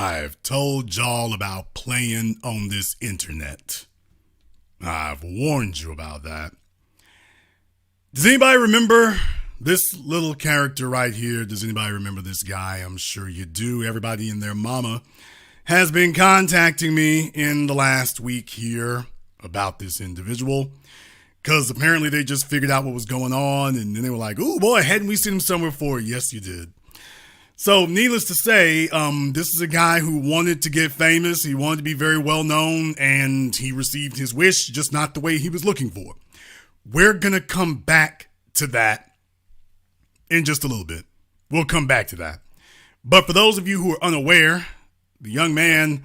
I've told y'all about playing on this internet. I've warned you about that. Does anybody remember this little character right here? Does anybody remember this guy? I'm sure you do. Everybody and their mama has been contacting me in the last week here about this individual, because apparently they just figured out what was going on, and then they were like, "Oh boy, hadn't we seen him somewhere before?" Yes, you did. So needless to say, this is a guy who wanted to get famous. He wanted to be very well known, and he received his wish, just not the way he was looking for. We're going to come back to that in just a little bit. We'll come back to that. But for those of you who are unaware, the young man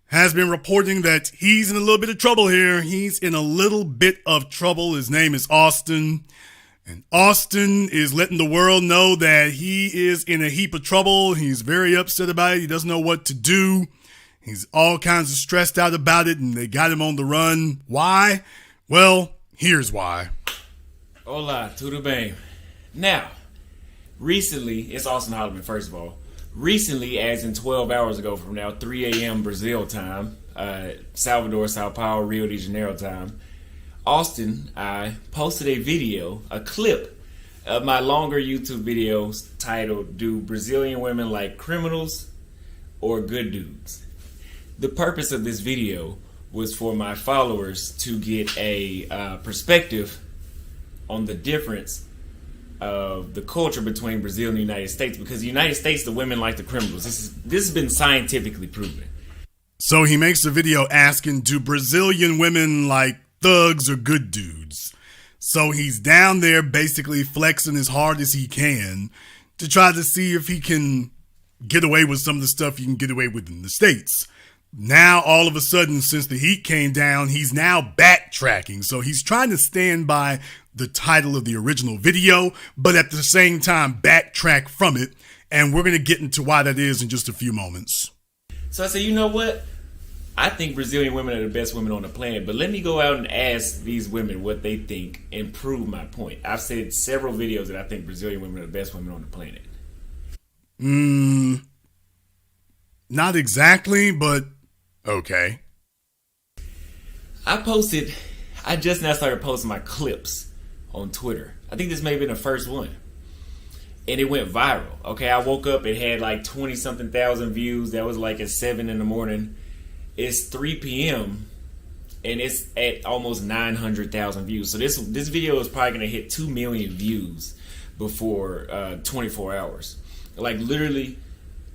has been reporting that he's in a little bit of trouble here. He's in a little bit of trouble. His name is Austin. And Austin is letting the world know that he is in a heap of trouble. He's very upset about it. He doesn't know what to do. He's all kinds of stressed out about it, and they got him on the run. Why? Well, here's why. Hola, tudo bem. Now, recently, it's Austin Holloman, first of all. Recently, as in 12 hours ago from now, 3 a.m. Brazil time, Salvador, Sao Paulo, Rio de Janeiro time, Austin, I posted a video, a clip of my longer YouTube videos titled, "Do Brazilian Women Like Criminals or Good Dudes?" The purpose of this video was for my followers to get a perspective on the difference of the culture between Brazil and the United States, because the United States, the women like the criminals. This has been scientifically proven. So he makes a video asking, do Brazilian women like thugs or good dudes? So he's down there basically flexing as hard as he can to try to see if he can get away with some of the stuff you can get away with in the States. Now, all of a sudden, since the heat came down, he's now backtracking. So he's trying to stand by the title of the original video, but at the same time backtrack from it. And we're going to get into why that is in just a few moments. So I said, you know what? I think Brazilian women are the best women on the planet, but let me go out and ask these women what they think and prove my point. I've said several videos that I think Brazilian women are the best women on the planet. Not exactly, but okay. I just now started posting my clips on Twitter. I think this may have been the first one. And it went viral. Okay, I woke up, it had like 20-something thousand views. That was like at 7 in the morning. It's 3 p.m. and it's at almost 900,000 views. So this video is probably going to hit 2 million views before 24 hours. Like literally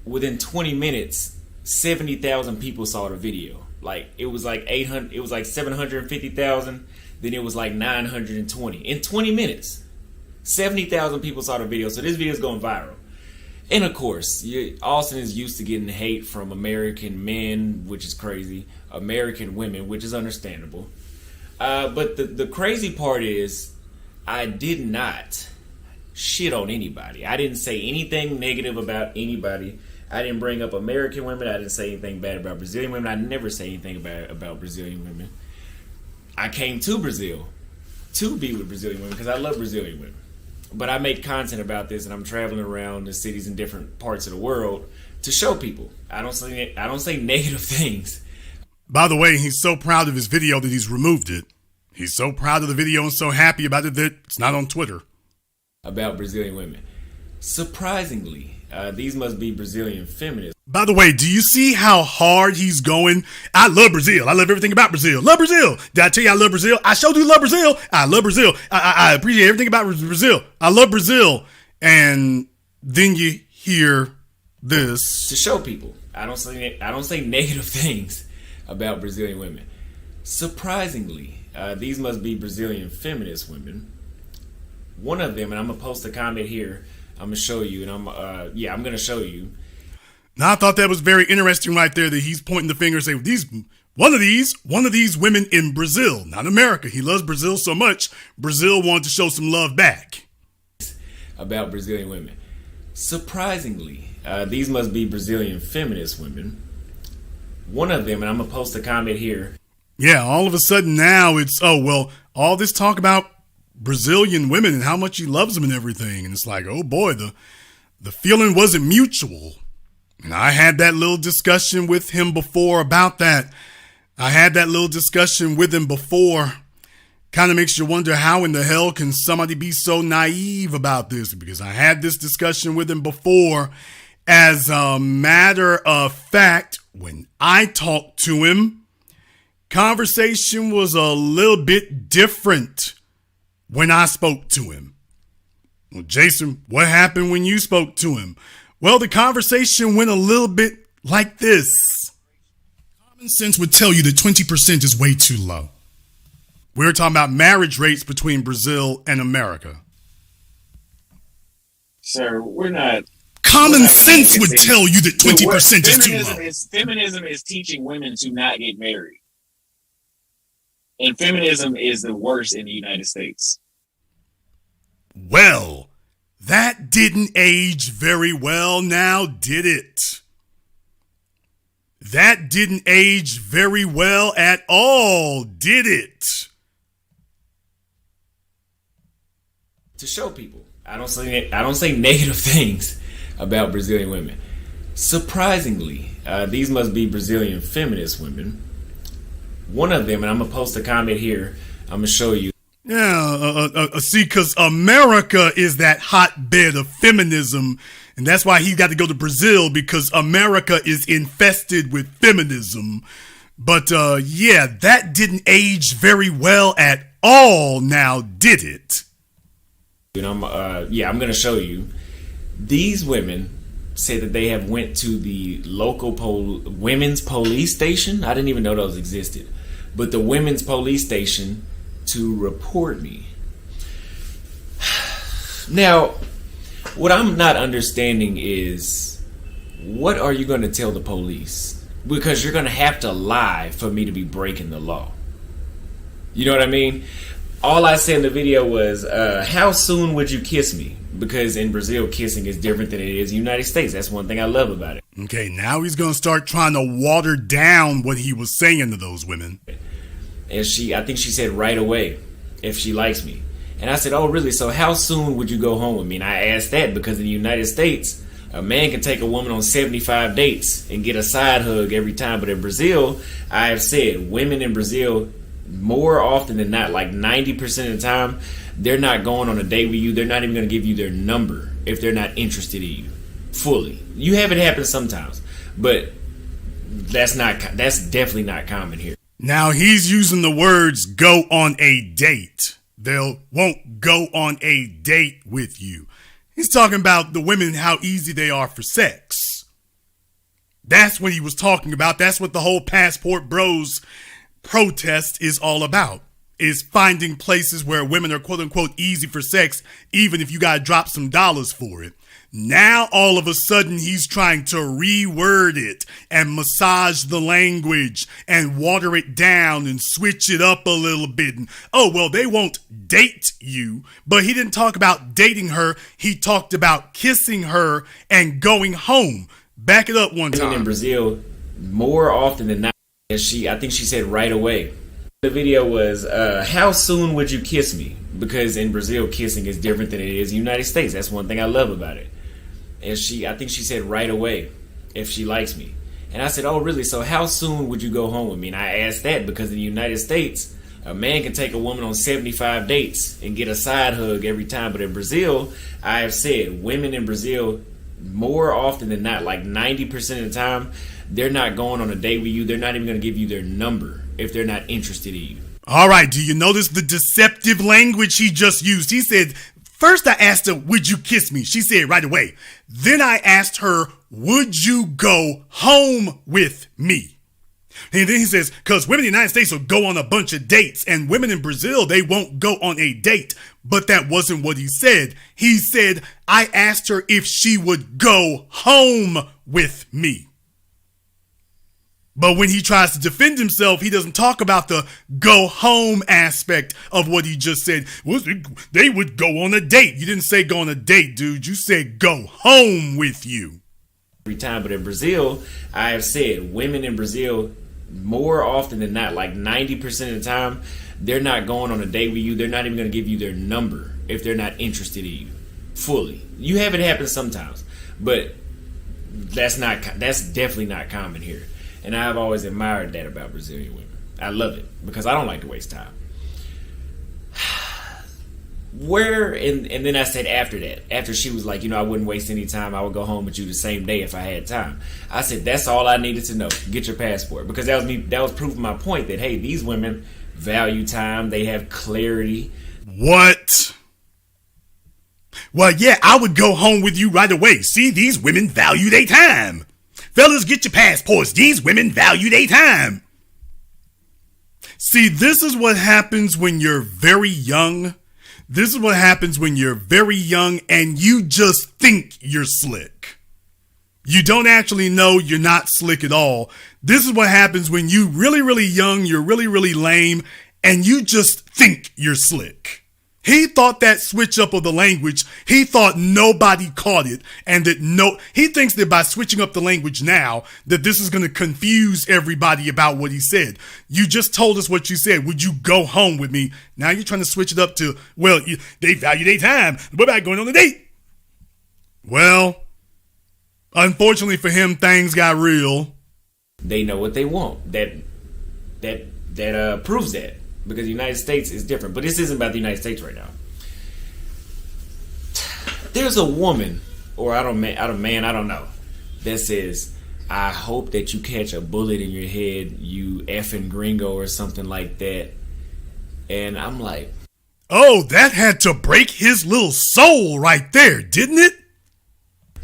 within 20 minutes, 70,000 people saw the video. Like it was like 750,000, then it was like 920. In 20 minutes, 70,000 people saw the video. So this video is going viral. And of course, Austin is used to getting hate from American men, which is crazy, American women, which is understandable. But the crazy part is, I did not shit on anybody. I didn't say anything negative about anybody. I didn't bring up American women. I didn't say anything bad about Brazilian women. I never say anything bad about Brazilian women. I came to Brazil to be with Brazilian women because I love Brazilian women. But I make content about this, and I'm traveling around the cities in different parts of the world to show people. I don't say negative things. By the way, he's so proud of his video that he's removed it. He's so proud of the video and so happy about it that it's not on Twitter. About Brazilian women. Surprisingly, these must be Brazilian feminists. By the way, do you see how hard he's going? I love Brazil. I love everything about Brazil. Love Brazil. Did I tell you I love Brazil? I sure do love Brazil. I love Brazil. I appreciate everything about Brazil. I love Brazil. And then you hear this. To show people. I don't say negative things about Brazilian women. Surprisingly, these must be Brazilian feminist women. One of them, and I'm going to post a comment here. I'm going to show you, and I'm going to show you. Now, I thought that was very interesting right there that he's pointing the finger and saying, one of these women in Brazil, not America. He loves Brazil so much, Brazil wanted to show some love back. About Brazilian women. Surprisingly, these must be Brazilian feminist women. One of them, and I'm going to post a comment here. Yeah, all of a sudden now it's, all this talk about Brazilian women and how much he loves them and everything. And it's like, oh boy, the feeling wasn't mutual. And I had that little discussion with him before about that. Kind of makes you wonder, how in the hell can somebody be so naive about this? Because I had this discussion with him before. As a matter of fact, when I talked to him, conversation was a little bit different when I spoke to him. Well, Jason, what happened when you spoke to him? Well, the conversation went a little bit like this. Common sense would tell you that 20% is way too low. We're talking about marriage rates between Brazil and America. Sir, we're not. Common sense would tell you that 20% is too low. Feminism is teaching women to not get married. And feminism is the worst in the United States. Well, that didn't age very well now, did it? That didn't age very well at all, did it? To show people, I don't say negative things about Brazilian women. Surprisingly, these must be Brazilian feminist women. One of them, and I'm gonna post a comment here. I'm gonna show you. Yeah, see, because America is that hotbed of feminism, and that's why he's got to go to Brazil, because America is infested with feminism. But yeah, that didn't age very well at all now, did it? And I'm gonna show you. These women say that they have went to the local women's police station. I didn't even know those existed, but the women's police station to report me. Now, what I'm not understanding is, what are you going to tell the police? Because you're going to have to lie for me to be breaking the law. You know what I mean? All I said in the video was, how soon would you kiss me? Because in Brazil, kissing is different than it is in the United States. That's one thing I love about it. Okay, now he's going to start trying to water down what he was saying to those women. And I think she said right away, if she likes me. And I said, oh, really? So how soon would you go home with me? And I asked that because in the United States, a man can take a woman on 75 dates and get a side hug every time. But in Brazil, I have said women in Brazil, more often than not, like 90% of the time, they're not going on a date with you. They're not even going to give you their number if they're not interested in you fully. You have it happen sometimes, but that's definitely not common here. Now he's using the words go on a date. They won't go on a date with you. He's talking about the women, how easy they are for sex. That's what he was talking about. That's what the whole Passport Bros protest is all about, is finding places where women are quote unquote easy for sex, even if you gotta drop some dollars for it. Now all of a sudden he's trying to reword it and massage the language and water it down and switch it up a little bit. And, oh, well, they won't date you. But he didn't talk about dating her. He talked about kissing her and going home. Back it up one time. In Brazil, more often than not, I think she said right away. The video was, how soon would you kiss me? Because in Brazil, kissing is different than it is in the United States. That's one thing I love about it. And I think she said right away, if she likes me. And I said, oh, really? So how soon would you go home with me? And I asked that because in the United States, a man can take a woman on 75 dates and get a side hug every time. But in Brazil, I have said women in Brazil, more often than not, like 90% of the time, they're not going on a date with you. They're not even going to give you their number if they're not interested in you. All right, do you notice the deceptive language he just used? He said, first I asked her, would you kiss me? She said right away. Then I asked her, would you go home with me? And then he says, because women in the United States will go on a bunch of dates, and women in Brazil, they won't go on a date. But that wasn't what he said. He said, I asked her if she would go home with me. But when he tries to defend himself, he doesn't talk about the go home aspect of what he just said. Well, they would go on a date. You didn't say go on a date, dude. You said go home with you. Every time, but in Brazil, I have said women in Brazil, more often than not, like 90% of the time, they're not going on a date with you. They're not even going to give you their number if they're not interested in you fully. You have it happen sometimes, but That's definitely not common here. And I've always admired that about Brazilian women. I love it because I don't like to waste time. And then I said after that, after she was like, I wouldn't waste any time, I would go home with you the same day if I had time. I said, that's all I needed to know. Get your passport. Because that was proving my point that, hey, these women value time. They have clarity. What? Well, yeah, I would go home with you right away. See, these women value their time. Fellas, get your passports. These women value their time. See, this is what happens when you're very young. This is what happens when you're very young and you just think you're slick. You don't actually know you're not slick at all. This is what happens when you really, really young, you're really, really lame, and you just think you're slick. He thought that switch up of the language, he thought nobody caught it, and he thinks that by switching up the language now, that this is going to confuse everybody about what he said. You just told us what you said. Would you go home with me? Now you're trying to switch it up to, well, they value their time. What about going on a date? Well, unfortunately for him, things got real. They know what they want. That proves that. Because the United States is different. But this isn't about the United States right now. There's a woman, or I don't know, that says, I hope that you catch a bullet in your head, you effing gringo, or something like that. And I'm like, oh, that had to break his little soul right there, didn't it?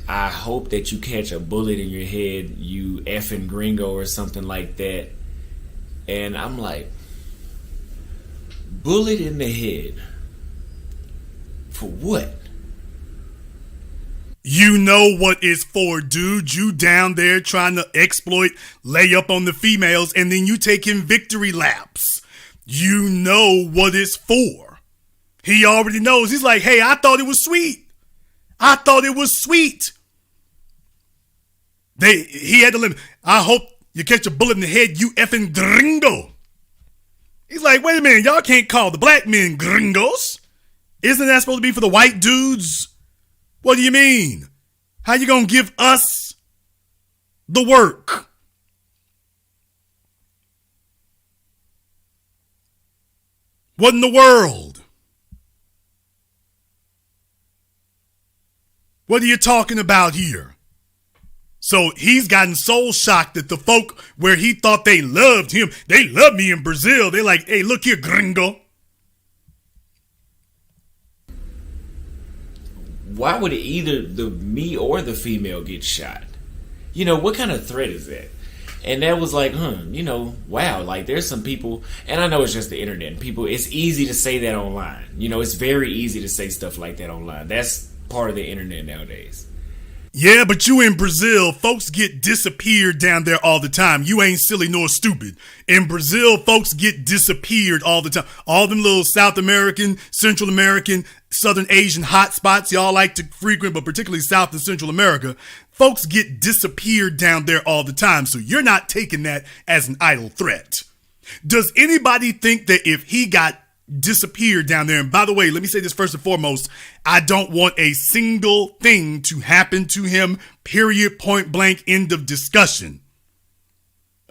I hope that you catch a bullet in your head, you effing gringo, or something like that. And I'm like, bullet in the head. For what? You know what it's for, dude. You down there trying to lay up on the females, and then you taking victory laps. You know what it's for. He already knows. He's like, hey, I thought it was sweet. I thought it was sweet. He had to limit. I hope you catch a bullet in the head, you effing gringo. He's like, wait a minute, y'all can't call the black men gringos. Isn't that supposed to be for the white dudes? What do you mean? How you gonna give us the work? What in the world? What are you talking about here? So he's gotten soul shocked that the folk where he thought they loved him, they love me in Brazil. They're like, hey, look here, gringo. Why would either me or the female get shot? What kind of threat is that? And that was like, wow, like there's some people, and I know it's just the internet, and people, it's easy to say that online. It's very easy to say stuff like that online. That's part of the internet nowadays. Yeah, but you in Brazil, folks get disappeared down there all the time. You ain't silly nor stupid. In Brazil, folks get disappeared all the time. All them little South American, Central American, Southern Asian hotspots y'all like to frequent, but particularly South and Central America, folks get disappeared down there all the time. So you're not taking that as an idle threat. Does anybody think that if he got disappeared down there, and by the way, let me say this first and foremost, I don't want a single thing to happen to him, period, point blank, end of discussion.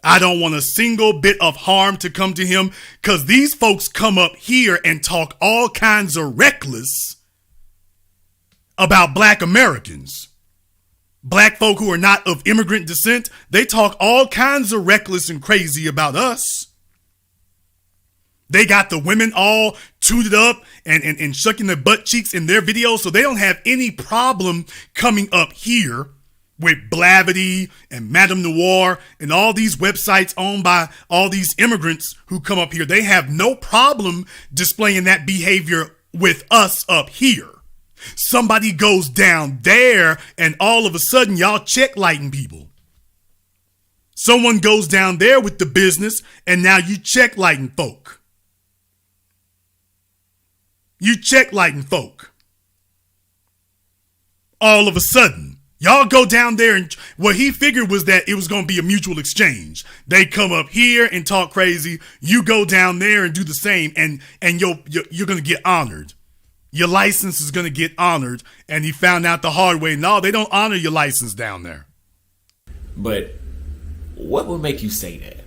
I don't want a single bit of harm to come to him, because these folks come up here and talk all kinds of reckless about black Americans. Black folk who are not of immigrant descent, they talk all kinds of reckless and crazy about us. They got the women all tooted up and shucking their butt cheeks in their videos, so they don't have any problem coming up here with Blavity and Madame Noir and all these websites owned by all these immigrants who come up here. They have no problem displaying that behavior with us up here. Somebody goes down there and all of a sudden y'all check lighting people. Someone goes down there with the business and now you check lighting folk. You check lighting folk. All of a sudden, y'all go down there and what he figured was that it was going to be a mutual exchange. They come up here and talk crazy. You go down there and do the same, and you're going to get honored. Your license is going to get honored. And he found out the hard way. No, they don't honor your license down there. But what would make you say that?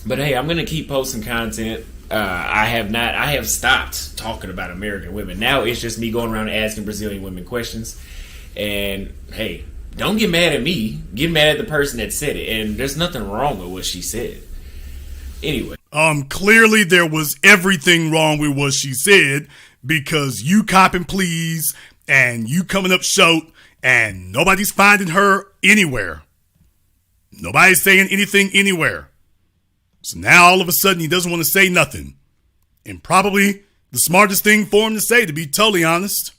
But hey, I'm gonna keep posting content. I have stopped talking about American women. Now it's just me going around asking Brazilian women questions. And hey, don't get mad at me. Get mad at the person that said it. And there's nothing wrong with what she said. Anyway. Clearly there was everything wrong with what she said, because you cop and please and you coming up short and nobody's finding her anywhere. Nobody's saying anything anywhere. So now all of a sudden he doesn't want to say nothing. And probably the smartest thing for him to say, to be totally honest.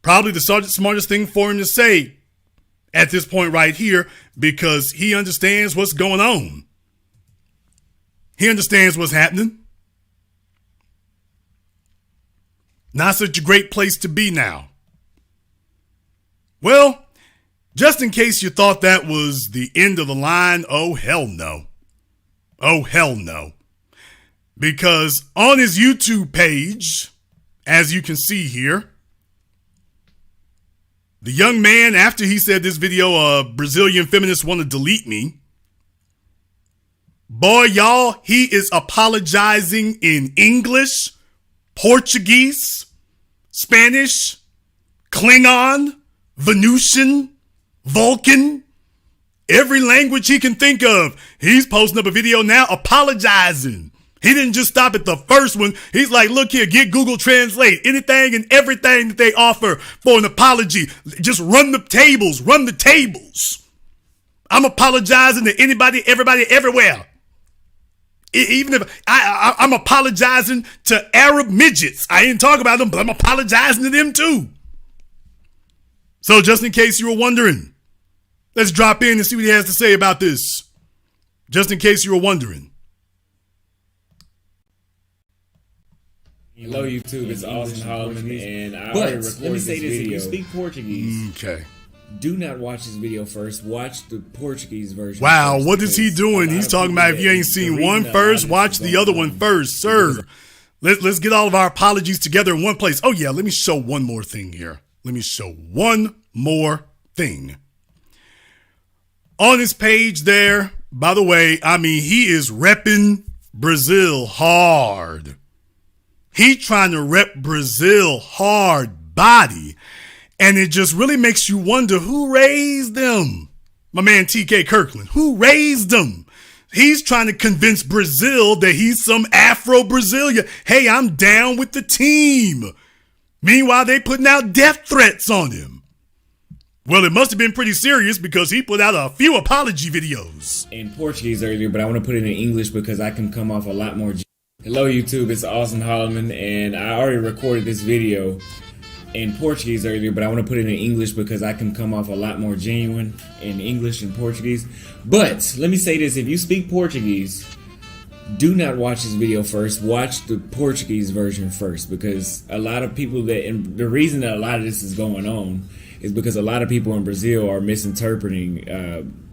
Probably the smartest thing for him to say at this point right here, because he understands what's going on. He understands what's happening. Not such a great place to be now. Well, just in case you thought that was the end of the line, oh hell no. Oh hell no. Because on his YouTube page, as you can see here, the young man, after he said this video, Brazilian feminists want to delete me. Boy, y'all, he is apologizing in English, Portuguese, Spanish, Klingon, Venusian, Vulcan, every language he can think of. He's posting up a video now apologizing. He didn't just stop at the first one. He's like, look here, get Google Translate. Anything and everything that they offer for an apology. Just run the tables. Run the tables. I'm apologizing to anybody, everybody, everywhere. Even if I'm apologizing to Arab midgets. I ain't talking about them, but I'm apologizing to them too. So just in case you were wondering, let's drop in and see what he has to say about this. Just in case you were wondering. Hello YouTube, it's Austin Holloman, and I already recorded let me say this, if you speak Portuguese, okay, do not watch this video first. Watch the Portuguese version. Wow, what is he doing? He's talking about if you ain't seen one first, watch the other one first, sir. Let's get all of our apologies together in one place. Oh yeah, let me show one more thing here. Let me show one more thing. On his page there, by the way, I mean, he is repping Brazil hard. He trying to rep Brazil hard body. And it just really makes you wonder who raised them. My man TK Kirkland, who raised them? He's trying to convince Brazil that he's some Afro-Brazilian. Hey, I'm down with the team. Meanwhile, they putting out death threats on him. Well, it must have been pretty serious because he put out a few apology videos. In Portuguese earlier, but I want to put it in English because I can come off a lot more. Hello YouTube, it's Austin Holloman, and I already recorded this video in Portuguese earlier, but I want to put it in English because I can come off a lot more genuine in English and Portuguese. But let me say this, if you speak Portuguese, do not watch this video first. Watch the Portuguese version first, because a lot of people and the reason that a lot of this is going on is because a lot of people in Brazil are misinterpreting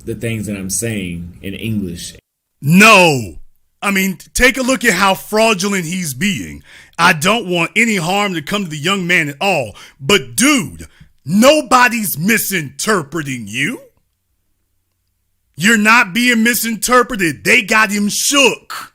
the things that I'm saying in English. No. I mean, take a look at how fraudulent he's being. I don't want any harm to come to the young man at all. But dude, nobody's misinterpreting you. You're not being misinterpreted. They got him shook.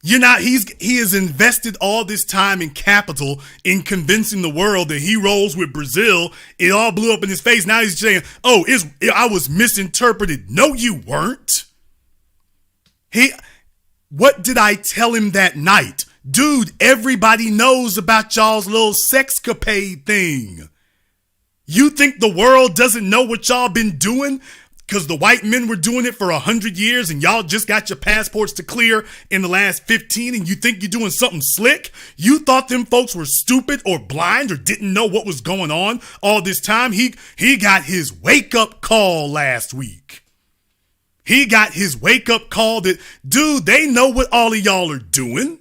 You're not, he has invested all this time and capital in convincing the world that he rolls with Brazil. It all blew up in his face. Now he's saying, oh, I was misinterpreted. No, you weren't. What did I tell him that night? Dude, everybody knows about y'all's little sexcapade thing. You think the world doesn't know what y'all been doing? Because the white men were doing it for 100 years and y'all just got your passports to clear in the last 15 and you think you're doing something slick? You thought them folks were stupid or blind or didn't know what was going on all this time? He got his wake-up call last week. He got his wake-up call that, dude, they know what all of y'all are doing.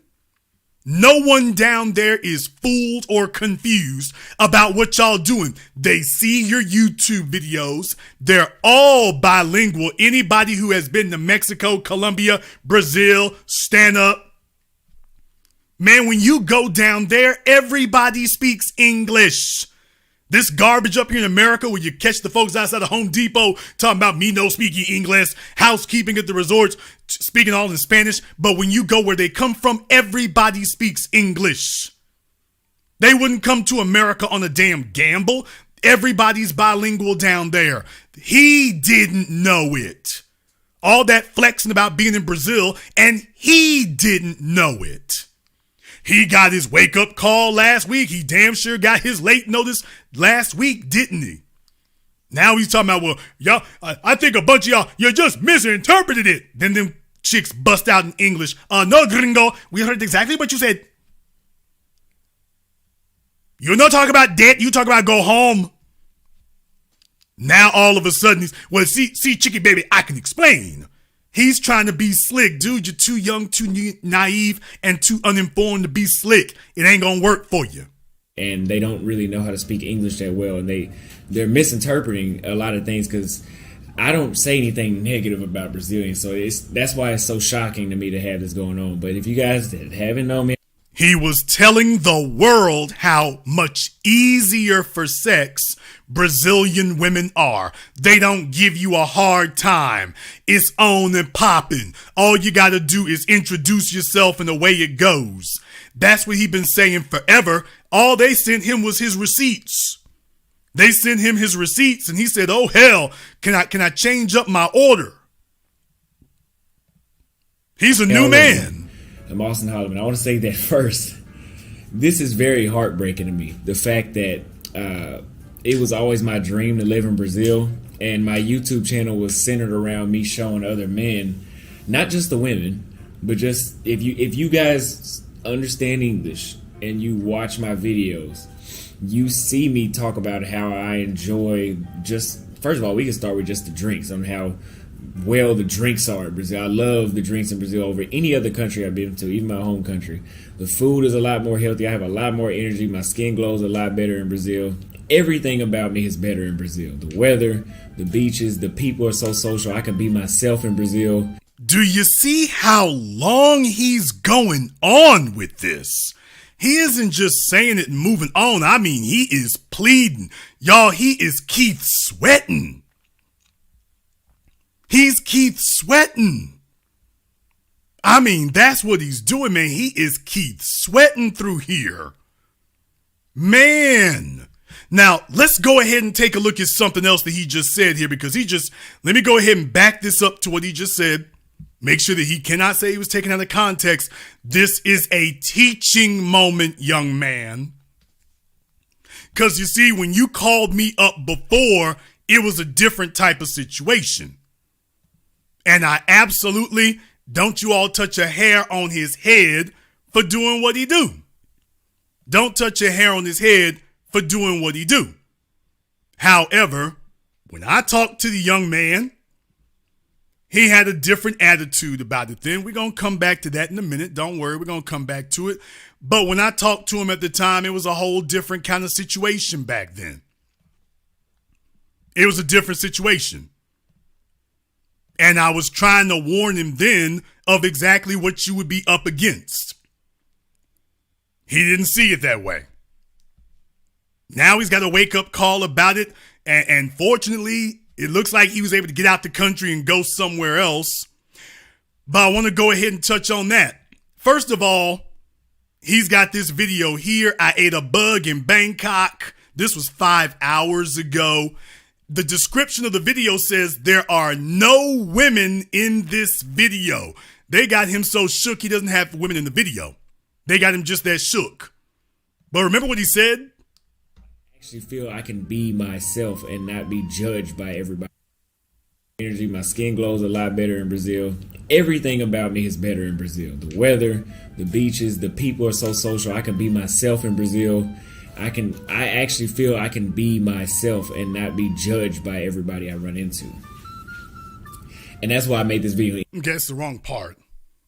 No one down there is fooled or confused about what y'all doing. They see your YouTube videos. They're all bilingual. Anybody who has been to Mexico, Colombia, Brazil, stand up. Man, when you go down there, everybody speaks English. This garbage up here in America where you catch the folks outside of Home Depot talking about me no speaking English, housekeeping at the resorts, speaking all in Spanish. But when you go where they come from, everybody speaks English. They wouldn't come to America on a damn gamble. Everybody's bilingual down there. He didn't know it. All that flexing about being in Brazil, and he didn't know it. He got his wake-up call last week. He damn sure got his late notice last week, didn't he? Now he's talking about, well, y'all, I think a bunch of y'all, you just misinterpreted it. Then them chicks bust out in English. No, gringo, we heard exactly what you said. You don't talk about debt, you talk about go home. Now all of a sudden, well, see, Chicky Baby, I can explain. He's trying to be slick. Dude, you're too young, too naive, and too uninformed to be slick. It ain't gonna work for you. And they don't really know how to speak English that well, and they're misinterpreting a lot of things because I don't say anything negative about Brazilians, so that's why it's so shocking to me to have this going on. But if you guys haven't known me, he was telling the world how much easier for sex Brazilian women are. They don't give you a hard time. It's on and popping. All you got to do is introduce yourself and away it goes. That's what he been saying forever. All they sent him was his receipts. They sent him his receipts and he said, oh hell, can I change up my order? He's a new man. I'm Austin Holloman. I want to say that first. This is very heartbreaking to me. The fact that it was always my dream to live in Brazil, and my YouTube channel was centered around me showing other men, not just the women, but just if you guys understand English and you watch my videos, you see me talk about how I enjoy first of all, we can start with just the drinks on how well the drinks are in Brazil. I love the drinks in Brazil over any other country I've been to, even my home country. The food is a lot more healthy. I have a lot more energy. My skin glows a lot better in Brazil. Everything about me is better in Brazil. The weather, the beaches, the people are so social. I can be myself in Brazil. Do you see how long he's going on with this? He isn't just saying it and moving on. I mean, he is pleading. Y'all, he is Keith Sweating. He's Keith Sweating. I mean, that's what he's doing, man. He is Keith Sweating through here. Man. Now, let's go ahead and take a look at something else that he just said here, because let me go ahead and back this up to what he just said. Make sure that he cannot say he was taken out of context. This is a teaching moment, young man. Because you see, when you called me up before, it was a different type of situation. And I absolutely, don't you all touch a hair on his head for doing what he do. Don't touch a hair on his head for doing what he do. However, when I talked to the young man, he had a different attitude about it then. We're going to come back to that in a minute. Don't worry, we're going to come back to it. But when I talked to him at the time, it was a whole different kind of situation back then. It was a different situation. And I was trying to warn him then of exactly what you would be up against. He didn't see it that way. Now he's got a wake-up call about it. And fortunately, it looks like he was able to get out the country and go somewhere else. But I want to go ahead and touch on that. First of all, he's got this video here. I ate a bug in Bangkok. This was 5 hours ago. The description of the video says there are no women in this video. They got him so shook he doesn't have women in the video. They got him just that shook. But remember what he said? I actually feel I can be myself and not be judged by everybody. Energy, my skin glows a lot better in Brazil. Everything about me is better in Brazil. The weather, the beaches, the people are so social. I can be myself in Brazil. I actually feel I can be myself and not be judged by everybody I run into. And that's why I made this video. Okay, that's the wrong part.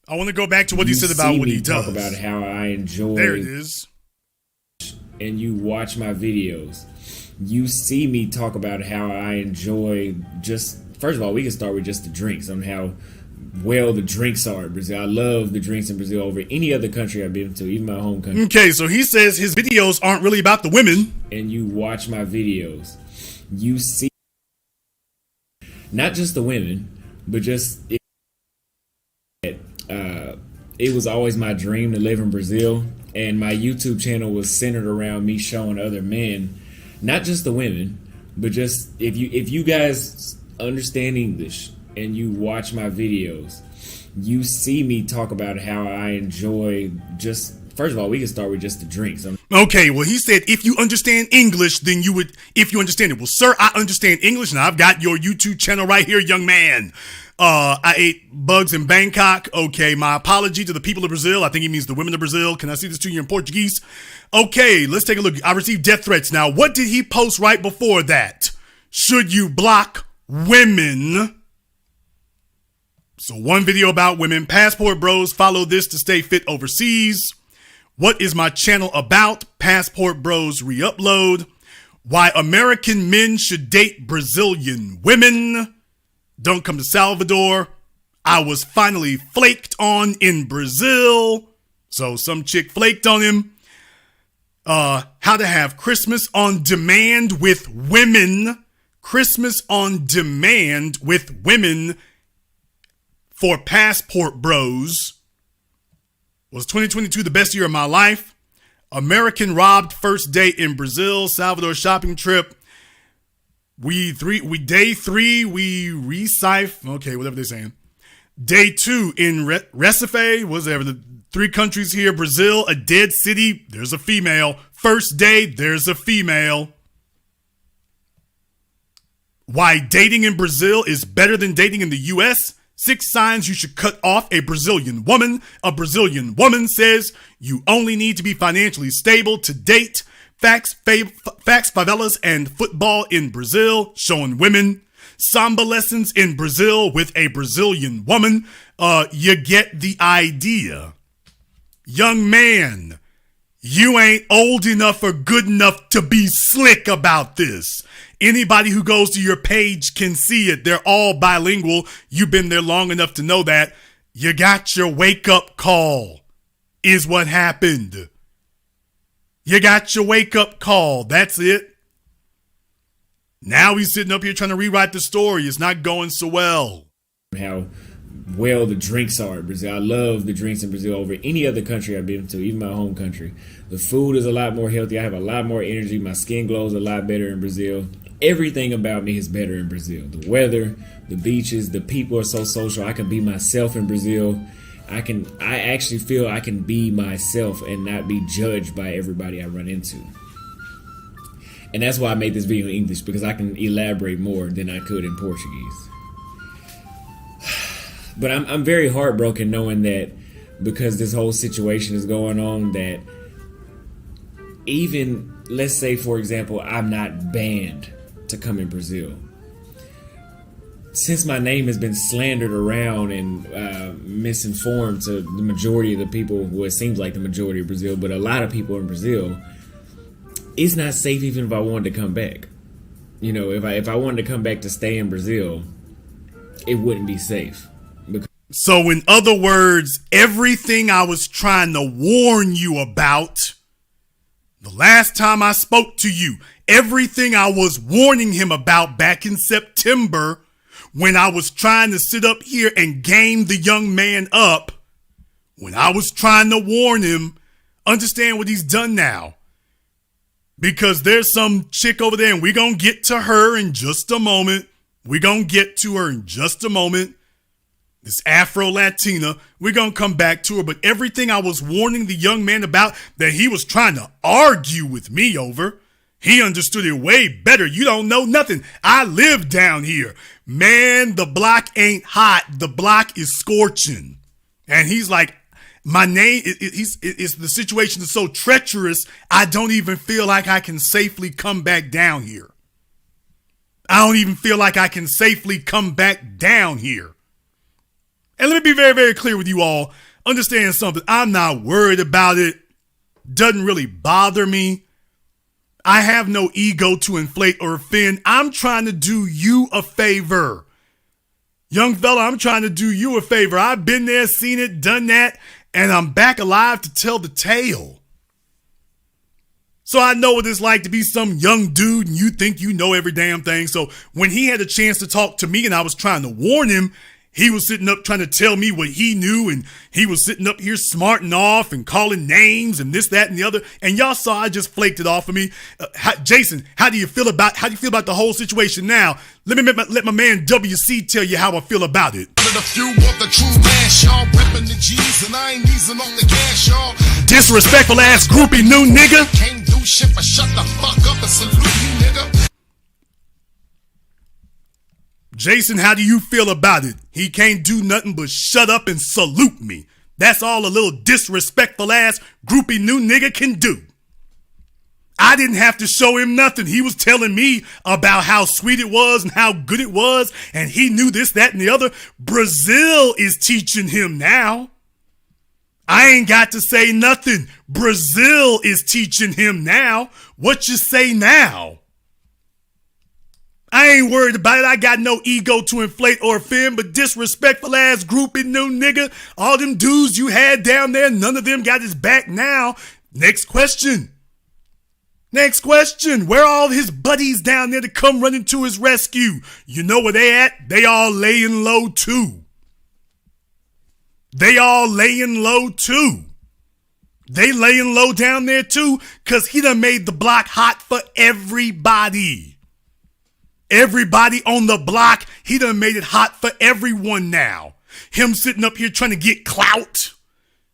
I want to go back to what he said about what he does. Talk about how I enjoy. There it is. And you watch my videos. You see me talk about how I enjoy first of all, we can start with just the drinks on how well the drinks are in Brazil. I love the drinks in Brazil over any other country I've been to, even my home country. Okay, so he says his videos aren't really about the women. And you watch my videos, you see not just the women, but just it was always my dream to live in Brazil, and my YouTube channel was centered around me showing other men, not just the women, but just if you guys understand English and you watch my videos, you see me talk about how I enjoy just, first of all, we can start with just the drinks. Okay, well, he said if you understand English, then you would, if you understand it. Well, sir, I understand English, and I've got your YouTube channel right here, young man. I ate bugs in Bangkok. Okay, my apology to the people of Brazil. I think he means the women of Brazil. Can I see this to you in Portuguese? Okay, let's take a look. I received death threats. Now, what did he post right before that? Should you block women? So one video about women. Passport Bros, follow this to stay fit overseas. What is my channel about? Passport Bros re-upload. Why American men should date Brazilian women. Don't come to Salvador. I was finally flaked on in Brazil. So some chick flaked on him. How to have Christmas on demand with women. Christmas on demand with women for Passport Bros. Was 2022 the best year of my life? American robbed first date in Brazil. Salvador shopping trip. Day 3, we recipher. Okay, whatever they're saying. Day 2 in Recife, whatever, the 3 countries here. Brazil, a dead city. There's a female. First day, there's a female. Why dating in Brazil is better than dating in the U.S. 6 signs you should cut off a Brazilian woman. A Brazilian woman says you only need to be financially stable to date. Facts, favelas, and football in Brazil, showing women. Samba lessons in Brazil with a Brazilian woman. You get the idea. Young man, you ain't old enough or good enough to be slick about this. Anybody who goes to your page can see it. They're all bilingual. You've been there long enough to know that. You got your wake-up call, is what happened. You got your wake-up call. That's it. Now he's sitting up here trying to rewrite the story. It's not going so well. How well the drinks are in Brazil. I love the drinks in Brazil over any other country I've been to, even my home country. The food is a lot more healthy. I have a lot more energy. My skin glows a lot better in Brazil. Everything about me is better in Brazil. The weather, the beaches, the people are so social. I can be myself in Brazil. I actually feel I can be myself and not be judged by everybody I run into. And that's why I made this video in English, because I can elaborate more than I could in Portuguese. But I'm very heartbroken knowing that because this whole situation is going on, that even, let's say, for example, I'm not banned to come in Brazil. Since my name has been slandered around and misinformed to the majority of the people, well, it seems like the majority of Brazil, but a lot of people in Brazil, it's not safe even if I wanted to come back. You know, if I wanted to come back to stay in Brazil, it wouldn't be safe. So in other words, everything I was trying to warn you about the last time I spoke to you, everything I was warning him about back in September, when I was trying to sit up here and game the young man up, when I was trying to warn him, understand what he's done now. Because there's some chick over there, and we're going to get to her in just a moment. We're going to get to her in just a moment. This Afro-Latina, we're going to come back to her. But everything I was warning the young man about that he was trying to argue with me over, he understood it way better. You don't know nothing. I live down here. Man, the block ain't hot. The block is scorching. And he's like, my name is the situation is so treacherous, I don't even feel like I can safely come back down here. I don't even feel like I can safely come back down here. And let me be very, very clear with you all. Understand something. I'm not worried about it. Doesn't really bother me. I have no ego to inflate or offend. I'm trying to do you a favor. Young fella, I'm trying to do you a favor. I've been there, seen it, done that, and I'm back alive to tell the tale. So I know what it's like to be some young dude and you think you know every damn thing. So when he had a chance to talk to me and I was trying to warn him, he was sitting up trying to tell me what he knew, and he was sitting up here smarting off and calling names and this, that, and the other. And y'all saw I just flaked it off of me. Jason, how do you feel about the whole situation now? Let my man WC tell you how I feel about it. Disrespectful ass groupie new nigga. Can't do shit but shut the fuck up and salute you, nigga. Jason, how do you feel about it? He can't do nothing but shut up and salute me. That's all a little disrespectful ass groupie new nigga can do. I didn't have to show him nothing. He was telling me about how sweet it was and how good it was, and he knew this, that, and the other. Brazil is teaching him now. I ain't got to say nothing. Brazil is teaching him now. What you say now? I ain't worried about it. I got no ego to inflate or offend, but disrespectful ass groupie new nigga, all them dudes you had down there, none of them got his back now. Next question. Where are all his buddies down there to come running to his rescue? You know where they at? They all laying low too. They laying low down there too, cause he done made the block hot for everybody. Everybody on the block, he done made it hot for everyone now. Him sitting up here trying to get clout,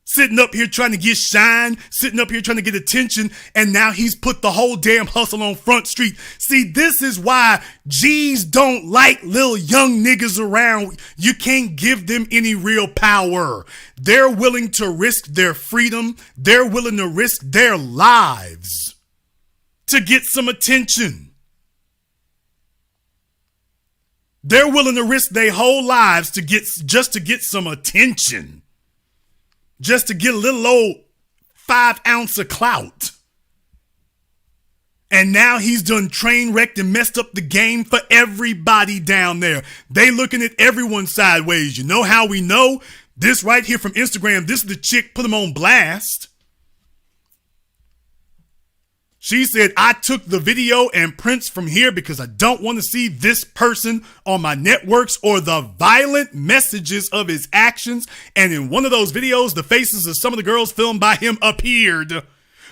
sitting up here trying to get shine, sitting up here trying to get attention, and now he's put the whole damn hustle on Front Street. See, this is why G's don't like little young niggas around. You can't give them any real power. They're willing to risk their freedom. They're willing to risk their lives to get some attention. They're willing to risk their whole lives to get some attention. Just to get a little old 5 ounce of clout. And now he's done train wrecked and messed up the game for everybody down there. They looking at everyone sideways. You know how we know? This right here from Instagram, this is the chick, put him on blast. She said, I took the video and prints from here because I don't want to see this person on my networks or the violent messages of his actions. And in one of those videos, the faces of some of the girls filmed by him appeared.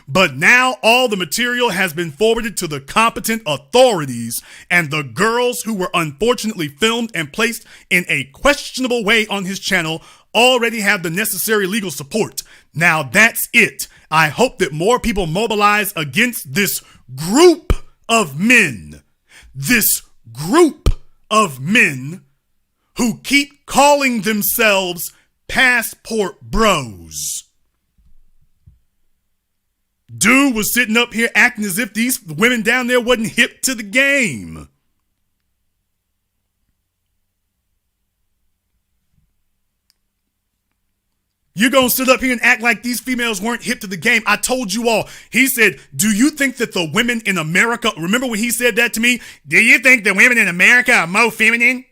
But now all the material has been forwarded to the competent authorities, and the girls who were unfortunately filmed and placed in a questionable way on his channel already have the necessary legal support. Now that's it. I hope that more people mobilize against this group of men. This group of men who keep calling themselves passport bros. Dude was sitting up here acting as if these women down there wasn't hip to the game. You're going to sit up here and act like these females weren't hip to the game. I told you all. He said, do you think that the women in America, remember when he said that to me? Do you think the women in America are more feminine?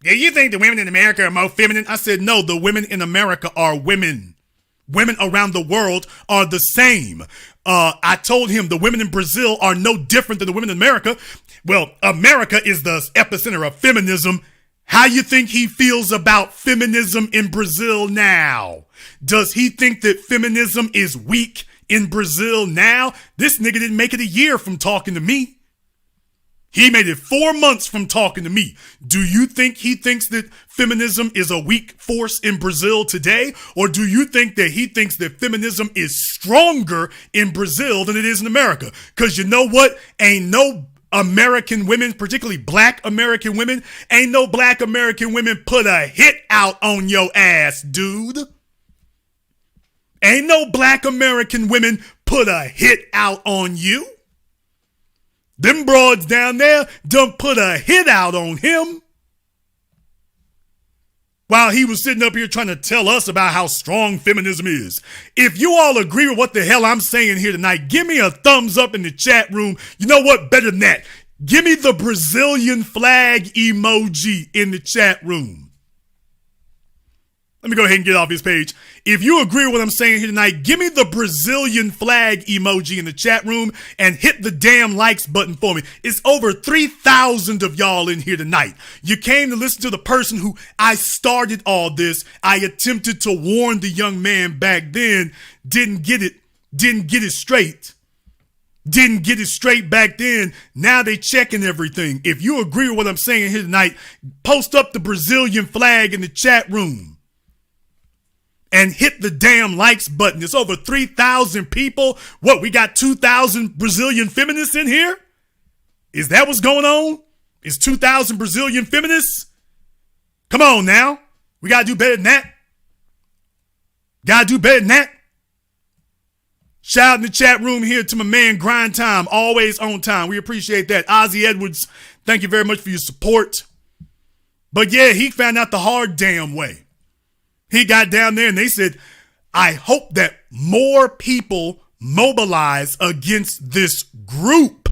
Do you think the women in America are more feminine? I said, no, the women in America are women. Women around the world are the same. I told him the women in Brazil are no different than the women in America. Well, America is the epicenter of feminism. How you think he feels about feminism in Brazil now? Does he think that feminism is weak in Brazil now? This nigga didn't make it a year from talking to me. He made it 4 months from talking to me. Do you think he thinks that feminism is a weak force in Brazil today? Or do you think that he thinks that feminism is stronger in Brazil than it is in America? Because you know what? Ain't no American women, particularly black American women, ain't no black American women put a hit out on your ass, dude. Ain't no black American women put a hit out on you. Them broads down there done put a hit out on him. While he was sitting up here trying to tell us about how strong feminism is. If you all agree with what the hell I'm saying here tonight, give me a thumbs up in the chat room. You know what? Better than that. Give me the Brazilian flag emoji in the chat room. Let me go ahead and get off his page. If you agree with what I'm saying here tonight, give me the Brazilian flag emoji in the chat room and hit the damn likes button for me. It's over 3,000 of y'all in here tonight. You came to listen to the person who I started all this. I attempted to warn the young man back then. Didn't get it straight. Didn't get it straight back then. Now they checking everything. If you agree with what I'm saying here tonight, post up the Brazilian flag in the chat room. And hit the damn likes button. It's over 3,000 people. What, we got 2,000 Brazilian feminists in here? Is that what's going on? Is 2,000 Brazilian feminists? Come on now. We got to do better than that. Got to do better than that. Shout out in the chat room here to my man Grind Time, always on time. We appreciate that. Ozzy Edwards, thank you very much for your support. But yeah, he found out the hard damn way. He got down there and they said, I hope that more people mobilize against this group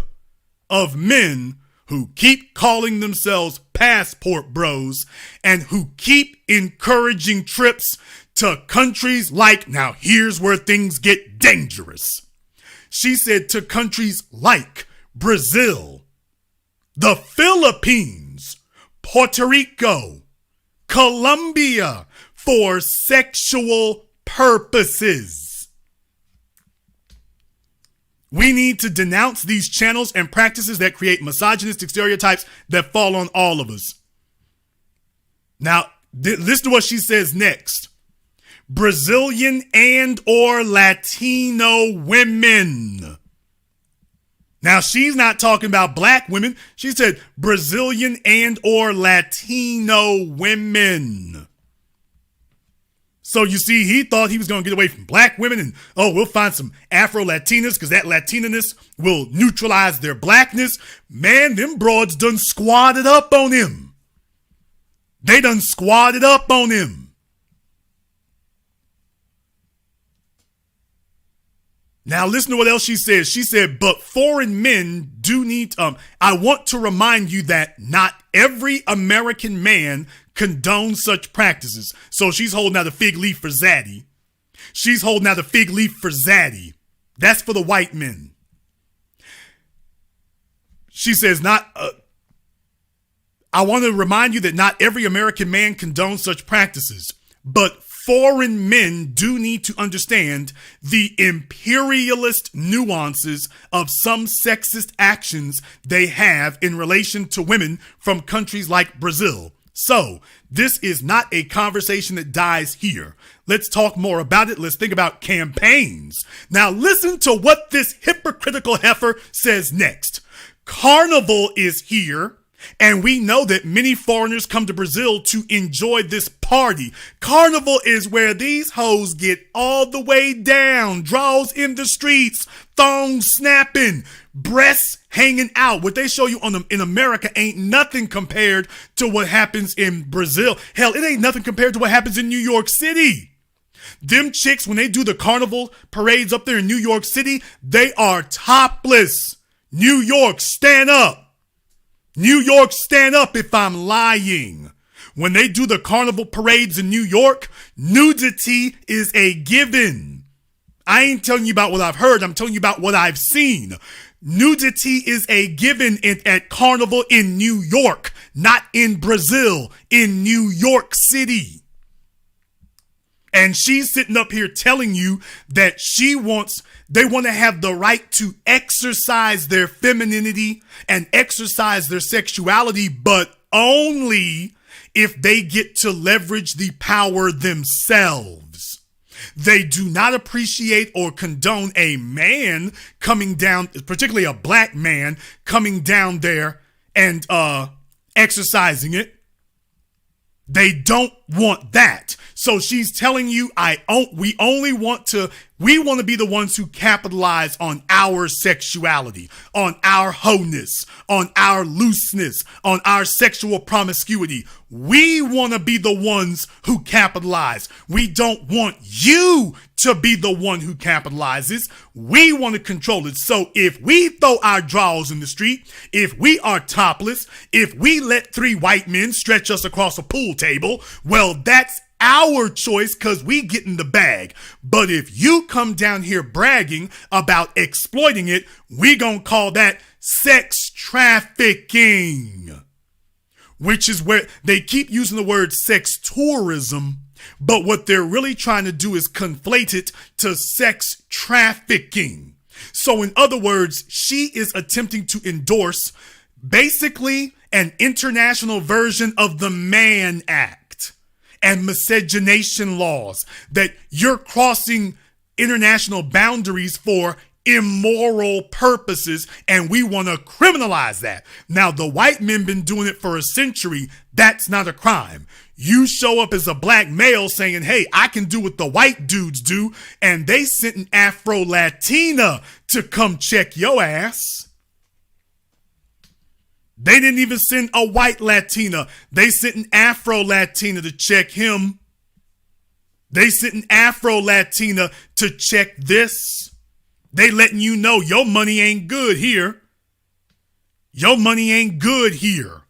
of men who keep calling themselves passport bros and who keep encouraging trips to countries like, now here's where things get dangerous. She said to countries like Brazil, the Philippines, Puerto Rico, Colombia, for sexual purposes. We need to denounce these channels and practices that create misogynistic stereotypes that fall on all of us. Now, listen to what she says next. Brazilian and or Latino women. Now, she's not talking about black women. She said Brazilian and or Latino women. So you see, he thought he was going to get away from black women and, oh, we'll find some Afro-Latinas because that Latinaness will neutralize their blackness. Man, them broads done squatted up on him. They done squatted up on him. Now listen to what else she says. She said, but foreign men do need, I want to remind you that not every American man condones such practices. So she's holding out a fig leaf for Zaddy. She's holding out a fig leaf for Zaddy. That's for the white men. She says, I want to remind you that not every American man condones such practices, but foreign men do need to understand the imperialist nuances of some sexist actions they have in relation to women from countries like Brazil. So, this is not a conversation that dies here. Let's talk more about it. Let's think about campaigns. Now, listen to what this hypocritical heifer says next. Carnival is here, and we know that many foreigners come to Brazil to enjoy this party. Carnival is where these hoes get all the way down, draws in the streets, thongs snapping, breasts hanging out. What they show you in America ain't nothing compared to what happens in Brazil. Hell, it ain't nothing compared to what happens in New York City. Them chicks, when they do the carnival parades up there in New York City, they are topless. New York, stand up. New York, stand up if I'm lying. When they do the carnival parades in New York, nudity is a given. I ain't telling you about what I've heard. I'm telling you about what I've seen. Nudity is a given at Carnival in New York, not in Brazil, in New York City. And she's sitting up here telling you that they want to have the right to exercise their femininity and exercise their sexuality, but only if they get to leverage the power themselves. They do not appreciate or condone a man coming down, particularly a black man, coming down there and exercising it. They don't want that. So she's telling you, we want to be the ones who capitalize on our sexuality, on our wholeness, on our looseness, on our sexual promiscuity. We want to be the ones who capitalize. We don't want you to be the one who capitalizes. We want to control it. So if we throw our drawers in the street, if we are topless, if we let 3 white men stretch us across a pool table, well, that's our choice because we get in the bag. But if you come down here bragging about exploiting it, we gonna call that sex trafficking, which is where they keep using the word sex tourism, but what they're really trying to do is conflate it to sex trafficking. So in other words, she is attempting to endorse basically an international version of the Mann Act and miscegenation laws, that you're crossing international boundaries for immoral purposes, and we want to criminalize that. Now, the white men been doing it for a century. That's not a crime. You show up as a black male saying, hey, I can do what the white dudes do, and they sent an Afro-Latina to come check your ass. They didn't even send a white Latina. They sent an Afro-Latina to check him. They sent an Afro-Latina to check this. They letting you know your money ain't good here. Your money ain't good here.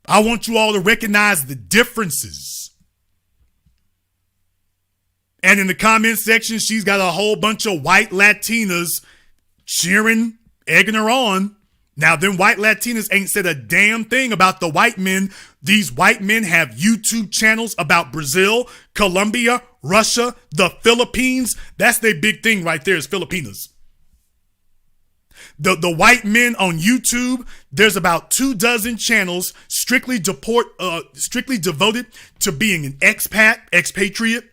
I want you all to recognize the differences. And in the comment section, she's got a whole bunch of white Latinas cheering, egging her on. Now, them white Latinas ain't said a damn thing about the white men. These white men have YouTube channels about Brazil, Colombia, Russia, the Philippines. That's their big thing right there, is Filipinas. The white men on YouTube, there's about 24 channels strictly devoted to being an expatriate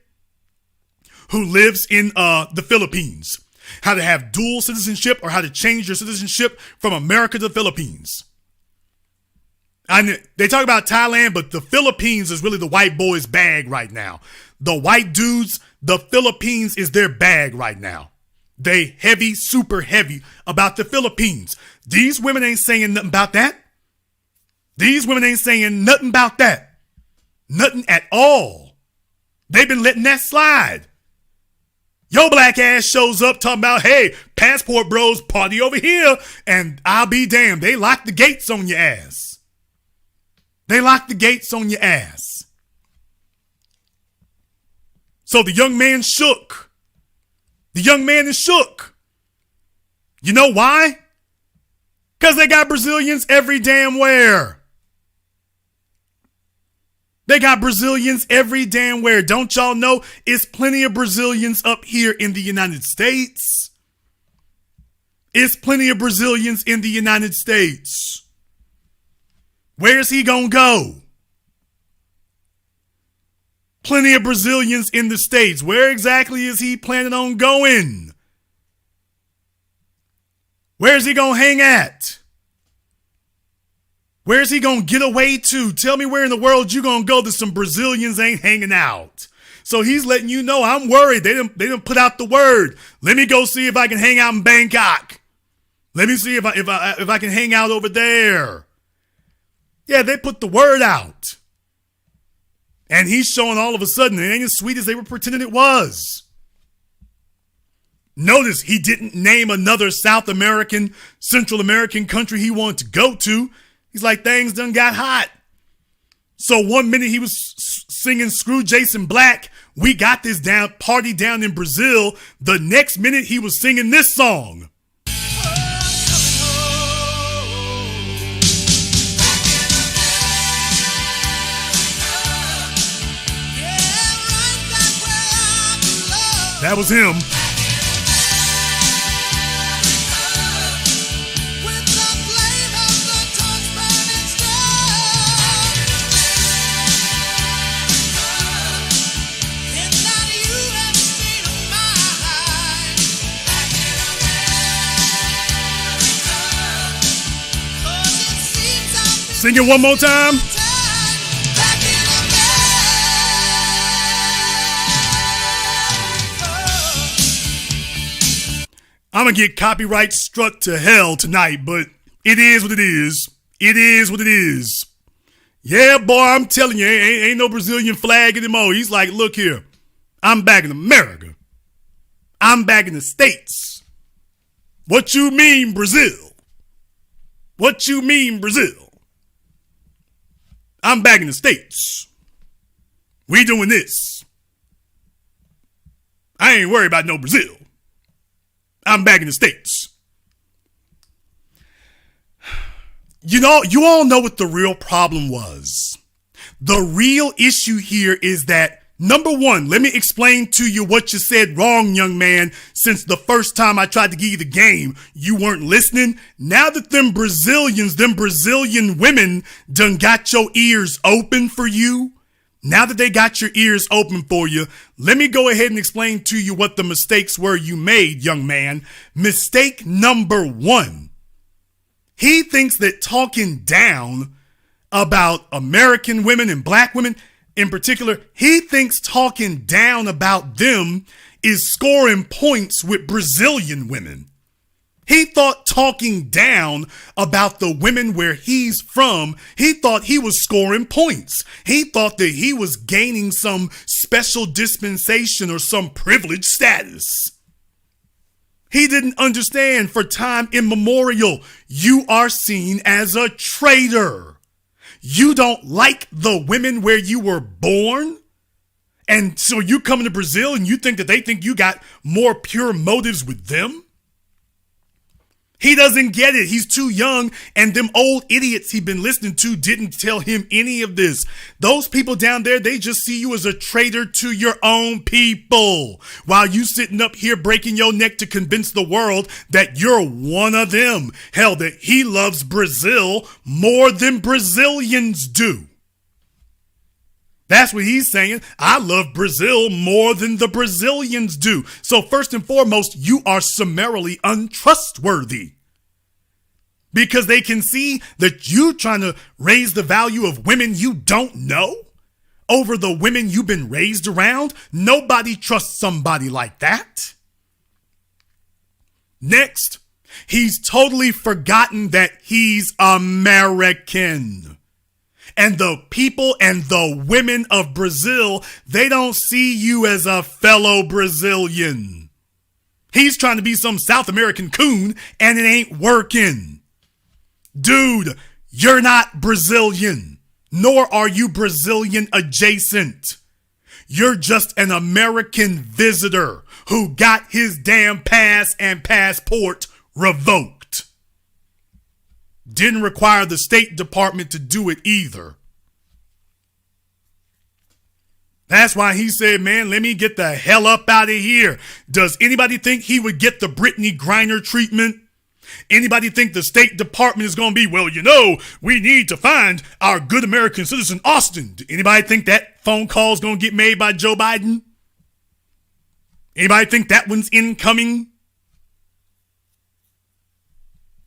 who lives in the Philippines. How to have dual citizenship or how to change your citizenship from America to the Philippines. And they talk about Thailand, but the Philippines is really the white boys' bag right now. The white dudes, the Philippines is their bag right now. They heavy, super heavy about the Philippines. These women ain't saying nothing about that. These women ain't saying nothing about that. Nothing at all. They've been letting that slide. Your black ass shows up talking about, hey, passport bros, party over here, and I'll be damned. They lock the gates on your ass. They lock the gates on your ass. So the young man shook. The young man is shook. You know why? Because they got Brazilians every damn where. They got Brazilians every damn where. Don't y'all know it's plenty of Brazilians up here in the United States? It's plenty of Brazilians in the United States. Where's he gonna go? Plenty of Brazilians in the States. Where exactly is he planning on going? Where's he gonna hang at? Where's he gonna get away to? Tell me where in the world you gonna go that some Brazilians ain't hanging out. So he's letting you know, I'm worried. They didn't put out the word. Let me go see if I can hang out in Bangkok. Let me see if I can hang out over there. Yeah, they put the word out. And he's showing all of a sudden it ain't as sweet as they were pretending it was. Notice he didn't name another South American, Central American country he wanted to go to. He's like, things done got hot. So one minute he was singing Screw Jason Black, we got this party down in Brazil. The next minute he was singing this song. That was him. Sing it one more time. I'm going to get copyright struck to hell tonight, but it is what it is. It is what it is. Yeah, boy, I'm telling you, ain't no Brazilian flag anymore. He's like, look here, I'm back in America. I'm back in the States. What you mean, Brazil? What you mean, Brazil? I'm back in the States. We doing this. I ain't worried about no Brazil. I'm back in the States. You know, you all know what the real problem was. The real issue here is that, number one, let me explain to you what you said wrong, young man. Since the first time I tried to give you the game, you weren't listening. Now that them Brazilian women done got your ears open for you. Now that they got your ears open for you, let me go ahead and explain to you what the mistakes were you made, young man. Mistake number one. He thinks that talking down about American women and black women in particular, he thinks talking down about them is scoring points with Brazilian women. He thought talking down about the women where he's from, he thought he was scoring points. He thought that he was gaining some special dispensation or some privileged status. He didn't understand for time immemorial, you are seen as a traitor. You don't like the women where you were born? And so you come to Brazil and you think that they think you got more pure motives with them? He doesn't get it. He's too young, and them old idiots he'd been listening to didn't tell him any of this. Those people down there, they just see you as a traitor to your own people, while you sitting up here breaking your neck to convince the world that you're one of them. Hell, that he loves Brazil more than Brazilians do. That's what he's saying. I love Brazil more than the Brazilians do. So first and foremost, you are summarily untrustworthy. Because they can see that you trying to raise the value of women you don't know over the women you've been raised around. Nobody trusts somebody like that. Next, he's totally forgotten that he's American. And the people and the women of Brazil, they don't see you as a fellow Brazilian. He's trying to be some South American coon, and it ain't working. Dude, you're not Brazilian, nor are you Brazilian adjacent. You're just an American visitor who got his damn pass and passport revoked. Didn't require the State Department to do it either. That's why he said, man, let me get the hell up out of here. Does anybody think he would get the Brittany Griner treatment? Anybody think the State Department is going to be, well, you know, we need to find our good American citizen, Austin. Do anybody think that phone call is going to get made by Joe Biden? Anybody think that one's incoming?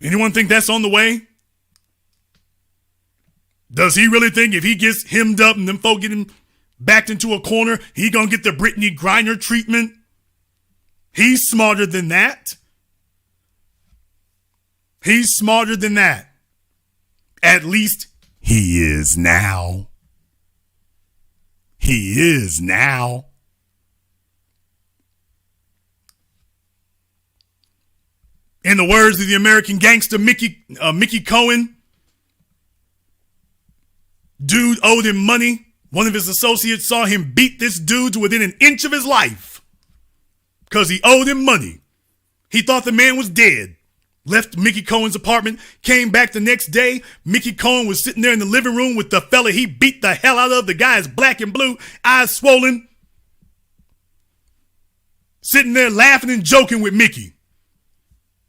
Anyone think that's on the way? Does he really think if he gets hemmed up and them folk get him backed into a corner, he gonna get the Brittany Griner treatment? He's smarter than that. He's smarter than that. At least he is now. He is now. In the words of the American gangster Mickey Cohen, dude owed him money. One of his associates saw him beat this dude to within an inch of his life because he owed him money. He thought the man was dead. Left Mickey Cohen's apartment, came back the next day. Mickey Cohen was sitting there in the living room with the fella he beat the hell out of. The guy is black and blue, eyes swollen, sitting there laughing and joking with Mickey.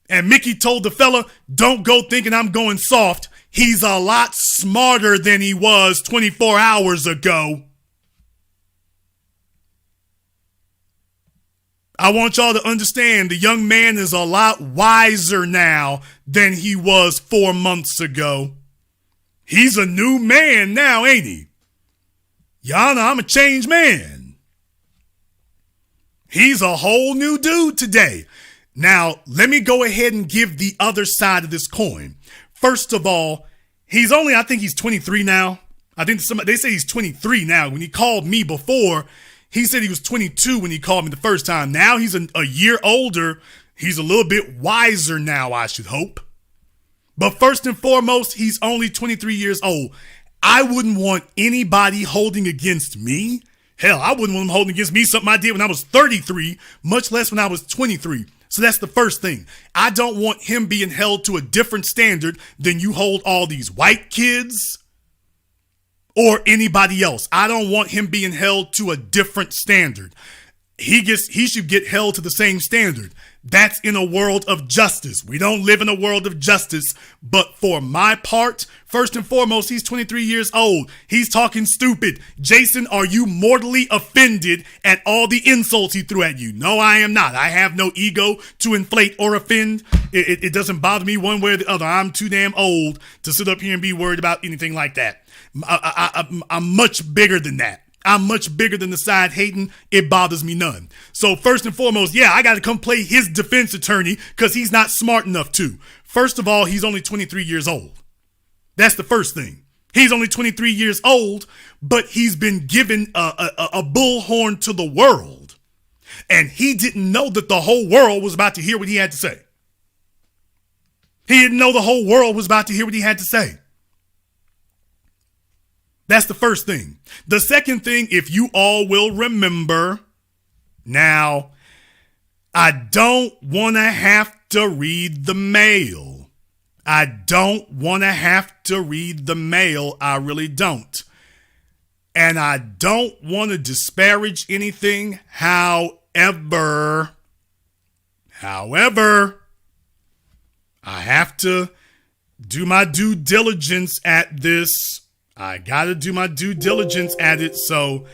And Mickey told the fella, don't go thinking I'm going soft. He's a lot smarter than he was 24 hours ago. I want y'all to understand the young man is a lot wiser now than he was 4 months ago. He's a new man now, ain't he? Y'all know I'm a changed man. He's a whole new dude today. Now, let me go ahead and give the other side of this coin. First of all, I think he's 23 now. I think they say he's 23 now. When he called me before, he said he was 22 when he called me the first time. Now he's a year older. He's a little bit wiser now, I should hope. But first and foremost, he's only 23 years old. I wouldn't want anybody holding against me. Hell, I wouldn't want him holding against me something I did when I was 33, much less when I was 23. So that's the first thing. I don't want him being held to a different standard than you hold all these white kids or anybody else. I don't want him being held to a different standard. He should get held to the same standard. That's in a world of justice. We don't live in a world of justice. But for my part, first and foremost, he's 23 years old. He's talking stupid. Jason, are you mortally offended at all the insults he threw at you? No, I am not. I have no ego to inflate or offend. It doesn't bother me one way or the other. I'm too damn old to sit up here and be worried about anything like that. I'm much bigger than that. I'm much bigger than the side hating. It bothers me none. So first and foremost, yeah, I got to come play his defense attorney because he's not smart enough to. First of all, he's only 23 years old. That's the first thing. He's only 23 years old, but he's been given a bullhorn to the world. And he didn't know that the whole world was about to hear what he had to say. He didn't know the whole world was about to hear what he had to say. That's the first thing. The second thing, if you all will remember, now, I don't want to have to read the mail. I don't want to have to read the mail. I really don't. And I don't want to disparage anything. However, I have to do my due diligence at this. I got to do my due diligence at it. So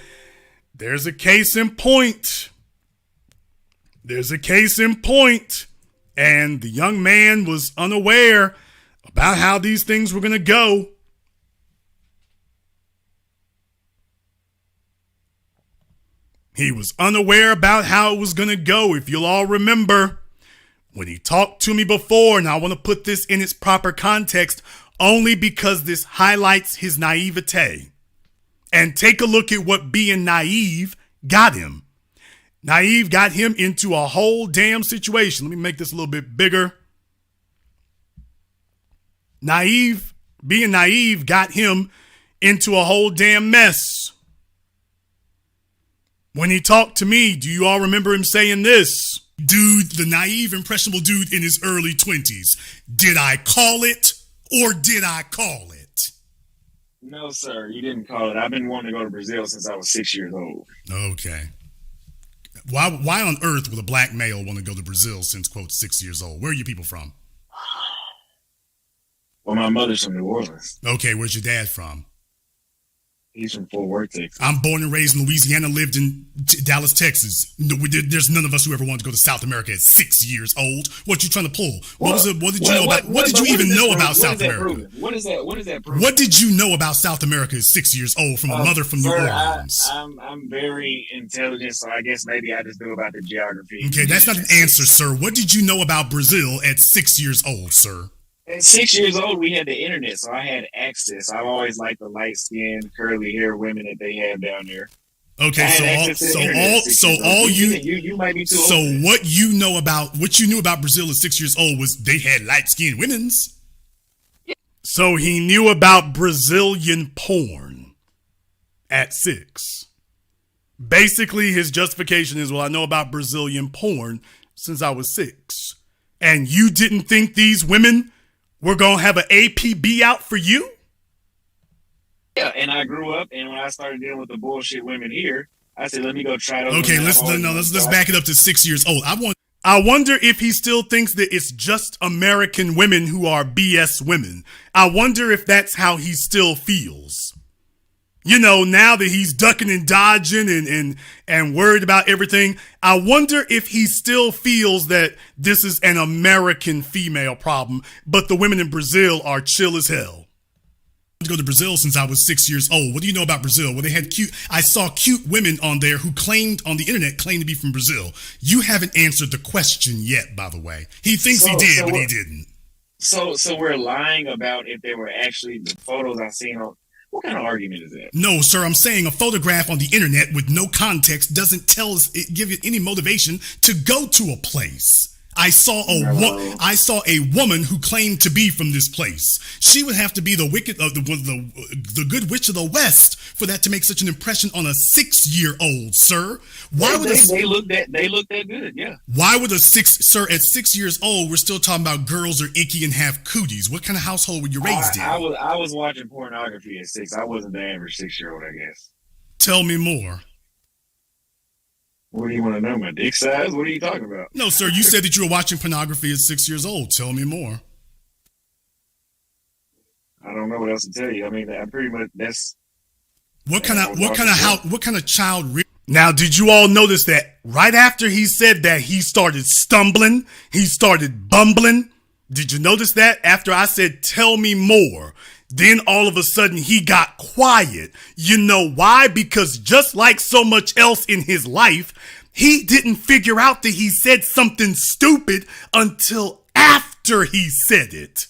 there's a case in point. And the young man was unaware about how these things were going to go. He was unaware about how it was going to go. If you'll all remember, when he talked to me before, and I want to put this in its proper context, only because this highlights his naivete. And take a look at what being naive got him. Naive got him into a whole damn situation. Let me make this a little bit bigger. Being naive got him into a whole damn mess. When he talked to me, do you all remember him saying this? Dude, the naive, impressionable dude in his early 20s. Did I call it? Or did I call it? No, sir, you didn't call it. I've been wanting to go to Brazil since I was 6 years old. Okay. Why on earth would a black male want to go to Brazil since, quote, 6 years old? Where are you people from? Well, my mother's from New Orleans. Okay, where's your dad from? He's from Fort Worth, Texas. I'm born and raised in Louisiana, lived in Dallas, Texas. There's none of us who ever wanted to go to South America at 6 years old. What you trying to pull? What did you even know about South America? What is that proof? What did you know about South America at 6 years old from a mother from New Orleans? I'm very intelligent, so I guess maybe I just know about the geography. Okay, that's not an answer, sir. What did you know about Brazil at 6 years old, sir? At 6 years old, we had the internet, so I had access. I've always liked the light-skinned, curly-haired women that they have down there. Okay, you might be too old. So what you knew about Brazil at 6 years old was they had light-skinned women's. Yeah. So he knew about Brazilian porn at 6. Basically, his justification is, well, I know about Brazilian porn since I was 6. And you didn't think these women were going to have an APB out for you? Yeah, and I grew up, and when I started dealing with the bullshit women here, I said, let me go try those. Okay, let's back it up to 6 years old. I wonder if he still thinks that it's just American women who are BS women. I wonder if that's how he still feels. You know, now that he's ducking and dodging and worried about everything, I wonder if he still feels that this is an American female problem, but the women in Brazil are chill as hell. to go to Brazil since I was 6 years old. What do you know about Brazil? Well, I saw cute women on there who claimed on the internet to be from Brazil. You haven't answered the question yet, by the way. He thinks he did, but he didn't. So we're lying about if they were actually the photos I seen on. What kind of argument is that? No, sir. I'm saying a photograph on the internet with no context doesn't give you any motivation to go to a place. I saw a woman who claimed to be from this place. She would have to be the good witch of the West for that to make such an impression on a 6-year-old, sir. Why would they look that good? Yeah. Why would at 6 years old we're still talking about girls are icky and have cooties? What kind of household were you raised in? I was watching pornography at 6. I wasn't the average 6-year-old, I guess. Tell me more. What do you want to know? My dick size? What are you talking about? No, sir. You said that you were watching pornography at 6 years old. Tell me more. I don't know what else to tell you. I mean, I pretty much that's. What kind of child? Now, did you all notice that right after he said that, he started stumbling, he started bumbling? Did you notice that after I said, "Tell me more"? Then all of a sudden he got quiet. You know why? Because just like so much else in his life, he didn't figure out that he said something stupid until after he said it.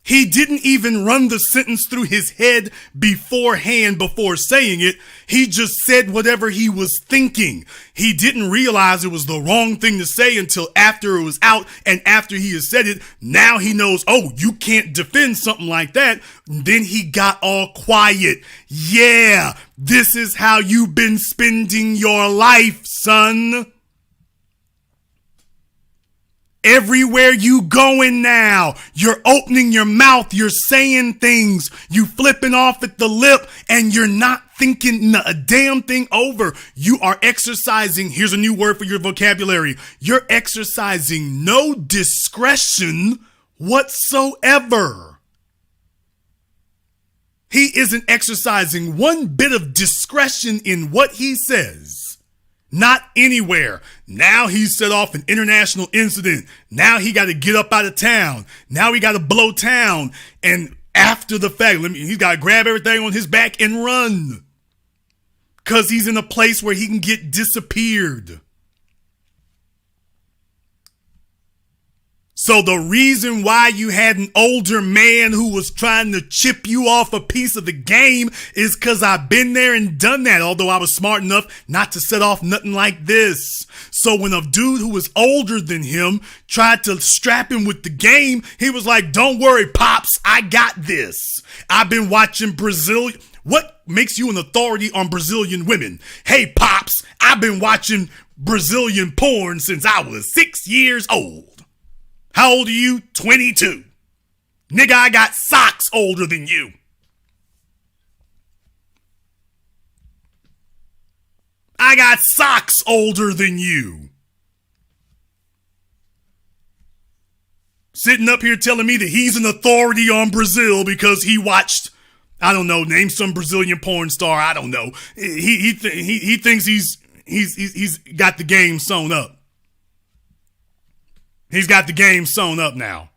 He didn't even run the sentence through his head beforehand before saying it. He just said whatever he was thinking. He didn't realize it was the wrong thing to say until after it was out and after he has said it. Now he knows, oh, you can't defend something like that. Then he got all quiet. Yeah, this is how you've been spending your life, son. Everywhere you going now, you're opening your mouth, you're saying things, you flipping off at the lip, and you're not thinking a damn thing over. You are exercising, here's a new word for your vocabulary, you're exercising no discretion whatsoever. He isn't exercising one bit of discretion in what he says. Not anywhere. Now he's set off an international incident. Now he got to get up out of town. Now he got to blow town. And after the fact, he's got to grab everything on his back and run. Because he's in a place where he can get disappeared. So the reason why you had an older man who was trying to chip you off a piece of the game is because I've been there and done that, although I was smart enough not to set off nothing like this. So when a dude who was older than him tried to strap him with the game, he was like, "Don't worry, Pops, I got this. I've been watching Brazil." What makes you an authority on Brazilian women? Hey, Pops, I've been watching Brazilian porn since I was 6 years old. How old are you? 22. Nigga, I got socks older than you. I got socks older than you. Sitting up here telling me that he's an authority on Brazil because he watched, I don't know, name some Brazilian porn star. I don't know. He thinks he's got the game sewn up. He's got the game sewn up now.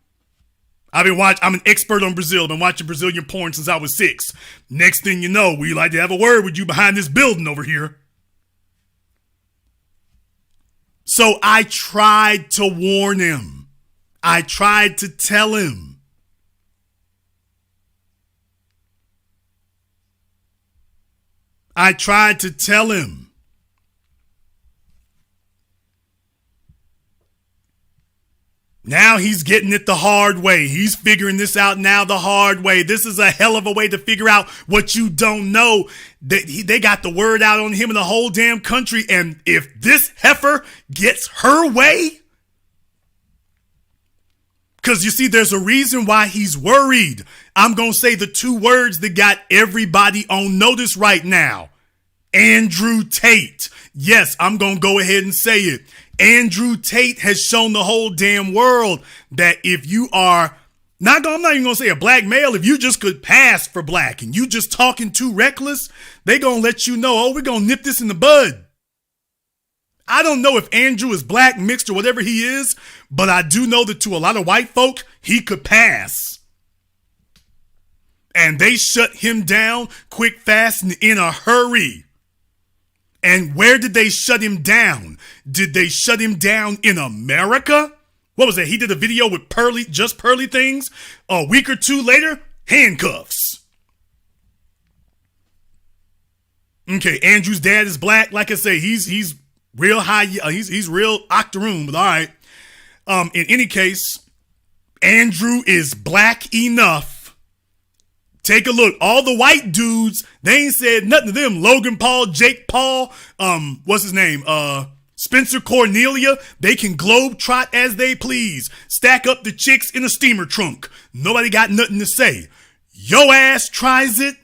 I'm an expert on Brazil. I've been watching Brazilian porn since I was 6. Next thing you know, we like to have a word with you behind this building over here. So I tried to warn him. I tried to tell him. I tried to tell him. Now he's getting it the hard way. He's figuring this out now the hard way. This is a hell of a way to figure out what you don't know. They got the word out on him in the whole damn country. And if this heifer gets her way, because you see, there's a reason why he's worried. I'm going to say the 2 words that got everybody on notice right now. Andrew Tate. Yes, I'm going to go ahead and say it. Andrew Tate has shown the whole damn world that if you are, I'm not even going to say a black male, if you just could pass for black and you just talking too reckless, they going to let you know, oh, we're going to nip this in the bud. I don't know if Andrew is black, mixed, or whatever he is, but I do know that to a lot of white folk, he could pass. And they shut him down quick, fast, and in a hurry. And where did they shut him down? Did they shut him down in America? What was that? He did a video with just pearly things. A week or two later, handcuffs. Okay, Andrew's dad is black. Like I say, he's real high. He's real octoroon, but all right. In any case, Andrew is black enough. Take a look. All the white dudes, they ain't said nothing to them. Logan Paul, Jake Paul, what's his name? Spencer Cornelia. They can globetrot as they please. Stack up the chicks in a steamer trunk. Nobody got nothing to say. Yo ass tries it.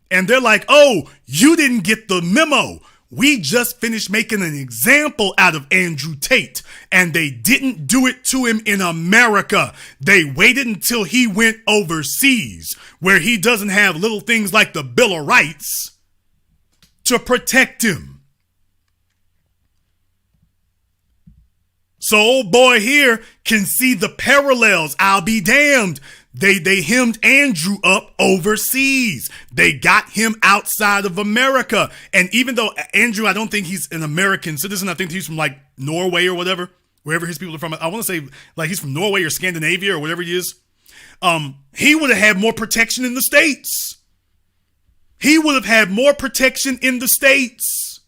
And they're like, oh, you didn't get the memo. We just finished making an example out of Andrew Tate. And they didn't do it to him in America. They waited until he went overseas, where he doesn't have little things like the Bill of Rights to protect him. So old boy here can see the parallels. I'll be damned. They hemmed Andrew up overseas. They got him outside of America. And even though Andrew, I don't think he's an American citizen. I think he's from like Norway or whatever, wherever his people are from. I want to say like he's from Norway or Scandinavia or whatever he is. He would have had more protection in the States. He would have had more protection in the States.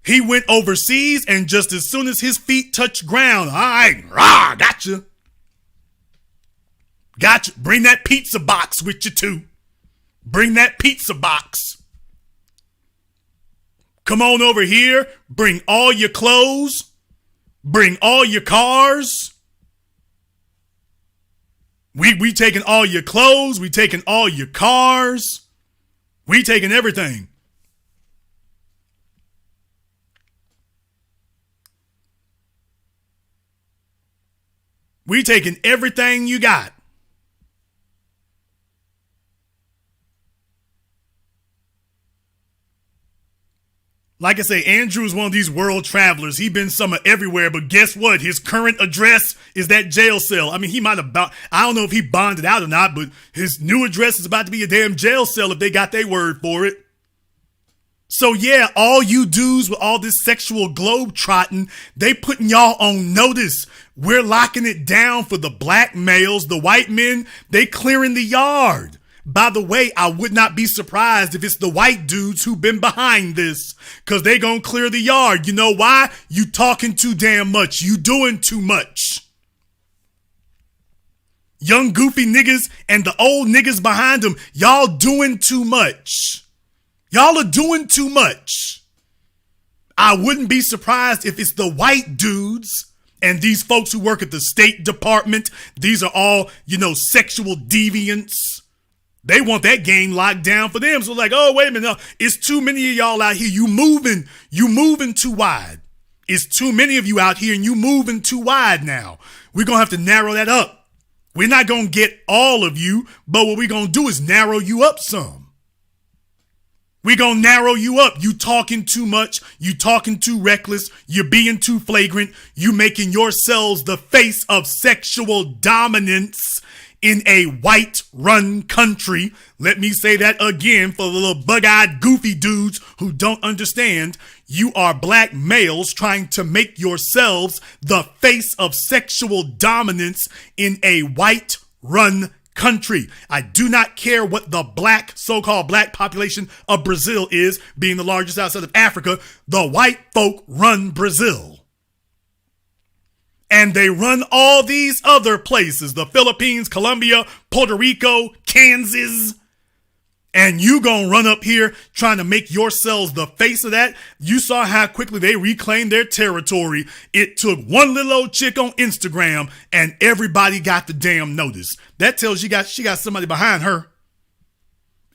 He went overseas, and just as soon as his feet touched ground, all right, rah, gotcha. Gotcha. Bring that pizza box with you too. Bring that pizza box. Come on over here. Bring all your clothes. Bring all your cars. We taking all your clothes. We taking all your cars. We taking everything. We taking everything you got. Like I say, Andrew is one of these world travelers. He been somewhere everywhere, but guess what? His current address is that jail cell. I mean, he might have, I don't know if he bonded out or not, but his new address is about to be a damn jail cell if they got their word for it. So yeah, all you dudes with all this sexual globe trotting, they putting y'all on notice. We're locking it down for the black males. The white men, they clearing the yard. By the way, I would not be surprised if it's the white dudes who've been behind this, because they gonna clear the yard. You know why? You talking too damn much. You doing too much. Young goofy niggas and the old niggas behind them, y'all doing too much. Y'all are doing too much. I wouldn't be surprised if it's the white dudes and these folks who work at the State Department. These are all, sexual deviants. They want that game locked down for them. So like, oh, wait a minute. No, it's too many of y'all out here. You moving too wide. It's too many of you out here and you moving too wide now. We're going to have to narrow that up. We're not going to get all of you, but what we're going to do is narrow you up some. We're going to narrow you up. You talking too much. You talking too reckless. You're being too flagrant. You making yourselves the face of sexual dominance in a white-run country. Let me say that again for the little bug-eyed goofy dudes who don't understand. You are black males trying to make yourselves the face of sexual dominance in a white-run country. I do not care what the so-called black population of Brazil is, being the largest outside of Africa. The white folk run Brazil. And they run all these other places, the Philippines, Colombia, Puerto Rico, Kansas. And you gonna run up here trying to make yourselves the face of that? You saw how quickly they reclaimed their territory. It took one little old chick on Instagram and everybody got the damn notice. That tells you she got somebody behind her.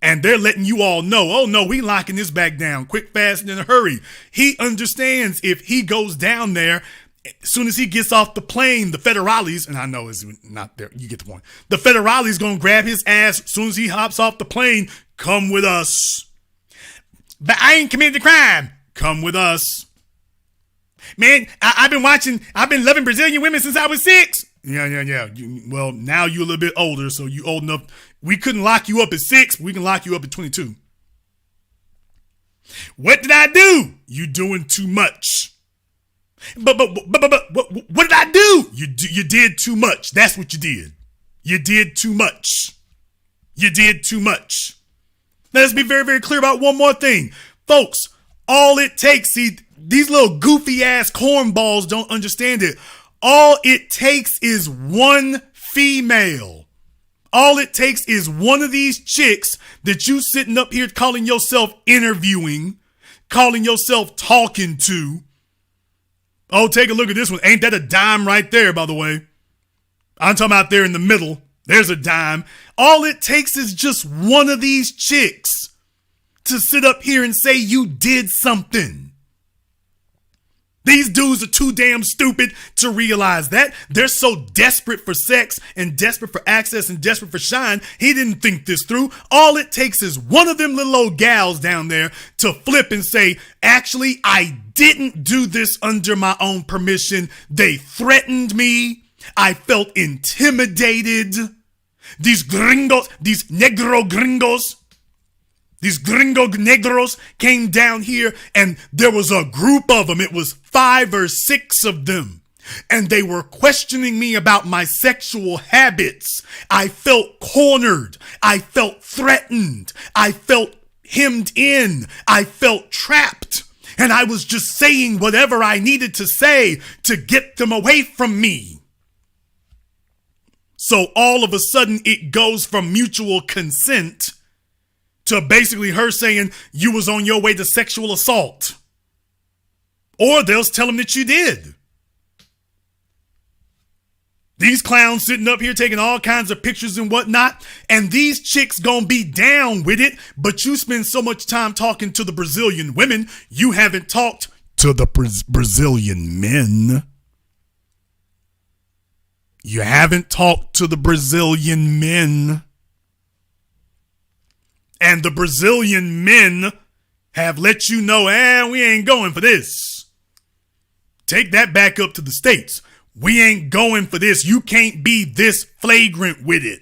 And they're letting you all know, oh no, we locking this back down quick, fast, and in a hurry. He understands if he goes down there, as soon as he gets off the plane, the federales, and I know it's not there, you get the point. The federales gonna grab his ass as soon as he hops off the plane. Come with us. But I ain't committed the crime. Come with us. Man, I've been loving Brazilian women since I was 6. Yeah. Well, now you're a little bit older, so you old enough. We couldn't lock you up at 6, but we can lock you up at 22. What did I do? You doing too much. But what did I do? You did too much. That's what you did. You did too much. You did too much. Let's be very, very clear about one more thing. Folks, all it takes, see, these little goofy ass cornballs don't understand it. All it takes is one female. All it takes is one of these chicks that you sitting up here calling yourself interviewing, calling yourself talking to. Oh, take a look at this one. Ain't that a dime right there, by the way? I'm talking about there in the middle. There's a dime. All it takes is just one of these chicks to sit up here and say you did something. These dudes are too damn stupid to realize that. They're so desperate for sex and desperate for access and desperate for shine. He didn't think this through. All it takes is one of them little old gals down there to flip and say, actually, I didn't do this under my own permission. They threatened me. I felt intimidated. These gringos, these negro gringos, these gringo negros came down here and there was a group of them. It was 5 or 6 of them. And they were questioning me about my sexual habits. I felt cornered. I felt threatened. I felt hemmed in. I felt trapped. And I was just saying whatever I needed to say to get them away from me. So all of a sudden it goes from mutual consent to basically her saying you was on your way to sexual assault. Or they'll tell them that you did. These clowns sitting up here taking all kinds of pictures and whatnot, and these chicks gonna be down with it, but you spend so much time talking to the Brazilian women, you haven't talked to the Brazilian men. You haven't talked to the Brazilian men. And the Brazilian men have let you know, we ain't going for this. Take that back up to the States. We ain't going for this. You can't be this flagrant with it.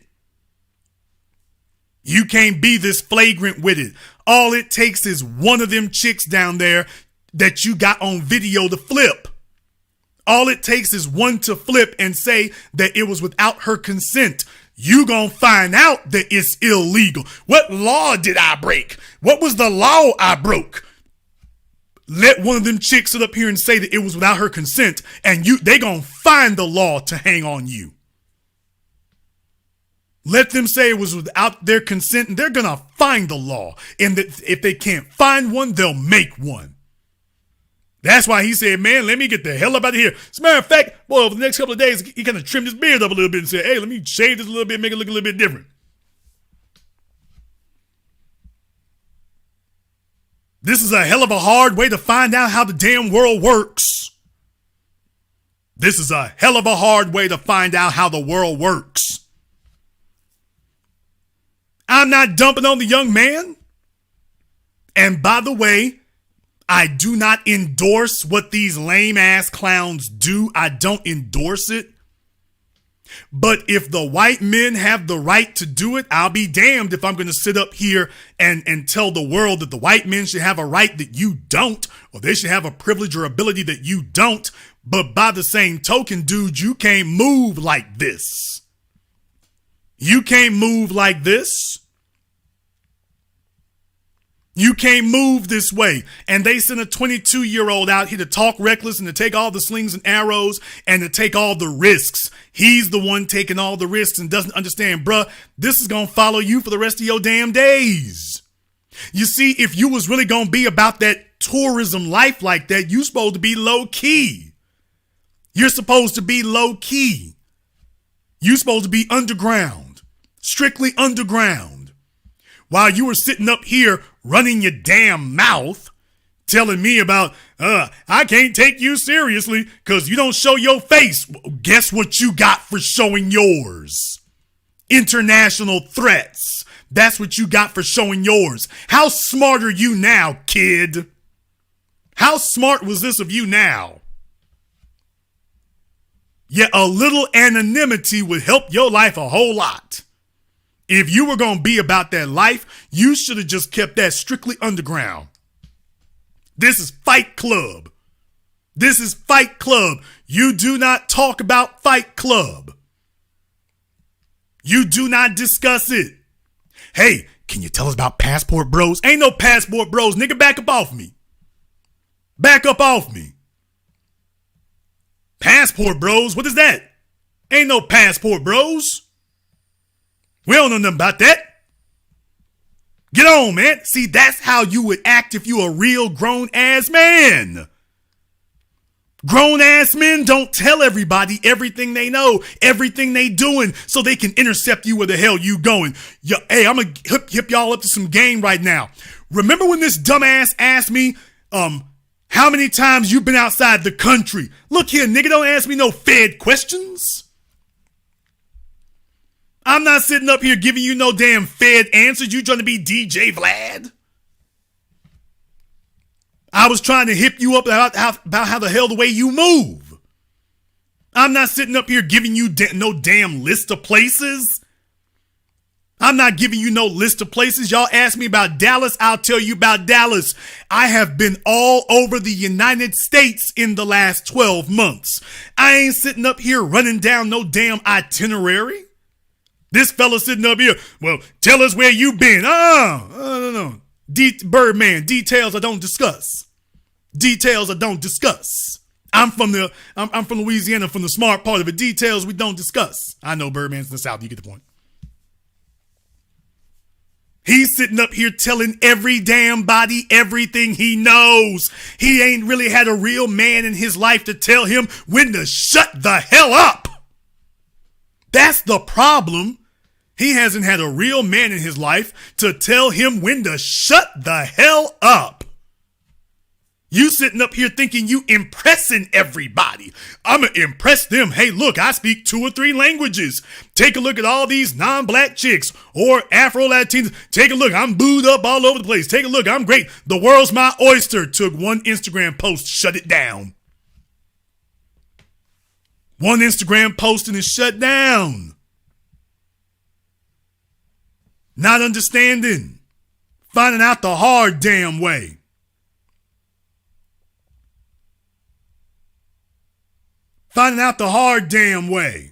You can't be this flagrant with it. All it takes is one of them chicks down there that you got on video to flip. All it takes is one to flip and say that it was without her consent. You gonna find out that it's illegal. What law did I break? What was the law I broke? Let one of them chicks sit up here and say that it was without her consent, and they gonna find the law to hang on you. Let them say it was without their consent, and they're gonna find the law. And that if they can't find one, they'll make one. That's why he said, man, let me get the hell up out of here. As a matter of fact, boy, over the next couple of days, he kind of trimmed his beard up a little bit and said, hey, let me shave this a little bit, make it look a little bit different. This is a hell of a hard way to find out how the damn world works. This is a hell of a hard way to find out how the world works. I'm not dumping on the young man. And by the way, I do not endorse what these lame ass clowns do. I don't endorse it. But if the white men have the right to do it, I'll be damned if I'm going to sit up here and tell the world that the white men should have a right that you don't, or they should have a privilege or ability that you don't. But by the same token, dude, you can't move like this. You can't move like this. You can't move this way. And they sent a 22-year-old out here to talk reckless and to take all the slings and arrows and to take all the risks. He's the one taking all the risks and doesn't understand, bruh, this is going to follow you for the rest of your damn days. You see, if you was really going to be about that tourism life like that, you supposed to be low key. You're supposed to be low key. You supposed to be underground, strictly underground. While you were sitting up here running your damn mouth, telling me about, I can't take you seriously because you don't show your face. Guess what you got for showing yours? International threats. That's what you got for showing yours. How smart are you now, kid? How smart was this of you now? Yet a little anonymity would help your life a whole lot. If you were going to be about that life, you should have just kept that strictly underground. This is Fight Club. This is Fight Club. You do not talk about Fight Club. You do not discuss it. Hey, can you tell us about Passport Bros? Ain't no Passport Bros. Nigga, back up off me. Back up off me. Passport Bros? What is that? Ain't no Passport Bros. We don't know nothing about that. Get on, man. See, that's how you would act if you a real grown-ass man. Grown-ass men don't tell everybody everything they know, everything they doing, so they can intercept you where the hell you going. Hey, I'm going to hip y'all up to some game right now. Remember when this dumbass asked me, how many times you been outside the country? Look here, nigga, don't ask me no Fed questions. I'm not sitting up here giving you no damn Fed answers. You trying to be DJ Vlad? I was trying to hip you up about how the hell the way you move. I'm not sitting up here giving you no damn list of places. I'm not giving you no list of places. Y'all ask me about Dallas, I'll tell you about Dallas. I have been all over the United States in the last 12 months. I ain't sitting up here running down no damn itinerary. This fella sitting up here, well, tell us where you been. No. Birdman, details I don't discuss. Details I don't discuss. I'm from Louisiana, from the smart part of it. Details we don't discuss. I know Birdman's in the South. You get the point. He's sitting up here telling every damn body everything he knows. He ain't really had a real man in his life to tell him when to shut the hell up. That's the problem. He hasn't had a real man in his life to tell him when to shut the hell up. You sitting up here thinking you impressing everybody. I'm going to impress them. Hey, look, I speak 2 or 3 languages. Take a look at all these non-black chicks or Afro-Latinas. Take a look. I'm booed up all over the place. Take a look. I'm great. The world's my oyster. Took one Instagram post, shut it down. One Instagram post and it's shut down. Not understanding. Finding out the hard damn way. Finding out the hard damn way.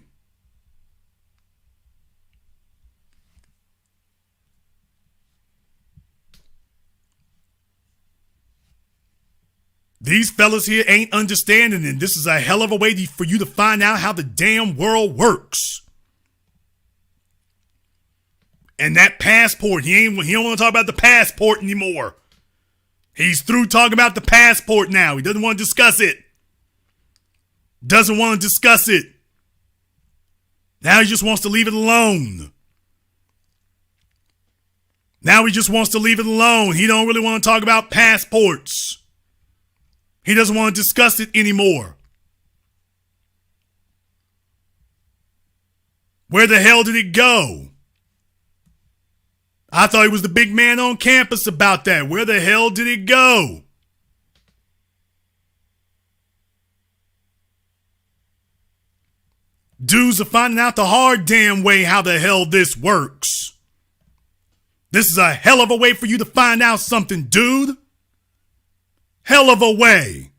These fellas here ain't understanding, and this is a hell of a way for you to find out how the damn world works. And that passport, he don't want to talk about the passport anymore. He's through talking about the passport now. He doesn't want to discuss it. Doesn't want to discuss it. Now he just wants to leave it alone. Now he just wants to leave it alone. He don't really want to talk about passports. He doesn't want to discuss it anymore. Where the hell did it go? I thought he was the big man on campus about that. Where the hell did it go? Dudes are finding out the hard damn way how the hell this works. This is a hell of a way for you to find out something, dude. Hell of a way.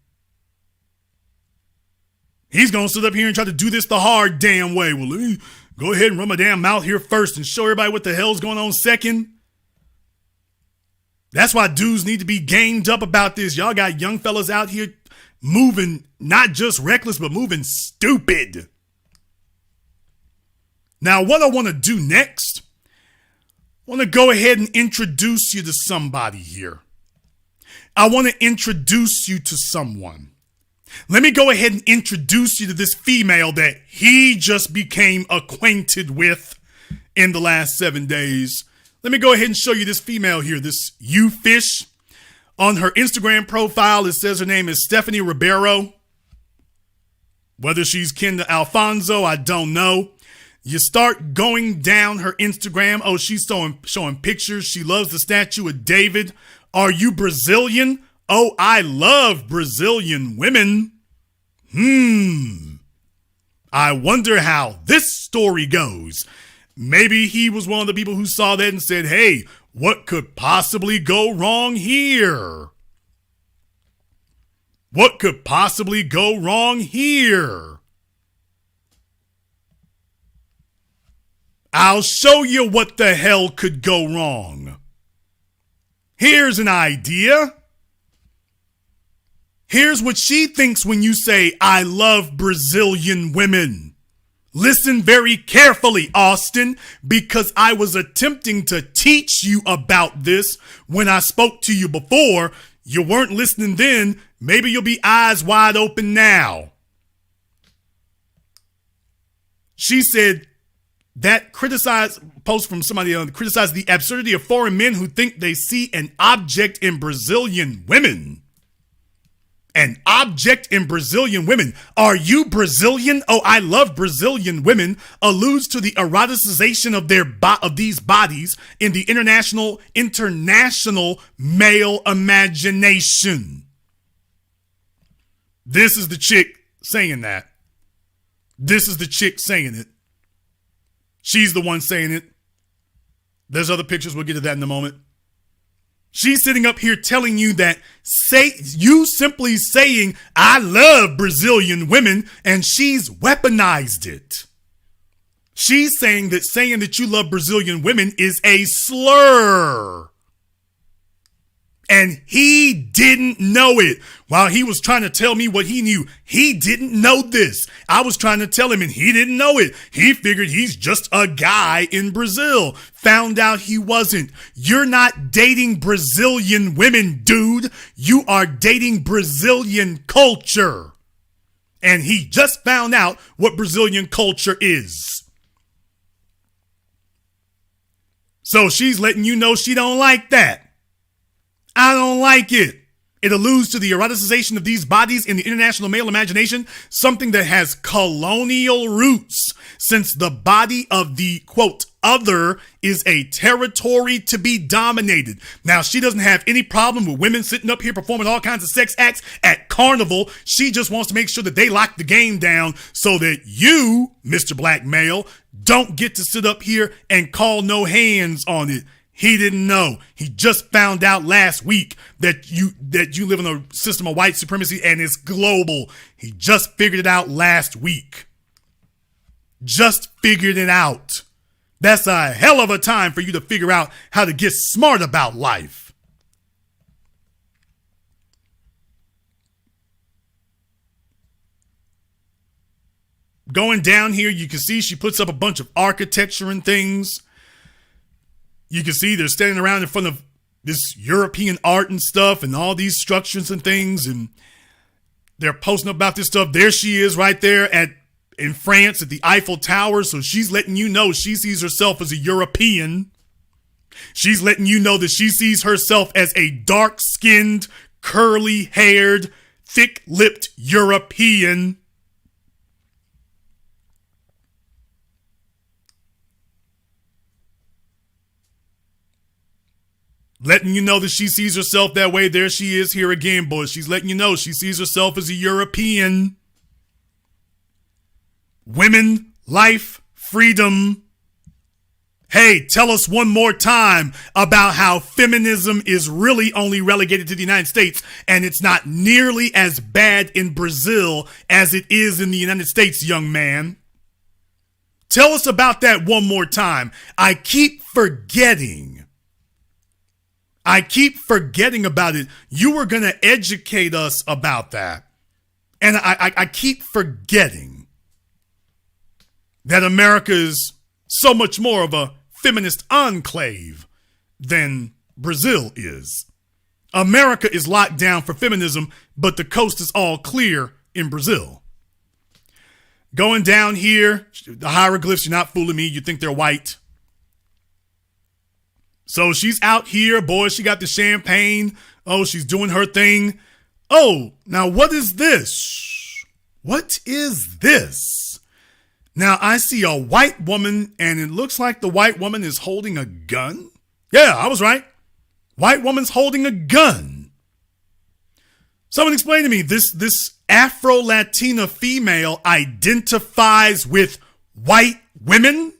He's going to sit up here and try to do this the hard damn way. Well, let me go ahead and run my damn mouth here first and show everybody what the hell's going on second. That's why dudes need to be gamed up about this. Y'all got young fellas out here moving not just reckless, but moving stupid. Now, what I want to do next, I want to go ahead and introduce you to somebody here. I want to introduce you to someone. Let me go ahead and introduce you to this female that he just became acquainted with in the last 7 days. Let me go ahead and show you this female here, this U-Fish. On her Instagram profile, it says her name is Stephanie Ribeiro. Whether she's kin to Alfonso, I don't know. You start going down her Instagram. Oh, she's showing pictures. She loves the statue of David. Are you Brazilian? Oh, I love Brazilian women. I wonder how this story goes. Maybe he was one of the people who saw that and said, hey, what could possibly go wrong here? What could possibly go wrong here? I'll show you what the hell could go wrong. Here's an idea. Here's what she thinks when you say, I love Brazilian women. Listen very carefully, Austin, because I was attempting to teach you about this when I spoke to you before. You weren't listening then. Maybe you'll be eyes wide open now. She said that post from somebody criticized the absurdity of foreign men who think they see an object in Brazilian women. An object in Brazilian women. Are you Brazilian? Oh, I love Brazilian women. Alludes to the eroticization of these bodies in the international male imagination. This is the chick saying that. This is the chick saying it. She's the one saying it. There's other pictures. We'll get to that in a moment. She's sitting up here telling you that you simply saying, I love Brazilian women, and she's weaponized it. She's saying that you love Brazilian women is a slur. And he didn't know it. While he was trying to tell me what he knew, he didn't know this. I was trying to tell him and he didn't know it. He figured he's just a guy in Brazil. Found out he wasn't. You're not dating Brazilian women, dude. You are dating Brazilian culture. And he just found out what Brazilian culture is. So she's letting you know she don't like that. I don't like it. It alludes to the eroticization of these bodies in the international male imagination, something that has colonial roots, since the body of the, quote, other is a territory to be dominated. Now, she doesn't have any problem with women sitting up here performing all kinds of sex acts at Carnival. She just wants to make sure that they lock the game down so that you, Mr. Black Male, don't get to sit up here and call no hands on it. He didn't know. He just found out last week that you live in a system of white supremacy and it's global. He just figured it out last week. Just figured it out. That's a hell of a time for you to figure out how to get smart about life. Going down here, you can see she puts up a bunch of architecture and things. You can see they're standing around in front of this European art and stuff and all these structures and things. And they're posting about this stuff. There she is right there in France at the Eiffel Tower. So she's letting you know she sees herself as a European. She's letting you know that she sees herself as a dark-skinned, curly-haired, thick-lipped European. Letting you know that she sees herself that way. There she is here again, boys. She's letting you know she sees herself as a European. Women, life, freedom. Hey, tell us one more time about how feminism is really only relegated to the United States and it's not nearly as bad in Brazil as it is in the United States, young man. Tell us about that one more time. I keep forgetting about it. You were going to educate us about that. And I keep forgetting that America is so much more of a feminist enclave than Brazil is. America is locked down for feminism, but the coast is all clear in Brazil. Going down here, the hieroglyphs, you're not fooling me. You think they're white. So she's out here, boy, she got the champagne. Oh, she's doing her thing. Oh, now what is this? What is this? Now I see a white woman and it looks like the white woman is holding a gun. Yeah, I was right. White woman's holding a gun. Someone explain to me this Afro-Latina female identifies with white women,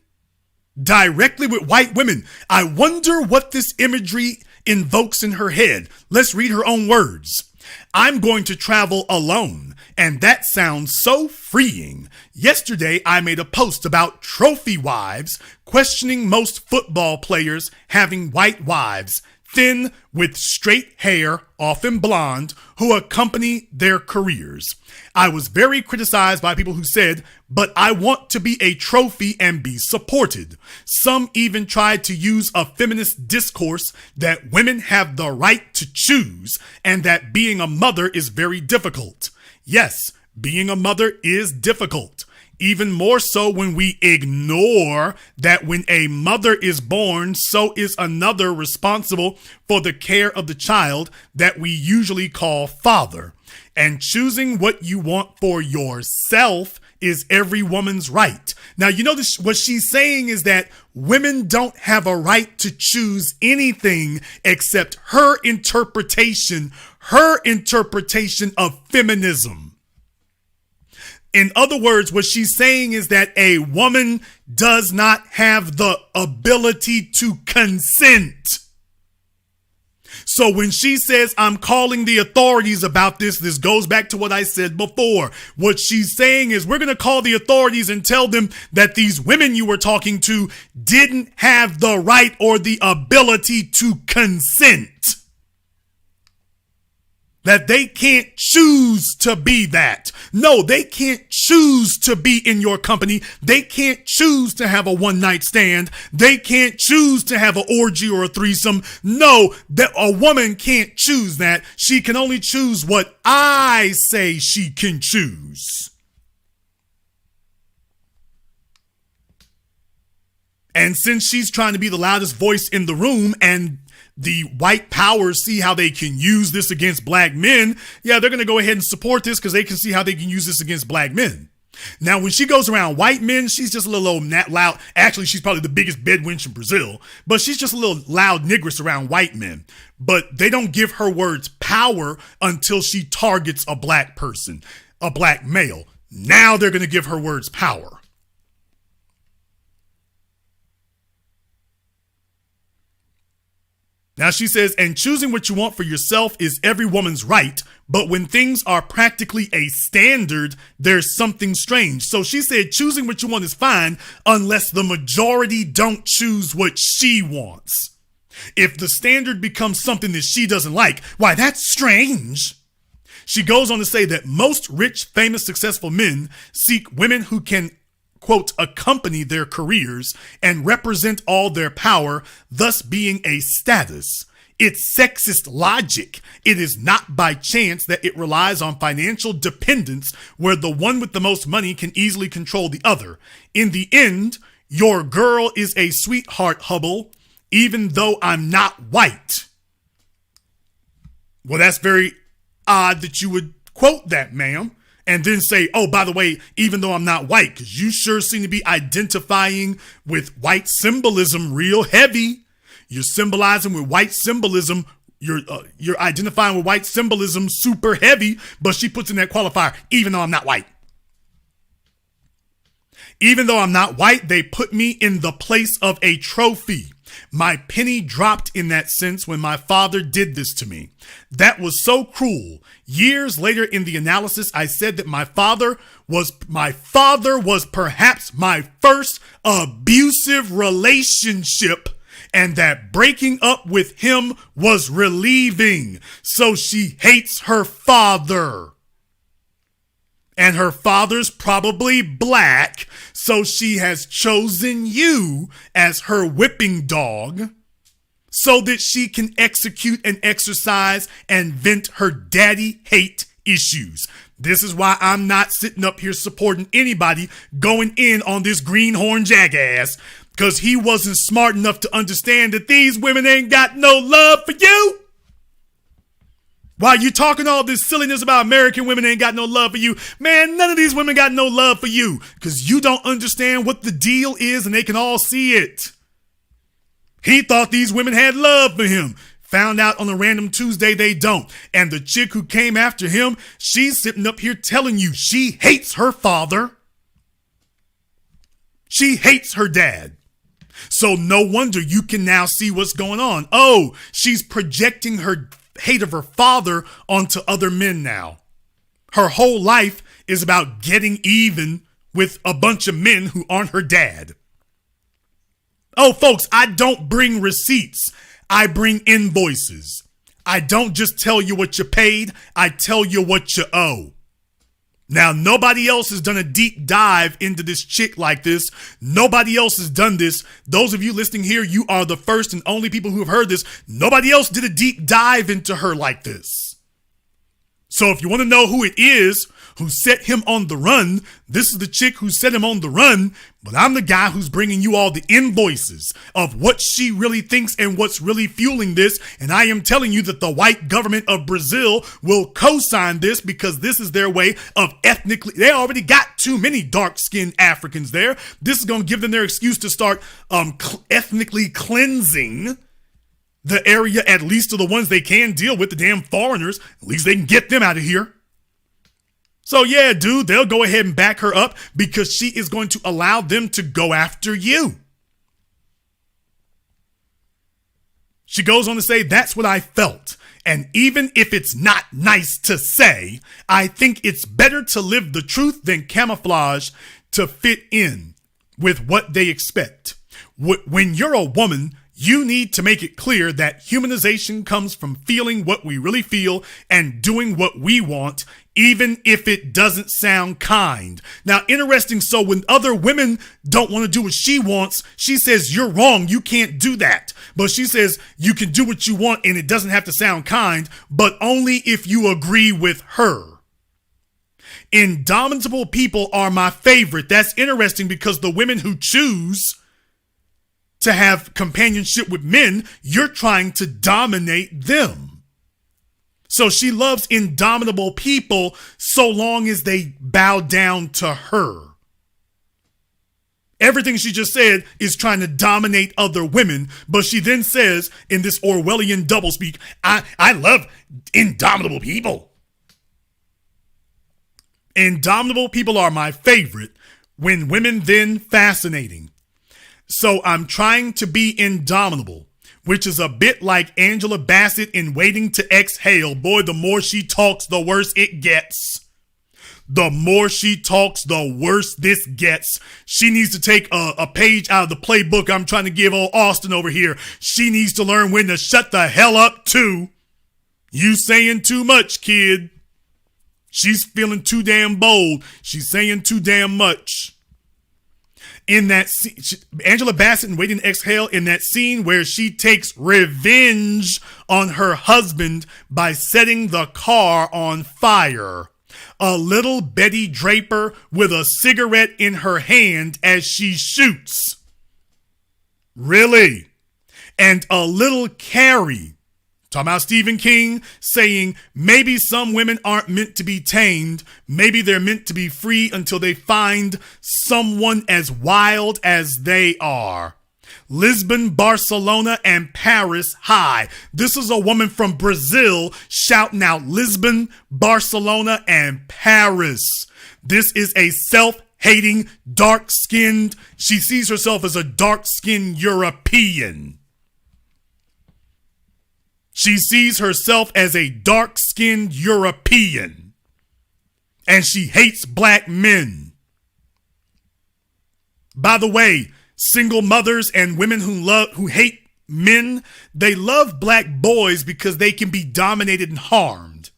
directly with white women. I wonder what this imagery invokes in her head. Let's read her own words. I'm going to travel alone, and that sounds so freeing. Yesterday, I made a post about trophy wives, questioning most football players having white wives, thin with straight hair, often blonde, who accompany their careers. I was very criticized by people who said, but I want to be a trophy and be supported. Some even tried to use a feminist discourse that women have the right to choose and that being a mother is very difficult. Yes, being a mother is difficult. Even more so when we ignore that when a mother is born, so is another responsible for the care of the child that we usually call father. And choosing what you want for yourself is every woman's right. Now, you know, what she's saying is that women don't have a right to choose anything except her interpretation of feminism. In other words, what she's saying is that a woman does not have the ability to consent. So when she says, I'm calling the authorities about this goes back to what I said before. What she's saying is we're going to call the authorities and tell them that these women you were talking to didn't have the right or the ability to consent. That they can't choose to be that. No, they can't choose to be in your company. They can't choose to have a one-night stand. They can't choose to have an orgy or a threesome. No, that a woman can't choose that. She can only choose what I say she can choose. And since she's trying to be the loudest voice in the room and the white powers see how they can use this against black men, yeah, they're going to go ahead and support this because they can see how they can use this against black men. Now, when she goes around white men, she's just a little old loud. Actually, she's probably the biggest bedwench in Brazil, but she's just a little loud nigress around white men. But they don't give her words power until she targets a black person, a black male. Now they're going to give her words power. Now she says, and choosing what you want for yourself is every woman's right, but when things are practically a standard, there's something strange. So she said choosing what you want is fine unless the majority don't choose what she wants. If the standard becomes something that she doesn't like, why, that's strange. She goes on to say that most rich, famous, successful men seek women who can, quote, accompany their careers and represent all their power, thus being a status. It's sexist logic. It is not by chance that it relies on financial dependence where the one with the most money can easily control the other. In the end, your girl is a sweetheart, Hubble, even though I'm not white. Well, that's very odd that you would quote that, ma'am. And then say, oh, by the way, even though I'm not white, because you sure seem to be identifying with white symbolism real heavy. You're symbolizing with white symbolism. You're identifying with white symbolism super heavy, but she puts in that qualifier, even though I'm not white. Even though I'm not white, they put me in the place of a trophy. My penny dropped in that sense when my father did this to me. That was so cruel. Years later in the analysis, I said that my father was perhaps my first abusive relationship and that breaking up with him was relieving. So she hates her father. And her father's probably black, so she has chosen you as her whipping dog so that she can execute and exercise and vent her daddy hate issues. This is why I'm not sitting up here supporting anybody going in on this greenhorn jackass, because he wasn't smart enough to understand that these women ain't got no love for you. While you talking all this silliness about American women ain't got no love for you, man, none of these women got no love for you because you don't understand what the deal is and they can all see it. He thought these women had love for him. Found out on a random Tuesday they don't. And the chick who came after him, she's sitting up here telling you she hates her father. She hates her dad. So no wonder you can now see what's going on. Oh, she's projecting her hate of her father onto other men now. Her whole life is about getting even with a bunch of men who aren't her dad. Oh, folks, I don't bring receipts. I bring invoices. I don't just tell you what you paid. I tell you what you owe. Now, nobody else has done a deep dive into this chick like this. Nobody else has done this. Those of you listening here, you are the first and only people who have heard this. Nobody else did a deep dive into her like this. So if you want to know who it is who set him on the run, this is the chick who set him on the run, but I'm the guy who's bringing you all the invoices of what she really thinks and what's really fueling this. And I am telling you that the white government of Brazil will co-sign this because this is their way of ethnically, they already got too many dark-skinned Africans there. This is going to give them their excuse to start ethnically cleansing the area, at least of the ones they can deal with, the damn foreigners. At least they can get them out of here. So yeah, dude, they'll go ahead and back her up because she is going to allow them to go after you. She goes on to say, that's what I felt. And even if it's not nice to say, I think it's better to live the truth than camouflage to fit in with what they expect. When you're a woman, you need to make it clear that humanization comes from feeling what we really feel and doing what we want, even if it doesn't sound kind. Now, interesting, so when other women don't want to do what she wants, she says, you're wrong, you can't do that. But she says, you can do what you want and it doesn't have to sound kind, but only if you agree with her. Indomitable people are my favorite. That's interesting because the women who choose to have companionship with men, you're trying to dominate them. So she loves indomitable people so long as they bow down to her. Everything she just said is trying to dominate other women, but she then says in this Orwellian doublespeak, I love indomitable people. Indomitable people are my favorite. When women, then fascinating. So I'm trying to be indomitable, which is a bit like Angela Bassett in Waiting to Exhale. Boy, the more she talks, the worse it gets. The more she talks, the worse this gets. She needs to take a page out of the playbook I'm trying to give old Austin over here. She needs to learn when to shut the hell up too. You saying too much, kid. She's feeling too damn bold. She's saying too damn much. In that scene, Angela Bassett in Waiting to Exhale, in that scene where she takes revenge on her husband by setting the car on fire. A little Betty Draper with a cigarette in her hand as she shoots. Really? And a little Carrie, talking about Stephen King, saying maybe some women aren't meant to be tamed. Maybe they're meant to be free until they find someone as wild as they are. Lisbon, Barcelona, and Paris high. This is a woman from Brazil shouting out Lisbon, Barcelona, and Paris. This is a self-hating, dark-skinned, she sees herself as a dark-skinned European. She sees herself as a dark-skinned European. And she hates black men. By the way, single mothers and women who hate men, they love black boys because they can be dominated and harmed.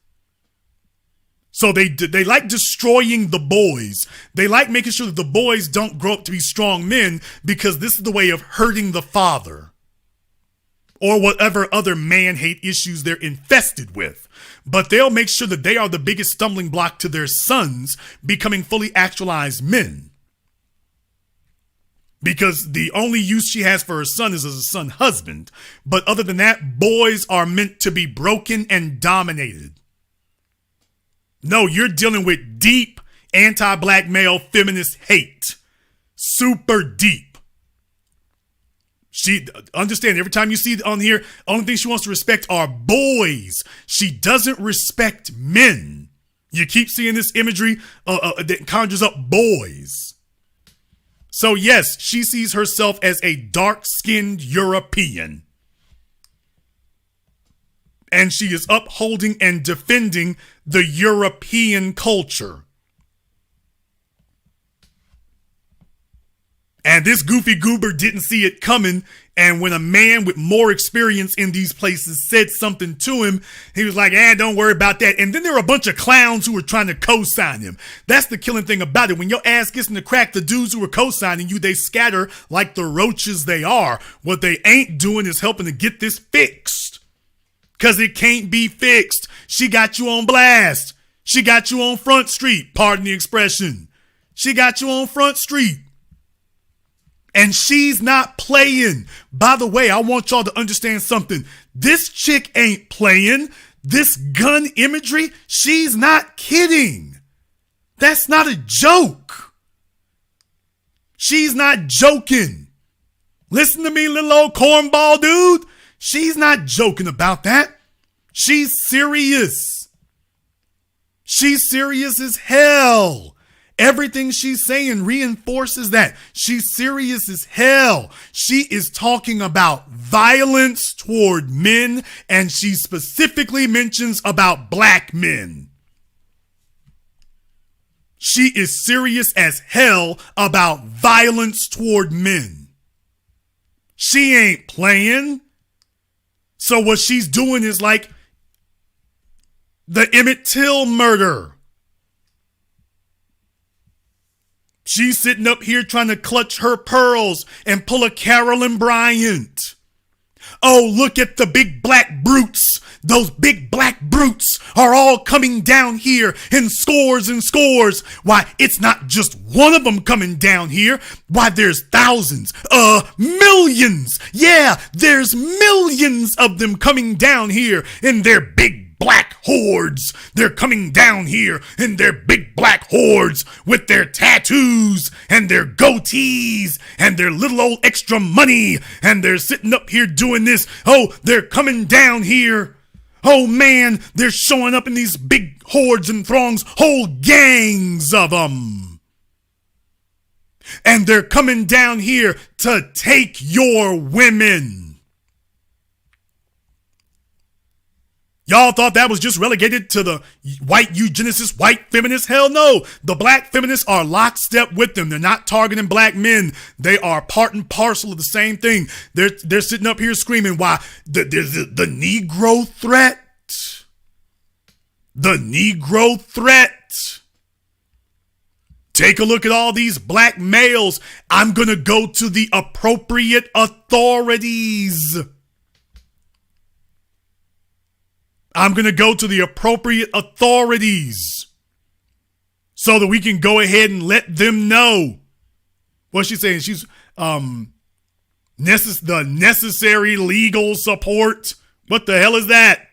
So they like destroying the boys. They like making sure that the boys don't grow up to be strong men because this is the way of hurting the father. Or whatever other man-hate issues they're infested with. But they'll make sure that they are the biggest stumbling block to their sons becoming fully actualized men. Because the only use she has for her son is as a son husband. But other than that, boys are meant to be broken and dominated. No, you're dealing with deep anti-black male feminist hate. Super deep. She, understand, every time you see on here, only thing she wants to respect are boys. She doesn't respect men. You keep seeing this imagery that conjures up boys. So yes, she sees herself as a dark-skinned European. And she is upholding and defending the European culture. And this goofy goober didn't see it coming. And when a man with more experience in these places said something to him, he was like, don't worry about that. And then there were a bunch of clowns who were trying to co-sign him. That's the killing thing about it. When your ass gets in the crack, the dudes who were co-signing you, they scatter like the roaches they are. What they ain't doing is helping to get this fixed. Because it can't be fixed. She got you on blast. She got you on Front Street. Pardon the expression. She got you on Front Street. And she's not playing. By the way, I want y'all to understand something. This chick ain't playing. This gun imagery, she's not kidding. That's not a joke. She's not joking. Listen to me, little old cornball dude. She's not joking about that. She's serious. She's serious as hell. Everything she's saying reinforces that. She's serious as hell. She is talking about violence toward men, and she specifically mentions about black men. She is serious as hell about violence toward men. She ain't playing. So what she's doing is like the Emmett Till murder. She's sitting up here trying to clutch her pearls and pull a Carolyn Bryant. Oh, look at the big black brutes. Those big black brutes are all coming down here in scores and scores. Why, it's not just one of them coming down here. Why, there's thousands, millions. Yeah, there's millions of them coming down here in their big black hordes. They're coming down here in their big black hordes with their tattoos and their goatees and their little old extra money. And they're sitting up here doing this. Oh, they're coming down here. Oh man, they're showing up in these big hordes and throngs, whole gangs of them. And they're coming down here to take your women. Y'all thought that was just relegated to the white eugenicists, white feminists? Hell no. The black feminists are lockstep with them. They're not targeting black men. They are part and parcel of the same thing. They're sitting up here screaming, why? The Negro threat. The Negro threat. Take a look at all these black males. I'm going to go to the appropriate authorities. I'm going to go to the appropriate authorities so that we can go ahead and let them know. What's she saying? She's the necessary legal support. What the hell is that?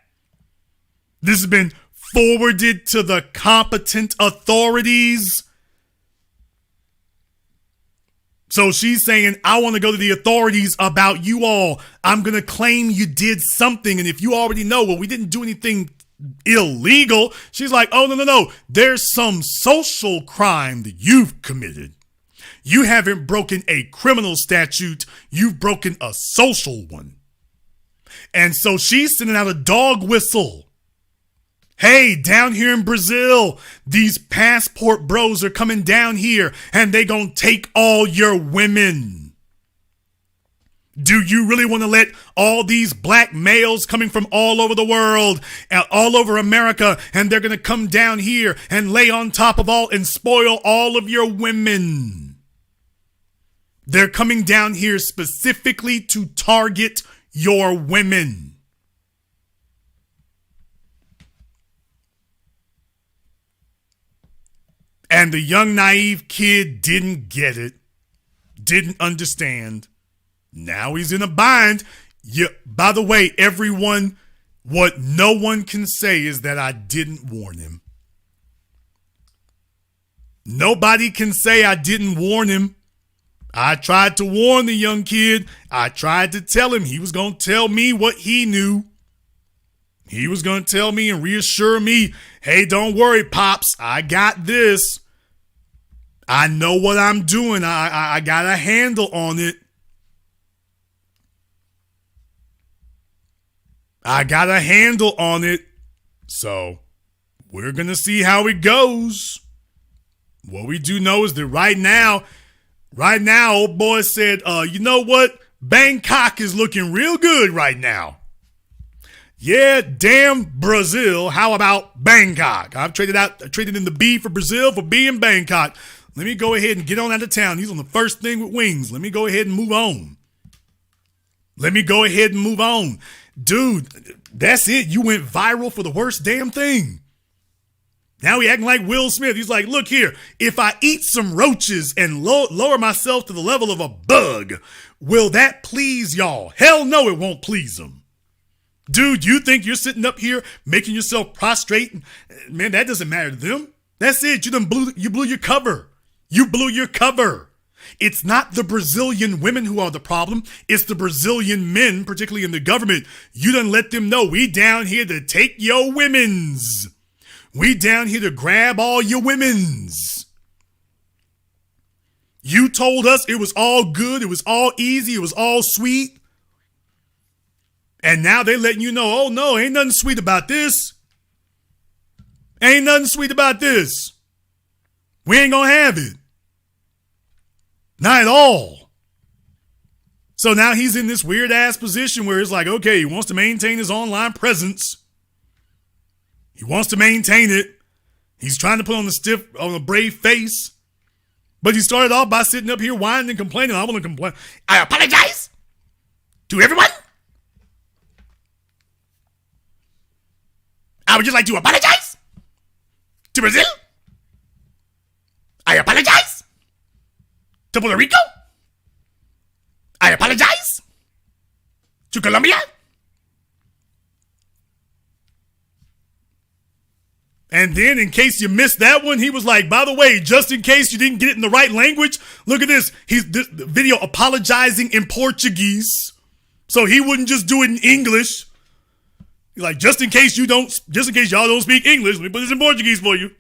This has been forwarded to the competent authorities. So she's saying, I want to go to the authorities about you all. I'm going to claim you did something. And if you already know, well, we didn't do anything illegal. She's like, oh, no. There's some social crime that you've committed. You haven't broken a criminal statute. You've broken a social one. And so she's sending out a dog whistle. Hey, down here in Brazil, these passport bros are coming down here and they gonna take all your women. Do you really want to let all these black males coming from all over the world, all over America, and they're gonna come down here and lay on top of all and spoil all of your women? They're coming down here specifically to target your women. And the young, naive kid didn't get it, didn't understand. Now he's in a bind. Yeah, by the way, everyone, what no one can say is that I didn't warn him. Nobody can say I didn't warn him. I tried to warn the young kid. I tried to tell him he was going to tell me what he knew. He was going to tell me and reassure me, hey, don't worry, Pops. I got this. I know what I'm doing. I got a handle on it. I got a handle on it. So we're going to see how it goes. What we do know is that right now, old boy said, you know what? Bangkok is looking real good right now. Yeah, damn Brazil. How about Bangkok? I traded in the B for Brazil for B in Bangkok. Let me go ahead and get on out of town. He's on the first thing with wings. Let me go ahead and move on. Dude, that's it. You went viral for the worst damn thing. Now he acting like Will Smith. He's like, look here, if I eat some roaches and lower myself to the level of a bug, will that please y'all? Hell no, it won't please them. Dude, you think you're sitting up here making yourself prostrate? Man, that doesn't matter to them. That's it. You blew your cover. You blew your cover. It's not the Brazilian women who are the problem. It's the Brazilian men, particularly in the government. You done let them know we down here to take your women's. We down here to grab all your women's. You told us it was all good. It was all easy. It was all sweet. And now they're letting you know, oh no, ain't nothing sweet about this. Ain't nothing sweet about this. We ain't gonna have it. Not at all. So now he's in this weird ass position where it's like, okay, he wants to maintain his online presence. He wants to maintain it. He's trying to put on a brave face. But he started off by sitting up here whining and complaining. I want to complain. I apologize to everyone. I would just like to apologize to Brazil. I apologize to Puerto Rico. I apologize to Colombia. And then, in case you missed that one, he was like, by the way, just in case you didn't get it in the right language, look at this. This video apologizing in Portuguese. So he wouldn't just do it in English. He's like, just in case y'all don't speak English, let me put this in Portuguese for you.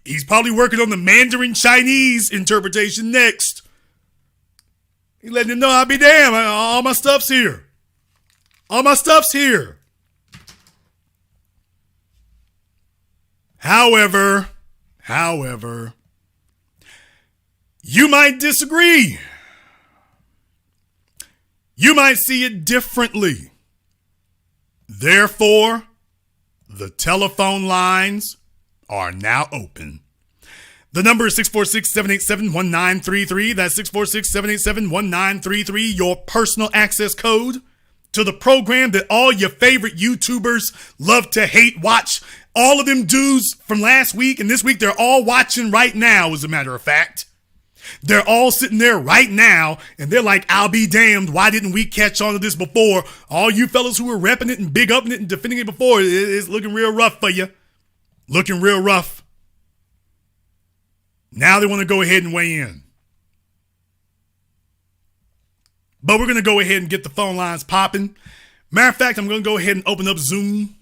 He's probably working on the Mandarin Chinese interpretation next. He's letting them know, I'll be damned. All my stuff's here. All my stuff's here. However, you might disagree. You might see it differently. Therefore, the telephone lines are now open. The number is 646-787-1933. That's 646-787-1933. Your personal access code to the program that all your favorite YouTubers love to hate watch. All of them dudes from last week and this week, they're all watching right now, as a matter of fact. They're all sitting there right now, and they're like, I'll be damned, why didn't we catch on to this before? All you fellas who were repping it and big upping it and defending it before, it's looking real rough for you. Looking real rough. Now they want to go ahead and weigh in. But we're going to go ahead and get the phone lines popping. Matter of fact, I'm going to go ahead and open up Zoom.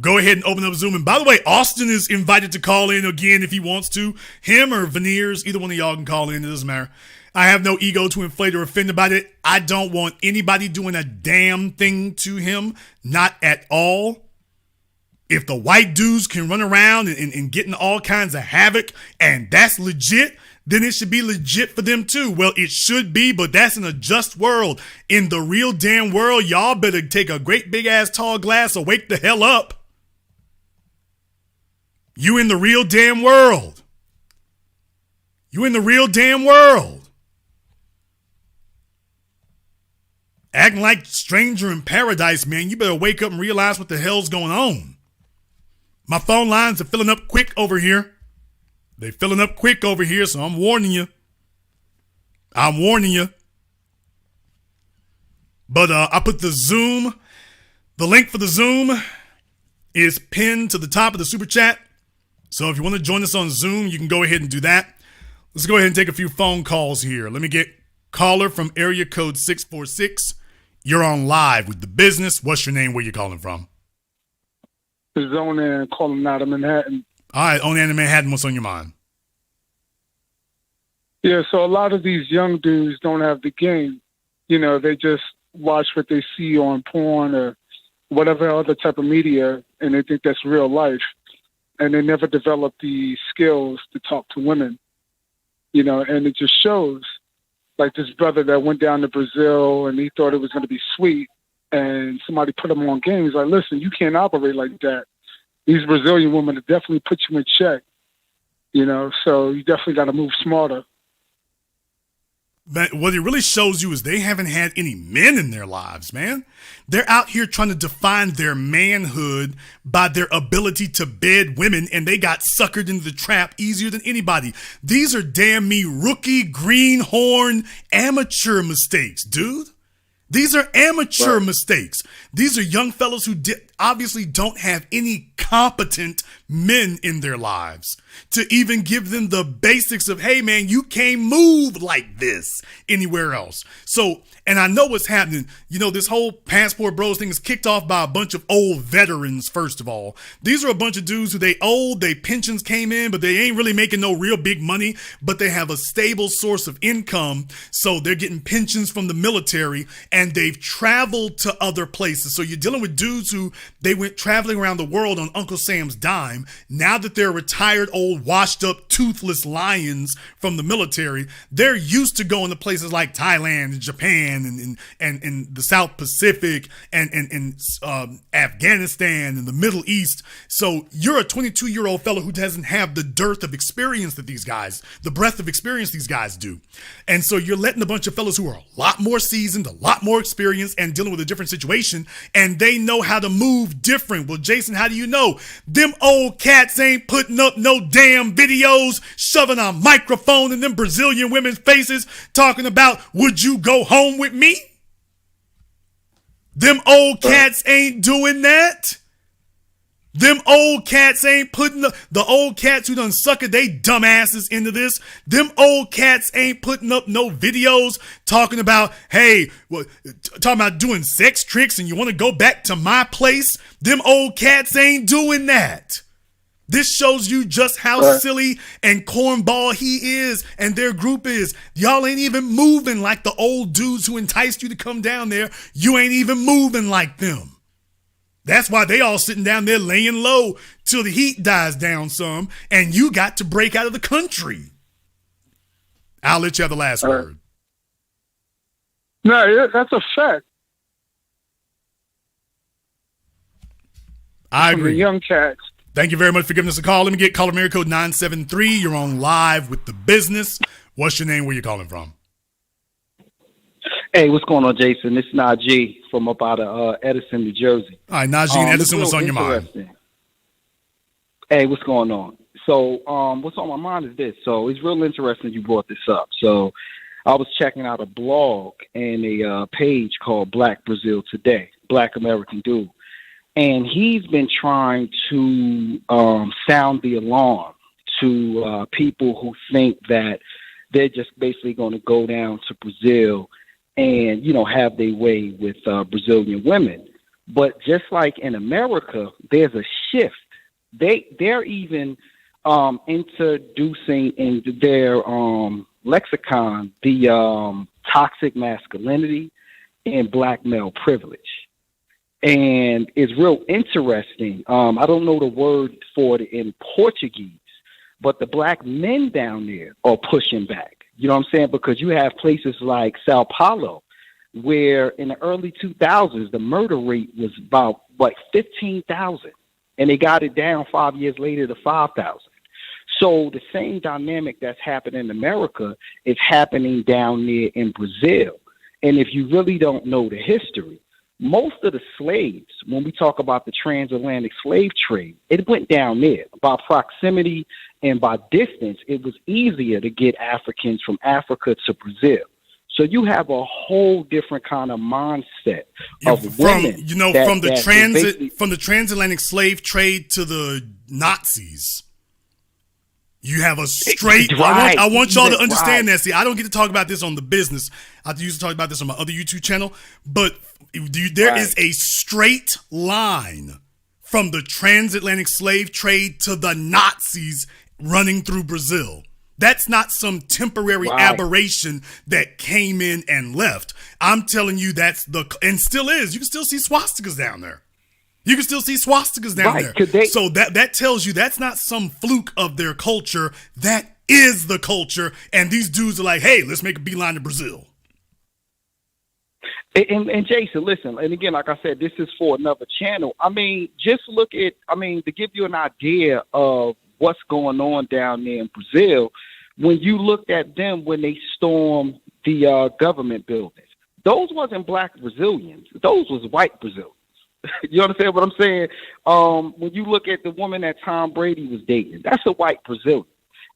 Go ahead and open up Zoom. And by the way, Austin is invited to call in again if he wants to. Him or Veneers, either one of y'all can call in. It doesn't matter. I have no ego to inflate or offend about it. I don't want anybody doing a damn thing to him. Not at all. If the white dudes can run around and getting all kinds of havoc and that's legit, then it should be legit for them too. Well, it should be, but that's in a just world. In the real damn world, y'all better take a great big ass tall glass or wake the hell up. You in the real damn world. You in the real damn world. Acting like stranger in paradise, man. You better wake up and realize what the hell's going on. My phone lines are filling up quick over here. They're filling up quick over here, so I'm warning you. I'm warning you. But I put the Zoom. The link for the Zoom is pinned to the top of the super chat. So if you want to join us on Zoom, you can go ahead and do that. Let's go ahead and take a few phone calls here. Let me get caller from area code 646. You're on live with The Business. What's your name? Where you calling from? Zona calling out of Manhattan. All right, on in Manhattan, what's on your mind? Yeah, so a lot of these young dudes don't have the game. You know, they just watch what they see on porn or whatever other type of media, and they think that's real life. And they never develop the skills to talk to women, you know, and it just shows. Like this brother that went down to Brazil and he thought it was going to be sweet, and somebody put him on game. He's like, listen, you can't operate like that. These Brazilian women will definitely put you in check, you know, so you definitely got to move smarter. But what it really shows you is they haven't had any men in their lives, man. They're out here trying to define their manhood by their ability to bed women, and they got suckered into the trap easier than anybody. These are damn me rookie, greenhorn, amateur mistakes, dude. These are amateur mistakes. These are young fellows who obviously don't have any competent men in their lives to even give them the basics of, hey, man, you can't move like this anywhere else. So, and I know what's happening. You know, this whole passport bros thing is kicked off by a bunch of old veterans, first of all. These are a bunch of dudes who they old, their pensions came in, but they ain't really making no real big money, but they have a stable source of income. So they're getting pensions from the military and they've traveled to other places. So you're dealing with dudes who they went traveling around the world on Uncle Sam's dime. Now that they're retired, old, washed up, toothless lions from the military, they're used to going to places like Thailand and Japan and the South Pacific and Afghanistan and the Middle East. So you're a 22-year-old fellow who doesn't have the dearth of experience that these guys, the breadth of experience these guys do. And so you're letting a bunch of fellows who are a lot more seasoned, a lot more experienced, and dealing with a different situation, and they know how to move different. Well, Jason, how do you know? Them old cats ain't putting up no damn videos, shoving a microphone in them Brazilian women's faces, talking about, would you go home with me? Them old cats ain't doing that. Them old cats ain't putting the old cats who done suckered they dumbasses into this. Them old cats ain't putting up no videos talking about, hey, talking about doing sex tricks and you want to go back to my place. Them old cats ain't doing that. This shows you just how silly and cornball he is and their group is. Y'all ain't even moving like the old dudes who enticed you to come down there. You ain't even moving like them. That's why they all sitting down there laying low till the heat dies down some, and you got to break out of the country. I'll let you have the last word. No, that's a fact. I agree. The young cats. Thank you very much for giving us a call. Let me get caller area code 973. You're on live with The Business. What's your name? Where you calling from? Hey, what's going on, Jason? This is Najee from up out of Edison, New Jersey. All right, Najee and Edison, what's on your mind? Hey, what's going on? So what's on my mind is this. So it's real interesting you brought this up. So I was checking out a blog and a page called Black Brazil Today, Black American Dude. And he's been trying to sound the alarm to people who think that they're just basically going to go down to Brazil and, you know, have their way with Brazilian women. But just like in America, there's a shift. They're even introducing into their lexicon the toxic masculinity and black male privilege. And it's real interesting. I don't know the word for it in Portuguese, but the black men down there are pushing back. You know what I'm saying? Because you have places like Sao Paulo, where in the early 2000s, the murder rate was about, 15,000. And they got it down 5 years later to 5,000. So the same dynamic that's happening in America is happening down there in Brazil. And if you really don't know the history, most of the slaves, when we talk about the transatlantic slave trade, it went down there. By proximity and by distance, it was easier to get Africans from Africa to Brazil. So you have a whole different kind of mindset of women. From the transatlantic slave trade to the Nazis. You have a straight. Right. I want y'all to Right. understand that. See, I don't get to talk about this on the business. I used to talk about this on my other YouTube channel. But there is a straight line from the transatlantic slave trade to the Nazis running through Brazil. That's not some temporary aberration that came in and left. I'm telling you, and still is. You can still see swastikas down there. You can still see swastikas down there. So that tells you that's not some fluke of their culture. That is the culture. And these dudes are like, hey, let's make a beeline to Brazil. And Jason, listen, and again, like I said, this is for another channel. I mean, just look at, to give you an idea of what's going on down there in Brazil, when you looked at them when they stormed the government buildings, those wasn't black Brazilians. Those was white Brazilians. You understand what I'm saying? When you look at the woman that Tom Brady was dating, that's a white Brazilian.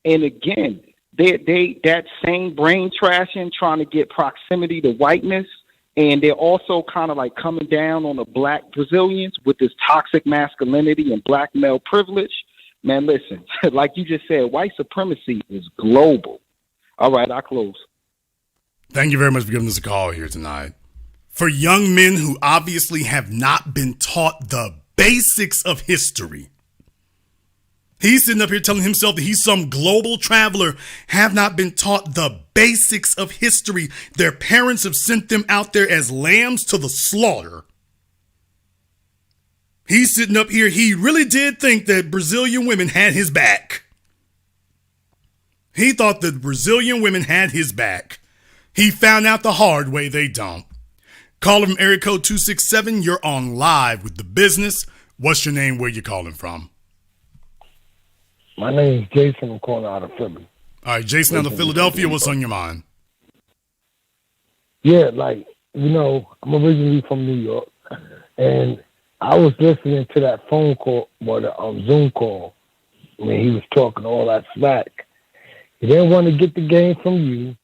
And again, they that same brain trashing, trying to get proximity to whiteness, and they're also kind of like coming down on the black Brazilians with this toxic masculinity and black male privilege. Man, listen, like you just said, white supremacy is global. All right, I'll close. Thank you very much for giving us a call here tonight. For young men who obviously have not been taught the basics of history. He's sitting up here telling himself that he's some global traveler, have not been taught the basics of history. Their parents have sent them out there as lambs to the slaughter. He's sitting up here. He really did think that Brazilian women had his back. He thought that Brazilian women had his back. He found out the hard way they don't. Caller from area code 267, you're on live with The Business. What's your name? Where you calling from? My name is Jason. I'm calling out of Philly. All right, Jason out of Philadelphia. What's on your mind? Yeah, I'm originally from New York, and I was listening to that phone call, or the Zoom call, when he was talking all that smack. He didn't want to get the game from you.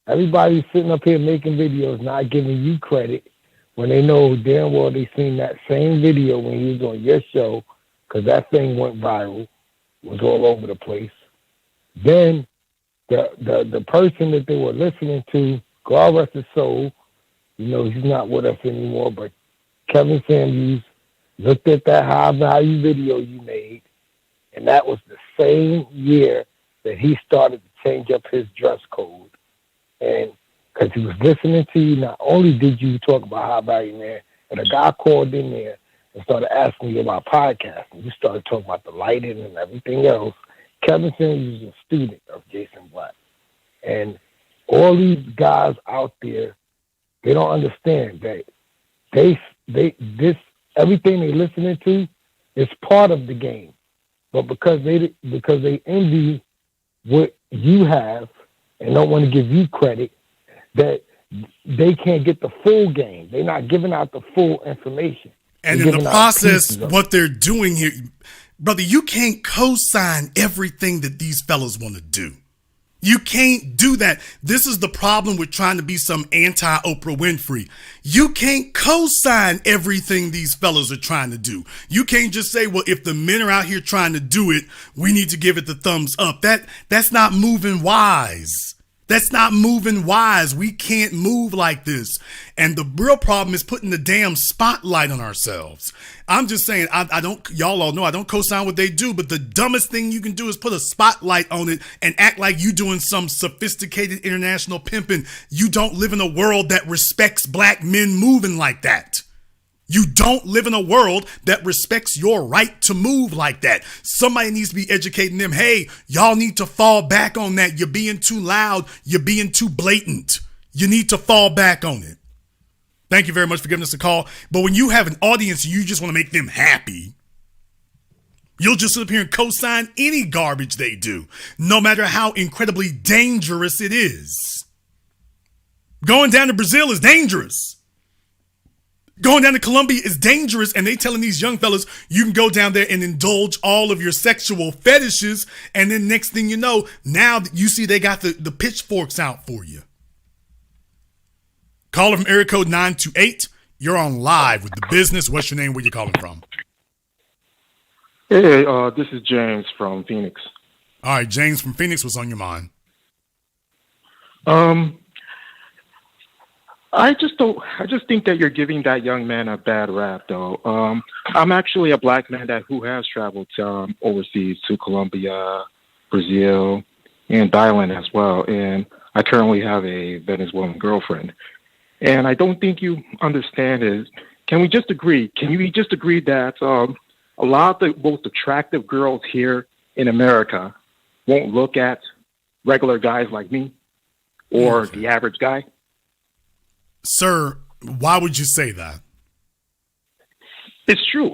Everybody's sitting up here making videos, not giving you credit when they know damn well they seen that same video when he was on your show, because that thing went viral, was all over the place. Then the person that they were listening to, God rest his soul, he's not with us anymore, but Kevin Samuels looked at that high value video you made, and that was the same year that he started to change up his dress code. And because he was listening to you, not only did you talk about high value man, but a guy called in there and started asking you about podcasting. You started talking about the lighting and everything else. Kevin Samuels is a student of Jason Black. And all these guys out there, they don't understand that everything they're listening to is part of the game. But because they envy what you have and don't want to give you credit, that they can't get the full game. They're not giving out the full information. And in the process, what they're doing here, brother, you can't co-sign everything that these fellas want to do. You can't do that. This is the problem with trying to be some anti-Oprah Winfrey. You can't co-sign everything these fellas are trying to do. You can't just say, well, if the men are out here trying to do it, we need to give it the thumbs up. That's not moving wise. That's not moving wise. We can't move like this. And the real problem is putting the damn spotlight on ourselves. I'm just saying, y'all all know I don't co-sign what they do, but the dumbest thing you can do is put a spotlight on it and act like you doing some sophisticated international pimping. You don't live in a world that respects black men moving like that. You don't live in a world that respects your right to move like that. Somebody needs to be educating them. Hey, y'all need to fall back on that. You're being too loud. You're being too blatant. You need to fall back on it. Thank you very much for giving us a call. But when you have an audience, you just want to make them happy. You'll just sit up here and co-sign any garbage they do, no matter how incredibly dangerous it is. Going down to Brazil is dangerous. Going down to Colombia is dangerous, and they telling these young fellas you can go down there and indulge all of your sexual fetishes, and then next thing you know, now you see they got the pitchforks out for you. Caller from area code 928, you're on live with The Business. What's your name? Where you calling from? Hey, this is James from Phoenix. All right, James from Phoenix, what's on your mind? I just think that you're giving that young man a bad rap, though. I'm actually a black man who has traveled overseas to Colombia, Brazil, and Thailand as well. And I currently have a Venezuelan girlfriend. And I don't think you understand is, can we just agree? Can you just agree that a lot of the most attractive girls here in America won't look at regular guys like me or the average guy? Sir, why would you say that? It's true.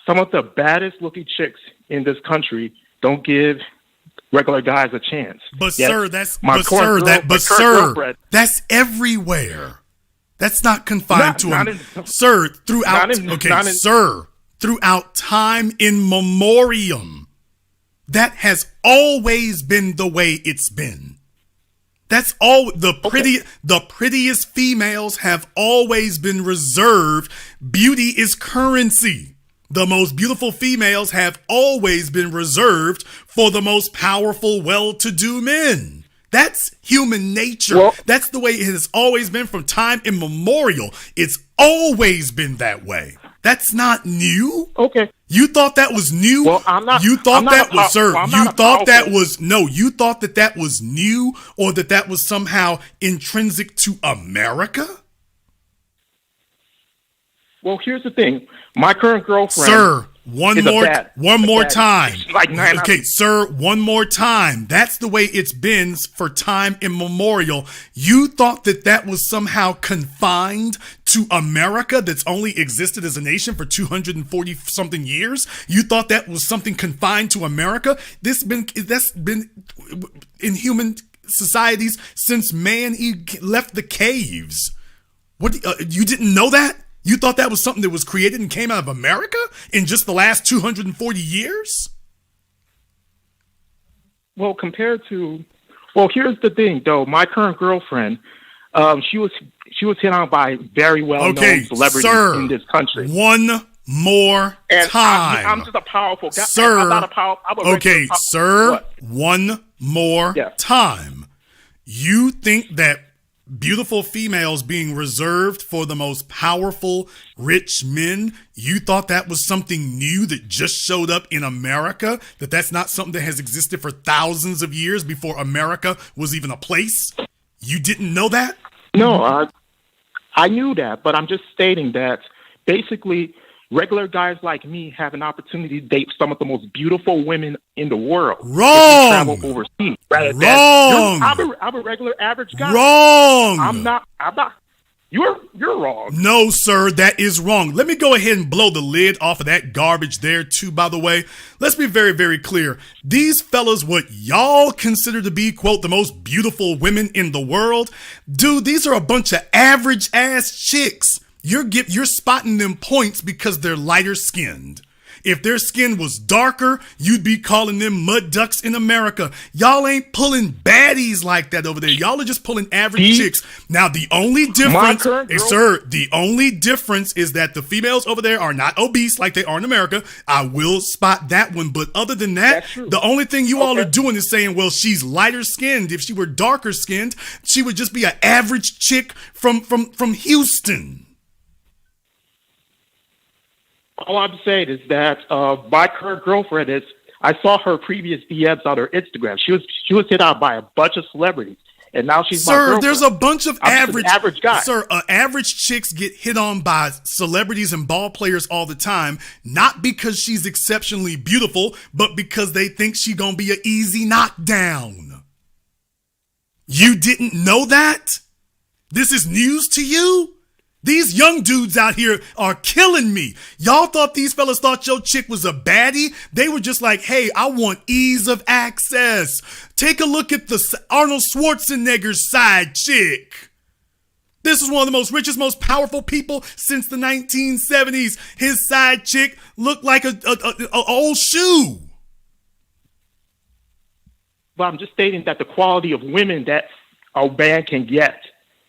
Some of the baddest looking chicks in this country don't give regular guys a chance. But Yet, sir, that's everywhere. That's not confined throughout time in memoriam. That has always been the way it's been. That's all. The prettiest females have always been reserved. Beauty is currency. The most beautiful females have always been reserved for the most powerful, well-to-do men. That's human nature. Well, that's the way it has always been from time immemorial. It's always been that way. That's not new. Okay. You thought that was new? Well, I'm not. You thought I'm not that a, was, sir. well, You thought that was no. You thought that was new, or that was somehow intrinsic to America. Well, here's the thing. My current girlfriend, sir. One more time. Like okay, sir. One more time. That's the way it's been for time immemorial. You thought that was somehow confined to America, that's only existed as a nation for 240 something years. You thought that was something confined to America. That's been in human societies since man left the caves. What? You didn't know that? You thought that was something that was created and came out of America in just the last 240 years? Well, here's the thing, though. My current girlfriend, she was hit on by very well-known celebrities in this country. One more time. I'm just a powerful guy. Sir. I'm not a power. Sir. What? One more time. You think that beautiful females being reserved for the most powerful, rich men, you thought that was something new that just showed up in America? That's not something that has existed for thousands of years before America was even a place? You didn't know that? No, I knew that, but I'm just stating that basically regular guys like me have an opportunity to date some of the most beautiful women in the world. Wrong. Travel overseas. Wrong. I'm a regular average guy. Wrong. I'm not. You're wrong. No, sir, that is wrong. Let me go ahead and blow the lid off of that garbage there, too, by the way. Let's be very, very clear. These fellas, what y'all consider to be, quote, the most beautiful women in the world, dude, these are a bunch of average-ass chicks. You're spotting them points because they're lighter skinned. If their skin was darker, you'd be calling them mud ducks in America. Y'all ain't pulling baddies like that over there. Y'all are just pulling average chicks. Now, the only difference, the only difference is that the females over there are not obese like they are in America. I will spot that one. But other than that, the only thing you all are doing is saying, well, she's lighter skinned. If she were darker skinned, she would just be an average chick from Houston. All I'm saying is that my current girlfriend I saw her previous DMs on her Instagram. She was hit out by a bunch of celebrities, and now she's my girlfriend. There's a bunch of average guys. Sir, average chicks get hit on by celebrities and ball players all the time, not because she's exceptionally beautiful, but because they think she's gonna be an easy knockdown. You didn't know that? This is news to you? These young dudes out here are killing me. Y'all thought these fellas thought your chick was a baddie? They were just like, hey, I want ease of access. Take a look at the Arnold Schwarzenegger's side chick. This is one of the most richest, most powerful people since the 1970s. His side chick looked like a old shoe. But I'm just stating that the quality of women that a man can get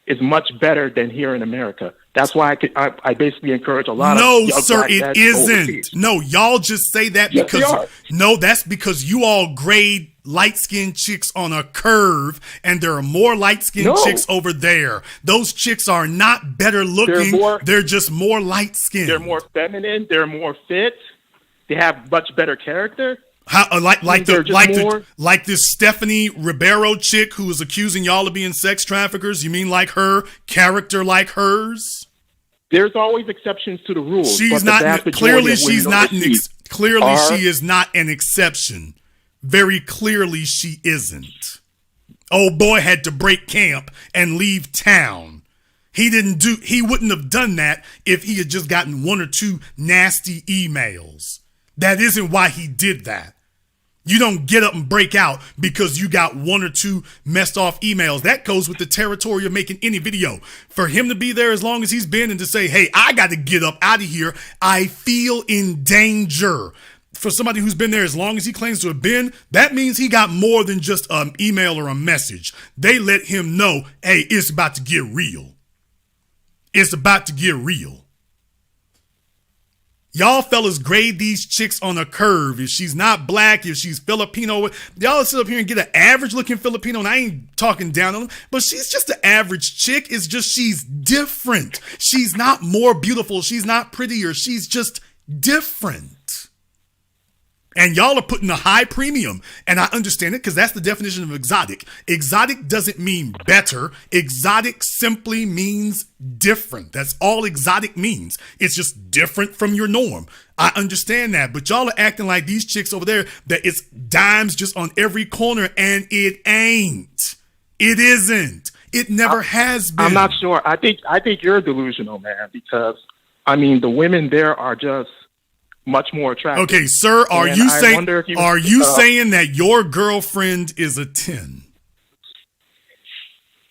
is much better than here in America. That's why I basically encourage a lot of young sir, black it dads isn't. overseas. No, y'all just say that Yes, because they are. no, that's because you all grade light-skinned chicks on a curve, and there are more light-skinned chicks over there. Those chicks are not better looking. They're just more light-skinned. They're more feminine. They're more fit. They have much better character. Like this Stephanie Ribeiro chick who was accusing y'all of being sex traffickers. You mean like her character, like hers? There's always exceptions to the rules. She's not. Clearly, she's not. Clearly, she is not an exception. Very clearly, she isn't. Old boy had to break camp and leave town. He wouldn't have done that if he had just gotten one or two nasty emails. That isn't why he did that. You don't get up and break out because you got one or two messed off emails. That goes with the territory of making any video. For him to be there as long as he's been and to say, hey, I got to get up out of here. I feel in danger. For somebody who's been there as long as he claims to have been, that means he got more than just an email or a message. They let him know, hey, it's about to get real. It's about to get real. Y'all fellas grade these chicks on a curve. If she's not black, if she's Filipino, y'all sit up here and get an average looking Filipino, and I ain't talking down on them, but she's just an average chick. It's just she's different. She's not more beautiful. She's not prettier. She's just different. And y'all are putting a high premium, and I understand it because that's the definition of exotic. Exotic doesn't mean better. Exotic simply means different. That's all exotic means. It's just different from your norm. I understand that, but y'all are acting like these chicks over there that it's dimes just on every corner, and it ain't. It isn't. It never has been. I'm not sure. I think you're delusional, man, because I mean the women there are just much more attractive. Okay, sir, are you saying that your girlfriend is a 10?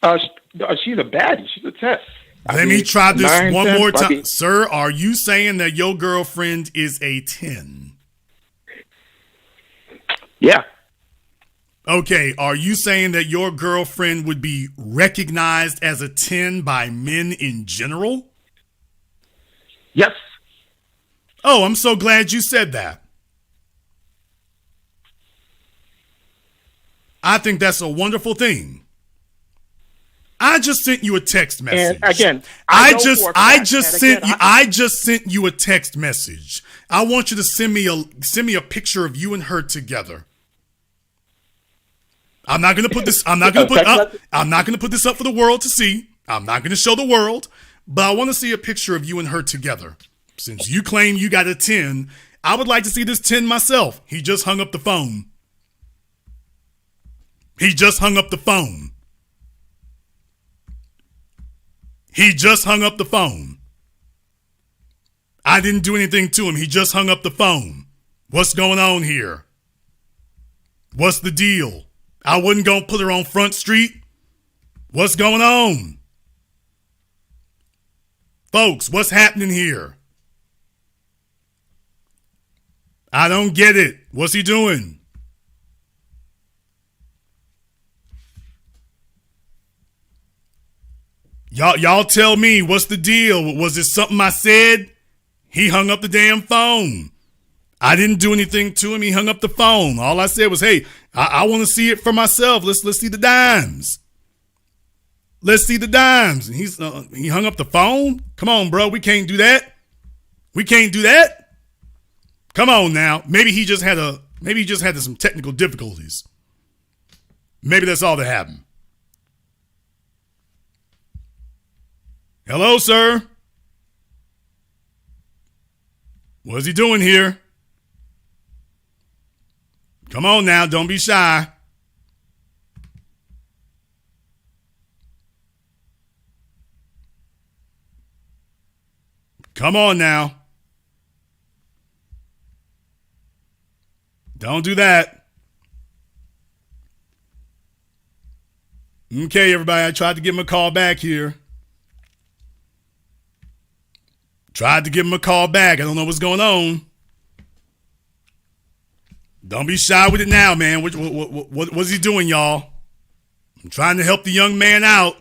She's a baddie. She's a 10. Let me try this one more time. Sir, are you saying that your girlfriend is a 10? Yeah. Okay, are you saying that your girlfriend would be recognized as a 10 by men in general? Yes. Oh, I'm so glad you said that. I think that's a wonderful thing. I just sent you a text message. And again, I just sent you a text message. I want you to send me a picture of you and her together. I'm not going to put this up for the world to see. I'm not going to show the world, but I want to see a picture of you and her together. Since you claim you got a 10, I would like to see this 10 myself. He just hung up the phone. He just hung up the phone. He just hung up the phone. I didn't do anything to him. He just hung up the phone. What's going on here? What's the deal? I wasn't going to put her on Front Street. What's going on? Folks, what's happening here? I don't get it. What's he doing? Y'all tell me, what's the deal? Was it something I said? He hung up the damn phone. I didn't do anything to him. He hung up the phone. All I said was, hey, I want to see it for myself. Let's see the dimes. Let's see the dimes. And he hung up the phone? Come on, bro. We can't do that. We can't do that. Come on now. Maybe he just had some technical difficulties. Maybe that's all that happened. Hello, sir. What's he doing here? Come on now, don't be shy. Come on now. Don't do that. Okay, everybody, I tried to give him a call back here. Tried to give him a call back. I don't know what's going on. Don't be shy with it now, man. What's he doing, y'all? I'm trying to help the young man out.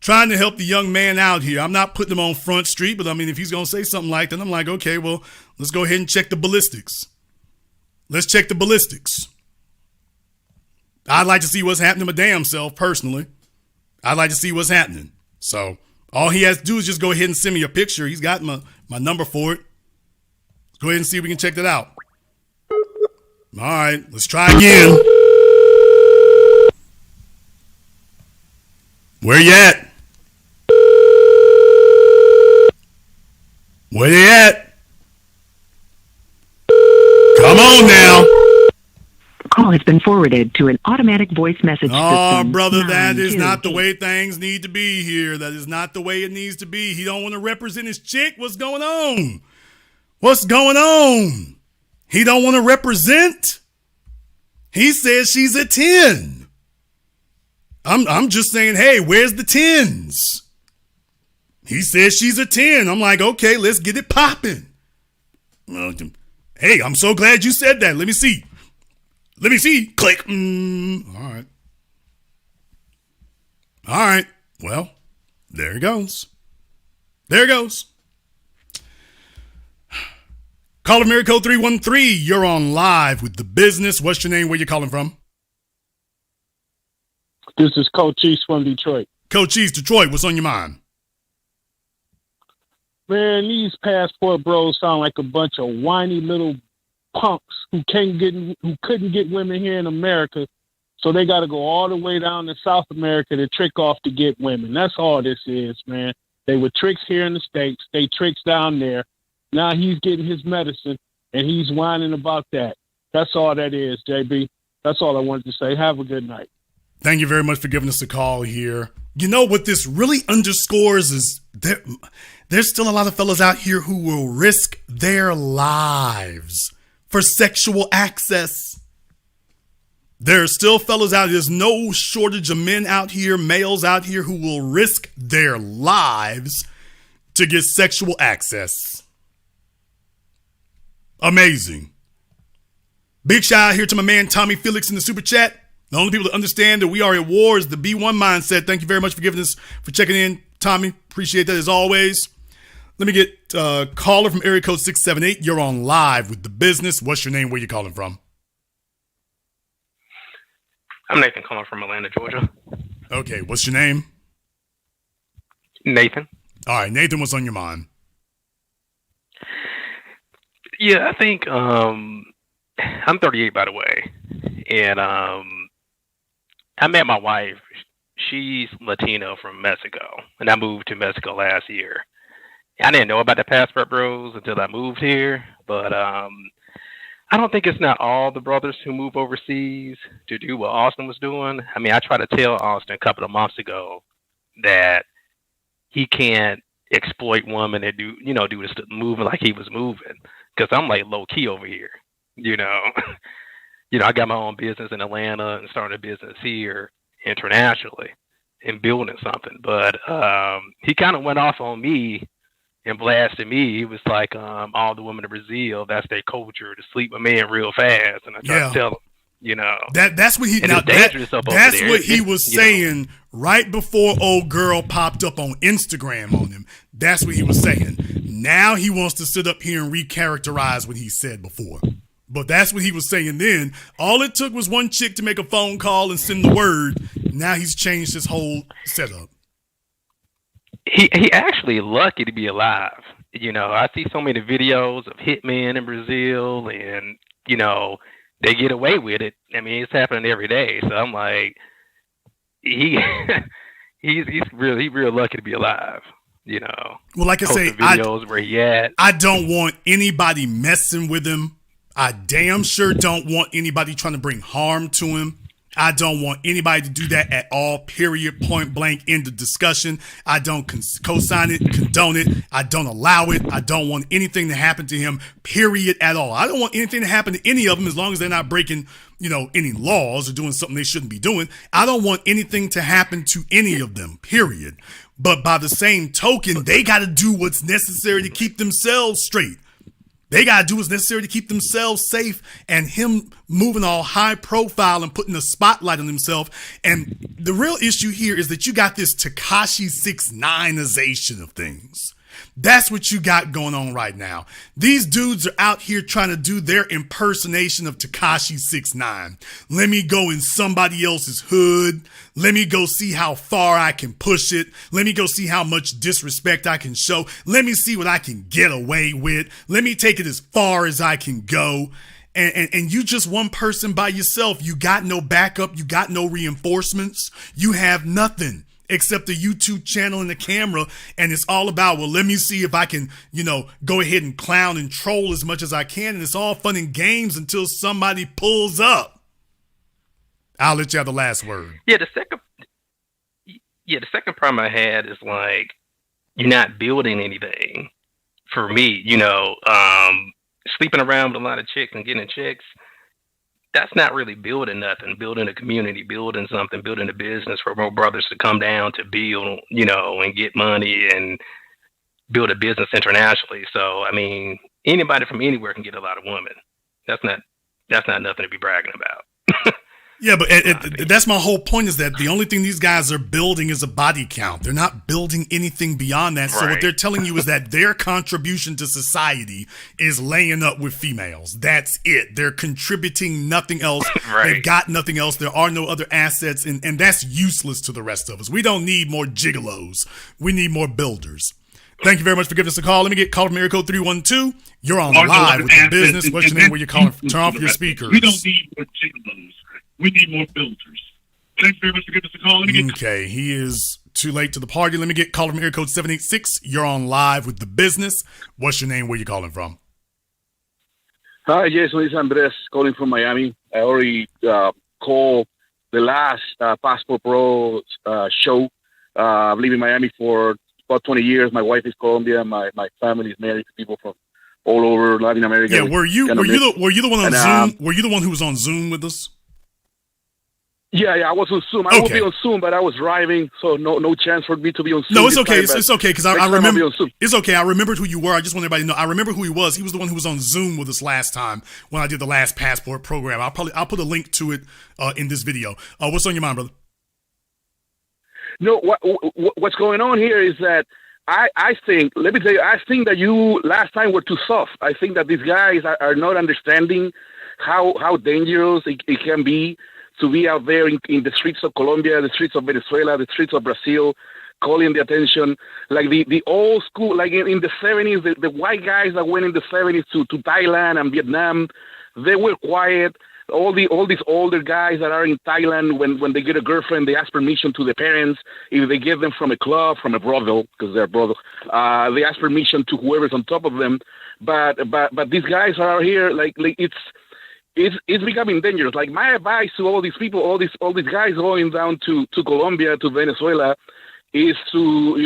trying to help the young man out here. I'm not putting him on Front Street, but I mean, if he's going to say something like that, I'm like, okay, well, let's go ahead and check the ballistics. Let's check the ballistics. I'd like to see what's happening to my damn self, personally. I'd like to see what's happening. So all he has to do is just go ahead and send me a picture. He's got my number for it. Let's go ahead and see if we can check that out. All right, let's try again. Where you at? Where they at? Come on now. Call has been forwarded to an automatic voice message system. Oh, brother, that is not the way things need to be here. That is not the way it needs to be. He don't want to represent his chick. What's going on? What's going on? He don't want to represent. He says she's a 10. I'm just saying, hey, where's the 10s? He says she's a 10. I'm like, okay, let's get it popping. Hey, I'm so glad you said that. Let me see. Let me see. Click. All right. All right. Well, there it goes. There it goes. Call of Miracle 313. You're on live with The Business. What's your name? Where you calling from? This is Coach Cheese from Detroit. Coach Cheese, Detroit. What's on your mind? Man, these passport bros sound like a bunch of whiny little punks who couldn't get women here in America, so they got to go all the way down to South America to trick off to get women. That's all this is, man. They were tricks here in the States. They tricks down there. Now he's getting his medicine, and he's whining about that. That's all that is, JB. That's all I wanted to say. Have a good night. Thank you very much for giving us a call here. You know what this really underscores is there's still a lot of fellas out here who will risk their lives for sexual access. There are still fellas out here. There's no shortage of men out here, males out here who will risk their lives to get sexual access. Amazing. Big shout out here to my man Tommy Felix in the super chat. The only people that understand that we are at war is the B1 mindset. Thank you very much for checking in, Tommy. Appreciate that as always. Let me get caller from area code 678. You're on live with The Business. What's your name? Where you calling from? I'm Nathan calling from Atlanta, Georgia. Okay, what's your name? Nathan. All right, Nathan, what's on your mind? Yeah, I think I'm 38, by the way, and I met my wife. She's Latino from Mexico, and I moved to Mexico last year. I didn't know about the passport bros until I moved here, but I don't think it's not all the brothers who move overseas to do what Austin was doing. I mean, I tried to tell Austin a couple of months ago that he can't exploit women and do this moving like he was moving, because I'm like low key over here, I got my own business in Atlanta and started a business here internationally and building something. But he kind of went off on me and blasted me. He was like, all the women in Brazil, that's their culture, to sleep with men real fast. And I tried to tell him, that's what he that's what he was saying right before old girl popped up on Instagram on him. That's what he was saying. Now he wants to sit up here and recharacterize what he said before. But that's what he was saying then. All it took was one chick to make a phone call and send the word. Now he's changed his whole setup. He actually lucky to be alive. I see so many videos of hitmen in Brazil, and they get away with it. I mean, it's happening every day. So I'm like, he's real lucky to be alive. Well, like I say, videos where he at. I don't want anybody messing with him. I damn sure don't want anybody trying to bring harm to him. I don't want anybody to do that at all, period, point blank, end of discussion. I don't co-sign it, condone it. I don't allow it. I don't want anything to happen to him, period, at all. I don't want anything to happen to any of them as long as they're not breaking, any laws or doing something they shouldn't be doing. I don't want anything to happen to any of them, period. But by the same token, they got to do what's necessary to keep themselves straight. They got to do what's necessary to keep themselves safe, and him moving all high profile and putting the spotlight on himself. And the real issue here is that you got this Tekashi 6ix9ine-ization of things. That's what you got going on right now. These dudes are out here trying to do their impersonation of Tekashi 6ix9ine. Let me go in somebody else's hood. Let me go see how far I can push it. Let me go see how much disrespect I can show. Let me see what I can get away with. Let me take it as far as I can go. And you just one person by yourself. You got no backup. You got no reinforcements. You have nothing except a YouTube channel and a camera, and it's all about, well, let me see if I can, go ahead and clown and troll as much as I can, and it's all fun and games until somebody pulls up. I'll let you have the last word. Yeah, the second problem I had is like, you're not building anything. For me, sleeping around with a lot of chicks and getting chicks, that's not really building nothing, building a community, building something, building a business for more brothers to come down to build, and get money and build a business internationally. So, I mean, anybody from anywhere can get a lot of women. That's not nothing to be bragging about. Yeah, but that's my whole point, is that the only thing these guys are building is a body count. They're not building anything beyond that. So what they're telling you is that their contribution to society is laying up with females. That's it. They're contributing nothing else. They've got nothing else. There are no other assets, and that's useless to the rest of us. We don't need more gigolos. We need more builders. Thank you very much for giving us a call. Let me get called from area code 312. You're on live with The Business. What's your name? Where you calling from? Turn off your speakers. We don't need more gigolos. We need more builders. Thanks very much for giving us a call. Okay, he is too late to the party. Let me get called from area code 786. You're on live with The Business. What's your name? Where you calling from? Hi, Jason. This is Andres calling from Miami. I already called the last Passport Pro show. I've lived in Miami for about 20 years. My wife is Colombian. My family is married to people from all over Latin America. Yeah, were you the one on Zoom? Were you the one who was on Zoom with us? Yeah, I was on Zoom. I will be on Zoom, but I was driving, so no chance for me to be on Zoom. No, it's okay. It's okay, because I remember. It's okay. I remembered who you were. I just want everybody to know. I remember who he was. He was the one who was on Zoom with us last time when I did the last Passport program. I'll put a link to it in this video. What's on your mind, brother? No, what's going on here is that I think, let me tell you, I think that you last time were too soft. I think that these guys are not understanding how dangerous it can be to be out there in the streets of Colombia, the streets of Venezuela, the streets of Brazil, calling the attention. Like the old school, like in the 70s, the white guys that went in the 70s to Thailand and Vietnam, they were quiet. All these older guys that are in Thailand, when they get a girlfriend, they ask permission to the parents. If they get them from a club, from a brothel, because they're brothel, they ask permission to whoever's on top of them. But these guys are out here, like it's becoming dangerous. Like my advice to all these people, all these guys going down to Colombia, to Venezuela, is to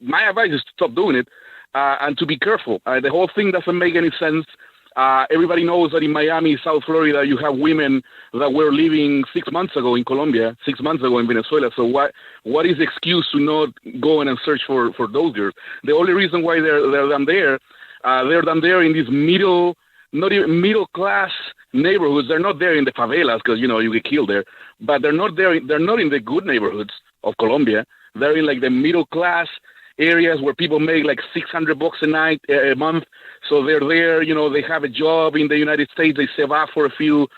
my advice is to stop doing it and to be careful. The whole thing doesn't make any sense. Everybody knows that in Miami, South Florida, you have women that were living 6 months ago in Colombia, 6 months ago in Venezuela. So what is the excuse to not go in and search for those girls? The only reason why they're down there in these not even middle class neighborhoods. They're not there in the favelas because you get killed there. But they're not there. They're not in the good neighborhoods of Colombia. They're in like the middle class areas where people make like $600 a month. So they're there. They have a job in the United States. They save up for a few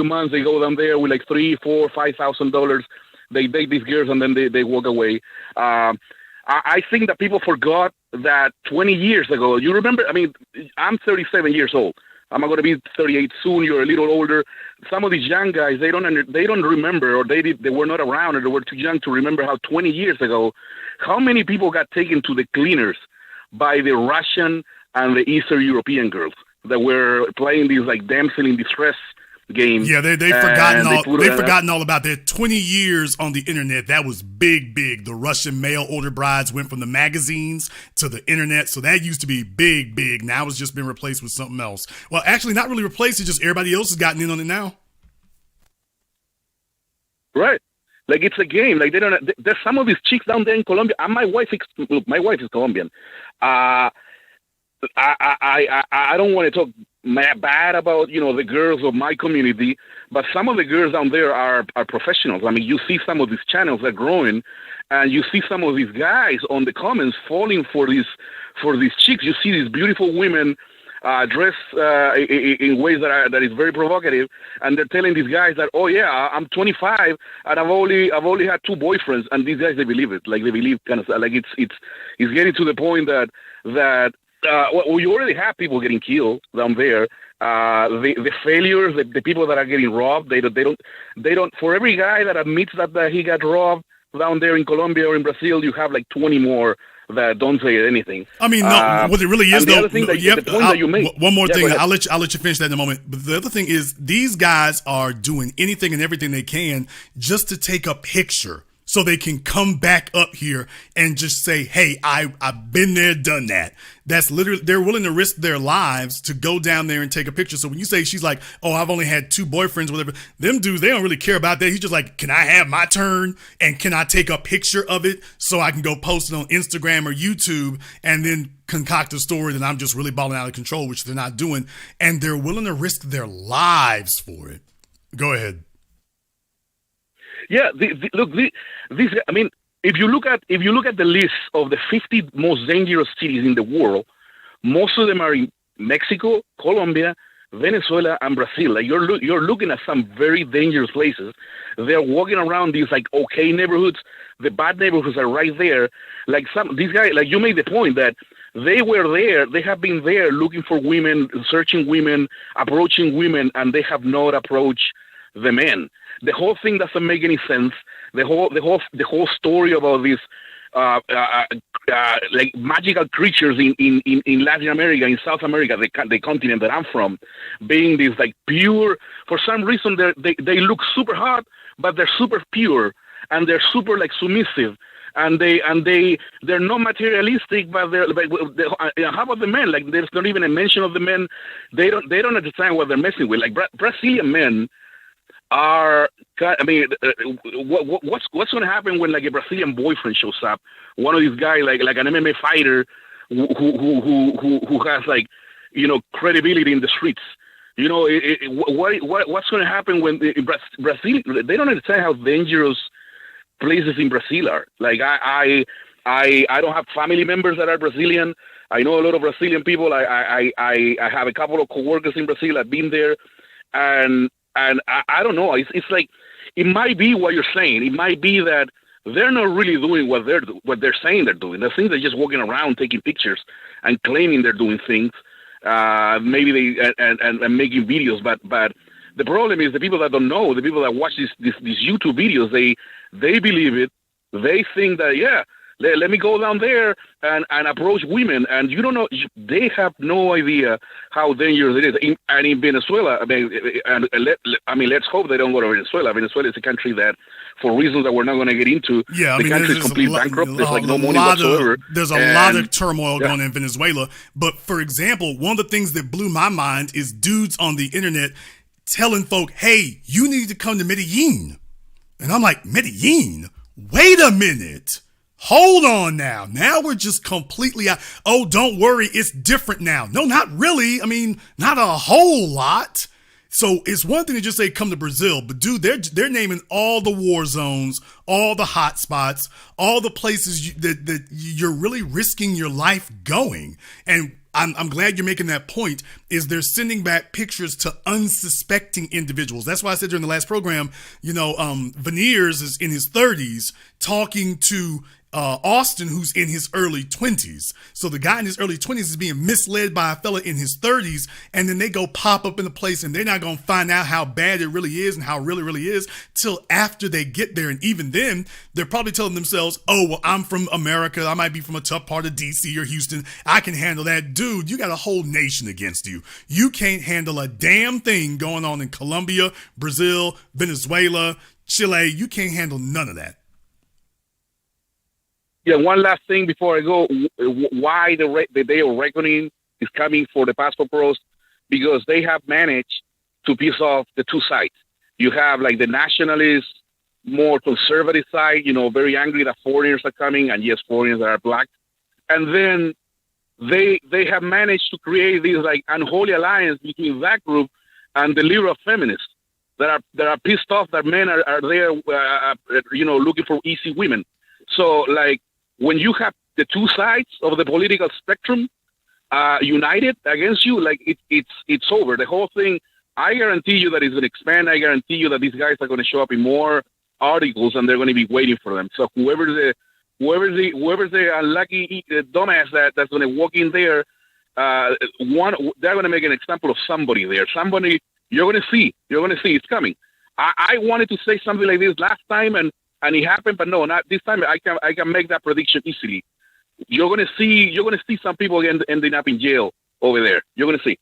months. They go down there with like $3,000, $4,000, $5,000. They date these girls and then they walk away. I think that people forgot that 20 years ago, you remember, I'm 37 years old. I'm going to be 38 soon. You're a little older. Some of these young guys, they don't remember, or they were not around, or they were too young to remember how 20 years ago, how many people got taken to the cleaners by the Russian and the Eastern European girls that were playing these like damsel in distress games. Yeah, they've forgotten all about that. 20 years on the internet, that was big. The Russian male older brides went from the magazines to the internet, so that used to be big. Now it's just been replaced with something else. Well, actually, not really replaced. It's just everybody else has gotten in on it now. Right. Like it's a game. Like there's some of these chicks down there in Colombia. And my wife is Colombian. I don't want to talk bad about the girls of my community, but some of the girls down there are professionals. I mean, you see some of these channels that are growing, and you see some of these guys on the comments falling for these chicks. You see these beautiful women dressed in ways that is very provocative, and they're telling these guys that, oh yeah, I'm 25 and I've only had 2 boyfriends, and these guys, they believe it. Like, they believe kind of like it's getting to the point that you already have people getting killed down there. The failures, the people that are getting robbed, they don't. For every guy that admits that he got robbed down there in Colombia or in Brazil, you have like 20 more that don't say anything. I mean, no, what it really is, though. The point that you make. One more thing, I'll let you finish that in a moment. But the other thing is, these guys are doing anything and everything they can just to take a picture, so they can come back up here and just say, hey, I've been there, done that. That's literally, they're willing to risk their lives to go down there and take a picture. So when you say she's like, oh, I've only had 2 boyfriends, whatever, them dudes, they don't really care about that. He's just like, can I have my turn? And can I take a picture of it so I can go post it on Instagram or YouTube and then concoct a story that I'm just really balling out of control, which they're not doing. And they're willing to risk their lives for it. Go ahead. Yeah, I mean, if you look at the list of the 50 most dangerous cities in the world, most of them are in Mexico, Colombia, Venezuela, and Brazil. Like, you're looking at some very dangerous places. They're walking around these like okay neighborhoods. The bad neighborhoods are right there. Like, these guys, like, you made the point that they were there. They have been there looking for women, searching women, approaching women, and they have not approached the men. The whole thing doesn't make any sense. The whole story about these like magical creatures in Latin America, in South America, the continent that I'm from, being these like pure. For some reason, they look super hot, but they're super pure, and they're super like submissive. And they're not materialistic, but how about the men? Like, there's not even a mention of the men. They don't understand what they're messing with. Like, Brazilian men are, I mean, what's going to happen when like a Brazilian boyfriend shows up? One of these guys, like an MMA fighter who has like, credibility in the streets. What's going to happen when Brazil? They don't understand how dangerous places in Brazil are. Like, I don't have family members that are Brazilian. I know a lot of Brazilian people. I have a couple of coworkers in Brazil. I've been there, and I don't know. It's like, it might be what you're saying. It might be that they're not really doing what they're saying they're doing. They're just walking around taking pictures and claiming they're doing things. Maybe and making videos, but the problem is the people that don't know, the people that watch these YouTube videos, they believe it. They think that, let me go down there and approach women, and you don't know. They have no idea how dangerous it is. And in Venezuela, let's hope they don't go to Venezuela. Venezuela is a country that, for reasons that we're not going to get into, the country is completely bankrupt. There's like no money whatsoever. There's a lot of turmoil going on in Venezuela. But for example, one of the things that blew my mind is dudes on the internet telling folk, hey, you need to come to Medellin. And I'm like, Medellin? Wait a minute. Hold on now. Now we're just completely out. Oh, don't worry. It's different now. No, not really. I mean, not a whole lot. So it's one thing to just say, come to Brazil, but dude, they're naming all the war zones, all the hot spots, all the places that you're really risking your life going. And I'm glad you're making that point, is they're sending back pictures to unsuspecting individuals. That's why I said during the last program, Veneers is in his 30s talking to Austin, who's in his early 20s. So the guy in his early 20s is being misled by a fella in his 30s, and then they go pop up in the place, and they're not going to find out how bad it really is and how it really is till after they get there. And even then, they're probably telling themselves, oh, well, I'm from America. I might be from a tough part of DC or Houston. I can handle that. Dude, you got a whole nation against you. You can't handle a damn thing going on in Colombia, Brazil, Venezuela, Chile. You can't handle none of that. Yeah, one last thing before I go. Why the day of reckoning is coming for the passport pros? Because they have managed to piss off the two sides. You have like the nationalist, more conservative side, very angry that foreigners are coming, and yes, foreigners are black. And then they have managed to create this like unholy alliance between that group and the liberal feminists that are pissed off that men are there, looking for easy women. So like when you have the two sides of the political spectrum united against you, like it's over. The whole thing, I guarantee you that it's going to expand. I guarantee you that these guys are going to show up in more articles and they're going to be waiting for them. So whoever's the unlucky dumbass that's going to walk in there, they're going to make an example of somebody there. Somebody you're going to see it's coming. I wanted to say something like this last time and it happened, but no, not this time. I can make that prediction easily. You're going to see some people ending up in jail over there. You're going to see.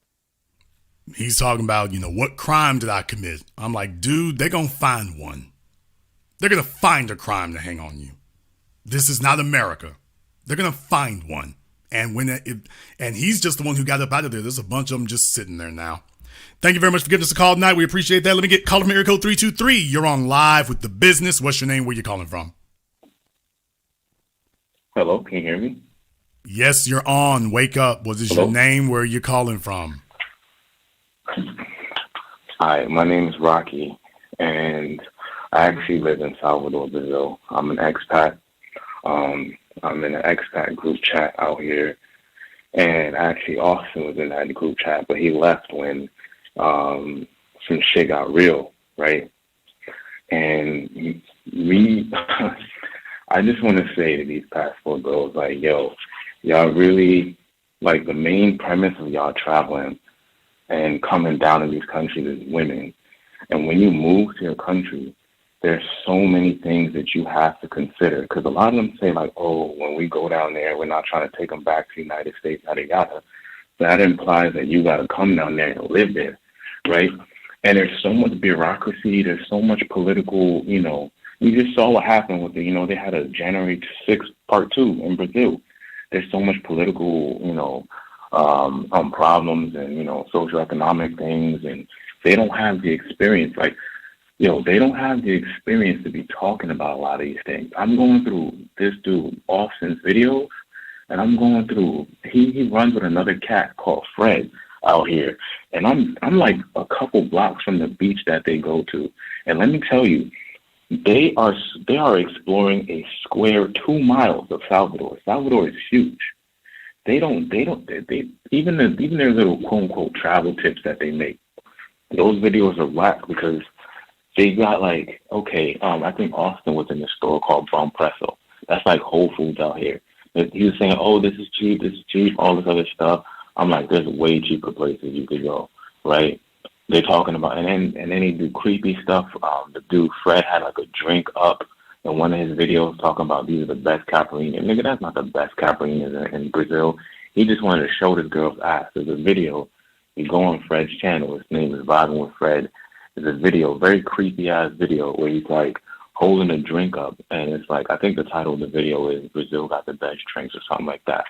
He's talking about, what crime did I commit? I'm like, dude, they're going to find one. They're going to find a crime to hang on you. This is not America. They're going to find one. And and he's just the one who got up out of there. There's a bunch of them just sitting there now. Thank you very much for giving us a call tonight. We appreciate that. Let me get caller from area code 323. You're on live with The Business. What's your name? Where you calling from? Hello, can you hear me? Yes, you're on. Wake up. What is your name? Where are you calling from? Hi, my name is Rocky, and I actually live in Salvador, Brazil. I'm an expat. I'm in an expat group chat out here, and actually Austin was in that group chat, but he left when some shit got real, right? And I just want to say to these passport girls, like, yo, y'all really, like, the main premise of y'all traveling and coming down to these countries is women. And when you move to your country, there's so many things that you have to consider. Because a lot of them say, like, oh, when we go down there, we're not trying to take them back to the United States, yada, yada. That implies that you got to come down there and live there, right? And there's so much bureaucracy. There's so much political, we just saw what happened with they had a January 6th part 2 in Brazil. There's so much political, problems and, socioeconomic things, and they don't have the experience. Like, they don't have the experience to be talking about a lot of these things. I'm going through this dude, Austin's videos, and I'm going through, he runs with another cat called Fred out here. And I'm like a couple blocks from the beach that they go to. And let me tell you, they are exploring a square 2 miles of Salvador. Salvador is huge. They even their little quote unquote travel tips that they make, those videos are whack because they got like, okay, I think Austin was in a store called Bon Presso. That's like Whole Foods out here. He was saying, oh, this is cheap, all this other stuff. I'm like, there's way cheaper places you could go, right? They're talking about, and then they do creepy stuff. The dude Fred had like a drink up in one of his videos talking about these are the best caipirinhas. Nigga, that's not the best caipirinhas in Brazil. He just wanted to show this girl's ass. There's a video. You go on Fred's channel. His name is Vibing with Fred. There's a video, very creepy ass video where he's like holding a drink up, and it's like, I think the title of the video is "Brazil got the best drinks" or something like that.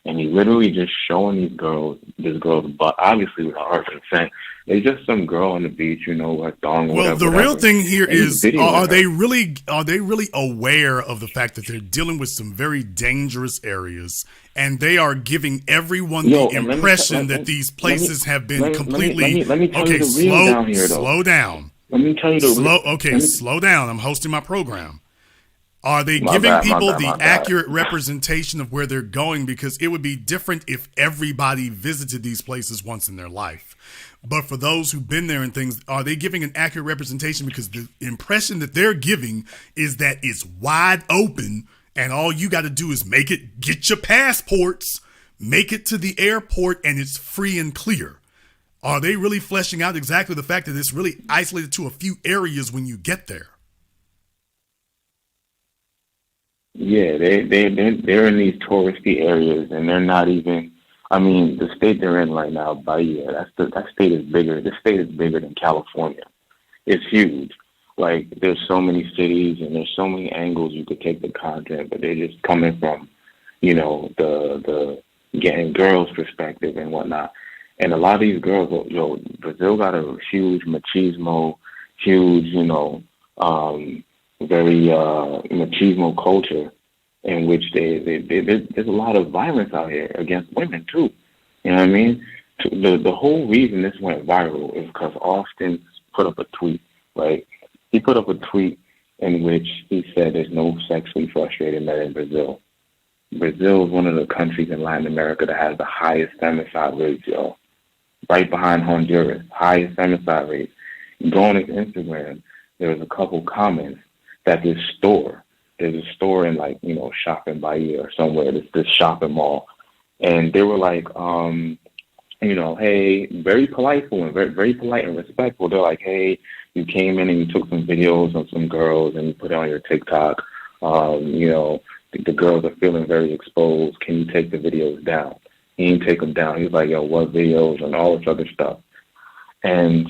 And he literally just showing this girl's butt, obviously without her consent. It's just some girl on the beach, like thong. Well, the real thing here is, are they really aware of the fact that they're dealing with some very dangerous areas, and they are giving everyone the impression that these places have been completely. Let me tell you the real down here, though. Slow down. Let me tell you the slow down. I'm hosting my program. Are they giving people the accurate representation of where they're going? Because it would be different if everybody visited these places once in their life. But for those who've been there and things, are they giving an accurate representation? Because the impression that they're giving is that it's wide open and all you got to do is get your passports, make it to the airport, and it's free and clear. Are they really fleshing out exactly the fact that it's really isolated to a few areas when you get there? Yeah, they're in these touristy areas, and they're not even. I mean, the state they're in right now, Bahia, that state is bigger. The state is bigger than California. It's huge. Like, there's so many cities, and there's so many angles you could take the content, but they're just coming from, the getting girls' perspective and whatnot. And a lot of these girls, Brazil got a huge machismo, huge, very machismo culture, in which there's a lot of violence out here against women too. You know what I mean? The whole reason this went viral is because Austin put up a tweet, right? He put up a tweet in which he said there's no sexually frustrated men in Brazil. Brazil is one of the countries in Latin America that has the highest femicide rates, yo. Right behind Honduras, highest femicide rate. You go on his Instagram, there was a couple comments that there's a store in like, you know, Shopping Bahia or somewhere, this shopping mall. And they were like, you know, hey, very polite and very polite and respectful. They're like, hey, you came in and you took some videos of some girls and you put it on your TikTok. You know, the girls are feeling very exposed. Can you take the videos down? He didn't take them down. He was like, yo, what videos and all this other stuff. And,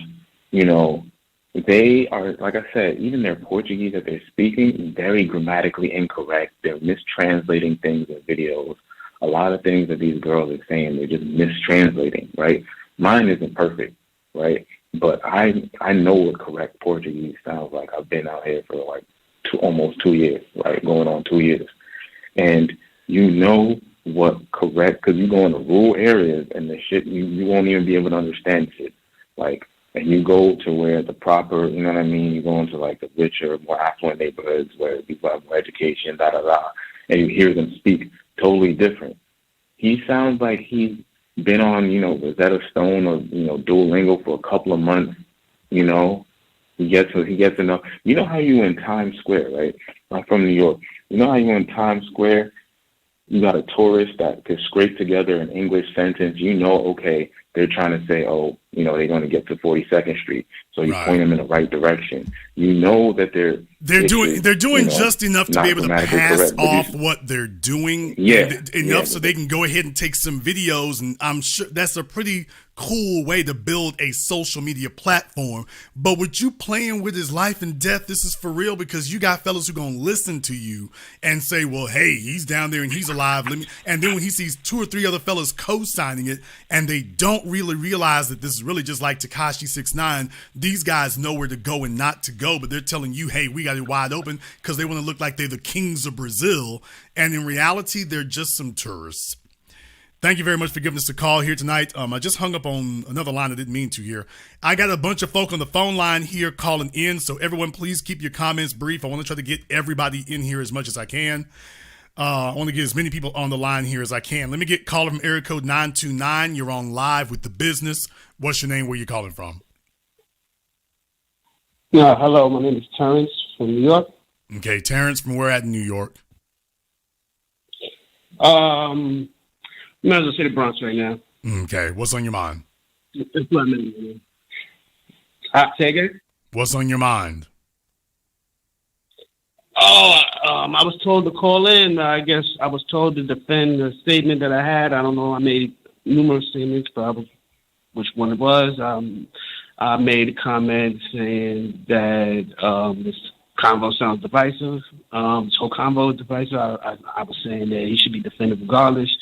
you know, they are, like I said, even their Portuguese that they're speaking, very grammatically incorrect. They're mistranslating things in videos. A lot of things that these girls are saying, they're just mistranslating, right? Mine isn't perfect, right? But I know what correct Portuguese sounds like. I've been out here for like almost 2 years, right? Going on 2 years. And you know what correct, because you go into rural areas and the shit, you won't even be able to understand shit. Like, and you go to where the proper, you know what I mean? You go into like the richer, more affluent neighborhoods where people have more education, and you hear them speak totally different. He sounds like he's been on, you know, Rosetta Stone or, you know, Duolingo for a couple of months, you know. He gets enough. You know how you in Times Square, right? I'm from New York. You know how you in Times Square, you got a tourist that could scrape together an English sentence. You know, okay, they're trying to say, oh, you know, they're going to get to 42nd Street. So you point them in the right direction. You know that they're doing you know, just enough to be able to pass off what they're doing enough so they can go ahead and take some videos. And I'm sure that's a pretty cool way to build a social media platform. But with you playing with his life and death, this is for real, because you got fellas who are going to listen to you and say, well, hey, he's down there and he's alive. And then when he sees 2 or 3 other fellas co-signing it and they don't really realize that this is really just like Tekashi 6ix9ine, these guys know where to go and not to go, but they're telling you, hey, we got it wide open because they want to look like they're the kings of Brazil. And in reality, they're just some tourists. Thank you very much for giving us a call here tonight. I just hung up on another line I didn't mean to here. I got a bunch of folk on the phone line here calling in, so everyone please keep your comments brief. I want to try to get everybody in here as much as I can. I want to get as many people on the line here as I can. Let me get caller from area code 929. You're on live with The Business. What's your name? Where you calling from? Hello, my name is Terrence from New York. Okay, Terrence, from where at in New York? I'm in the city of Bronx right now. Okay, what's on your mind? It's my name. Say again? What's on your mind? I was told to call in. I guess I was told to defend the statement that I had. I don't know. I made numerous statements, but which one it was. I made a comment saying that this convo sounds divisive. This whole convo is divisive. I was saying that he should be defended regardless.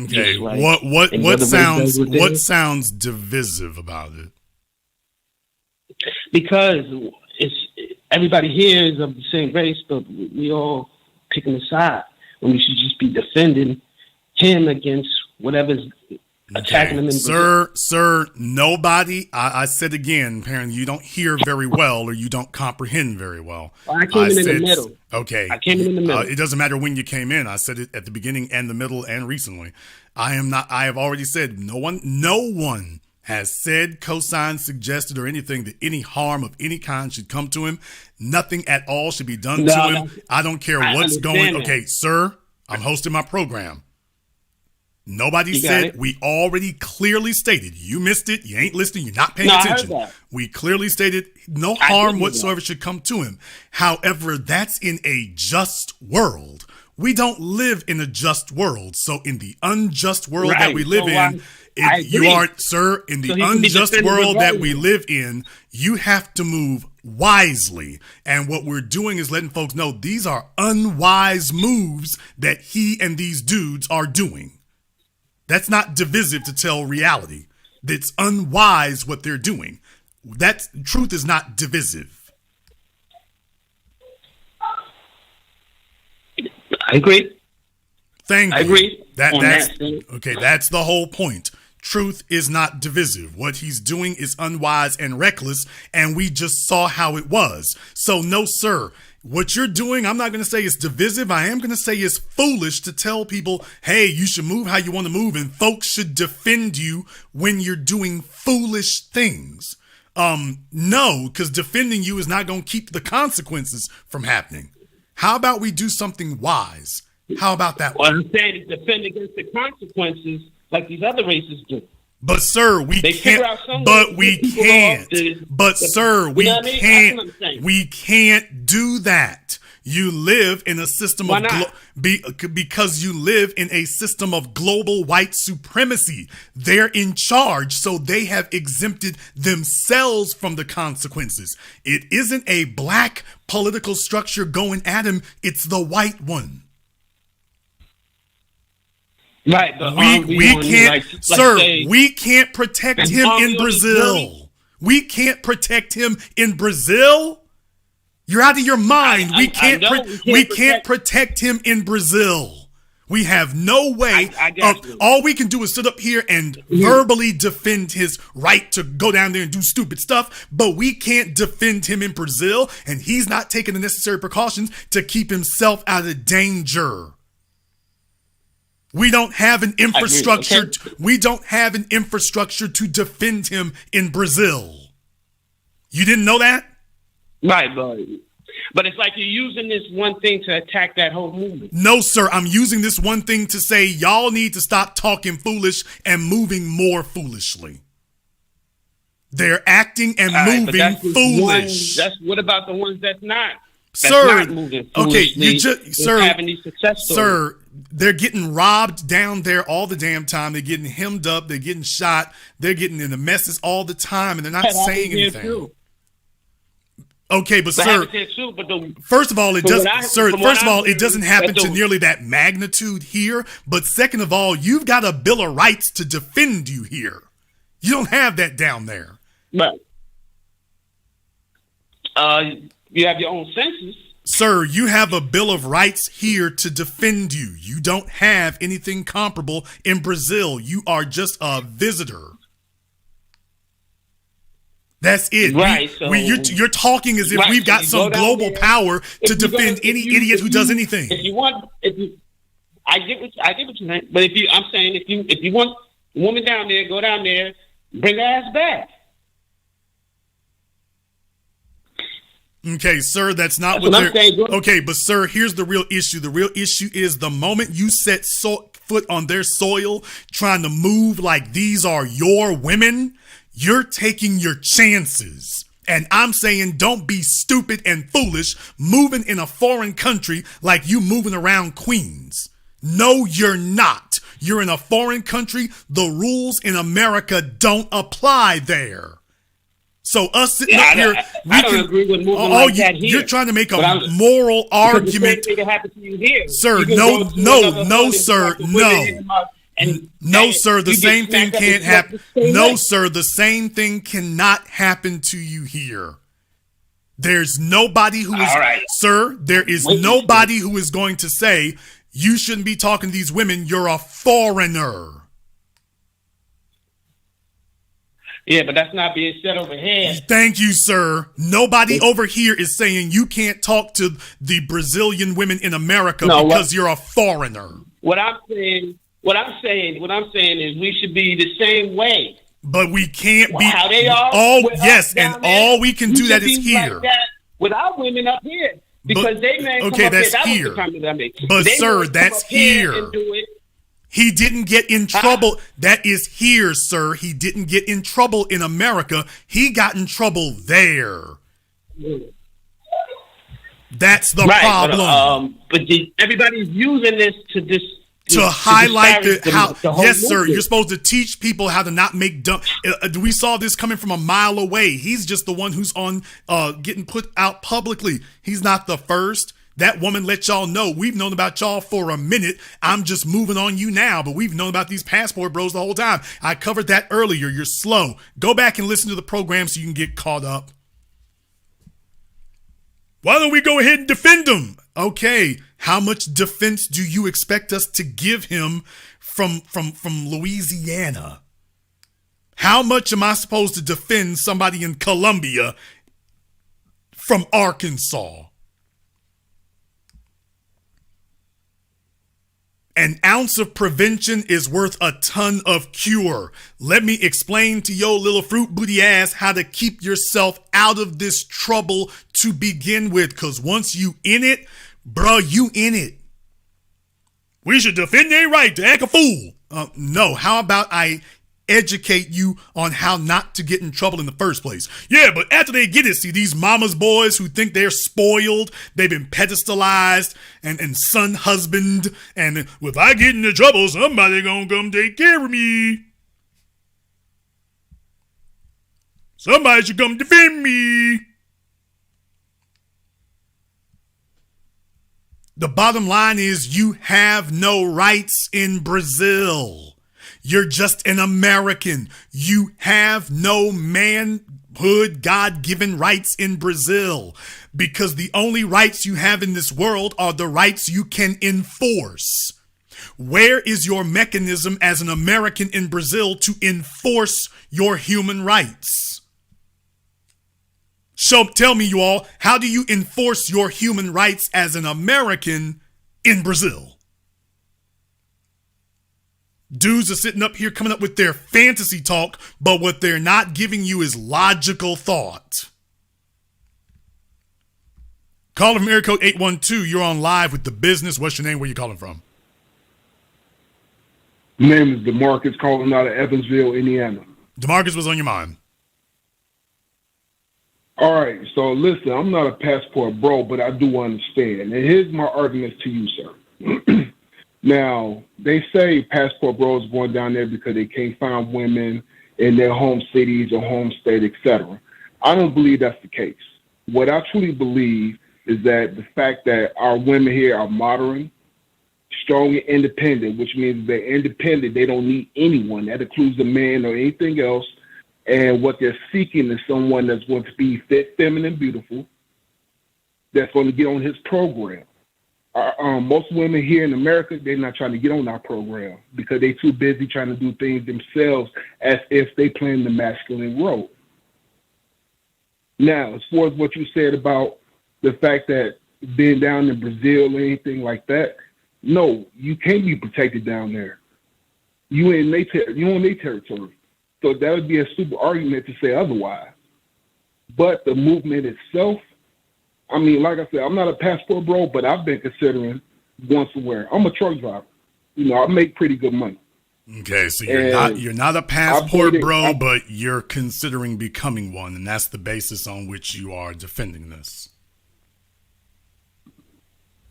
Okay, like what sounds divisive about it? Because everybody here is of the same race, but we all picking a side when we should just be defending him against whatever's attacking him. Sir, nobody, I said again, apparently you don't hear very well or you don't comprehend very well. I came in the middle. Okay. I came in the middle. It doesn't matter when you came in. I said it at the beginning and the middle and recently. I have already said no one has said, co-signed, suggested, or anything that any harm of any kind should come to him. Nothing at all should be done to him. I don't care what's going on. Okay, sir, I'm hosting my program. Nobody said, we already clearly stated, you missed it, you ain't listening, you're not paying attention. We clearly stated no harm whatsoever should come to him. However, that's in a just world. We don't live in a just world. So in the unjust world that we live in, if you are, sir, in the unjust world that we live in, you have to move wisely. And what we're doing is letting folks know these are unwise moves that he and these dudes are doing. That's not divisive to tell reality. That's unwise what they're doing. That truth is not divisive. I agree. Thank you. I agree. That's okay. That's the whole point. Truth is not divisive. What he's doing is unwise and reckless, and we just saw how it was. So no, sir. What you're doing, I'm not going to say it's divisive. I am going to say it's foolish to tell people, hey, you should move how you want to move, and folks should defend you when you're doing foolish things. No, because defending you is not going to keep the consequences from happening. How about we do something wise? How about that? Well, I'm saying is defend against the consequences like these other races do. But sir, we can't. But we can't. But sir, we can't. We can't do that. You live in a system of because you live in a system of global white supremacy. They're in charge, so they have exempted themselves from the consequences. It isn't a black political structure going at him. It's the white one. Right, but we can't, we can't protect him in Brazil. We can't protect him in Brazil. You're out of your mind. We can't protect him in Brazil. We have no way. All we can do is sit up here and verbally defend his right to go down there and do stupid stuff, but we can't defend him in Brazil, and he's not taking the necessary precautions to keep himself out of danger. We don't have an infrastructure. Okay. We don't have an infrastructure to defend him in Brazil. You didn't know that? Right, but it's like you're using this one thing to attack that whole movement. No, sir. I'm using this one thing to say y'all need to stop talking foolish and moving more foolishly. They're acting and moving foolish. What about the ones that's not? Sir, not moving okay, you sir, having these success stories. Sir, they're getting robbed down there all the damn time. They're getting hemmed up. They're getting shot. They're getting in the messes all the time, and they're not saying anything. Okay, but sir, first of all, it doesn't. Sir, first of all, it doesn't happen to nearly that magnitude here. But second of all, you've got a Bill of Rights to defend you here. You don't have that down there. Right. You have your own census. Sir, you have a Bill of Rights here to defend you. You don't have anything comparable in Brazil. You are just a visitor. That's it. Right. You're talking as if we've got some global power to defend any idiot who does anything. I get what you're saying. But I'm saying if you want a woman down there, go down there, bring her ass back. Okay, sir, that's not what they're saying. Okay, but sir, here's the real issue. The real issue is the moment you set foot on their soil, trying to move like these are your women, you're taking your chances. And I'm saying don't be stupid and foolish moving in a foreign country like you moving around Queens. No, you're not. You're in a foreign country. The rules in America don't apply there. So us sitting up here, I don't agree with moving like that here. You're trying to make a moral argument. The same thing happened to you here. Sir, no, sir, no. No, sir, the same thing can't happen. No, sir, the same thing cannot happen to you here. There's nobody who is, sir, there is nobody who is going to say, you shouldn't be talking to these women, you're a foreigner. Yeah, but that's not being said over here. Thank you, sir. Nobody over here is saying you can't talk to the Brazilian women in America because you're a foreigner. What I'm saying is we should be the same way. But we can't be how they are. All we can do that is here. Like with our women up here. Because they may come up that's here. But sir, that's here. He didn't get in trouble. That is here, sir. He didn't get in trouble in America. He got in trouble there. That's the problem. But everybody's using this to highlight yes, sir. You're supposed to teach people how to not make dumb. We saw this coming from a mile away. He's just the one who's on getting put out publicly. He's not the first. That woman let y'all know. We've known about y'all for a minute. I'm just moving on you now, but we've known about these passport bros the whole time. I covered that earlier. You're slow. Go back and listen to the program so you can get caught up. Why don't we go ahead and defend them? Okay, How much defense do you expect us to give him from Louisiana? How much am I supposed to defend somebody in Colombia from Arkansas? An ounce of prevention is worth a ton of cure. Let me explain to your little fruit booty ass how to keep yourself out of this trouble to begin with. Because once you in it, bruh, you in it. We should defend their right to act a fool. No, how about I educate you on how not to get in trouble in the first place? Yeah, but after they get it, see, these mama's boys who think they're spoiled, they've been pedestalized and son husband, and if I get into trouble, somebody gonna come take care of me. Somebody should come defend me. The bottom line is you have no rights in Brazil. You're just an American. You have no manhood, God-given rights in Brazil, because the only rights you have in this world are the rights you can enforce. Where is your mechanism as an American in Brazil to enforce your human rights? So tell me, you all, how do you enforce your human rights as an American in Brazil? Dudes are sitting up here coming up with their fantasy talk, but what they're not giving you is logical thought. Caller from area code 812, you're on live with The Business. What's your name? Where you calling from? My name is DeMarcus, calling out of Evansville, Indiana. DeMarcus, what's on your mind? All right, so listen, I'm not a passport bro, but I do understand. And here's my argument to you, sir. Now, they say passport bros going down there because they can't find women in their home cities or home state, etc. I don't believe that's the case. What I truly believe is that the fact that our women here are modern, strong, and independent, which means they're independent, they don't need anyone. That includes a man or anything else. And what they're seeking is someone that's going to be fit, feminine, beautiful, that's going to get on his program. Most women here in America, they're not trying to get on our program because they're too busy trying to do things themselves as if they playing the masculine role. Now, as far as what you said about the fact that being down in Brazil or anything like that, no, you can't be protected down there. You on their territory. So that would be a super argument to say otherwise. But the movement itself, I mean, like I said, I'm not a passport bro, but I've been considering going somewhere. I'm a truck driver. You know, I make pretty good money. Okay, so you're not a passport bro, but you're considering becoming one, and that's the basis on which you are defending this.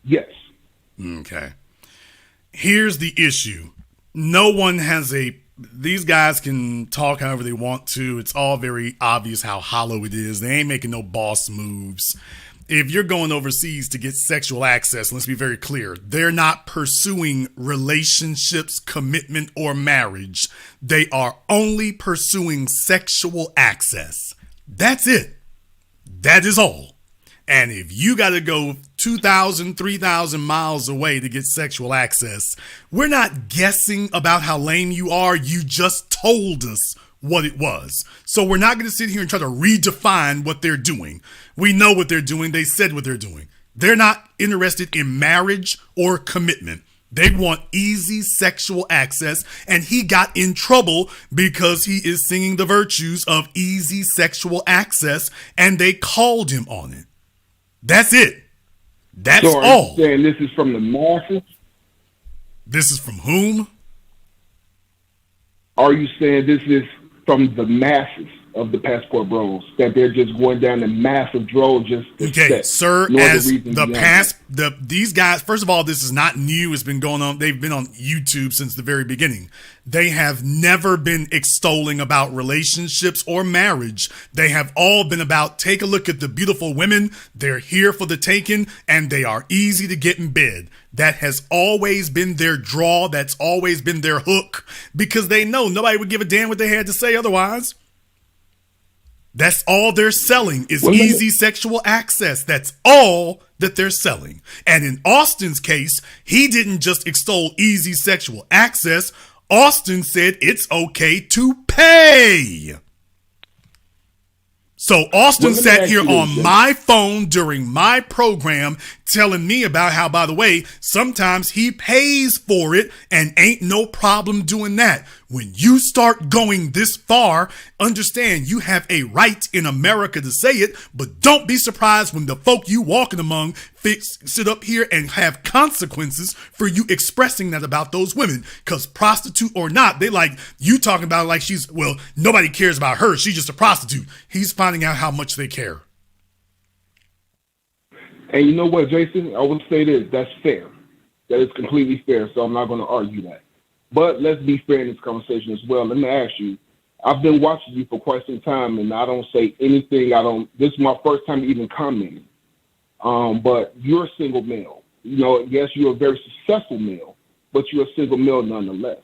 Yes. Okay. Here's the issue. No one has these guys can talk however they want to. It's all very obvious how hollow it is. They ain't making no boss moves. If you're going overseas to get sexual access, let's be very clear, they're not pursuing relationships, commitment, or marriage. They are only pursuing sexual access. That's it. That is all. And if you got to go 2,000, 3,000 miles away to get sexual access, we're not guessing about how lame you are. You just told us what it was. So we're not going to sit here and try to redefine what they're doing. We know what they're doing. They said what they're doing. They're not interested in marriage or commitment. They want easy sexual access, and he got in trouble because he is singing the virtues of easy sexual access, and they called him on it. That's it. That's all. So are you saying this is from the masses? This is from whom? Are you saying this is from the masses of the passport bros, that they're just going down the massive droves just to okay, sir, as these guys, first of all, this is not new. It's been going on. They've been on YouTube since the very beginning. They have never been extolling about relationships or marriage. They have all been about, take a look at the beautiful women. They're here for the taking, and they are easy to get in bed. That has always been their draw. That's always been their hook, because they know nobody would give a damn what they had to say otherwise. That's all they're selling is easy sexual access. That's all that they're selling. And in Austin's case, he didn't just extol easy sexual access. Austin said it's okay to pay. So Austin sat here on my phone during my program telling me about how, by the way, sometimes he pays for it and ain't no problem doing that. When you start going this far, understand you have a right in America to say it, but don't be surprised when the folk you walking among sit up here and have consequences for you expressing that about those women. Because prostitute or not, they like you talking about it like she's, well, nobody cares about her. She's just a prostitute. He's finding out how much they care. And you know what, Jason? I would say this. That's fair. That is completely fair, so I'm not going to argue that. But let's be fair in this conversation as well. Let me ask you, I've been watching you for quite some time, and I don't say anything. This is my first time even commenting. But you're a single male. You know, yes, you're a very successful male, but you're a single male nonetheless.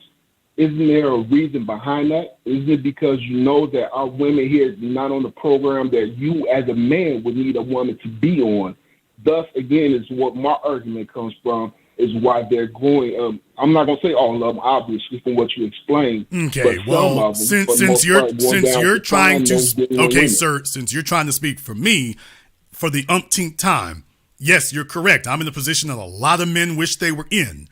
Isn't there a reason behind that? Isn't it because you know that our women here is not on the program that you as a man would need a woman to be on? Thus, again, is what my argument comes from, is why they're going. I'm not going to say all of them, obviously, from what you explained. Okay, well, since you're trying to speak for me for the umpteenth time, yes, you're correct. I'm in a position that a lot of men wish they were in.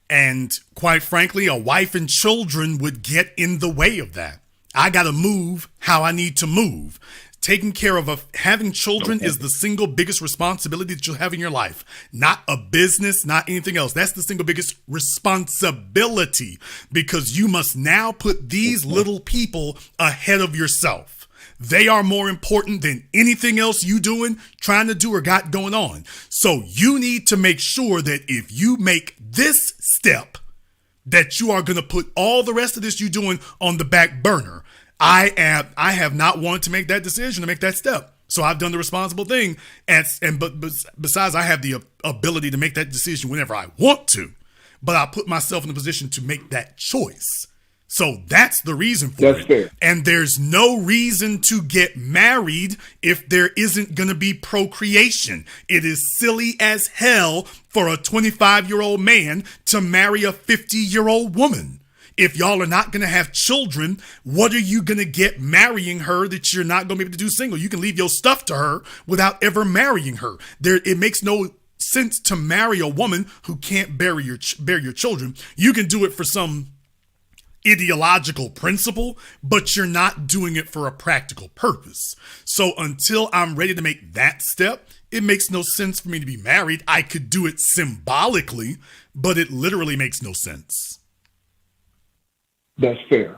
And quite frankly, a wife and children would get in the way of that. I got to move how I need to move. Taking care of having children is the single biggest responsibility that you'll have in your life. Not a business, not anything else. That's the single biggest responsibility, because you must now put these little people ahead of yourself. They are more important than anything else you doing, trying to do, or got going on. So you need to make sure that if you make this step, that you are going to put all the rest of this you doing on the back burner. I have not wanted to make that decision, to make that step. So I've done the responsible thing. But besides, I have the ability to make that decision whenever I want to. But I put myself in a position to make that choice. So that's the reason for it. Fair. And there's no reason to get married if there isn't going to be procreation. It is silly as hell for a 25-year-old man to marry a 50-year-old woman. If y'all are not going to have children, what are you going to get marrying her that you're not going to be able to do single? You can leave your stuff to her without ever marrying her. It makes no sense to marry a woman who can't bear your children. You can do it for some ideological principle, but you're not doing it for a practical purpose. So until I'm ready to make that step, it makes no sense for me to be married. I could do it symbolically, but it literally makes no sense. That's fair.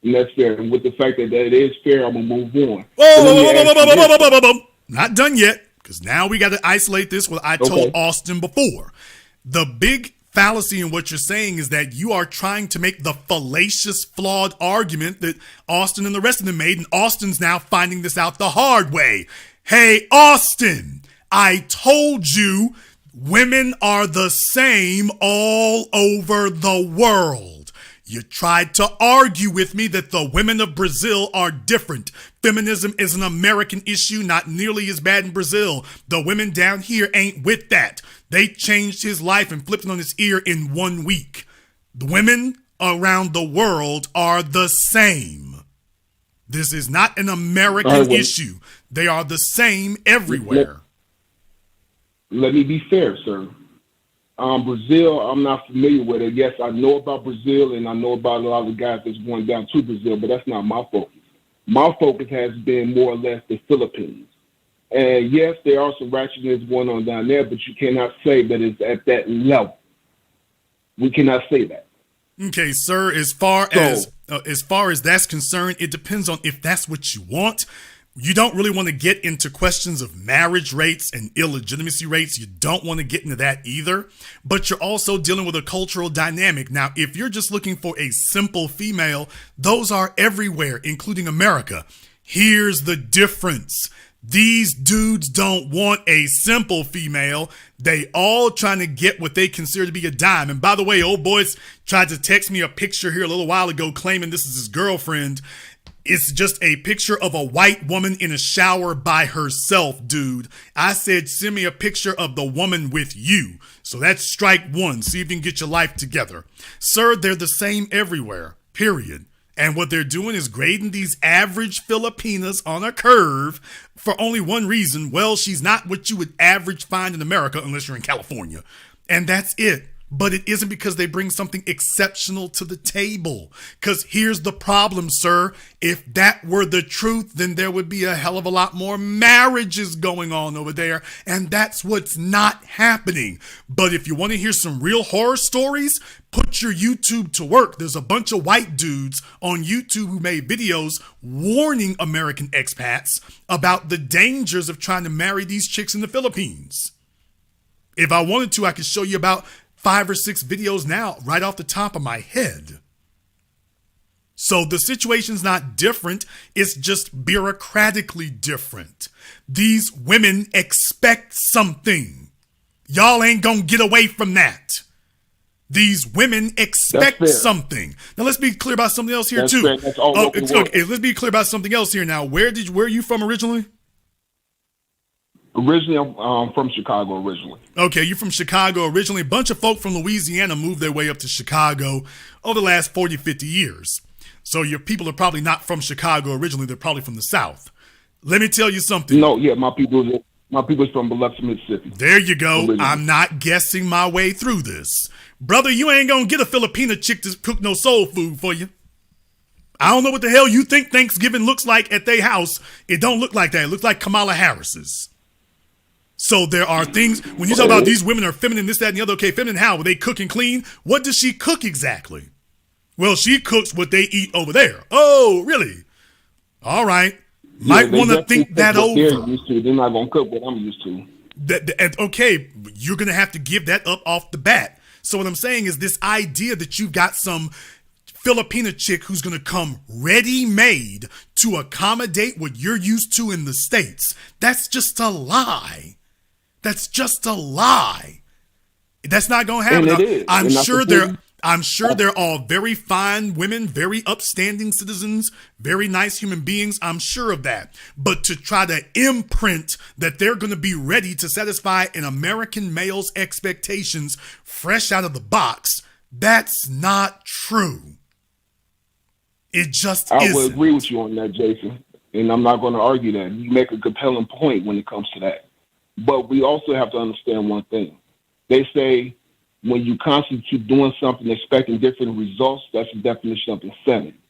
And that's fair. And with the fact that it is fair, I'm going to move on. Whoa. Not done yet, because now we got to isolate this, what I told Austin before. The big fallacy in what you're saying is that you are trying to make the fallacious, flawed argument that Austin and the rest of them made, and Austin's now finding this out the hard way. Hey, Austin, I told you women are the same all over the world. You tried to argue with me that the women of Brazil are different. Feminism is an American issue, not nearly as bad in Brazil. The women down here ain't with that. They changed his life and flipped it on his ear in 1 week. The women around the world are the same. This is not an American issue. They are the same everywhere. Let me be fair, sir. Brazil, I'm not familiar with it. Yes, I know about Brazil, and I know about a lot of the guys that's going down to Brazil, but that's not my focus. My focus has been more or less the Philippines. And yes, there are some ratchetness going on down there, but you cannot say that it's at that level. We cannot say that. Okay, sir, as far as that's concerned, it depends on if that's what you want. You don't really want to get into questions of marriage rates and illegitimacy rates. You don't want to get into that either. But you're also dealing with a cultural dynamic. Now, if you're just looking for a simple female, those are everywhere, including America. Here's the difference. These dudes don't want a simple female. They all trying to get what they consider to be a dime. And by the way, old boys tried to text me a picture here a little while ago claiming this is his girlfriend. It's just a picture of a white woman in a shower by herself, dude. I said, send me a picture of the woman with you. So that's strike one. See if you can get your life together. Sir, they're the same everywhere, period. And what they're doing is grading these average Filipinas on a curve for only one reason. Well, she's not what you would average find in America unless you're in California. And that's it. But it isn't because they bring something exceptional to the table. Because here's the problem, sir. If that were the truth, then there would be a hell of a lot more marriages going on over there. And that's what's not happening. But if you want to hear some real horror stories, put your YouTube to work. There's a bunch of white dudes on YouTube who made videos warning American expats about the dangers of trying to marry these chicks in the Philippines. If I wanted to, I could show you about 5 or 6 videos now right off the top of my head. So the situation's not different. It's just bureaucratically different. These women expect something. Y'all ain't gonna get away from that. These women expect something. Now let's be clear about something else here too. Okay, let's be clear about something else here now. Where are you from originally? Originally, I'm from Chicago originally. Okay, you're from Chicago originally. A bunch of folk from Louisiana moved their way up to Chicago over the last 40, 50 years. So your people are probably not from Chicago originally. They're probably from the South. Let me tell you something. No, yeah, my people's from Biloxi, Mississippi. There you go. Originally. I'm not guessing my way through this. Brother, you ain't gonna get a Filipina chick to cook no soul food for you. I don't know what the hell you think Thanksgiving looks like at their house. It don't look like that. It looks like Kamala Harris's. So there are things, when you talk about these women are feminine, this, that, and the other, okay, feminine how? Will they cook and clean? What does she cook exactly? Well, she cooks what they eat over there. Oh, really? All right. Might want to think that over. They're used to. They're not going to cook what I'm used to. Okay, you're going to have to give that up off the bat. So what I'm saying is this idea that you've got some Filipina chick who's going to come ready-made to accommodate what you're used to in the States, that's just a lie. That's just a lie. That's not going to happen. And it is. I'm sure they're all very fine women, very upstanding citizens, very nice human beings. I'm sure of that. But to try to imprint that they're going to be ready to satisfy an American male's expectations fresh out of the box, that's not true. It just isn't. I would agree with you on that, Jason. And I'm not going to argue that. You make a compelling point when it comes to that. But we also have to understand one thing. They say when you constantly keep doing something, expecting different results, that's the definition of insanity.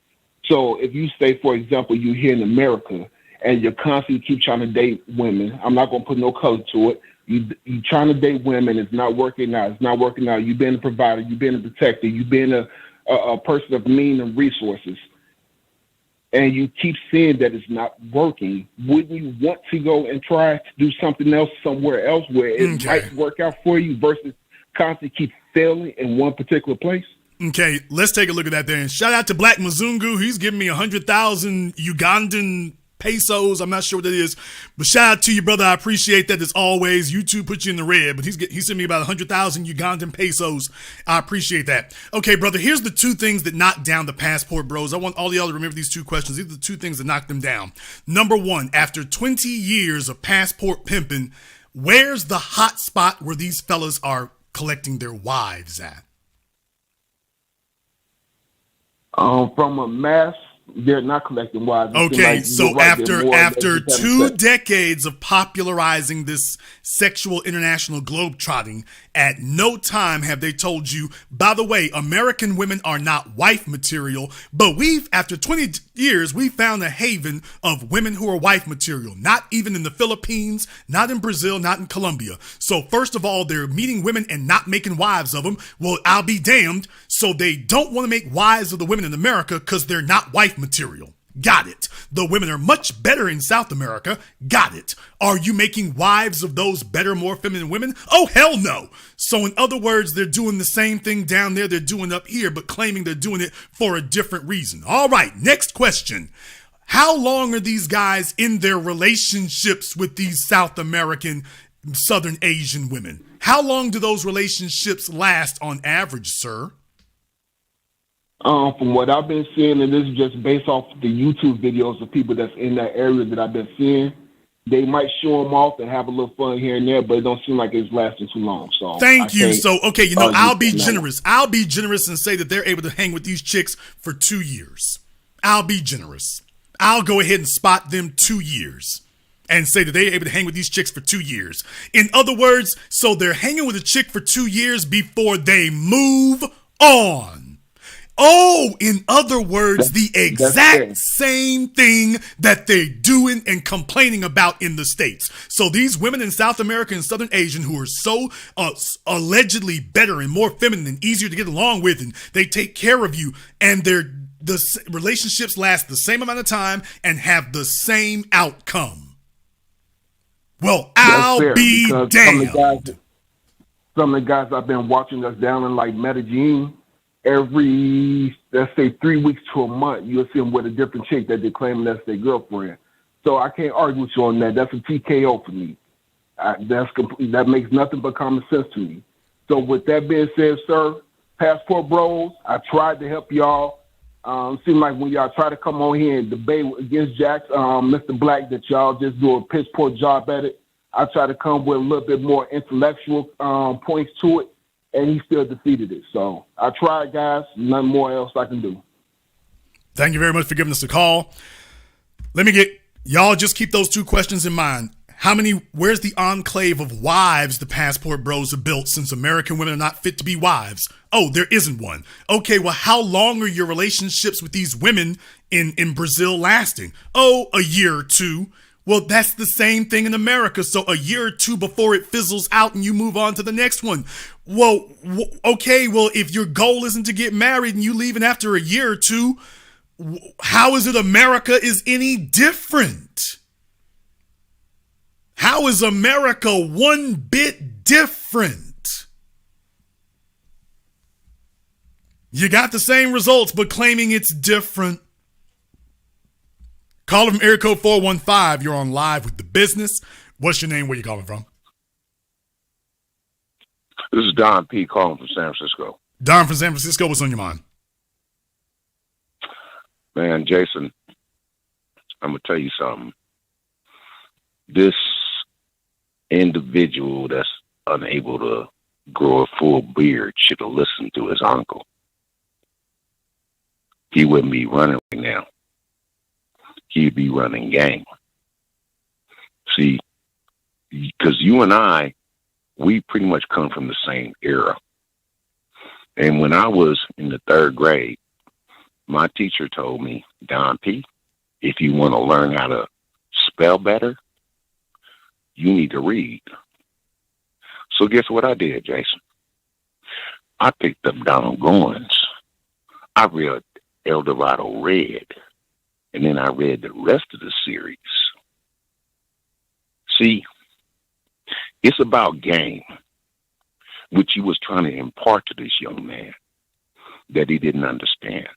So if you say, for example, you're here in America and you constantly keep trying to date women, I'm not going to put no color to it. You're trying to date women, it's not working out. It's not working out. You've been a provider. You've been a protector. You've been a person of means and resources. And you keep seeing that it's not working, wouldn't you want to go and try to do something else somewhere else where it might work out for you versus constantly keep failing in one particular place? Okay, let's take a look at that there. And shout out to Black Mzungu. He's giving me 100,000 Ugandan pesos. I'm not sure what that is, but shout out to you, brother. I appreciate that as always. YouTube put you in the red, but he sent me about 100,000 Ugandan pesos. I appreciate that. Okay, brother, here's the 2 things that knocked down the passport bros. I want all y'all to remember these 2 questions. These are the 2 things that knocked them down. Number 1, after 20 years of passport pimping, where's the hot spot where these fellas are collecting their wives at? From a mass, they're not collecting wives. Okay, so after 2 decades of popularizing this sexual international globetrotting, at no time have they told you, by the way, American women are not wife material, but after 20 years, we found a haven of women who are wife material, not even in the Philippines, not in Brazil, not in Colombia. So first of all, they're meeting women and not making wives of them. Well, I'll be damned. So they don't want to make wives of the women in America because they're not wife material. Got it. The women are much better in South America. Got it. Are you making wives of those better, more feminine women? Oh, hell no. So in other words, they're doing the same thing down there they're doing up here, but claiming they're doing it for a different reason. All right, next question. How long are these guys in their relationships with these South American, Southern Asian women? How long do those relationships last on average, sir? From what I've been seeing, and this is just based off the YouTube videos of people that's in that area that I've been seeing, they might show them off and have a little fun here and there, but it don't seem like it's lasting too long. So Thank you. So, okay, I'll be that generous. I'll be generous and say that they're able to hang with these chicks for 2 years. I'll be generous. I'll go ahead and spot them 2 years and say that they're able to hang with these chicks for 2 years. In other words, so they're hanging with a chick for 2 years before they move on. Oh, in other words, the exact same thing that they're doing and complaining about in the States. So these women in South America and Southern Asian who are so allegedly better and more feminine and easier to get along with, and they take care of you, and the relationships last the same amount of time and have the same outcome. Well, I'll be damned. Some of the guys I've been watching us down in like Medellin, every, let's say 3 weeks to a month, you'll see them with a different chick that they're claiming that's their girlfriend. So I can't argue with you on that. That's a TKO for me. That makes nothing but common sense to me. So with that being said, sir, Passport Bros, I tried to help y'all. Seems like when y'all try to come on here and debate against Jax, Mr. Black, that y'all just do a piss poor job at it. I try to come with a little bit more intellectual points to it, and he still defeated it. So I tried, guys. Nothing more else I can do. Thank you very much for giving us a call. Y'all just keep those 2 questions in mind. Where's the enclave of wives the Passport Bros have built since American women are not fit to be wives? Oh, there isn't one. Okay, well, how long are your relationships with these women in Brazil lasting? Oh, a year or 2. Well, that's the same thing in America. So a year or 2 before it fizzles out and you move on to the next one. Well, okay, well, if your goal isn't to get married and you leaving after a year or 2, how is it America is any different? How is America one bit different? You got the same results, but claiming it's different. Caller from area code 415. You're on live with The Business. What's your name? Where you calling from? This is Don P. calling from San Francisco. Don from San Francisco. What's on your mind? Man, Jason, I'm going to tell you something. This individual that's unable to grow a full beard should have listened to his uncle. He wouldn't be running right now. He'd be running game. See, because you and I, we pretty much come from the same era. And when I was in the 3rd grade, my teacher told me, Don P., if you want to learn how to spell better, you need to read. So guess what I did, Jason? I picked up Donald Goins. I read El Dorado Red. And then I read the rest of the series. See, it's about game, which he was trying to impart to this young man that he didn't understand.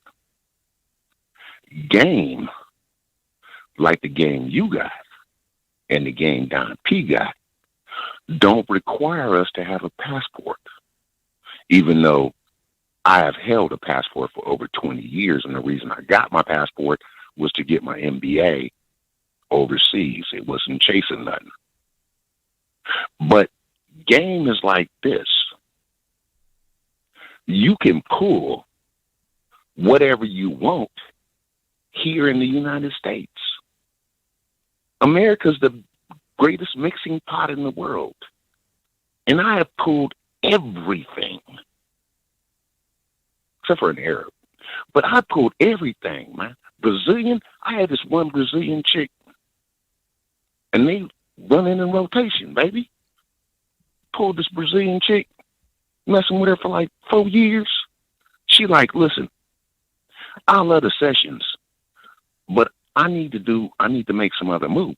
Game, like the game you got and the game Don P got, don't require us to have a passport, even though I have held a passport for over 20 years, and the reason I got my passport was to get my MBA overseas. It wasn't chasing nothing. But game is like this. You can pull whatever you want here in the United States. America's the greatest mixing pot in the world. And I have pulled everything, except for an Arab. But I pulled everything, man. Brazilian, I had this one Brazilian chick, and they running in rotation, baby. Pulled this Brazilian chick, messing with her for like 4 years. She like, listen, I love the sessions, but I need to make some other moves.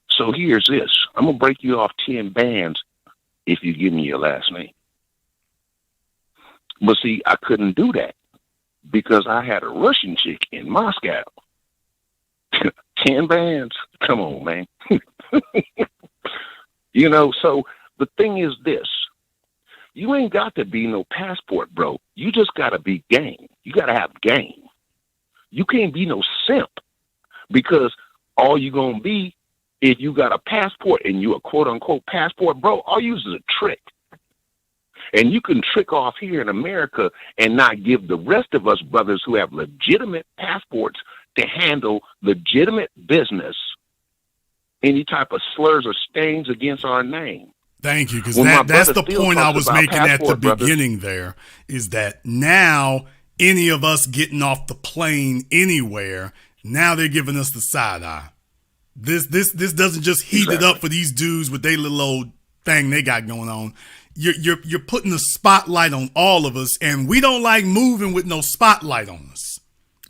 So here's this. I'm going to break you off 10 bands if you give me your last name. But see, I couldn't do that, because I had a Russian chick in Moscow. 10 bands. Come on, man. So the thing is this. You ain't got to be no passport, bro. You just got to be game. You got to have game. You can't be no simp, because all you're going to be, if you got a passport and you a quote-unquote passport bro, all you use is a trick. And you can trick off here in America and not give the rest of us brothers who have legitimate passports to handle legitimate business any type of slurs or stains against our name. Thank you, because that's the point I was making at the beginning there, is that now any of us getting off the plane anywhere, now they're giving us the side eye. This doesn't just heat it up for these dudes with their little old thing they got going on. You're putting the spotlight on all of us, and we don't like moving with no spotlight on us.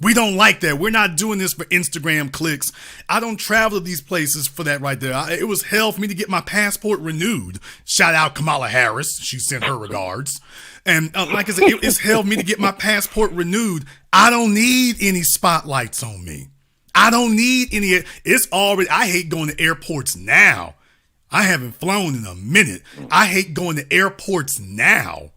We don't like that. We're not doing this for Instagram clicks. I don't travel to these places for that right there. It was hell for me to get my passport renewed. Shout out Kamala Harris. She sent her regards. And like I said, it's hell for me to get my passport renewed. I don't need any spotlights on me. I don't need any. It's already, I hate going to airports now. I haven't flown in a minute. I hate going to airports now.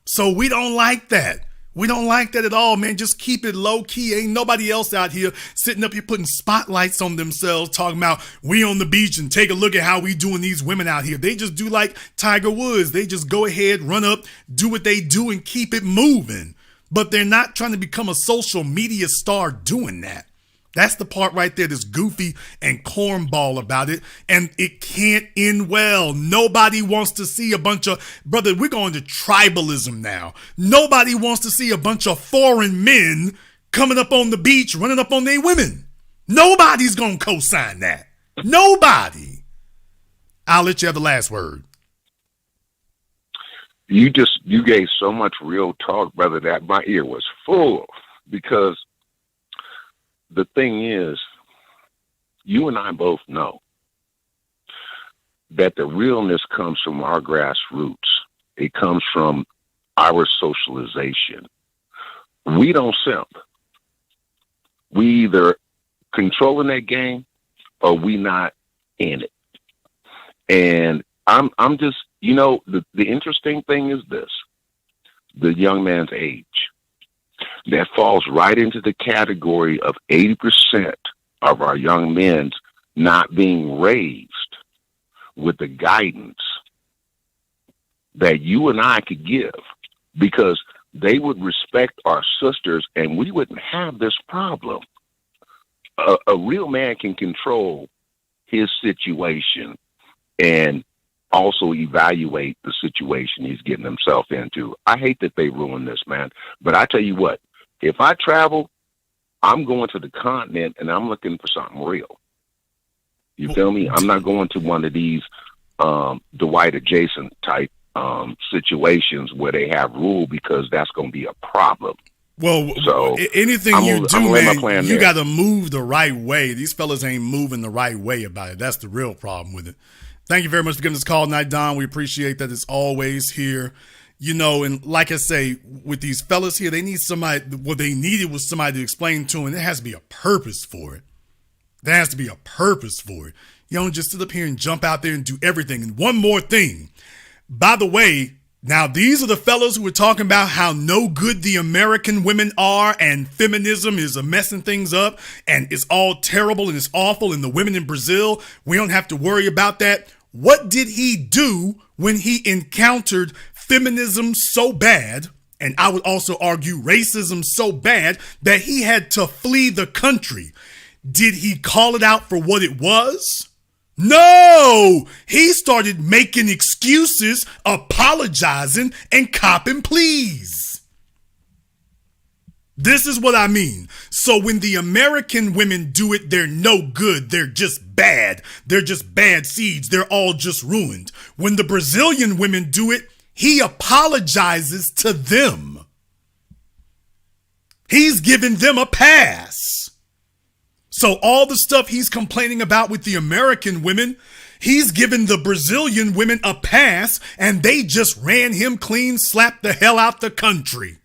So we don't like that. We don't like that at all, man. Just keep it low key. Ain't nobody else out here sitting up here putting spotlights on themselves, talking about we on the beach and take a look at how we doing these women out here. They just do like Tiger Woods. They just go ahead, run up, do what they do and keep it moving. But they're not trying to become a social media star doing that. That's the part right there that's goofy and cornball about it. And it can't end well. Nobody wants to see a bunch of, brother, we're going to tribalism now. Nobody wants to see a bunch of foreign men coming up on the beach, running up on their women. Nobody's going to co-sign that. Nobody. I'll let you have the last word. You gave so much real talk, brother, that my ear was full, because the thing is, you and I both know that the realness comes from our grassroots. It comes from our socialization. We don't simp. We either controlling that game or we not in it. And I'm just, the interesting thing is this, the young man's age. That falls right into the category of 80% of our young men not being raised with the guidance that you and I could give, because they would respect our sisters and we wouldn't have this problem. A real man can control his situation and also evaluate the situation he's getting himself into. I hate that they ruined this, man. But I tell you what, if I travel, I'm going to the continent and I'm looking for something real. You feel me? I'm not going to one of these Dwight adjacent type situations where they have rule, because that's going to be a problem. Well, so anything you do, man, you got to move the right way. These fellas ain't moving the right way about it. That's the real problem with it. Thank you very much for giving us a call tonight, Don. We appreciate that. It's always here. And like I say, with these fellas here, they need somebody. What they needed was somebody to explain to them. There has to be a purpose for it. There has to be a purpose for it. You don't just sit up here and jump out there and do everything. And one more thing. By the way, now these are the fellas who were talking about how no good the American women are and feminism is messing things up and it's all terrible and it's awful, and the women in Brazil, we don't have to worry about that. What did he do when he encountered feminism so bad, and I would also argue racism so bad, that he had to flee the country? Did he call it out for what it was? No! He started making excuses, apologizing, and copping pleas. This is what I mean. So when the American women do it, they're no good. They're just bad. They're just bad seeds. They're all just ruined. When the Brazilian women do it, he apologizes to them. He's giving them a pass. So all the stuff he's complaining about with the American women, he's giving the Brazilian women a pass, and they just ran him clean, slapped the hell out the country.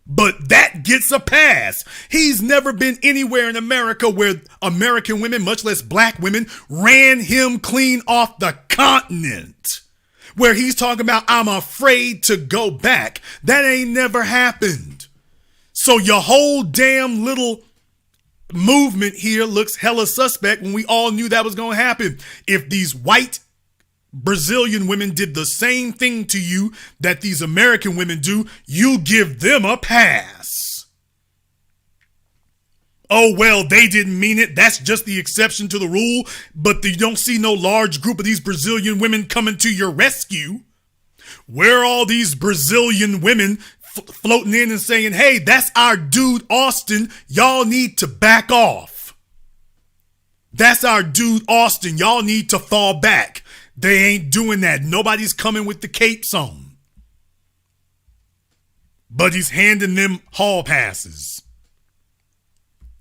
But that gets a pass. He's never been anywhere in America where American women, much less black women, ran him clean off the continent. Where he's talking about, I'm afraid to go back. That ain't never happened. So your whole damn little movement here looks hella suspect when we all knew that was going to happen. If these white Brazilian women did the same thing to you that these American women do, you give them a pass. Oh, well, they didn't mean it. That's just the exception to the rule. But you don't see no large group of these Brazilian women coming to your rescue. Where are all these Brazilian women floating in and saying, hey, that's our dude, Austin. Y'all need to back off. That's our dude, Austin. Y'all need to fall back. They ain't doing that. Nobody's coming with the capes on. But he's handing them hall passes.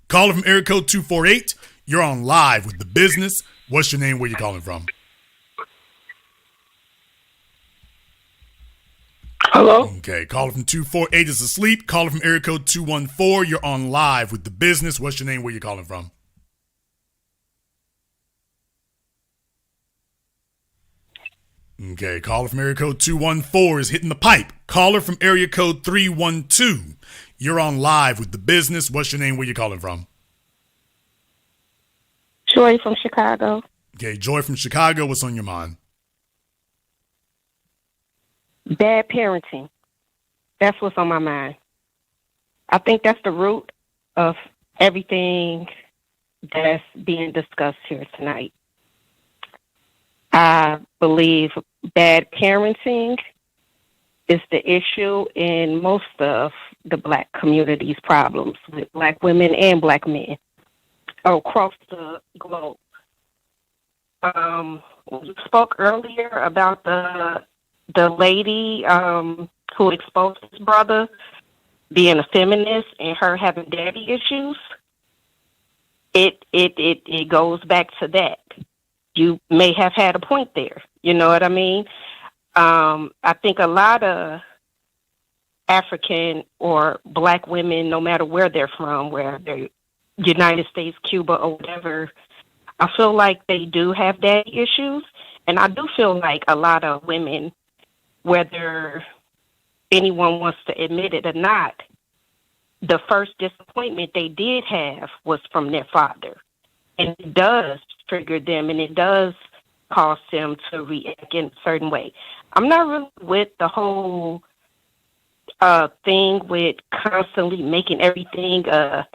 Caller from area code 248. You're on live with The Business. What's your name? Where you calling from? Hello? Okay, caller from 248 is asleep. Caller from area code 214. You're on live with The Business. What's your name? Where you calling from? Okay, caller from area code 214 is hitting the pipe. Caller from area code 312. You're on live with The Business. What's your name? Where you calling from? Joy from Chicago. Okay, Joy from Chicago. What's on your mind? Bad parenting. That's what's on my mind. I think that's the root of everything that's being discussed here tonight. I believe bad parenting is the issue in most of the Black community's problems with Black women and Black men across the globe. We spoke earlier about the lady who exposed his brother being a feminist and her having daddy issues. It goes back to that. You may have had a point there. You know what I mean? I think a lot of African or Black women, no matter where they're from, where they're United States, Cuba, or whatever, I feel like they do have daddy issues. And I do feel like a lot of women, whether anyone wants to admit it or not, the first disappointment they did have was from their father. And it does trigger them, and it does cause them to react in a certain way. I'm not really with the whole thing with constantly making everything a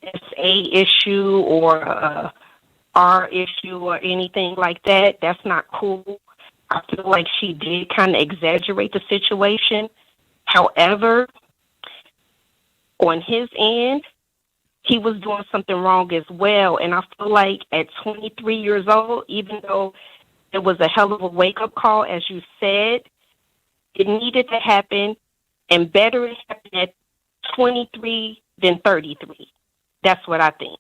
SA issue or a R issue or anything like that. That's not cool. I feel like she did kind of exaggerate the situation. However, on his end, he was doing something wrong as well. And I feel like at 23 years old, even though it was a hell of a wake-up call, as you said, it needed to happen, and better it happened at 23 than 33. That's what I think.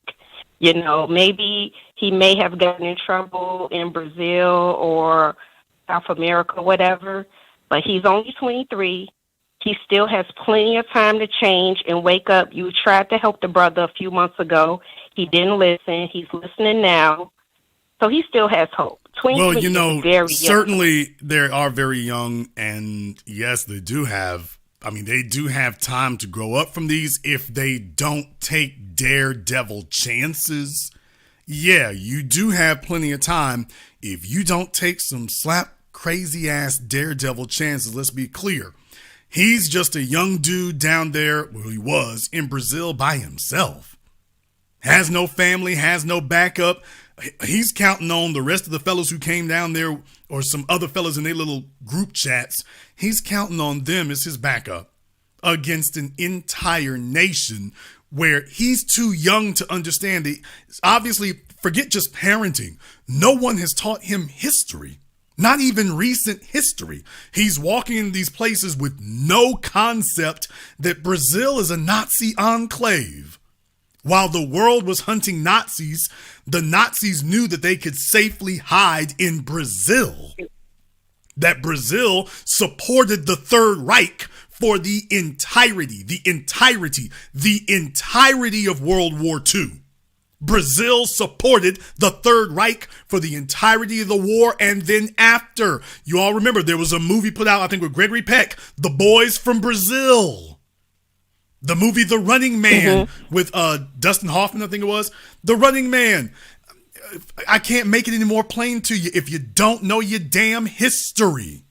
You know, maybe he may have gotten in trouble in Brazil or South America, whatever, but he's only 23. He still has plenty of time to change and wake up. You tried to help the brother a few months ago. He didn't listen. He's listening now. So he still has hope. Well, you know, is very certainly young. they are very young, and yes, they do have time to grow up from these if they don't take daredevil chances. Yeah, you do have plenty of time if you don't take some slap crazy ass daredevil chances. Let's be clear. He's just a young dude down there, well, he was, in Brazil by himself. Has no family, has no backup. He's counting on the rest of the fellows who came down there or some other fellows in their little group chats. He's counting on them as his backup against an entire nation where he's too young to understand it. Obviously, forget just parenting. No one has taught him history. Not even recent history. He's walking in these places with no concept that Brazil is a Nazi enclave. While the world was hunting Nazis, the Nazis knew that they could safely hide in Brazil. That Brazil supported the Third Reich for the entirety of World War II. Brazil supported the Third Reich for the entirety of the war and then after. You all remember there was a movie put out, I think, with Gregory Peck, The Boys from Brazil. The movie The Running Man with Dustin Hoffman, I think it was. The Running Man. I can't make it any more plain to you if you don't know your damn history.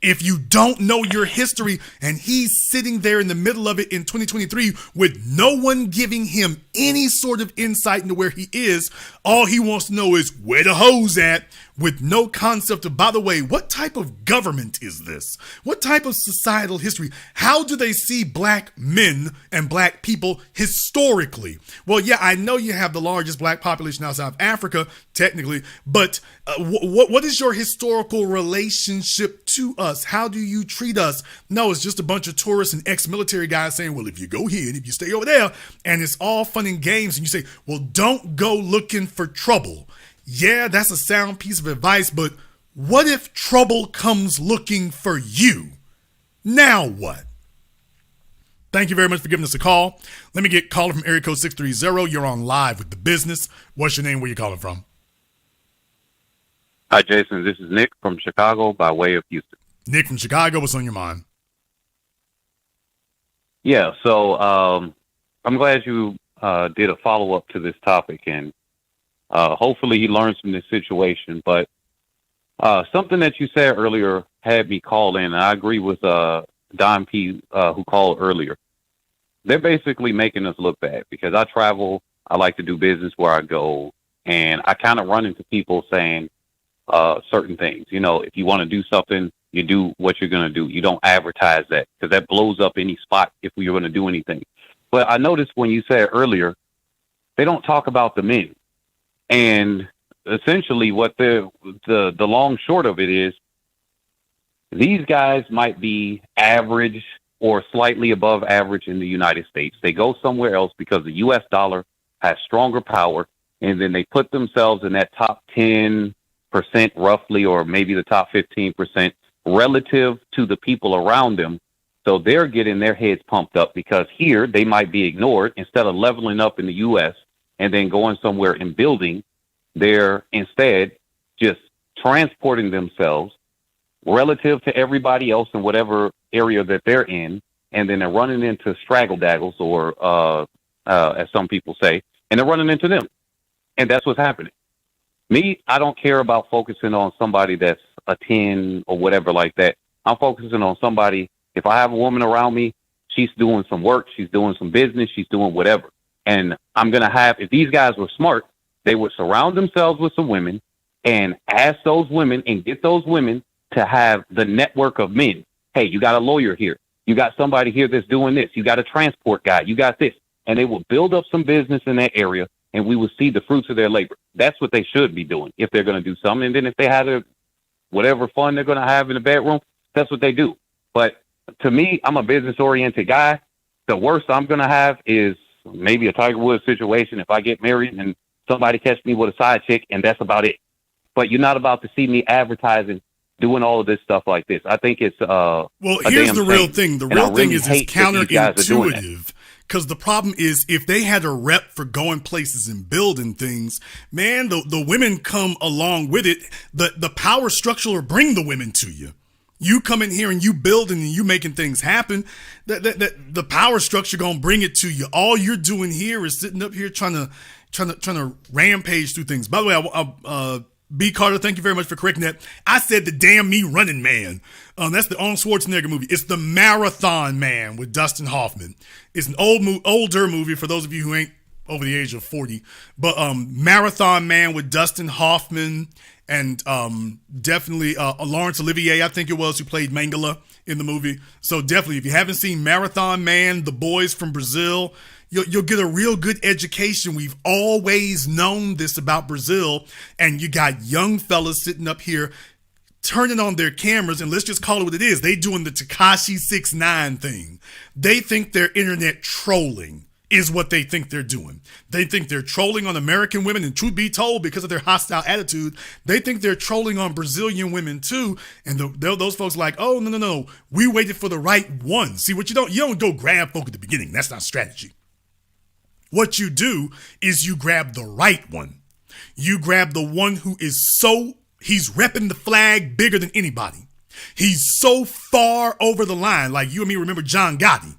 If you don't know your history, and he's sitting there in the middle of it in 2023 with no one giving him any sort of insight into where he is, all he wants to know is where the hoes at, with no concept of, by the way, what type of government is this? What type of societal history? How do they see black men and black people historically? Well, yeah, I know you have the largest black population outside of Africa, technically, but what is your historical relationship to us? How do you treat us? No, it's just a bunch of tourists and ex-military guys saying, well, if you go here and if you stay over there, and it's all fun and games, and you say, well, don't go looking for trouble. Yeah, that's a sound piece of advice, but what if trouble comes looking for you? Now what? Thank you very much for giving us a call. Let me get caller from area code 630. You're on live with The Business. What's your name? Where you calling from? Hi, Jason. This is Nick from Chicago by way of Houston. Nick from Chicago. What's on your mind? Yeah, so I'm glad you did a follow-up to this topic, and hopefully he learns from this situation. But something that you said earlier had me call in, and I agree with Don P. Who called earlier. They're basically making us look bad because I travel. I like to do business where I go, and I kind of run into people saying certain things. You know, if you want to do something, you do what you're going to do. You don't advertise that because that blows up any spot if we are going to do anything. But I noticed when you said earlier, they don't talk about the men. And essentially what the long short of it is, these guys might be average or slightly above average in the United States. They go somewhere else because the U.S. dollar has stronger power, and then they put themselves in that top 10% roughly, or maybe the top 15% relative to the people around them. So they're getting their heads pumped up because here they might be ignored. Instead of leveling up in the U.S. and then going somewhere and building, they're instead just transporting themselves relative to everybody else in whatever area that they're in, and then they're running into straggle-daggles, or as some people say, and they're running into them. And that's what's happening. Me, I don't care about focusing on somebody that's a 10 or whatever like that. I'm focusing on somebody, if I have a woman around me, she's doing some work, she's doing some business, she's doing whatever. And I'm going to have, if these guys were smart, they would surround themselves with some women and ask those women and get those women to have the network of men. Hey, you got a lawyer here. You got somebody here that's doing this. You got a transport guy. You got this. And they will build up some business in that area, and we will see the fruits of their labor. That's what they should be doing if they're going to do something. And then if they had whatever fun they're going to have in the bedroom, that's what they do. But to me, I'm a business-oriented guy. The worst I'm going to have is maybe a Tiger Woods situation if I get married and somebody catch me with a side chick, and that's about it. But you're not about to see me advertising, doing all of this stuff like this. I think it's well, here's the real thing. The real thing is it's counterintuitive. Because the problem is, if they had a rep for going places and building things, man, the women come along with it. The power structure will bring the women to you. You come in here and you building and you making things happen. The power structure gonna bring it to you. All you're doing here is sitting up here trying to rampage through things. By the way, B. Carter, thank you very much for correcting that. I said the Damn Me Running Man. That's the Arnold Schwarzenegger movie. It's the Marathon Man with Dustin Hoffman. It's an older movie for those of you who ain't over the age of 40. But Marathon Man with Dustin Hoffman and definitely Laurence Olivier, I think it was, who played Mangala in the movie. So definitely, if you haven't seen Marathon Man, The Boys from Brazil, you'll get a real good education. We've always known this about Brazil, and you got young fellas sitting up here turning on their cameras, and let's just call it what it is. They doing the Tekashi 6ix9ine thing. They think they're internet trolling is what they think they're doing. They think they're trolling on American women, and truth be told, because of their hostile attitude, they think they're trolling on Brazilian women too. And those folks are like, oh, no, we waited for the right one. See, what you don't go grab folk at the beginning. That's not strategy. What you do is you grab the right one. You grab the one who is he's repping the flag bigger than anybody. He's so far over the line. Like you and me remember John Gotti.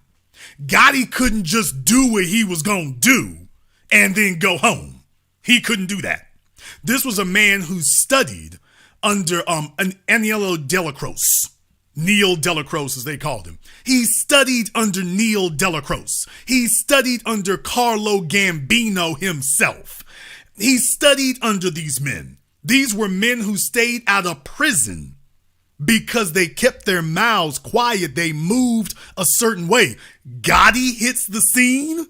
Gotti couldn't just do what he was going to do and then go home. He couldn't do that. This was a man who studied under Aniello Delacroce. Neil Delacroce, as they called him. He studied under Neil Delacroce. He studied under Carlo Gambino himself. He studied under these men. These were men who stayed out of prison because they kept their mouths quiet. They moved a certain way. Gotti hits the scene.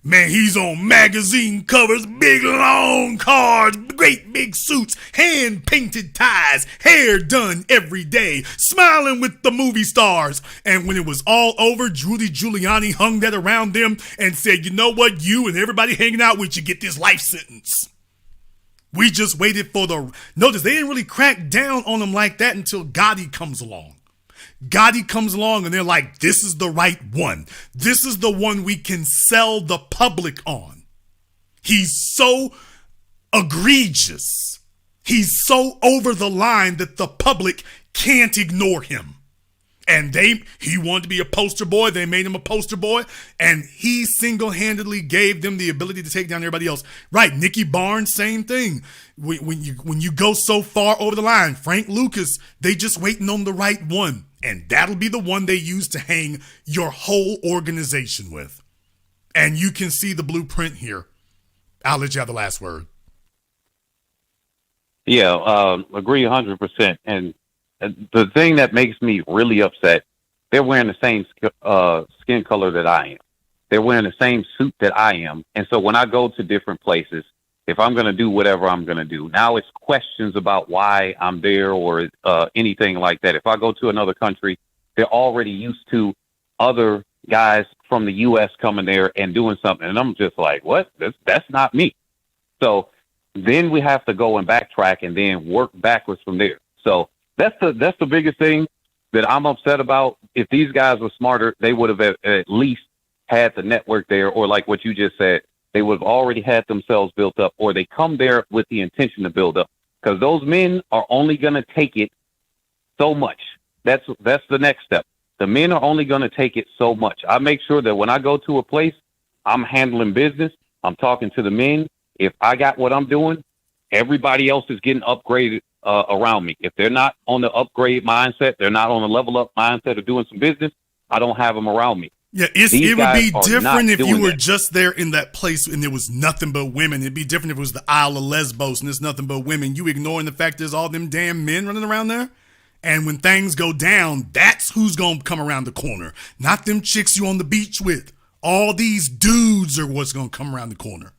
Man, he's on magazine covers, big long cars, great big suits, hand-painted ties, hair done every day, smiling with the movie stars. And when it was all over, Rudy Giuliani hung that around them and said, you know what, you and everybody hanging out with you get this life sentence. We just waited for notice, they didn't really crack down on him like that until Gotti comes along. Gotti comes along and they're like, this is the right one. This is the one we can sell the public on. He's so egregious. He's so over the line that the public can't ignore him. And he wanted to be a poster boy. They made him a poster boy. And he single-handedly gave them the ability to take down everybody else. Right, Nicky Barnes, same thing. When you go so far over the line, Frank Lucas, they just waiting on the right one. And that'll be the one they use to hang your whole organization with. And you can see the blueprint here. I'll let you have the last word. Yeah, agree 100%. And the thing that makes me really upset, they're wearing the same skin color that I am. They're wearing the same suit that I am. And so when I go to different places, if I'm going to do whatever I'm going to do, now it's questions about why I'm there or anything like that. If I go to another country, they're already used to other guys from the U.S. coming there and doing something. And I'm just like, what? That's not me. So then we have to go and backtrack and then work backwards from there. So that's the biggest thing that I'm upset about. If these guys were smarter, they would have at least had the network there, or like what you just said, they would have already had themselves built up, or they come there with the intention to build up, because those men are only going to take it so much. That's the next step. The men are only going to take it so much. I make sure that when I go to a place, I'm handling business. I'm talking to the men. If I got what I'm doing, everybody else is getting upgraded around me. If they're not on the upgrade mindset, they're not on the level up mindset of doing some business, I don't have them around me. Yeah, it would be different if you were just there in that place and there was nothing but women. It'd be different if it was the Isle of Lesbos and there's nothing but women. You ignoring the fact there's all them damn men running around there? And when things go down, that's who's going to come around the corner. Not them chicks you on the beach with. All these dudes are what's going to come around the corner.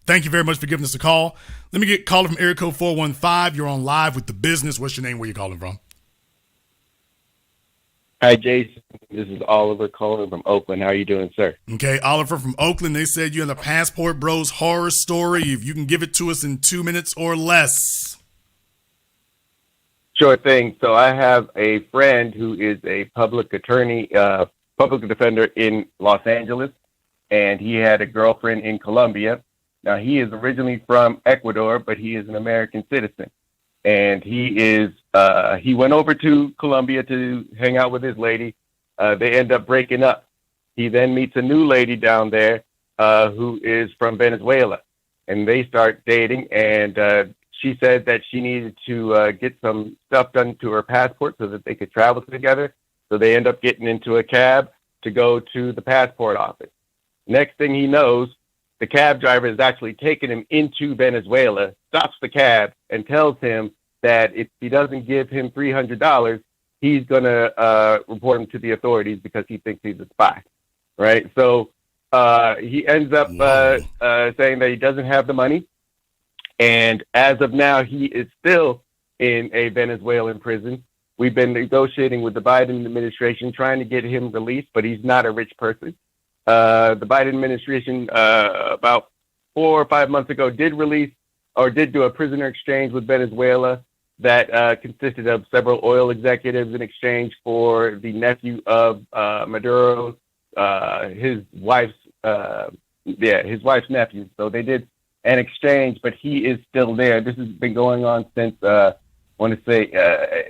Thank you very much for giving us a call. Let me get caller from area code 415. You're on live with The Business. What's your name? Where you calling from? Hi, Jason. This is Oliver calling from Oakland. How are you doing, sir? Okay, Oliver from Oakland. They said you had a Passport Bros horror story. If you can give it to us in 2 minutes or less. Sure thing. So I have a friend who is a public attorney, public defender in Los Angeles, and he had a girlfriend in Colombia. Now, he is originally from Ecuador, but he is an American citizen. And he went over to Colombia to hang out with his lady. They end up breaking up. He then meets a new lady down there who is from Venezuela, and they start dating. And she said that she needed to get some stuff done to her passport so that they could travel together. So they end up getting into a cab to go to the passport office. Next thing he knows, the cab driver is actually taking him into Venezuela, stops the cab, and tells him that if he doesn't give him $300, he's going to report him to the authorities because he thinks he's a spy, right? So he ends up saying that he doesn't have the money. And as of now, he is still in a Venezuelan prison. We've been negotiating with the Biden administration, trying to get him released, but he's not a rich person. The Biden administration, about 4 or 5 months ago, did do a prisoner exchange with Venezuela that consisted of several oil executives in exchange for the nephew of Maduro, his wife's nephew. So they did an exchange, but he is still there. This has been going on since want to say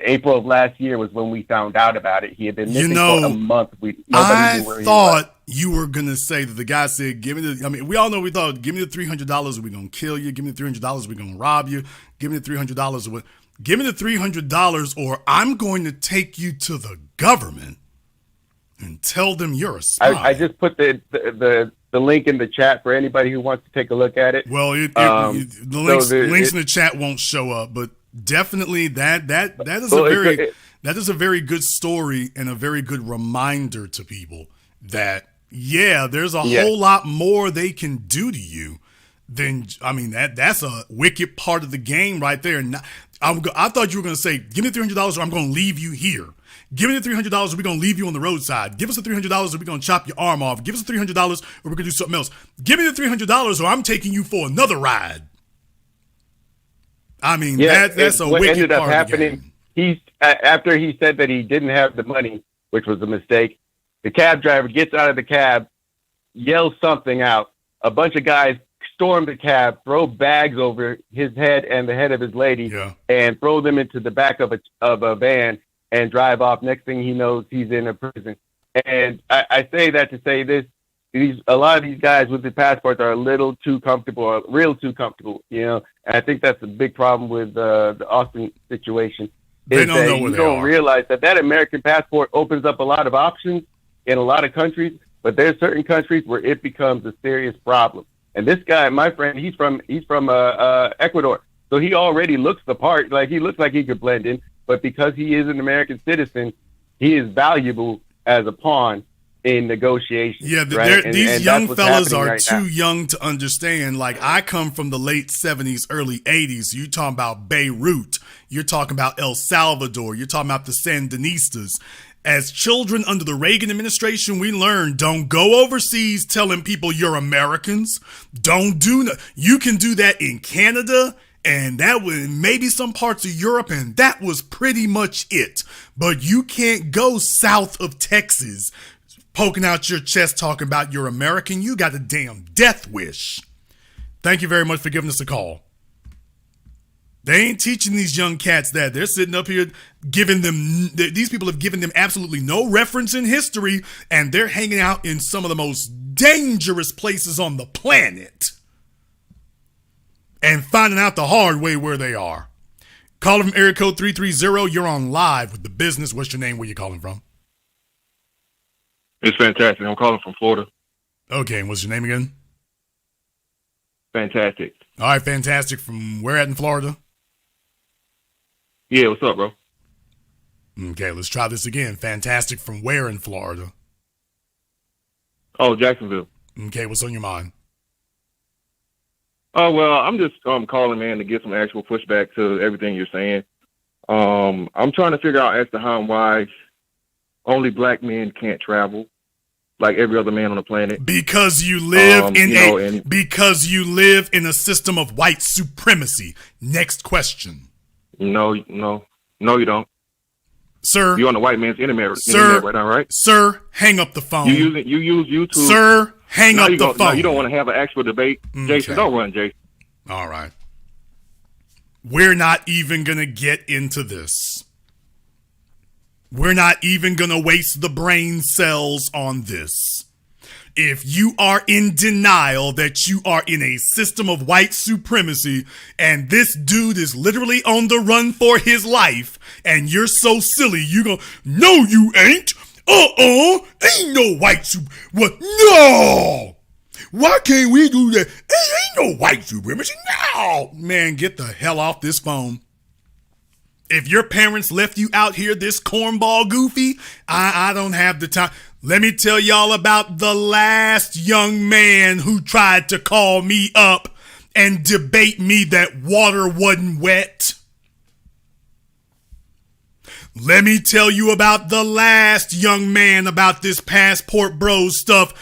April of last year was when we found out about it. He had been missing for a month. I thought you were going to say that the guy said, give me the, I mean, we all know we thought, give me the $300 or we're going to kill you. Give me the $300 we're going to rob you. Give me the $300 or what? Give me the $300 or I'm going to take you to the government and tell them you're a spy. I just put the link in the chat for anybody who wants to take a look at it. Well, the links in the chat won't show up, but definitely that is a very good story and a very good reminder to people that there's a whole lot more they can do to you than, I mean, that's a wicked part of the game right there. And I thought you were going to say, give me the $300 or I'm going to leave you here. Give me the $300 or we're going to leave you on the roadside. Give us the $300 or we're going to chop your arm off. Give us the $300 or we're going to do something else. Give me the $300 or I'm taking you for another ride. I mean, that's a wicked ended up part happening. of the game. After he said that he didn't have the money, which was a mistake, the cab driver gets out of the cab, yells something out. A bunch of guys storm the cab, throw bags over his head and the head of his lady, and throw them into the back of a van and drive off. Next thing he knows, he's in a prison. And I say that to say this: a lot of these guys with the passports are a little too comfortable, or real too comfortable, And I think that's a big problem with the Austin situation. They don't know where you don't realize that American passport opens up a lot of options in a lot of countries, but there's certain countries where it becomes a serious problem. And this guy, my friend, he's from Ecuador, so he already looks the part. Like, he looks like he could blend in, but because he is an American citizen, he is valuable as a pawn in negotiations. Yeah, right? These young fellas are right too now. young to understand. Like, I come from the late 70s, early 80s. So you're talking about Beirut. You're talking about El Salvador. You're talking about the Sandinistas. As children under the Reagan administration, we learned don't go overseas telling people you're Americans. You can do that in Canada, and that was maybe some parts of Europe, and that was pretty much it. But you can't go south of Texas poking out your chest talking about you're American. You got a damn death wish. Thank you very much for giving us a call. They ain't teaching these young cats that. They're sitting up here giving them, these people have given them absolutely no reference in history, and they're hanging out in some of the most dangerous places on the planet and finding out the hard way where they are. Calling from area code 330, you're on live with The Business. What's your name? Where you calling from? It's fantastic. I'm calling from Florida. Okay, and what's your name again? Fantastic. All right, fantastic. From where at in Florida? Yeah, what's up, bro? Okay, let's try this again. Fantastic. From where in Florida? Oh, Jacksonville. Okay, what's on your mind? Oh, well, I'm just calling, man, to get some actual pushback to everything you're saying. I'm trying to figure out as to how and why only black men can't travel like every other man on the planet. Because you live because you live in a system of white supremacy. Next question. No, you don't. Sir. You're on the white man's internet right now, right? Sir, hang up the phone. You use YouTube. Sir, hang up the phone. No, you don't want to have an actual debate. Okay. Jason, don't run, Jason. All right. We're not even going to get into this. We're not even going to waste the brain cells on this. If you are in denial that you are in a system of white supremacy and this dude is literally on the run for his life and you're so silly, you go, no, you ain't. Ain't no white what? No. Why can't we do that? Ain't no white supremacy. No. Man, get the hell off this phone. If your parents left you out here this cornball goofy, I don't have the time. Let me tell y'all about the last young man who tried to call me up and debate me that water wasn't wet. Let me tell you about the last young man about this passport bros stuff.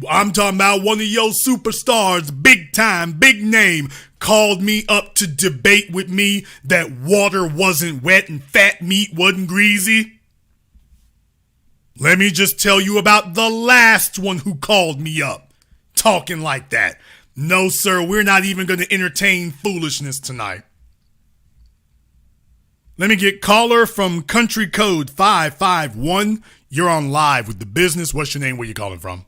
I'm talking about one of your superstars, big time, big name, called me up to debate with me that water wasn't wet and fat meat wasn't greasy. Let me just tell you about the last one who called me up talking like that. No, sir, we're not even going to entertain foolishness tonight. Let me get caller from country code 551. You're on live with the business. What's your name? Where you calling from?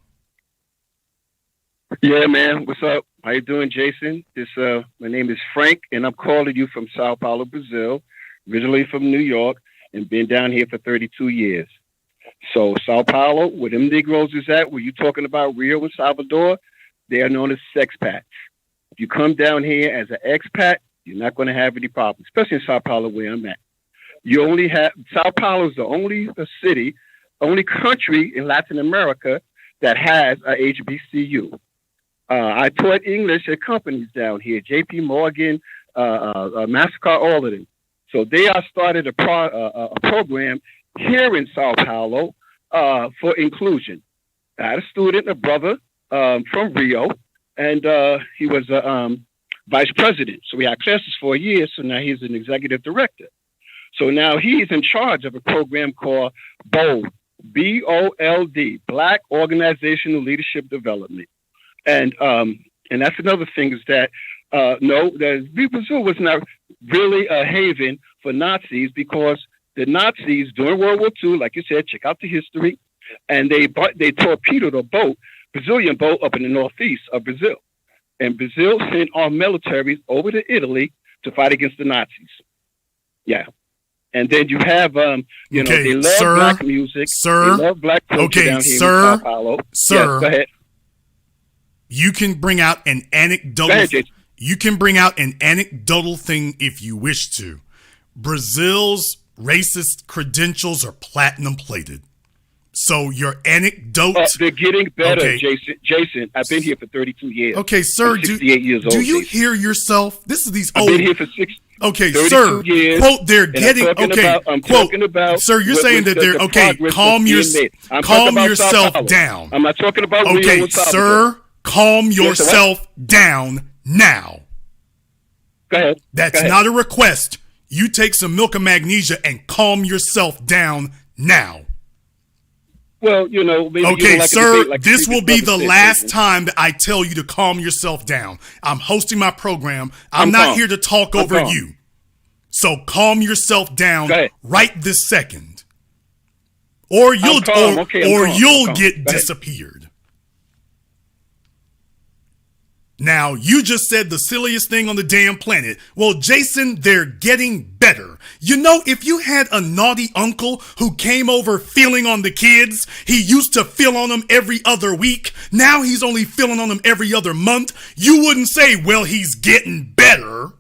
Yeah, man. What's up? How you doing, Jason? My name is Frank, and I'm calling you from Sao Paulo, Brazil. Originally from New York, and been down here for 32 years. So Sao Paulo, where them Negroes is at, where you talking about Rio and Salvador, they are known as sexpats. If you come down here as an expat, you're not going to have any problems, especially in Sao Paulo where I'm at. You only have, Sao Paulo is the only city, only country in Latin America that has a HBCU. I taught English at companies down here, JP Morgan, MasterCard, all of them. So they are started a program here in Sao Paulo for inclusion. I had a student, a brother from Rio, and he was a vice president. So we had classes for a year, so now he's an executive director. So now he's in charge of a program called BOLD, B-O-L-D, Black Organizational Leadership Development. And that's another thing is that, Brazil was not really a haven for Nazis because the Nazis during World War II, like you said, check out the history, and they torpedoed a boat, Brazilian boat up in the northeast of Brazil. And Brazil sent our militaries over to Italy to fight against the Nazis. Yeah. And then you have, they love black music. They love black culture down here in Sao Paulo. Sir, yes, go ahead. You can bring out an anecdotal. You can bring out an anecdotal thing if you wish to. Brazil's racist credentials are platinum plated. So your anecdote. They're getting better, okay. Jason, I've been here for 32 years. Okay, sir. I'm 68 years old. Do you hear yourself? This is these old. I've been here for 32 sir. Years, quote, they're getting. I'm talking about. Sir, you're saying that they're okay. Calm yourself down. I'm not talking about. Okay, Rio and sir. Calm yourself down now. Go ahead. That's not a request. You take some milk and magnesia and calm yourself down now. Well, maybe okay, like sir, like this will be the last time that I tell you to calm yourself down. I'm hosting my program. I'm not here to talk over you. So calm yourself down right this second. Or you'll get disappeared. Now, you just said the silliest thing on the damn planet. Well, Jason, they're getting better. You know, if you had a naughty uncle who came over feeling on the kids, he used to feel on them every other week. Now he's only feeling on them every other month. You wouldn't say, well, he's getting better.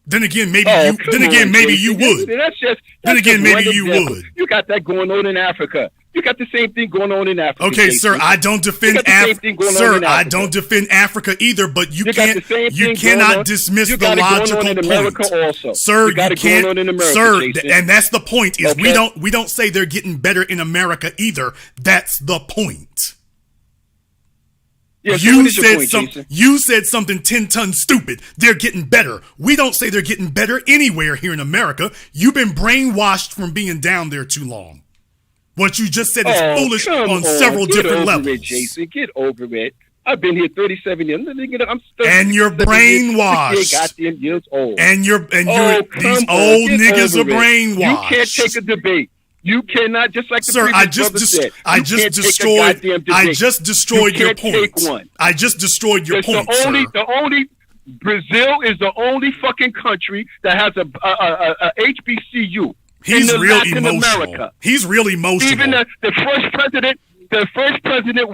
Then again, maybe you would. Then again, maybe you would. You got that going on in Africa. You got the same thing going on in Africa. Okay, sir, I don't defend Africa. Sir, I don't defend Africa either, but you cannot dismiss the logical point. Sir, you can't. Sir, and that's the point is we don't say they're getting better in America either. That's the point. Yeah, you said something 10 tons stupid. They're getting better. We don't say they're getting better anywhere here in America. You've been brainwashed from being down there too long. What you just said is foolish on several different levels. It, Jason, get over it. I've been here 37 years. And you're brainwashed. Goddamn years old. And these old niggas are brainwashed. You can't take a debate. You cannot, just like the previous said. I just destroyed your point. I just destroyed your point, The only Brazil is the only fucking country that has a HBCU. He's real Latin emotional. America. He's really emotional. Even the first president.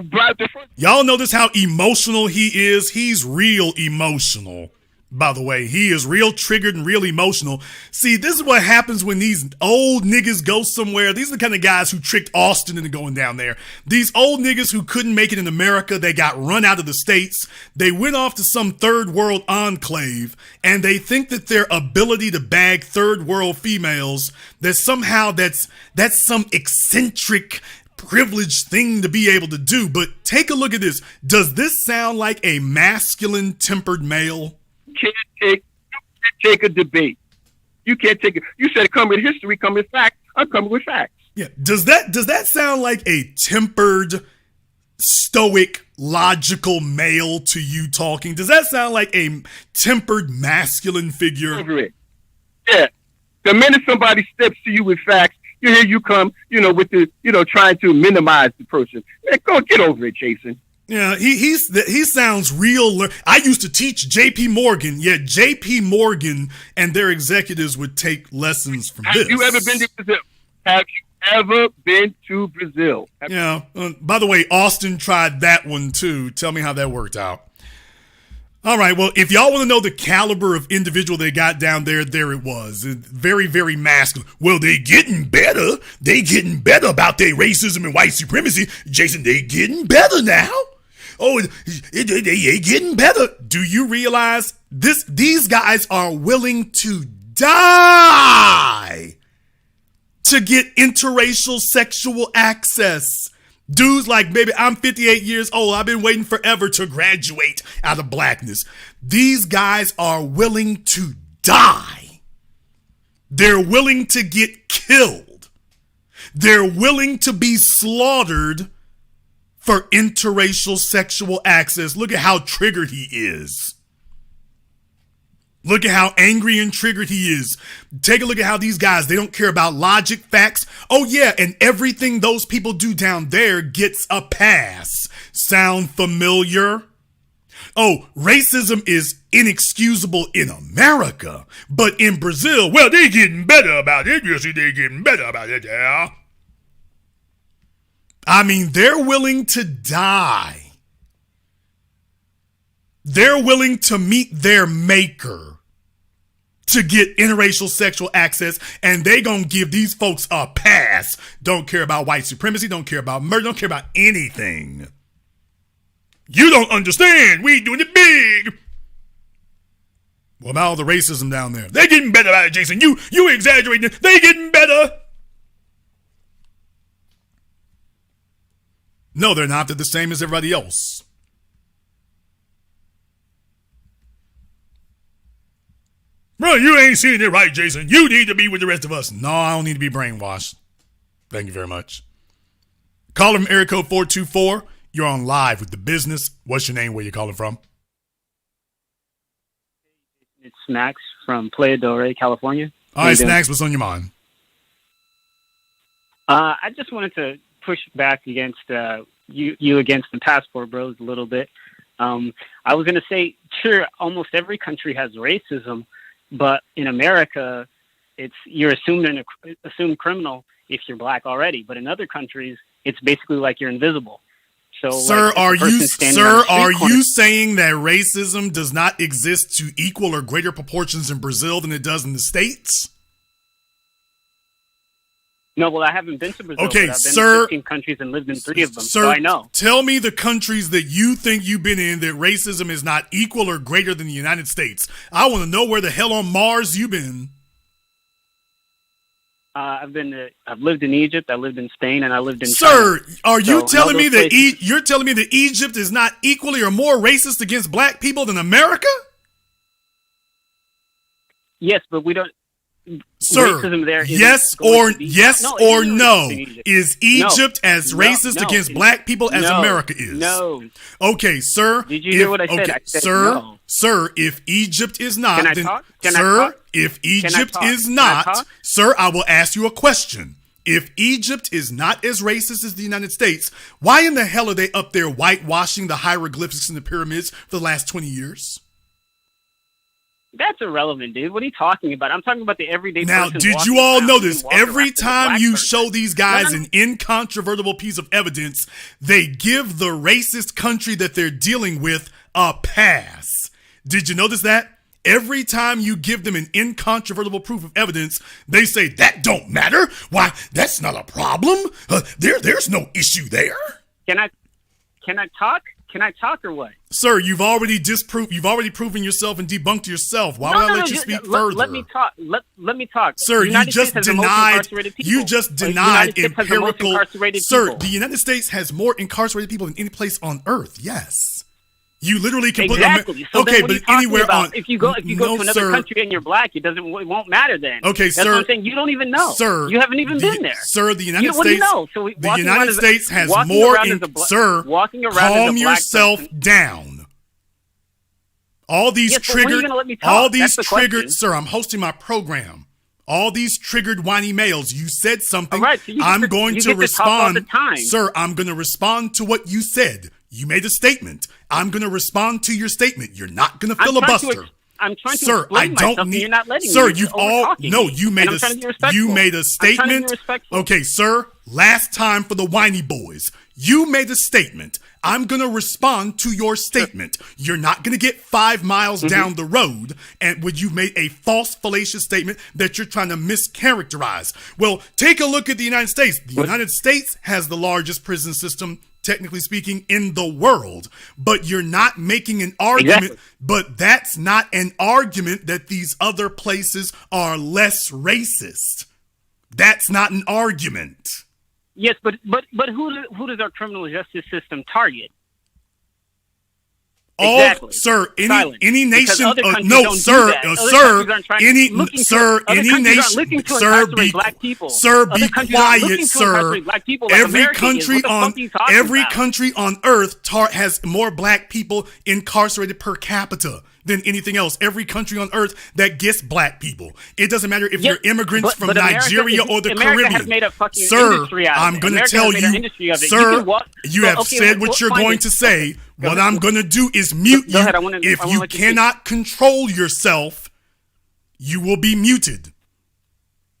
Y'all notice how emotional he is? He's real emotional. By the way, he is real triggered and real emotional. See, this is what happens when these old niggas go somewhere. These are the kind of guys who tricked Austin into going down there. These old niggas who couldn't make it in America, they got run out of the States. They went off to some third world enclave, and they think that their ability to bag third world females, that somehow that's some eccentric privileged thing to be able to do. But take a look at this. Does this sound like a masculine tempered male? You can't take a debate. You can't take it. You said come with history, come with facts. I'm coming with facts. Yeah. Does that sound like a tempered, stoic, logical male to you talking? Does that sound like a tempered masculine figure? Over it. Yeah. The minute somebody steps to you with facts, here you come, with the, trying to minimize the person. Man, go get over it, Jason. Yeah, he sounds real. I used to teach J.P. Morgan. Yeah, J.P. Morgan and their executives would take lessons from this. Have you ever been to Brazil? Have you ever been to Brazil? Yeah. By the way, Austin tried that one too. Tell me how that worked out. All right. Well, if y'all want to know the caliber of individual they got down there, there it was. Very, very masculine. Well, they getting better. They getting better about their racism and white supremacy. Jason, they getting better now. Oh, they getting better. Do you realize these guys are willing to die to get interracial sexual access? Dudes like, baby, I'm 58 years old. I've been waiting forever to graduate out of blackness. These guys are willing to die. They're willing to get killed. They're willing to be slaughtered for interracial sexual access. Look at how triggered he is. Look at how angry and triggered he is. Take a look at how these guys, they don't care about logic, facts. Oh yeah, and everything those people do down there gets a pass. Sound familiar? Oh, racism is inexcusable in America, but in Brazil, well, they getting better about it. You see, they getting better about it, yeah. I mean, they're willing to die. They're willing to meet their maker to get interracial sexual access, and they gonna give these folks a pass. Don't care about white supremacy, don't care about murder, don't care about anything. You don't understand. We doing it big. Well, about all the racism down there. They getting better at it, Jason. You exaggerating. They getting better. No, they're not. They're the same as everybody else. Bro, you ain't seeing it right, Jason. You need to be with the rest of us. No, I don't need to be brainwashed. Thank you very much. Caller from area code 424. You're on live with The Business. What's your name? Where you calling from? It's Snacks from Playa del Rey, California. All right, Snacks, what's on your mind? I just wanted to push back against you against the passport bros a little bit. I was going to say, sure, almost every country has racism, but in America, you're assumed criminal if you're black already. But in other countries, it's basically like you're invisible. So, sir, are you saying that racism does not exist to equal or greater proportions in Brazil than it does in the States? No, well, I haven't been to Brazil. Okay, but I've been sir. to 15 countries and lived in 3 of them, Sir, so I know. Tell me the countries that you think you've been in that racism is not equal or greater than the United States. I want to know where the hell on Mars you've been. I've lived in Egypt, I lived in Spain, and I lived in Sir, China. are you So, telling me that places- you're telling me that Egypt is not equally or more racist against black people than America? Yes, but we don't. Sir, racism there isn't yes going or to be- yes No, it or isn't no? racist in Egypt. Is Egypt as No, racist no, against it- black people as no, America is? No. Okay, sir. Did you hear what I said? Okay, I said sir, no. sir, if Egypt is not, Can I then, talk? Can I sir, talk? if Can I Egypt talk? is Can I not, talk? sir, I will ask you a question. If Egypt is not as racist as the United States, why in the hell are they up there whitewashing the hieroglyphics and the pyramids for the last 20 years? That's irrelevant, dude. What are you talking about? I'm talking about the everyday Now, person. did walking you all around. know You this? can walk Every around as a time black you person. show these guys No. an incontrovertible piece of evidence, they give the racist country that they're dealing with a pass. Did you notice that? Every time you give them an incontrovertible proof of evidence, they say, that don't matter. Why, that's not a problem. There's no issue there. Can I talk? Can I talk or what? Sir, you've already proven yourself and debunked yourself. Why would I let you speak further? Let me talk. Let me talk. Sir, The United you just States has the most denied. incarcerated people. You just The denied United States has the most empirical. incarcerated Sir, people. the United States has more incarcerated people than any place on earth. Yes, you literally can Exactly. put. So Okay, then what but are you talking anywhere about? on. If you go no, to another sir. country and you're black, it won't matter then. Okay, That's sir. what I'm saying. You don't even know. Sir, you haven't even been there. Sir, the United What do you States. know? So The walking around United as a- States has walking more. around as a Sir, walking around as a calm black yourself person- down. All these Yes, but when are you triggered, gonna let me talk? all these That's the triggered, question. sir, I'm hosting my program. All these triggered whiny males, you said something. All right, so you I'm get to- going you to get to talk all respond. the time. Sir, I'm going to respond to what you said. You made a statement. I'm going to respond to your statement. You're not going to filibuster. I'm trying to Sir, explain I don't myself, and need. you're not letting Sir, me. you've You're all over-talking no. me. You made And I'm a trying to be respectful. you made a I'm trying to be statement. respectful. Okay, sir. Last time for the whiny boys. You made a statement. I'm gonna respond to your statement. You're not gonna get 5 miles down the road, and when you've made a false, fallacious statement that you're trying to mischaracterize. Well, take a look at the United States. The United States has the largest prison system, technically speaking, in the world. But you're not making an argument. Exactly. But that's not an argument that these other places are less racist. That's not an argument. Yes, but who does our criminal justice system target? Exactly. Sir, Silence. any Because nation, other countries no, don't do sir, that. Other sir, countries aren't trying to- any, looking to- sir, other any countries aren't nation, looking to sir, incarcerate be, black people. sir, Other be countries aren't quiet, looking to sir. incarcerate black people like Every America is. country What the on fuck are you talking every about? country on earth has more black people incarcerated per capita than anything else. Every country on earth that gets black people. It doesn't matter if Yes, you're immigrants from America Nigeria or the America Caribbean. has made a fucking Sir, industry out of I'm it. going to America tell has made an you, industry of it. sir, can walk, you well, have okay, said we'll what you're find going it. to say. Go What ahead. I'm going to do is mute Go you. ahead, I wanna If you let you speak. cannot control yourself, you will be muted.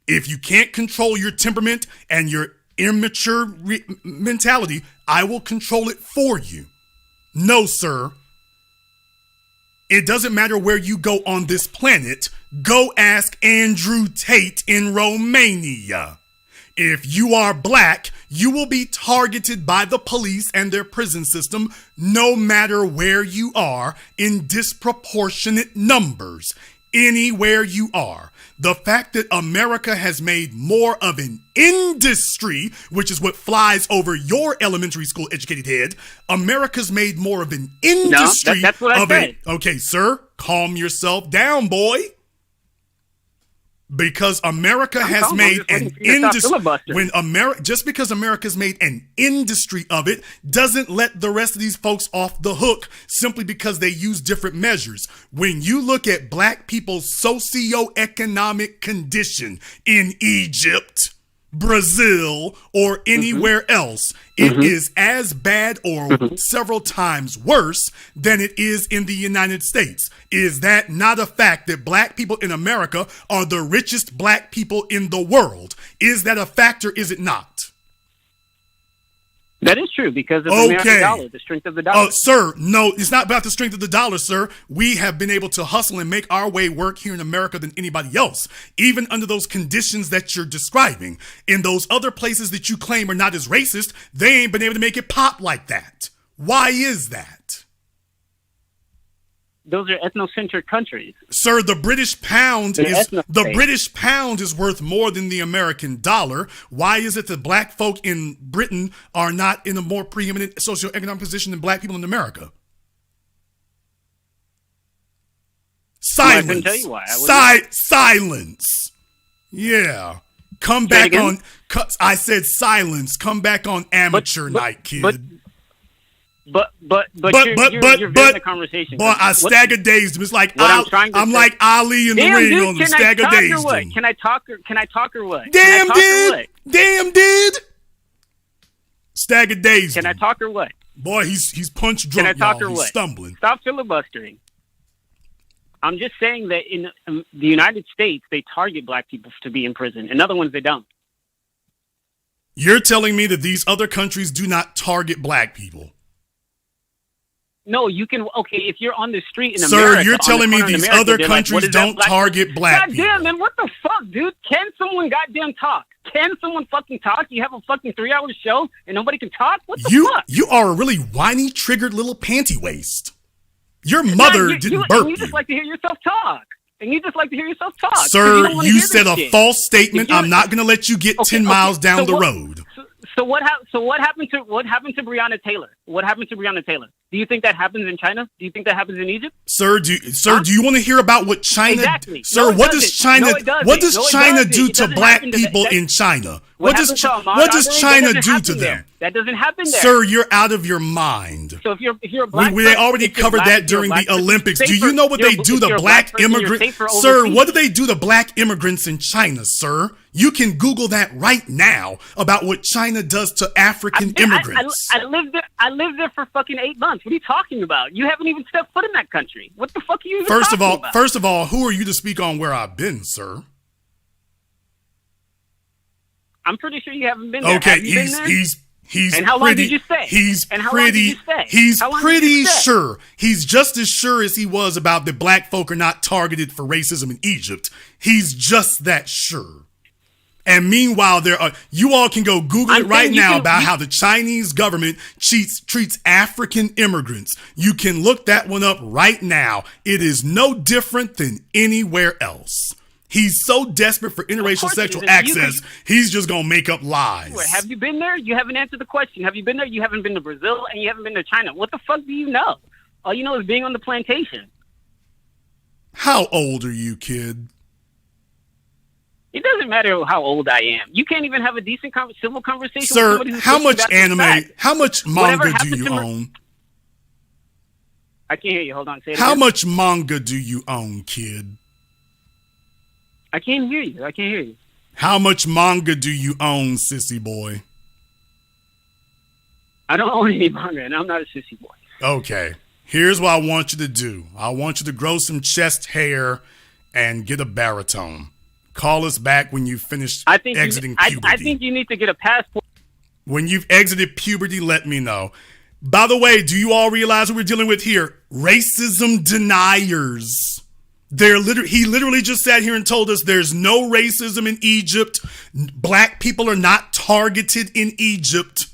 If you can't control your temperament and your immature mentality, I will control it for you. No, sir. It doesn't matter where you go on this planet. Go ask Andrew Tate in Romania. If you are black, you will be targeted by the police and their prison system no matter where you are in disproportionate numbers, anywhere you are. The fact that America has made more of an industry, which is what flies over your elementary school educated head, America's made more of an industry. that's what I said. Okay, sir, calm yourself down, boy. Because America has calm. I'm made just waiting an for you to stop industry. filibustering. Just because America's made an industry of it doesn't let the rest of these folks off the hook simply because they use different measures. When you look at black people's socioeconomic condition in Egypt, Brazil, or anywhere else, it is as bad or several times worse than it is in the United States. Is that not a fact that black people in America are the richest black people in the world? Is that a fact or is it not? That is true because of the American dollar, the strength of the dollar. Sir, no, it's not about the strength of the dollar, sir. We have been able to hustle and make our way work here in America than anybody else, even under those conditions that you're describing. In those other places that you claim are not as racist, they ain't been able to make it pop like that. Why is that? Those are ethnocentric countries. Sir, the British pound They're is ethno-based. British pound is worth more than the American dollar. Why is it that black folk in Britain are not in a more preeminent socioeconomic position than black people in America? Silence. I couldn't tell you why. Silence. Yeah. Come Say it back again? on. I said silence. Come back on amateur night, kid. But you're veering the conversation. Boy, I stagger dazed him. It's like I'm like Ali in the Damn, ring dude, on them. can I Stagger talk or dazed what? him. Can I talk or what? Damn, Can I talk or dude. what? Damn, dude. Stagger dazed Can I him. talk or what? Boy, he's punch Can I drunk, talk y'all. or He's what? stumbling. Stop filibustering. I'm just saying that in the United States, they target black people to be in prison. In other ones, they don't. You're telling me that these other countries do not target black people? No, you can. Okay, if you're on the street in Sir, America, you're on the telling me corner in these America, other they're like, countries "What is that don't black target black God damn, man, what the fuck, dude? Can someone goddamn talk? Can someone fucking talk? You have a fucking 3-hour show and nobody can talk? What the fuck? You are a really whiny, triggered little panty waist. Your mother didn't birth and you just like to hear yourself talk. And you just like to hear yourself talk. 'Cause Sir, don't wanna you hear this said a shit. false statement. If you- I'm not going to let you get 10 miles down the road. So what happened to Breonna Taylor? What happened to Breonna Taylor? Do you think that happens in China? Do you think that happens in Egypt? Sir, do you want to hear about what China? Exactly. Sir, No, it what does doesn't. China? No, it doesn't. What does No, it China doesn't. do It to doesn't black happen to people that- in China? What What does happens to Ahmaud what does Arbery? That China doesn't do happen to them? there. That doesn't happen there. Sir, you're out of your mind. So if you're a black We person, already if you're covered black, that if during you're a the black person, Olympics. Do safer- you know what you're- they do if to you're a black person, you're immigrants? safer Sir, overseas. what do they do to black immigrants in China, sir? You can Google that right now about what China does to African immigrants. I lived there. I lived there for fucking 8 months. What are you talking about? You haven't even stepped foot in that country. What the fuck are you even First talking about? First of all, who are you to speak on where I've been, sir? I'm pretty sure you haven't been there. Okay, Have you been there? He's and how long pretty, did you stay? He's and how long did you stay? He's How long did pretty you stay? sure. He's just as sure as he was about that black folk are not targeted for racism in Egypt. He's just that sure. And meanwhile, you all can go Google it right now about how the Chinese government treats African immigrants. You can look that one up right now. It is no different than anywhere else. He's so desperate for interracial sexual access, he's just going to make up lies. Have you been there? You haven't answered the question. Have you been there? You haven't been to Brazil, and you haven't been to China. What the fuck do you know? All you know is being on the plantation. How old are you, kid? It doesn't matter how old I am. You can't even have a decent civil conversation Sir, with somebody who's how pushing much back on anime, facts. how much Whatever manga do happened you to own? I can't hear you. Hold on. Say it How again. much manga do you own, kid? I can't hear you. I can't hear you. How much manga do you own, sissy boy? I don't own any manga, and I'm not a sissy boy. Okay. Here's what I want you to do. I want you to grow some chest hair and get a baritone. Call us back when you've finished exiting puberty. I think you need to get a passport. When you've exited puberty, let me know. By the way, do you all realize what we're dealing with here? Racism deniers. He literally just sat here and told us there's no racism in Egypt. Black people are not targeted in Egypt.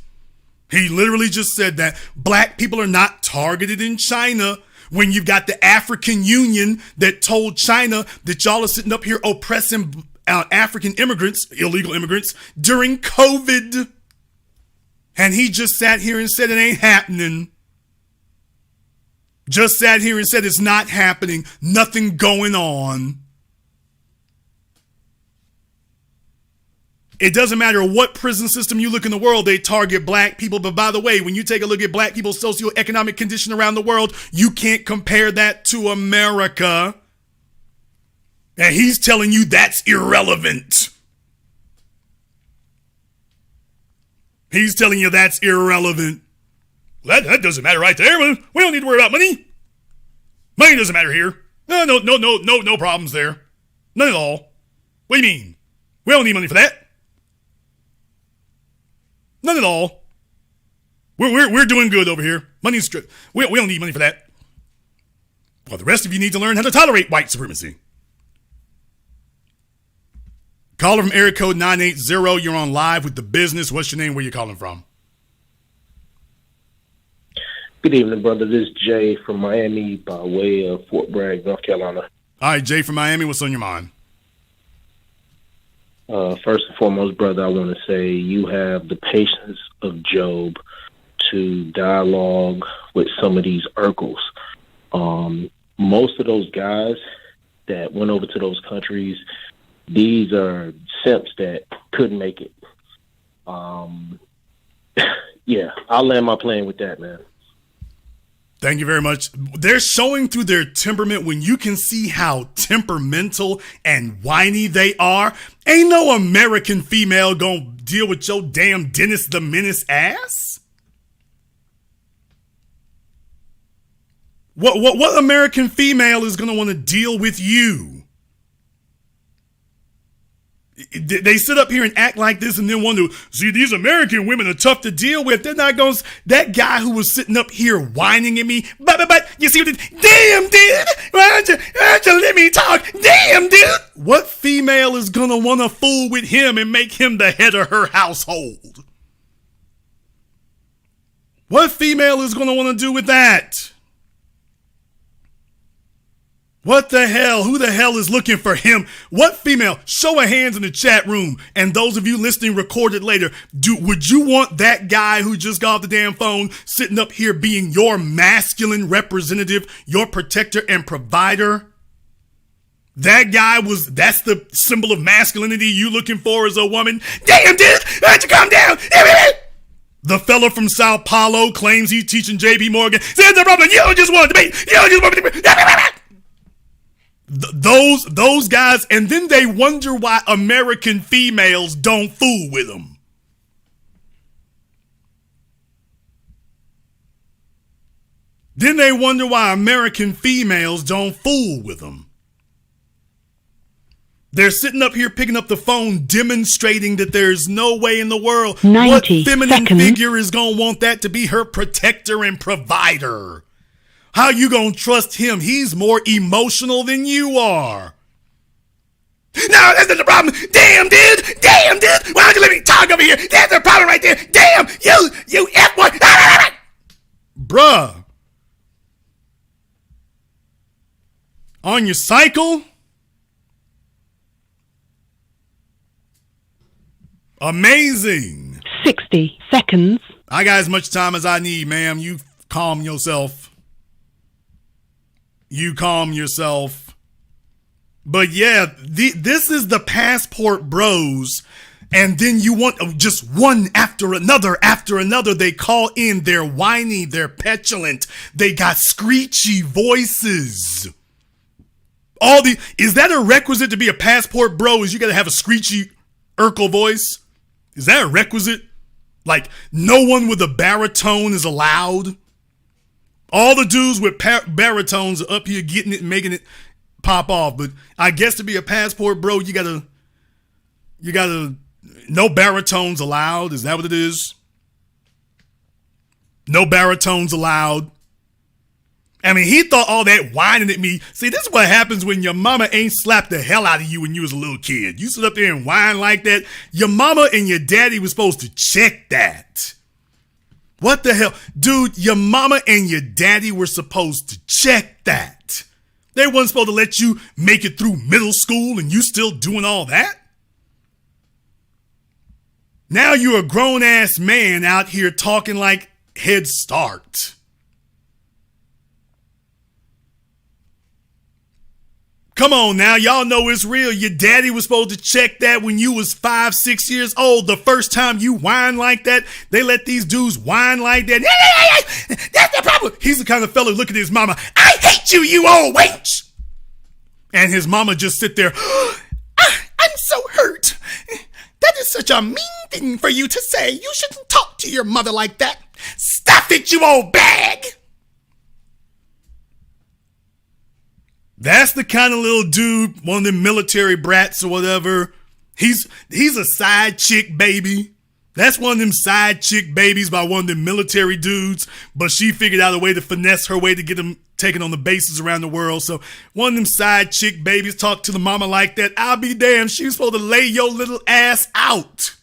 He literally just said that black people are not targeted in China. When you've got the African Union that told China that y'all are sitting up here oppressing African immigrants, illegal immigrants, during COVID. And he just sat here and said it ain't happening. Just sat here and said it's not happening. Nothing going on. It doesn't matter what prison system you look in the world, they target black people. But by the way, when you take a look at black people's socioeconomic condition around the world, you can't compare that to America. And he's telling you that's irrelevant. He's telling you that's irrelevant. That doesn't matter right there. We don't need to worry about money. Money doesn't matter here. No problems there. None at all. What do you mean? We don't need money for that. None at all. We're doing good over here. Money's we don't need money for that. Well, the rest of you need to learn how to tolerate white supremacy. Caller from area code 980. You're on live with The Business. What's your name? Where you calling from? Good evening, brother. This is Jay from Miami by way of Fort Bragg, North Carolina. All right, Jay from Miami. What's on your mind? First and foremost, brother, I want to say you have the patience of Job to dialogue with some of these Urkels. Most of those guys that went over to those countries, these are simps that couldn't make it. Yeah, I'll land my plane with that, man. Thank you very much. They're showing through their temperament when you can see how temperamental and whiny they are. Ain't no American female gonna deal with your damn Dennis the Menace ass. What American female is gonna want to deal with you? They sit up here and act like this and then wonder, see, these American women are tough to deal with. They're not going to... That guy who was sitting up here whining at me, but you see what damn, dude, why don't you let me talk? Damn, dude. What female is going to want to fool with him and make him the head of her household? What female is going to want to do with that? What the hell? Who the hell is looking for him? What female? Show of hands in the chat room. And those of you listening recorded later, would you want that guy who just got off the damn phone sitting up here being your masculine representative, your protector and provider? That guy that's the symbol of masculinity you looking for as a woman? Damn, dude, why don't you calm down? The fella from Sao Paulo claims he's teaching JP Morgan. Here's the problem. You just want to debate. You just want to debate. Those guys, and then they wonder why American females don't fool with them. Then they wonder why American females don't fool with them. They're sitting up here picking up the phone, demonstrating that there's no way in the world what feminine figure is going to want that to be her protector and provider. How you going to trust him? He's more emotional than you are. No, that's not the problem. Damn, dude. Damn, dude. Why don't you let me talk over here? That's the problem right there. Damn, you F-boy. Bruh. On your cycle? Amazing. 60 seconds. I got as much time as I need, ma'am. You calm yourself. You calm yourself. But yeah, this is the passport bros. And then you want just one after another. They call in, they're whiny, they're petulant. They got screechy voices. Is that a requisite to be a passport bro? Is you got to have a screechy Urkel voice? Is that a requisite? Like, no one with a baritone is allowed? All the dudes with baritones are up here getting it and making it pop off. But I guess to be a passport bro, you gotta, no baritones allowed. Is that what it is? No baritones allowed. I mean, he thought all that whining at me. See, this is what happens when your mama ain't slapped the hell out of you when you was a little kid. You sit up there and whine like that. Your mama and your daddy was supposed to check that. What the hell? Dude, your mama and your daddy were supposed to check that. They weren't supposed to let you make it through middle school and you still doing all that? Now you're a grown-ass man out here talking like Head Start. Come on now, y'all know it's real. Your daddy was supposed to check that when you was 5, 6 years old. The first time you whine like that, they let these dudes whine like that. That's the problem. He's the kind of fella look at his mama. I hate you, you old wench. And his mama just sit there. I'm so hurt. That is such a mean thing for you to say. You shouldn't talk to your mother like that. Stuff it, you old bag. That's the kind of little dude, one of them military brats or whatever. He's a side chick baby. That's one of them side chick babies by one of them military dudes. But she figured out a way to finesse her way to get him taken on the bases around the world. So one of them side chick babies talk to the mama like that. I'll be damned. She was supposed to lay your little ass out.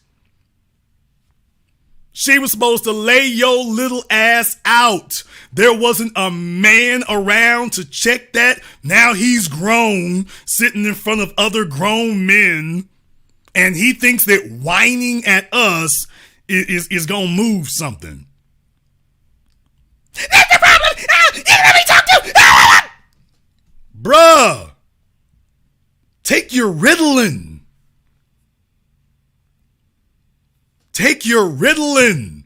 She was supposed to lay your little ass out. There wasn't a man around to check that. Now he's grown, sitting in front of other grown men, and he thinks that whining at us is going to move something. That's the problem! You let me talk to! Bruh! Take your Ritalin. Take your Ritalin.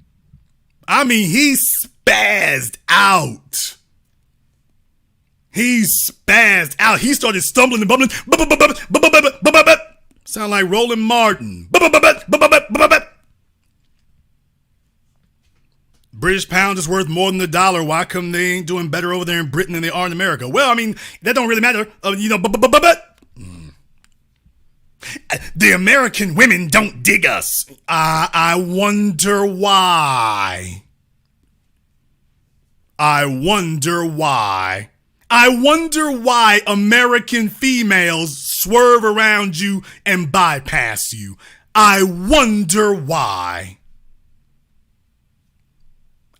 I mean, he spazzed out. He spazzed out. He started stumbling and bumbling. Sound like Roland Martin. British pound is worth more than the dollar. Why come they ain't doing better over there in Britain than they are in America? Well, I mean, that don't really matter. The American women don't dig us. I wonder why. I wonder why American females swerve around you and bypass you. I wonder why.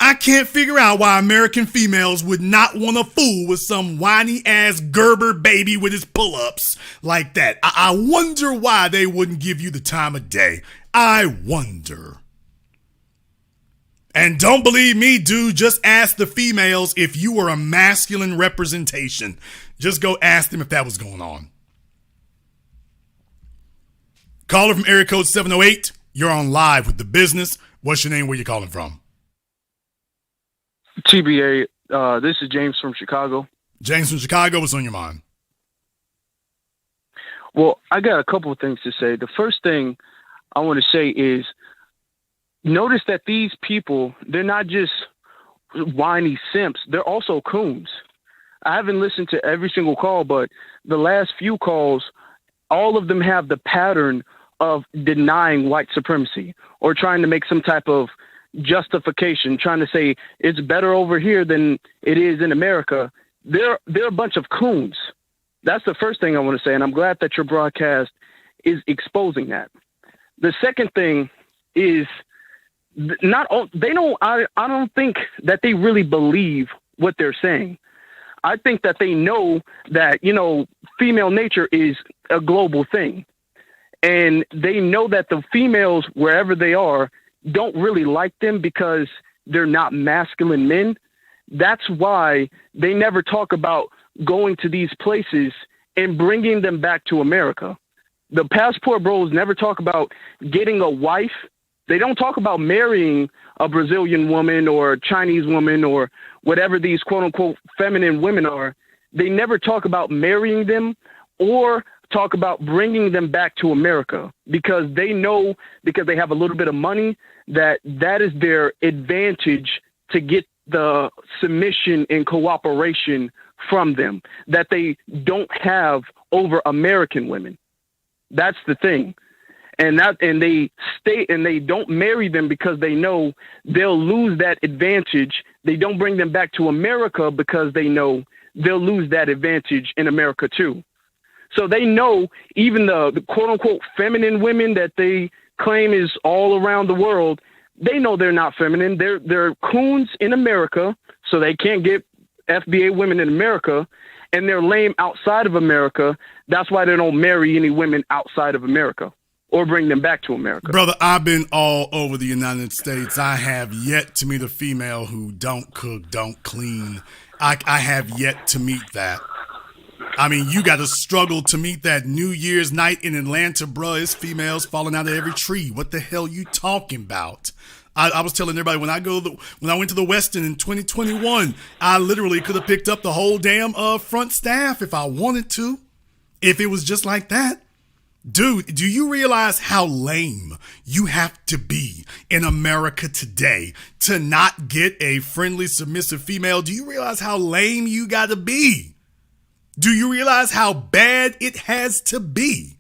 I can't figure out why American females would not want to fool with some whiny ass Gerber baby with his pull-ups like that. I wonder why they wouldn't give you the time of day. I wonder. And don't believe me, dude. Just ask the females if you were a masculine representation. Just go ask them if that was going on. Caller from area code 708. You're on live with the business What's your name? Where you calling from? TBA, this is James from Chicago. James from Chicago, what's on your mind? Well, I got a couple of things to say. The first thing I want to say is notice that these people, they're not just whiny simps. They're also coons. I haven't listened to every single call, but the last few calls, all of them have the pattern of denying white supremacy or trying to make some type of justification, trying to say it's better over here than it is in America. They're a bunch of coons. That's the first thing I want to say, and I'm glad that your broadcast is exposing that. The second thing is I don't think that they really believe what they're saying. I think that they know that, female nature is a global thing. And they know that the females, wherever they are, don't really like them because they're not masculine men. That's why they never talk about going to these places and bringing them back to America. The passport bros never talk about getting a wife. They don't talk about marrying a Brazilian woman or a Chinese woman or whatever these quote unquote feminine women are. They never talk about marrying them or talk about bringing them back to America because they know, because they have a little bit of money, that is their advantage to get the submission and cooperation from them that they don't have over American women. That's the thing. And they don't marry them because they know they'll lose that advantage. They don't bring them back to America because they know they'll lose that advantage in America too. So they know even the quote unquote feminine women that they claim is all around the world, they know they're not feminine. They're coons in America, so they can't get FBA women in America, and they're lame outside of America. That's why they don't marry any women outside of America or bring them back to America. Brother, I've been all over the United States. I have yet to meet a female who don't cook, don't clean. I have yet to meet that. I mean, you got to struggle to meet that. New Year's night in Atlanta, bro. It's females falling out of every tree. What the hell you talking about? I was telling everybody when I went to the Westin in 2021, I literally could have picked up the whole damn front staff if I wanted to. If it was just like that. Dude, do you realize how lame you have to be in America today to not get a friendly, submissive female? Do you realize how lame you got to be? Do you realize how bad it has to be?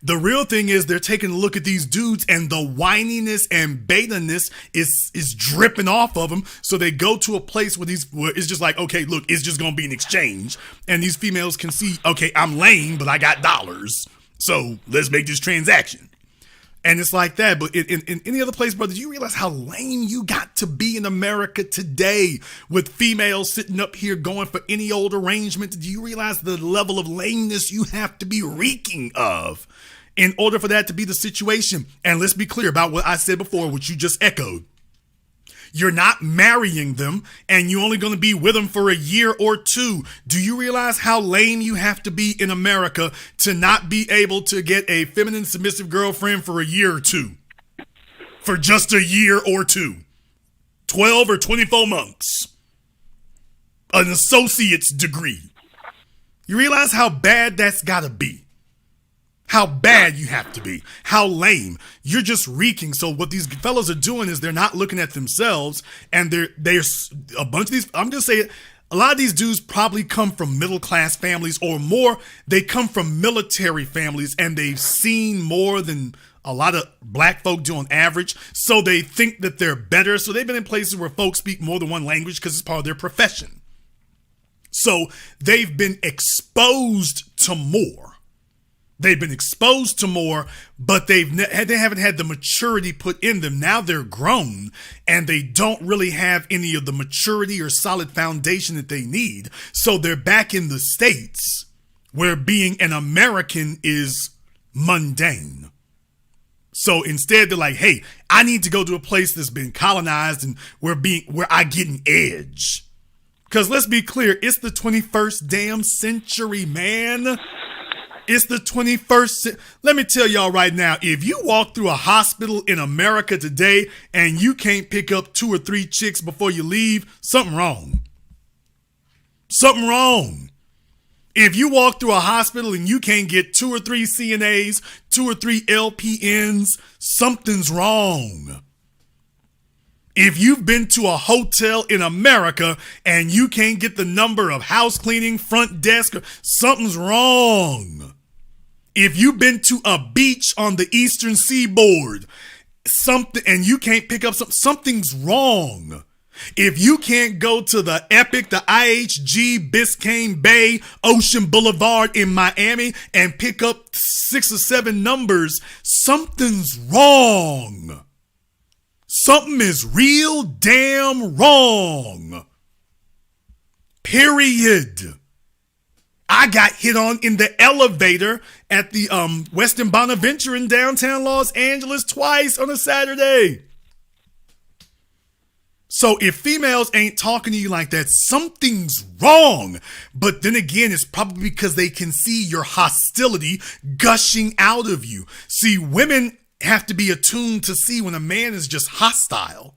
The real thing is they're taking a look at these dudes and the whininess and beta-ness is dripping off of them. So they go to a place where it's just like, okay, look, it's just going to be an exchange. And these females can see, okay, I'm lame, but I got dollars. So let's make this transaction. And it's like that. But in any other place, brother, do you realize how lame you got to be in America today with females sitting up here going for any old arrangement? Do you realize the level of lameness you have to be reeking of in order for that to be the situation? And let's be clear about what I said before, which you just echoed. You're not marrying them, and you're only going to be with them for a year or two. Do you realize how lame you have to be in America to not be able to get a feminine, submissive girlfriend for a year or two? For just a year or two. 12 or 24 months. An associate's degree. You realize how bad that's got to be? How bad you have to be. How lame. You're just reeking. So what these fellas are doing is they're not looking at themselves, and they're a bunch of these, I'm just saying, a lot of these dudes probably come from middle class families or more. They come from military families, and they've seen more than a lot of black folk do on average. So they think that they're better. So they've been in places where folks speak more than one language because it's part of their profession. So they've been exposed to more. They've been exposed to more, but they haven't had the maturity put in them. Now they're grown, and they don't really have any of the maturity or solid foundation that they need. So they're back in the States where being an American is mundane. So instead they're like, hey, I need to go to a place that's been colonized and where I get an edge. Because let's be clear, it's the 21st damn century, man. It's the 21st. Let me tell y'all right now, if you walk through a hospital in America today and you can't pick up 2 or 3 chicks before you leave, something wrong. Something wrong. If you walk through a hospital and you can't get 2 or 3 CNAs, 2 or 3 LPNs, something's wrong. If you've been to a hotel in America and you can't get the number of house cleaning, front desk, something's wrong. If you've been to a beach on the eastern seaboard, and you can't pick up something's wrong. If you can't go to the Epic, the IHG, Biscayne Bay, Ocean Boulevard in Miami and pick up 6 or 7 numbers, something's wrong. Something is real damn wrong. Period. I got hit on in the elevator at the Westin Bonaventure in downtown Los Angeles twice on a Saturday. So if females ain't talking to you like that, something's wrong. But then again, it's probably because they can see your hostility gushing out of you. See, women have to be attuned to see when a man is just hostile,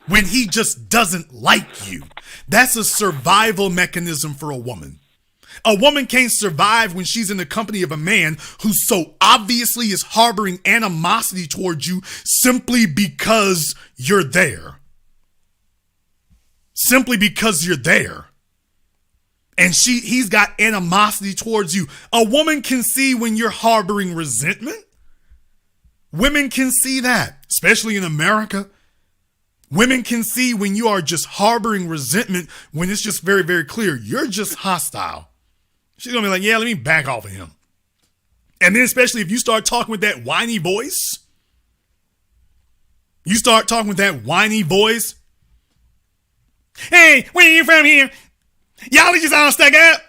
when he just doesn't like you. That's a survival mechanism for a woman. A woman can't survive when she's in the company of a man who so obviously is harboring animosity towards you simply because you're there. Simply because you're there. And he's got animosity towards you. A woman can see when you're harboring resentment. Women can see that, especially in America. Women can see when you are just harboring resentment, when it's just very, very clear. You're just hostile. She's going to be like, yeah, let me back off of him. And then especially if you start talking with that whiny voice. You start talking with that whiny voice. Hey, where you from here? Y'all just all stuck up.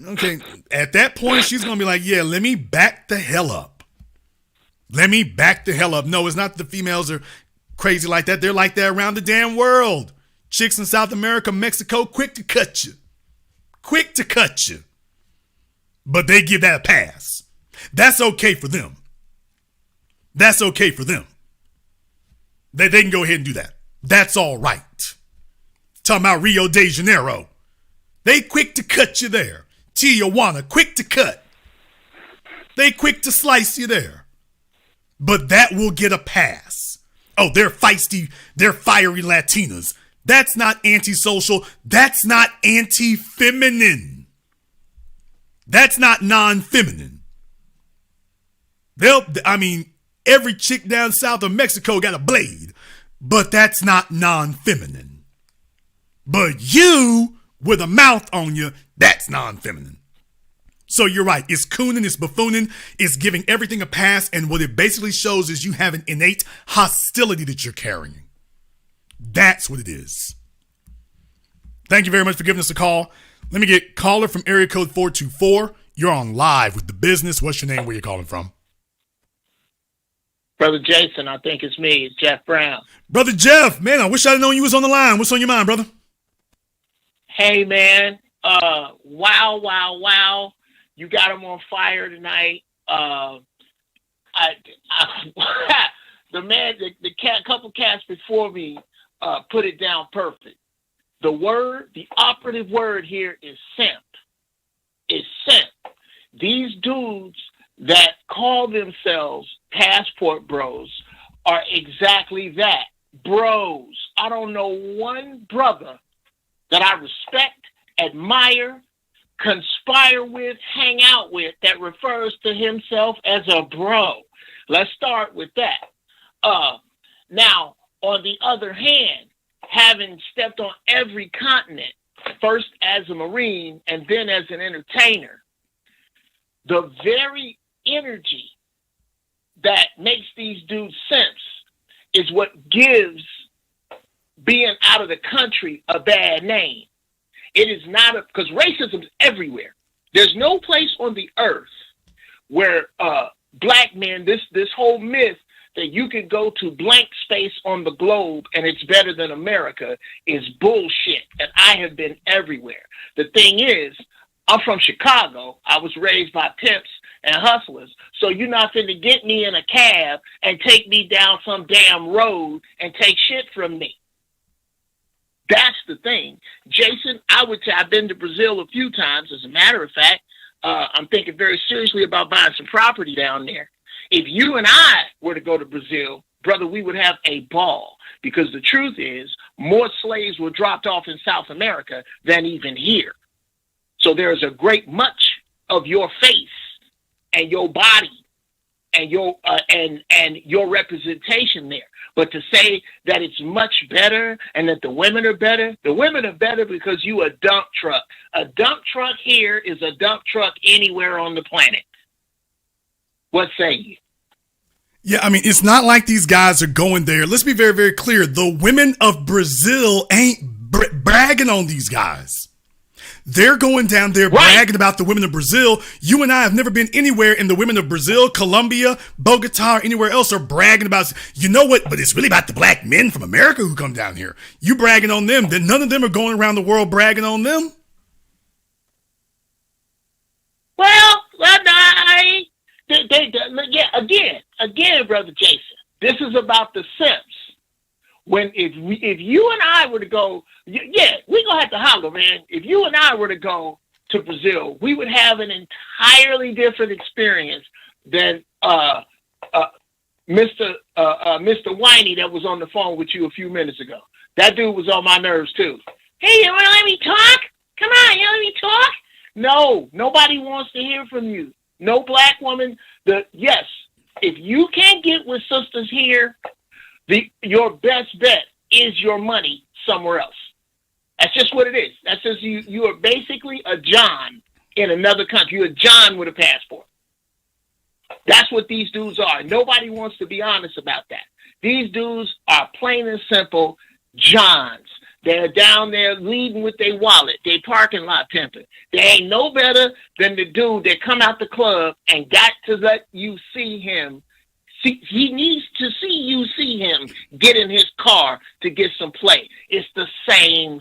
Okay, at that point, she's going to be like, yeah, let me back the hell up. Let me back the hell up. No, it's not that the females are crazy like that. They're like that around the damn world. Chicks in South America, Mexico, quick to cut you. Quick to cut you. But they give that a pass. That's okay for them. That's okay for them. They can go ahead and do that. That's all right. Talking about Rio de Janeiro. They quick to cut you there. Tijuana, quick to cut. They quick to slice you there. But that will get a pass. Oh, they're feisty. They're fiery Latinas. That's not antisocial. That's not anti-feminine. That's not non-feminine. Every chick down south of Mexico got a blade, but that's not non-feminine. But you, with a mouth on you, that's non-feminine. So you're right. It's cooning, it's buffooning, it's giving everything a pass, and what it basically shows is you have an innate hostility that you're carrying. That's what it is. Thank you very much for giving us a call. Let me get caller from area code 424. You're on live with The Business. What's your name? Where you calling from? Brother Jason, I think it's me. It's Jeff Brown. Brother Jeff, man, I wish I'd known you was on the line. What's on your mind, brother? Hey, man. Wow. You got him on fire tonight. The couple cats before me put it down perfect. The operative word here is simp. It's simp. These dudes that call themselves passport bros are exactly that. Bros. I don't know one brother that I respect, admire, conspire with, hang out with, that refers to himself as a bro. Let's start with that. Now, on the other hand, having stepped on every continent, first as a Marine and then as an entertainer, the very energy that makes these dudes simps is what gives being out of the country a bad name. It is not because racism is everywhere. There's no place on the earth where black men, this whole myth that you could go to blank space on the globe and it's better than America is bullshit. And I have been everywhere. The thing is, I'm from Chicago. I was raised by pimps and hustlers. So you're not finna get me in a cab and take me down some damn road and take shit from me. That's the thing. Jason, I would say I've been to Brazil a few times. As a matter of fact, I'm thinking very seriously about buying some property down there. If you and I were to go to Brazil, brother, we would have a ball, because the truth is more slaves were dropped off in South America than even here. So there's a great much of your face and your body and your representation there. But to say that it's much better and that the women are better because you a dump truck. A dump truck here is a dump truck anywhere on the planet. What say you? Yeah, I mean, it's not like these guys are going there. Let's be very, very clear. The women of Brazil ain't bragging on these guys. They're going down there bragging about the women of Brazil. You and I have never been anywhere, and the women of Brazil, Colombia, Bogota, or anywhere else are bragging about, you know what, but it's really about the black men from America who come down here. You bragging on them. Then none of them are going around the world bragging on them. Well, again, Brother Jason, this is about the simps. If you and I were to go, we're going to have to holler, man. If you and I were to go to Brazil, we would have an entirely different experience than Mr. Whitey that was on the phone with you a few minutes ago. That dude was on my nerves, too. Hey, you want to let me talk? Come on, you let me talk? No, nobody wants to hear from you. No black woman. Yes, if you can't get with sisters here, your best bet is your money somewhere else. That's just what it is. That's just you are basically a John in another country. You're a John with a passport. That's what these dudes are. Nobody wants to be honest about that. These dudes are plain and simple Johns. They're down there leading with their wallet, their parking lot pimping. They ain't no better than the dude that come out the club and got to let you see him. He needs to see you see him get in his car to get some play. It's the same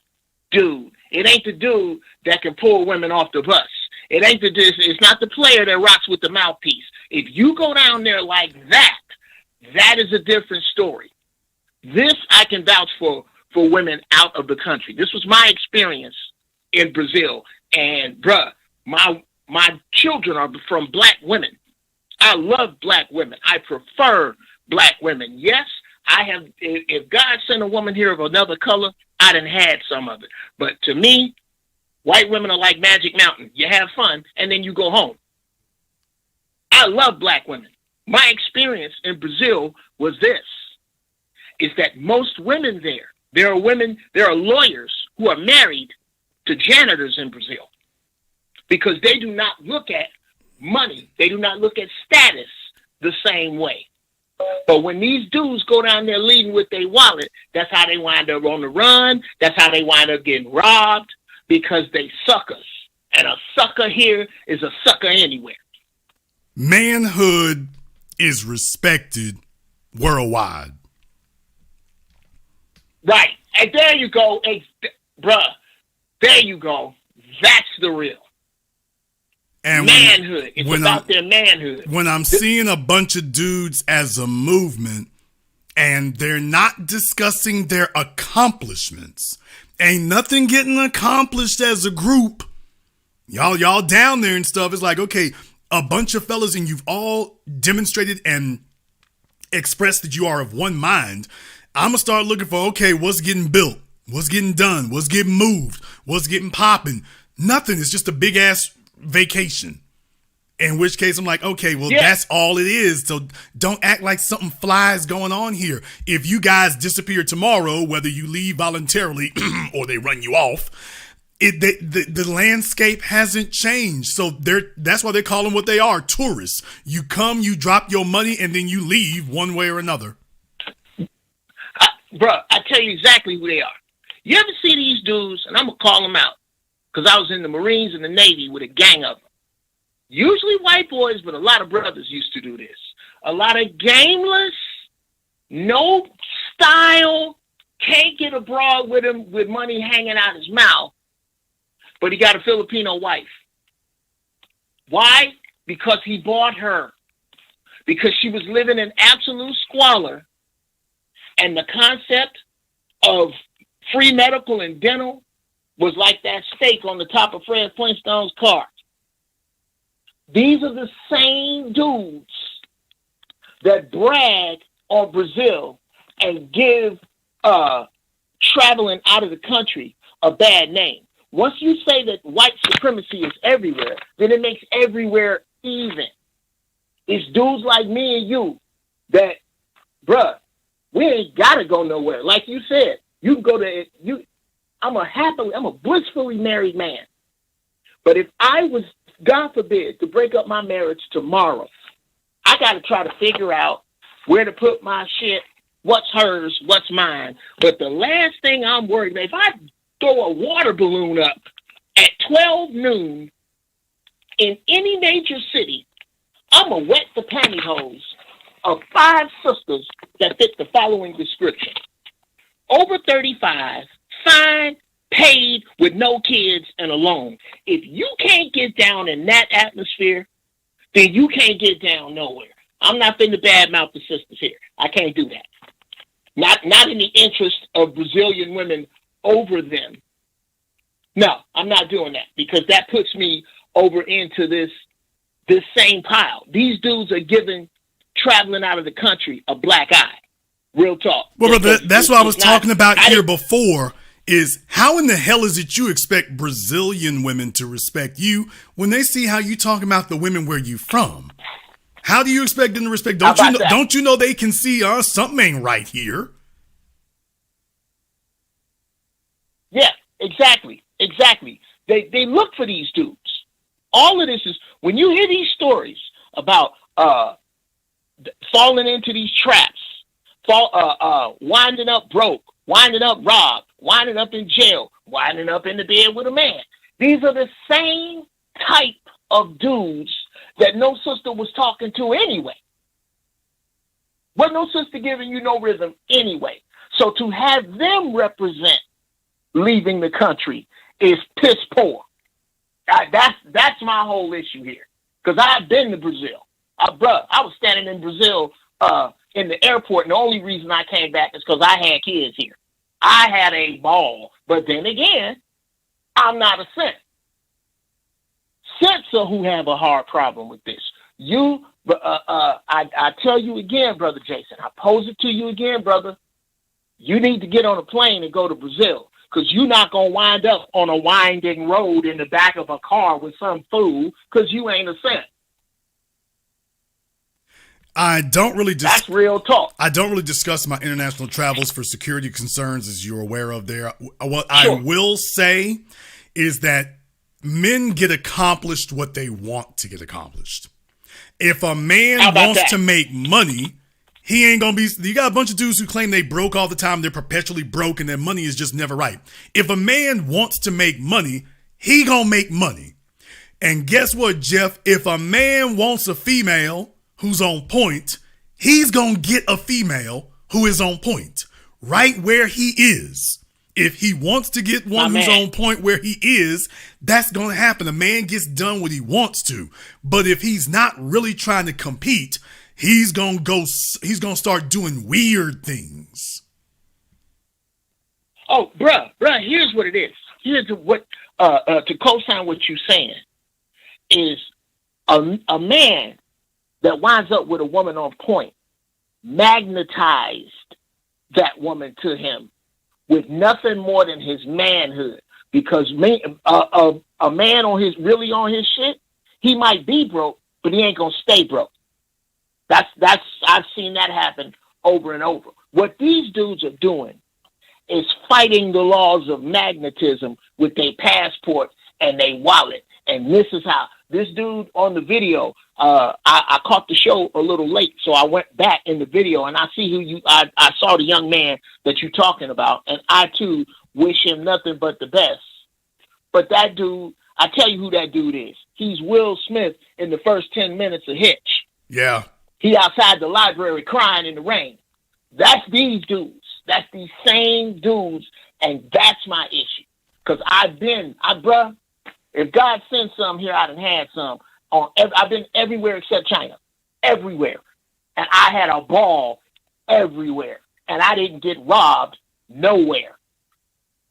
dude. It ain't the dude that can pull women off the bus. It's not the player that rocks with the mouthpiece. If you go down there like that, that is a different story. This I can vouch for women out of the country. This was my experience in Brazil. And bruh, my children are from black women. I love black women. I prefer black women. Yes, I have. If God sent a woman here of another color, I done had some of it. But to me, white women are like Magic Mountain. You have fun, and then you go home. I love black women. My experience in Brazil was this, is that most women there are lawyers who are married to janitors in Brazil, because they do not look at money. They do not look at status the same way. But when these dudes go down there leading with their wallet, that's how they wind up on the run. That's how they wind up getting robbed, because they suckers. And a sucker here is a sucker anywhere. Manhood is respected worldwide. Right. And there you go. Bruh, there you go. That's the real. And manhood. It's about their manhood. When I'm seeing a bunch of dudes as a movement and they're not discussing their accomplishments, ain't nothing getting accomplished as a group. Y'all down there and stuff. It's like, okay, a bunch of fellas and you've all demonstrated and expressed that you are of one mind. I'm going to start looking for, okay, what's getting built? What's getting done? What's getting moved? What's getting popping? Nothing. It's just a big ass vacation. In which case I'm like, okay, well, that's all it is. So don't act like something flies going on here. If you guys disappear tomorrow, whether you leave voluntarily or they run you off, the landscape hasn't changed. So that's why they call them what they are, tourists. You come, you drop your money, and then you leave one way or another. Bruh, I tell you exactly who they are. You ever see these dudes, and I'm going to call them out, because I was in the Marines and the Navy with a gang of them. Usually white boys, but a lot of brothers used to do this. A lot of gameless, no style, can't get abroad with him with money hanging out his mouth, but he got a Filipino wife. Why? Because he bought her. Because she was living in absolute squalor. And the concept of free medical and dental was like that steak on the top of Fred Flintstone's car. These are the same dudes that brag on Brazil and give traveling out of the country a bad name. Once you say that white supremacy is everywhere, then it makes everywhere even. It's dudes like me and you that, bruh, we ain't gotta go nowhere. Like you said, you can go to I'm a blissfully married man. But if I was, God forbid, to break up my marriage tomorrow, I gotta try to figure out where to put my shit, what's hers, what's mine. But the last thing I'm worried about, if I throw a water balloon up at 12 noon in any major city, I'm going to wet the pantyhose of 5 sisters that fit the following description. Over 35, fine, paid, with no kids, and alone. If you can't get down in that atmosphere, then you can't get down nowhere. I'm not finna badmouth the sisters here. I can't do that. Not in the interest of Brazilian women over them. No, I'm not doing that, because that puts me over into this same pile. These dudes are giving traveling out of the country a black eye. Real talk. Well, brother, that's what I was talking about here before, is how in the hell is it you expect Brazilian women to respect you when they see how you talking about the women where you from? How do you expect them to respect? Don't you know they can see something ain't right here? Yeah, exactly. They look for these dudes. All of this is, when you hear these stories about falling into these traps, winding up broke, winding up robbed, winding up in jail, winding up in the bed with a man. These are the same type of dudes that no sister was talking to anyway. But no sister giving you no rhythm anyway. So to have them represent leaving the country is piss poor. That's my whole issue here. Because I've been to Brazil. I was standing in Brazil in the airport, and the only reason I came back is because I had kids here. I had a ball. But then again, I'm not a simp. Simps are who have a hard problem with this. I tell you again, Brother Jason, I pose it to you again, brother. You need to get on a plane and go to Brazil, because you're not going to wind up on a winding road in the back of a car with some fool, because you ain't a simp. That's real talk. I don't really discuss my international travels for security concerns, as you're aware of there. What I will say is that men get accomplished what they want to get accomplished. If a man wants to make money, he ain't going to be... You got a bunch of dudes who claim they broke all the time. They're perpetually broke and their money is just never right. If a man wants to make money, he going to make money. And guess what, Jeff? If a man wants a female who's on point, he's going to get a female who is on point right where he is. If he wants to get one who's on point where he is, that's going to happen. A man gets done what he wants to. But if he's not really trying to compete, he's going to start doing weird things. Oh, bruh, here's what it is. Here's what, to co-sign what you're saying, is a man that winds up with a woman on point magnetized that woman to him with nothing more than his manhood. Because a man on his shit, he might be broke, but he ain't gonna stay broke. I've seen that happen over and over. What these dudes are doing is fighting the laws of magnetism with their passport and their wallet. And this is how this dude on the video, I caught the show a little late, so I went back in the video and I see I saw the young man that you're talking about, and I too wish him nothing but the best. But that dude, I tell you who that dude is. He's Will Smith in the first 10 minutes of Hitch. Yeah. He outside the library crying in the rain. That's these dudes. That's these same dudes, and that's my issue. Because bruh, if God sent some here, I done had some. I've been everywhere except China, everywhere, and I had a ball everywhere, and I didn't get robbed nowhere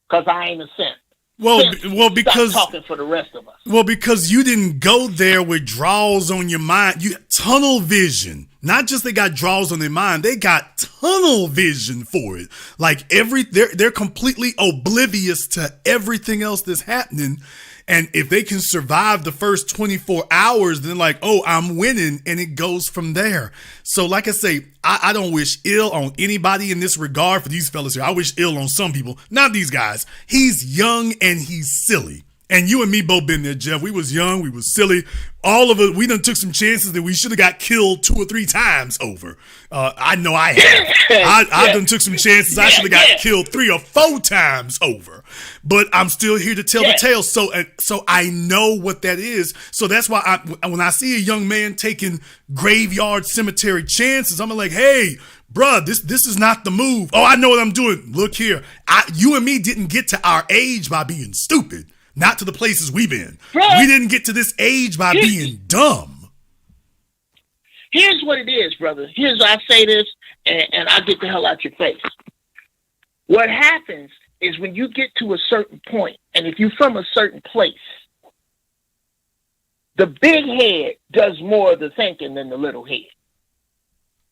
because I ain't a simp. Because stop talking for the rest of us. Well, because you didn't go there with draws on your mind. You tunnel vision. Not just they got draws on their mind, they got tunnel vision for it. Like they're completely oblivious to everything else that's happening. And if they can survive the first 24 hours, then like, oh, I'm winning. And it goes from there. So like I say, I don't wish ill on anybody in this regard for these fellas here. I wish ill on some people, not these guys. He's young and he's silly. And you and me both been there, Jeff. We was young. We was silly. All of it. We done took some chances that we should have got killed 2 or 3 times over. I know I have. I done took some chances. I should have got killed 3 or 4 times over. But I'm still here to tell the tale. So I know what that is. So that's why when I see a young man taking graveyard cemetery chances, I'm like, hey, bruh, this is not the move. Oh, I know what I'm doing. Look here. You and me didn't get to our age by being stupid. Not to the places we've been. We didn't get to this age by being dumb. Here's what it is, brother. Here's I say this, and I get the hell out your face. What happens is when you get to a certain point, and if you're from a certain place, the big head does more of the thinking than the little head.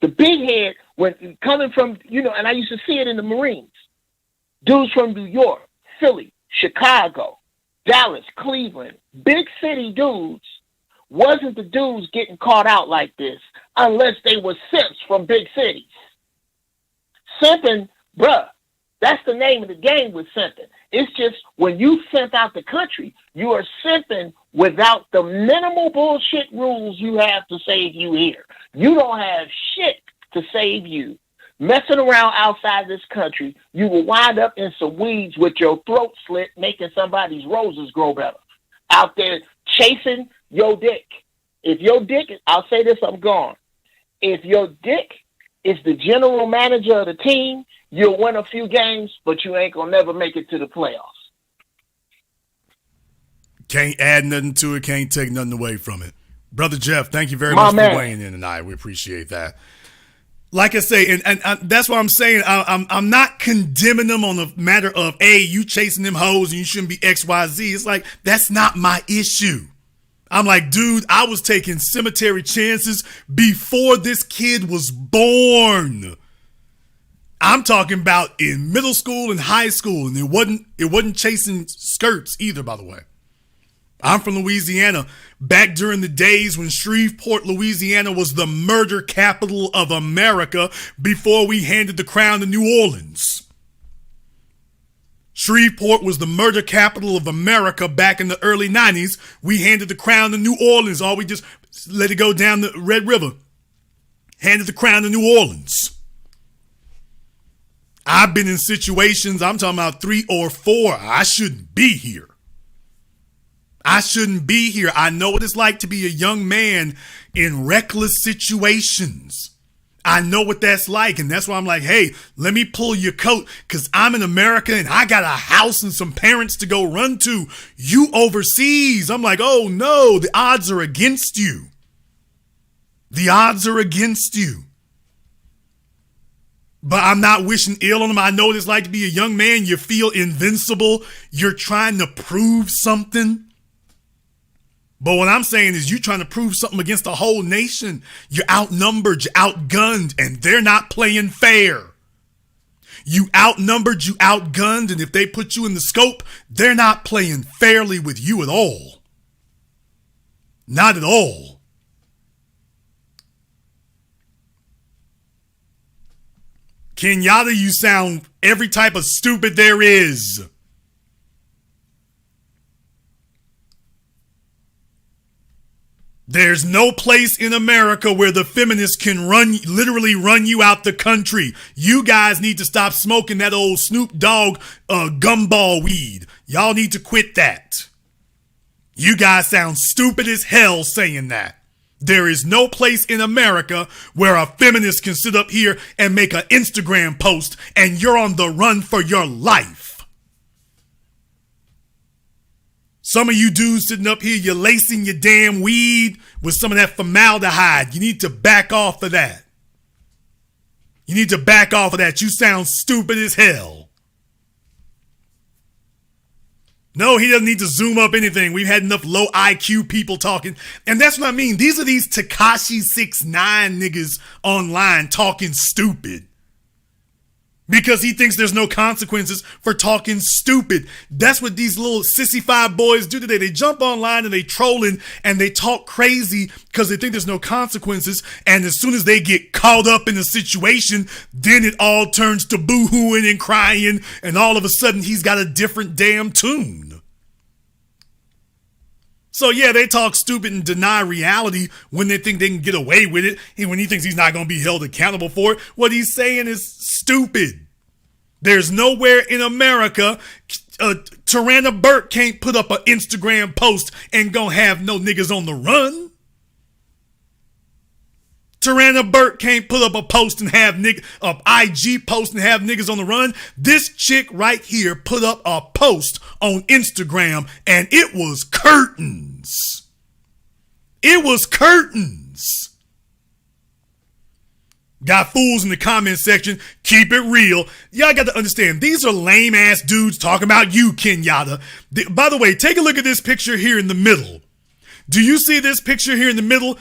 The big head, when coming from, and I used to see it in the Marines. Dudes from New York, Philly, Chicago, Dallas, Cleveland, big city dudes wasn't the dudes getting caught out like this unless they were simps from big cities. Simping, bruh, that's the name of the game with simping. It's just when you simp out the country, you are simping without the minimal bullshit rules you have to save you here. You don't have shit to save you. Messing around outside this country, you will wind up in some weeds with your throat slit, making somebody's roses grow better. Out there chasing your dick. If your dick, I'll say this, I'm gone. If your dick is the general manager of the team, you'll win a few games, but you ain't gonna never make it to the playoffs. Can't add nothing to it, can't take nothing away from it. Brother Jeff, thank you very much for weighing in tonight. We appreciate that. Like I say, and that's what I'm saying. I'm not condemning them on the matter of, hey, you chasing them hoes and you shouldn't be XYZ. It's like, that's not my issue. I'm like, dude, I was taking cemetery chances before this kid was born. I'm talking about in middle school and high school, and it wasn't chasing skirts either, by the way. I'm from Louisiana. Back during the days when Shreveport, Louisiana was the murder capital of America before we handed the crown to New Orleans. Shreveport was the murder capital of America back in the early 90s. We handed the crown to New Orleans. We just let it go down the Red River. Handed the crown to New Orleans. I've been in situations, I'm talking about 3 or 4. I shouldn't be here. I shouldn't be here. I know what it's like to be a young man in reckless situations. I know what that's like. And that's why I'm like, hey, let me pull your coat because I'm in America and I got a house and some parents to go run to. You overseas. I'm like, oh no, the odds are against you. The odds are against you. But I'm not wishing ill on them. I know what it's like to be a young man. You feel invincible. You're trying to prove something. But what I'm saying is you trying to prove something against the whole nation. You're outnumbered, you're outgunned, and they're not playing fair. You outnumbered, you outgunned, and if they put you in the scope, they're not playing fairly with you at all. Not at all. Kenyatta, you sound every type of stupid there is. There's no place in America where the feminists can literally run you out the country. You guys need to stop smoking that old Snoop Dogg gumball weed. Y'all need to quit that. You guys sound stupid as hell saying that. There is no place in America where a feminist can sit up here and make an Instagram post and you're on the run for your life. Some of you dudes sitting up here, you're lacing your damn weed with some of that formaldehyde. You need to back off of that. You need to back off of that. You sound stupid as hell. No, he doesn't need to zoom up anything. We've had enough low IQ people talking. And that's what I mean. These are these Tekashi 6ix9ine niggas online talking stupid. Because he thinks there's no consequences for talking stupid. That's what these little sissy-fied boys do today. They jump online and they trolling and they talk crazy because they think there's no consequences. And as soon as they get caught up in a situation, then it all turns to boo-hooing and crying. And all of a sudden, he's got a different damn tune. So yeah, they talk stupid and deny reality when they think they can get away with it. And when he thinks he's not going to be held accountable for it, what he's saying is stupid. There's nowhere in America, Tarana Burke can't put up an Instagram post and gonna have no niggas on the run. Tarana Burke can't put up a post and have IG post and have niggas on the run. This chick right here put up a post on Instagram and it was curtains. It was curtains. Got fools in the comment section. Keep it real. Y'all got to understand, these are lame ass dudes talking about you, Kenyatta. By the way, take a look at this picture here in the middle. Do you see this picture here in the middle?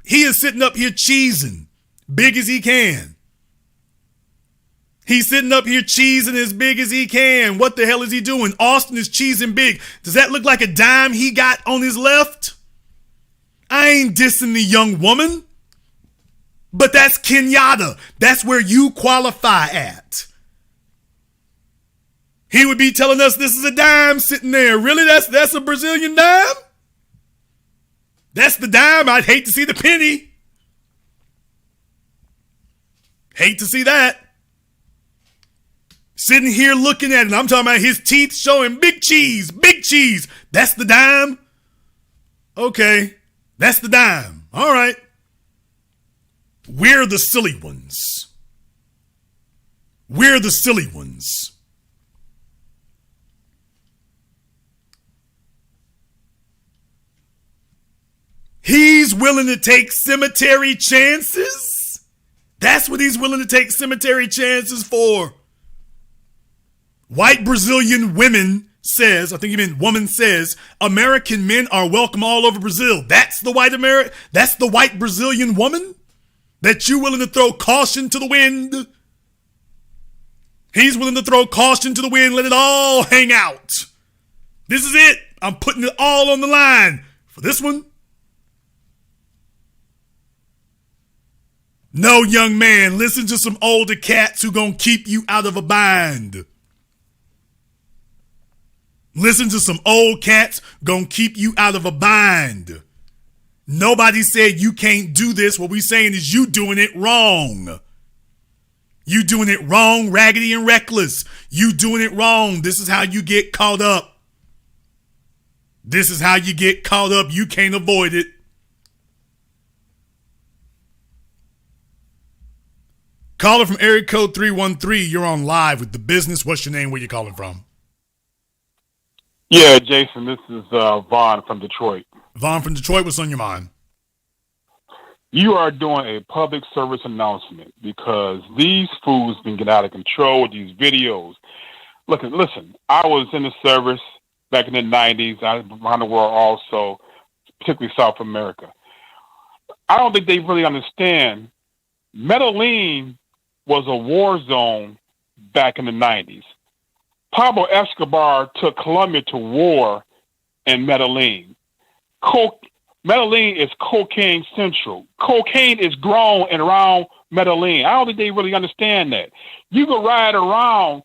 He is sitting up here cheesing big as he can. He's sitting up here cheesing as big as he can. What the hell is he doing? Austin is cheesing big. Does that look like a dime he got on his left? I ain't dissing the young woman. But that's Kenyatta. That's where you qualify at. He would be telling us this is a dime sitting there. Really? That's a Brazilian dime? That's the dime. I'd hate to see the penny. Hate to see that. Sitting here looking at it. I'm talking about his teeth showing big cheese. Big cheese. That's the dime? Okay. That's the dime. All right. We're the silly ones. We're the silly ones. He's willing to take cemetery chances? That's what he's willing to take cemetery chances for. White Brazilian women says, I think even woman says, American men are welcome all over Brazil. That's the white Brazilian woman? That you're willing to throw caution to the wind? He's willing to throw caution to the wind, let it all hang out. This is it. I'm putting it all on the line for this one. No, young man, listen to some older cats who gonna keep you out of a bind. Listen to some old cats gonna keep you out of a bind. Nobody said you can't do this. What we're saying is you doing it wrong. You doing it wrong, raggedy and reckless. You doing it wrong. This is how you get caught up. This is how you get caught up. You can't avoid it. Caller from area code 313. You're on live with The Business. What's your name? Where you calling from? Yeah, Jason, this is Vaughn from Detroit. Vaughn from Detroit, what's on your mind? You are doing a public service announcement because these fools been getting out of control with these videos. Listen, I was in the service back in the 90s, around the world also, particularly South America. I don't think they really understand. Medellin was a war zone back in the 90s. Pablo Escobar took Colombia to war in Medellin. Medellin is cocaine central. Cocaine is grown and around Medellin. I don't think they really understand that. You can ride around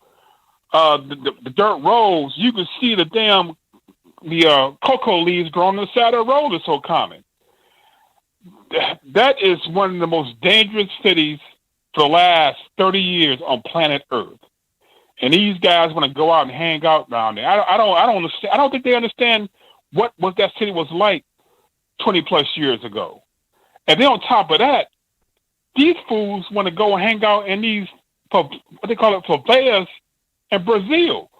the dirt roads. You can see the cocoa leaves growing on the side of the road is so common. That is one of the most dangerous cities for the last 30 years on planet Earth. And these guys want to go out and hang out down there. I don't understand. I don't think they understand what that city was like 20 plus years ago. And then on top of that, these fools want to go and hang out in these, what they call it, favelas in Brazil.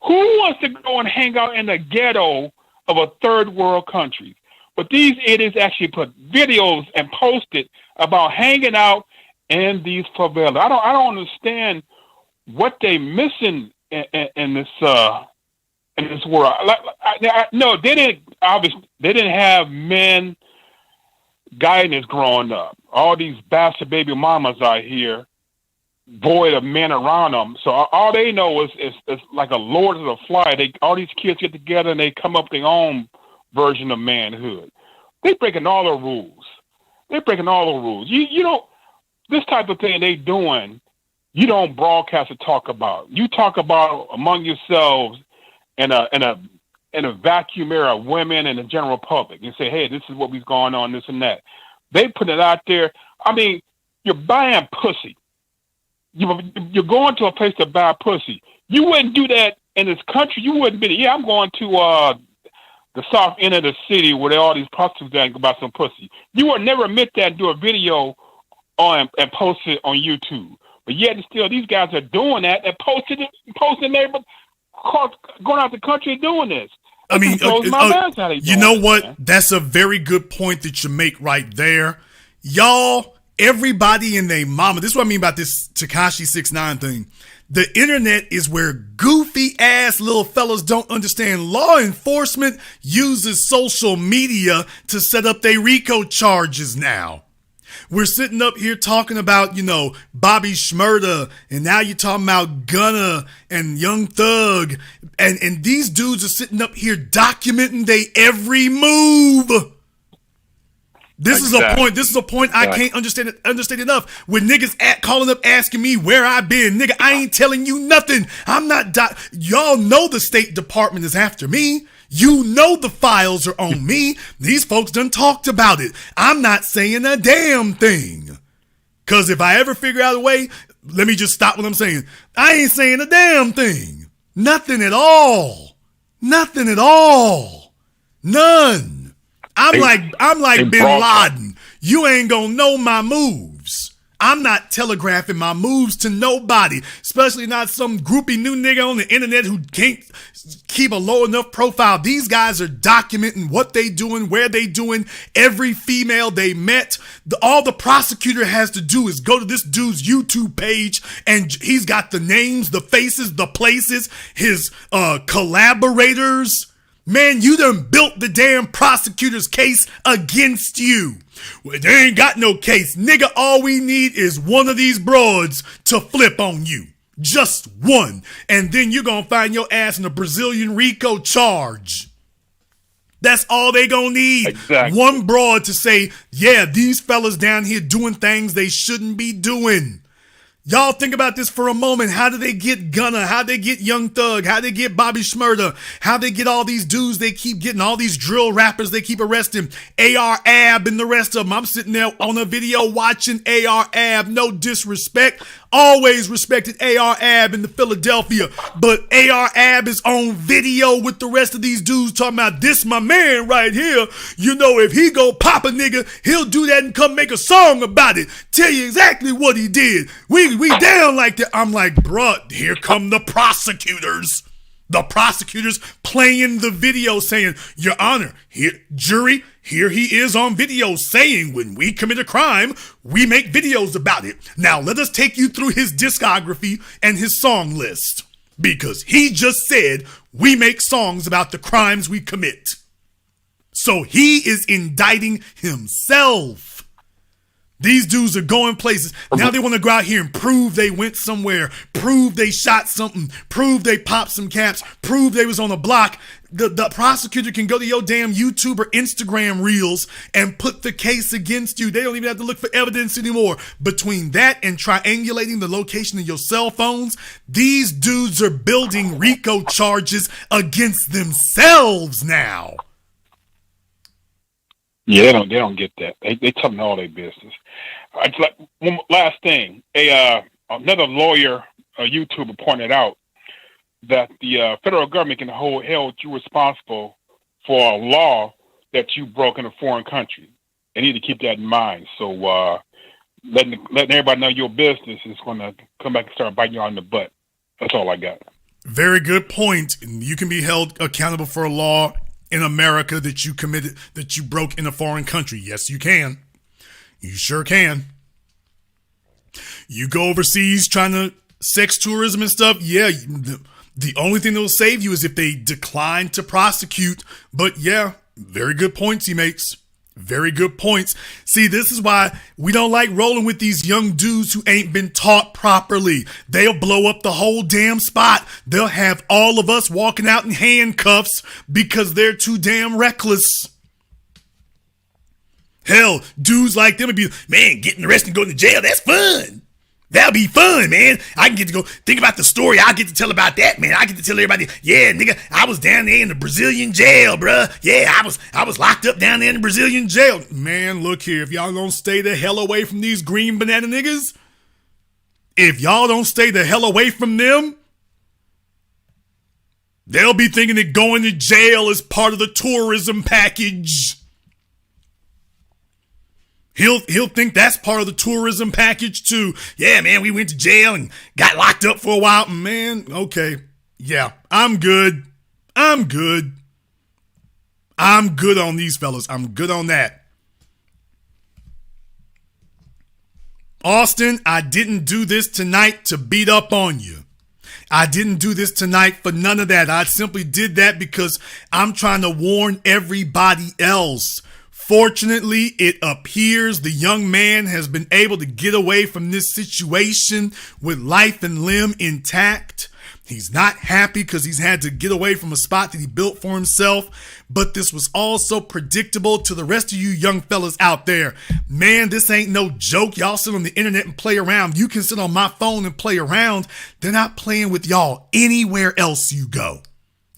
Who wants to go and hang out in the ghetto of a third world country? But these idiots actually put videos and posted about hanging out in these favelas. I don't understand what they missing in this world. No, they didn't. Obviously, they didn't have men guidance growing up. All these bastard baby mamas out here, void of men around them. So all they know is like a Lord of the Fly. All these kids get together and they come up with their own version of manhood. They breaking all the rules. They're breaking all the rules. You don't, this type of thing they doing, you don't broadcast or talk about. You talk about among yourselves in a vacuum era of women and the general public and say, hey, this is what was going on, this and that. They put it out there. I mean, you're buying pussy. You're going to a place to buy pussy. You wouldn't do that in this country. You wouldn't be, yeah, I'm going to the south end of the city where all these prostitutes that go buy some pussy. You would never admit that and do a video on and post it on YouTube. But yet and still, these guys are doing that and posting there, going out the country doing this. I mean, you know what? Man. That's a very good point that you make right there. Y'all, everybody and their mama, this is what I mean about this Tekashi 6ix9ine thing. The internet is where goofy ass little fellas don't understand. Law enforcement uses social media to set up their RICO charges now. We're sitting up here talking about, Bobby Shmurda, and now you're talking about Gunna and Young Thug, and these dudes are sitting up here documenting their every move. This is a point I can't understand enough. When niggas calling up asking me where I been, nigga, I ain't telling you nothing. I'm not. Y'all know the State Department is after me. You know the files are on me. These folks done talked about it. I'm not saying a damn thing. Cause if I ever figure out a way, let me just stop what I'm saying. I ain't saying a damn thing. Nothing at all. Nothing at all. None. I'm like Bin Laden. You ain't gonna know my moves. I'm not telegraphing my moves to nobody, especially not some groupie new nigga on the internet who can't keep a low enough profile. These guys are documenting what they doing, where they doing, every female they met. All the prosecutor has to do is go to this dude's YouTube page, and he's got the names, the faces, the places, his collaborators. Man, you done built the damn prosecutor's case against you. Well, they ain't got no case. Nigga, all we need is one of these broads to flip on you. Just one. And then you're gonna find your ass in a Brazilian RICO charge. That's all they gonna need. Exactly. One broad to say, yeah, these fellas down here doing things they shouldn't be doing. Y'all think about this for a moment. How did they get Gunna? How did they get Young Thug? How did they get Bobby Shmurda? How did they get all these dudes they keep getting, all these drill rappers they keep arresting? AR Ab and the rest of them. I'm sitting there on a video watching AR Ab. No disrespect. Always respected AR Ab in the Philadelphia. But AR Ab is on video with the rest of these dudes talking about this my man right here. If he go pop a nigga, he'll do that and come make a song about it. Tell you exactly what he did. We down like that. I'm like, bruh, here come the prosecutors. The prosecutors playing the video saying, Your Honor, jury, here he is on video saying when we commit a crime, we make videos about it. Now let us take you through his discography and his song list. Because he just said we make songs about the crimes we commit. So he is indicting himself. These dudes are going places. Now they want to go out here and prove they went somewhere, prove they shot something, prove they popped some caps, prove they was on a block. The prosecutor can go to your damn YouTube or Instagram reels and put the case against you. They don't even have to look for evidence anymore. Between that and triangulating the location of your cell phones, these dudes are building RICO charges against themselves now. Yeah, they don't get that. They tell them all their business. It's like one last thing. Another lawyer, a YouTuber, pointed out that the federal government can hold you responsible for a law that you broke in a foreign country. They need to keep that in mind. So letting everybody know your business is going to come back and start biting you on the butt. That's all I got. Very good point. You can be held accountable for a law in America that you broke in a foreign country. Yes, you can. You sure can. You go overseas trying to sex tourism and stuff. Yeah, the only thing that will save you is if they decline to prosecute. But yeah, very good points he makes. Very good points. See, this is why we don't like rolling with these young dudes who ain't been taught properly. They'll blow up the whole damn spot. They'll have all of us walking out in handcuffs because they're too damn reckless. Hell, dudes like them would be, man, getting arrested and going to jail, that's fun. That'll be fun, man. I can get to go think about the story. I get to tell about that, man. I get to tell everybody, yeah, nigga, I was down there in the Brazilian jail, bruh. Yeah, I was locked up down there in the Brazilian jail. Man, look here. If y'all don't stay the hell away from these green banana niggas, if y'all don't stay the hell away from them, they'll be thinking that going to jail is part of the tourism package. He'll think that's part of the tourism package too. Yeah, man, we went to jail and got locked up for a while. Man, okay. Yeah, I'm good. I'm good on these fellas. I'm good on that. Austin, I didn't do this tonight to beat up on you. I didn't do this tonight for none of that. I simply did that because I'm trying to warn everybody else. Fortunately, it appears the young man has been able to get away from this situation with life and limb intact. He's not happy because he's had to get away from a spot that he built for himself. But this was also predictable to the rest of you young fellas out there. Man, this ain't no joke. Y'all sit on the internet and play around. You can sit on my phone and play around. They're not playing with y'all anywhere else you go.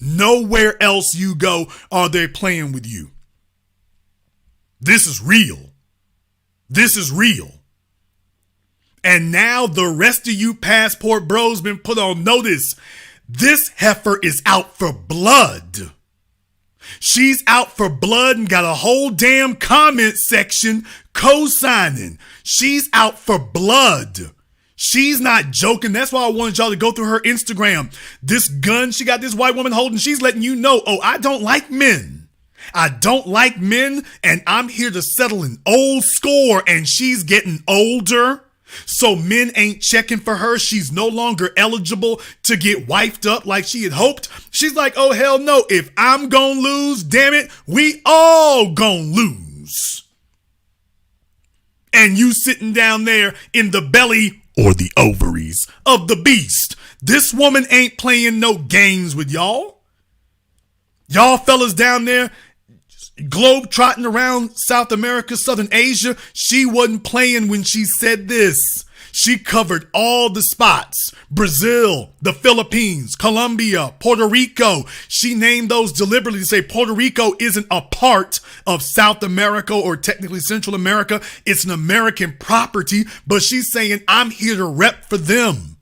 Nowhere else you go are they playing with you. This is real. This is real. And now the rest of you passport bros been put on notice. This heifer is out for blood. She's out for blood and got a whole damn comment section co-signing. She's out for blood. She's not joking. That's why I wanted y'all to go through her Instagram. This gun she got this white woman holding, she's letting you know, oh, I don't like men. I don't like men, and I'm here to settle an old score, and she's getting older. So men ain't checking for her. She's no longer eligible to get wifed up like she had hoped. She's like, oh, hell no. If I'm gonna lose, damn it, we all gonna lose. And you sitting down there in the belly or the ovaries of the beast. This woman ain't playing no games with y'all. Y'all fellas down there globe trotting around South America, Southern Asia, she wasn't playing when she said this. She covered all the spots. Brazil, the Philippines, Colombia, Puerto Rico. She named those deliberately to say Puerto Rico isn't a part of South America or technically Central America. It's an American property, but she's saying, I'm here to rep for them.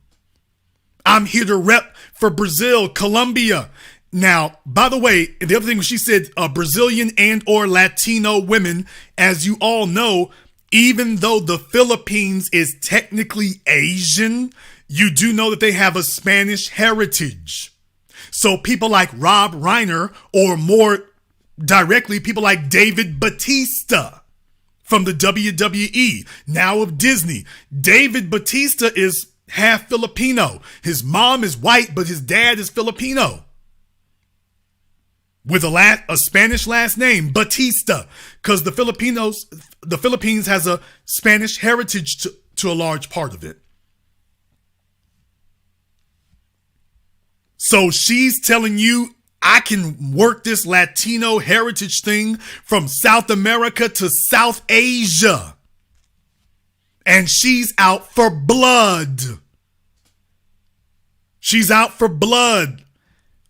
I'm here to rep for Brazil, Colombia. Now, by the way, the other thing she said, Brazilian and or Latino women, as you all know, even though the Philippines is technically Asian, you do know that they have a Spanish heritage. So people like Rob Reiner, or more directly, people like David Batista from the WWE, now of Disney. David Batista is half Filipino. His mom is white, but his dad is Filipino. With a Spanish last name, Batista, because the Philippines has a Spanish heritage to a large part of it. So she's telling you, I can work this Latino heritage thing from South America to South Asia. And she's out for blood. She's out for blood.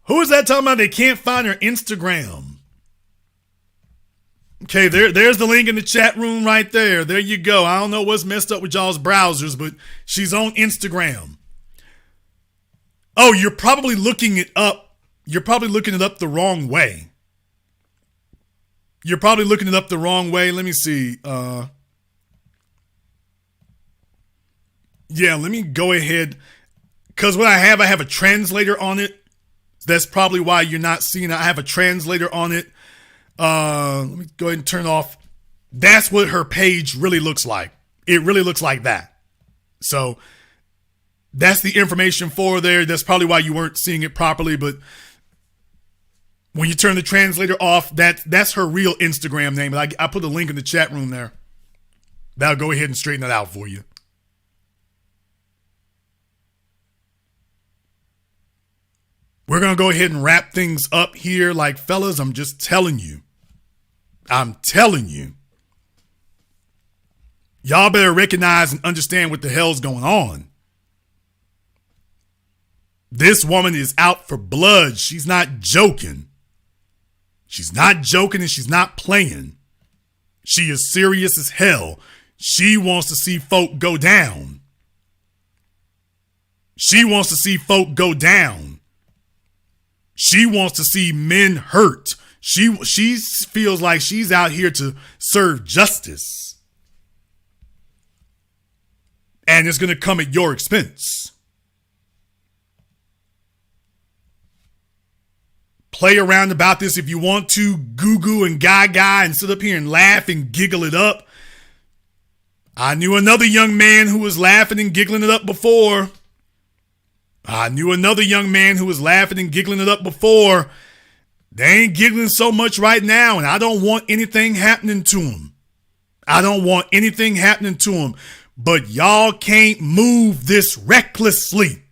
Who is that talking about they can't find her Instagram? Okay, there's the link in the chat room right there. There you go. I don't know what's messed up with y'all's browsers, but she's on Instagram. Oh, you're probably looking it up. You're probably looking it up the wrong way. You're probably looking it up the wrong way. Let me see. Yeah, let me go ahead. because what I have a translator on it. That's probably why you're not seeing it. I have a translator on it. Let me go ahead and turn off. That's what her page really looks like. It really looks like that. So that's the information for there. That's probably why you weren't seeing it properly. But when you turn the translator off, that's her real Instagram name. I put a link in the chat room there. That'll go ahead and straighten that out for you. We're going to go ahead and wrap things up here. Like, fellas, I'm just telling you. I'm telling you. Y'all better recognize and understand what the hell's going on. This woman is out for blood. She's not joking. She's not joking and she's not playing. She is serious as hell. She wants to see folk go down. She wants to see folk go down. She wants to see men hurt. She feels like she's out here to serve justice. And it's going to come at your expense. Play around about this if you want to. Goo-goo and gaga and sit up here and laugh and giggle it up. I knew another young man who was laughing and giggling it up before. I knew another young man who was laughing and giggling it up before. They ain't giggling so much right now, and I don't want anything happening to them. I don't want anything happening to them. But y'all can't move this recklessly.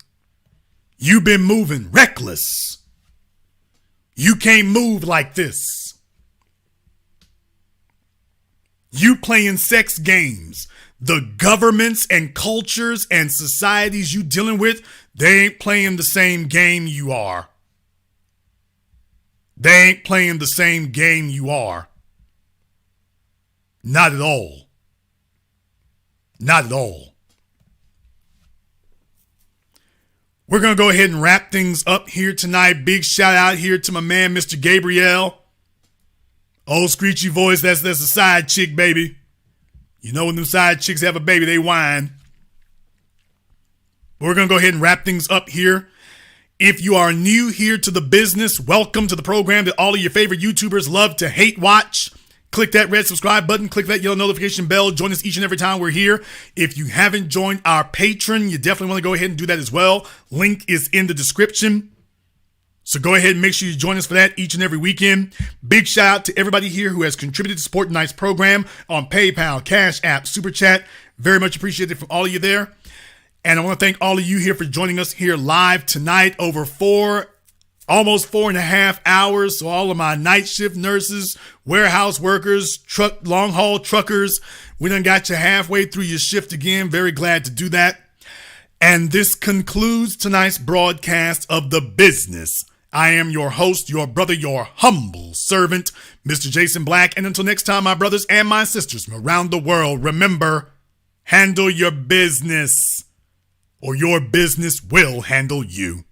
You've been moving reckless. You can't move like this. You playing sex games. The governments and cultures and societies you dealing with, they ain't playing the same game you are. They ain't playing the same game you are. Not at all. Not at all. We're going to go ahead and wrap things up here tonight. Big shout out here to my man, Mr. Gabriel. Old screechy voice, that's a side chick, baby. You know when them side chicks have a baby, they whine. We're going to go ahead and wrap things up here. If you are new here to the business, welcome to the program that all of your favorite YouTubers love to hate watch. Click that red subscribe button. Click that yellow notification bell. Join us each and every time we're here. If you haven't joined our Patreon, you definitely want to go ahead and do that as well. Link is in the description. So go ahead and make sure you join us for that each and every weekend. Big shout out to everybody here who has contributed to support tonight's program on PayPal, CashApp, Super Chat. Very much appreciated from all of you there. And I want to thank all of you here for joining us here live tonight over almost 4.5 hours. So all of my night shift nurses, warehouse workers, long haul truckers, we done got you halfway through your shift again. Very glad to do that. And this concludes tonight's broadcast of The Business. I am your host, your brother, your humble servant, Mr. Jason Black. And until next time, my brothers and my sisters from around the world, remember, handle your business or your business will handle you.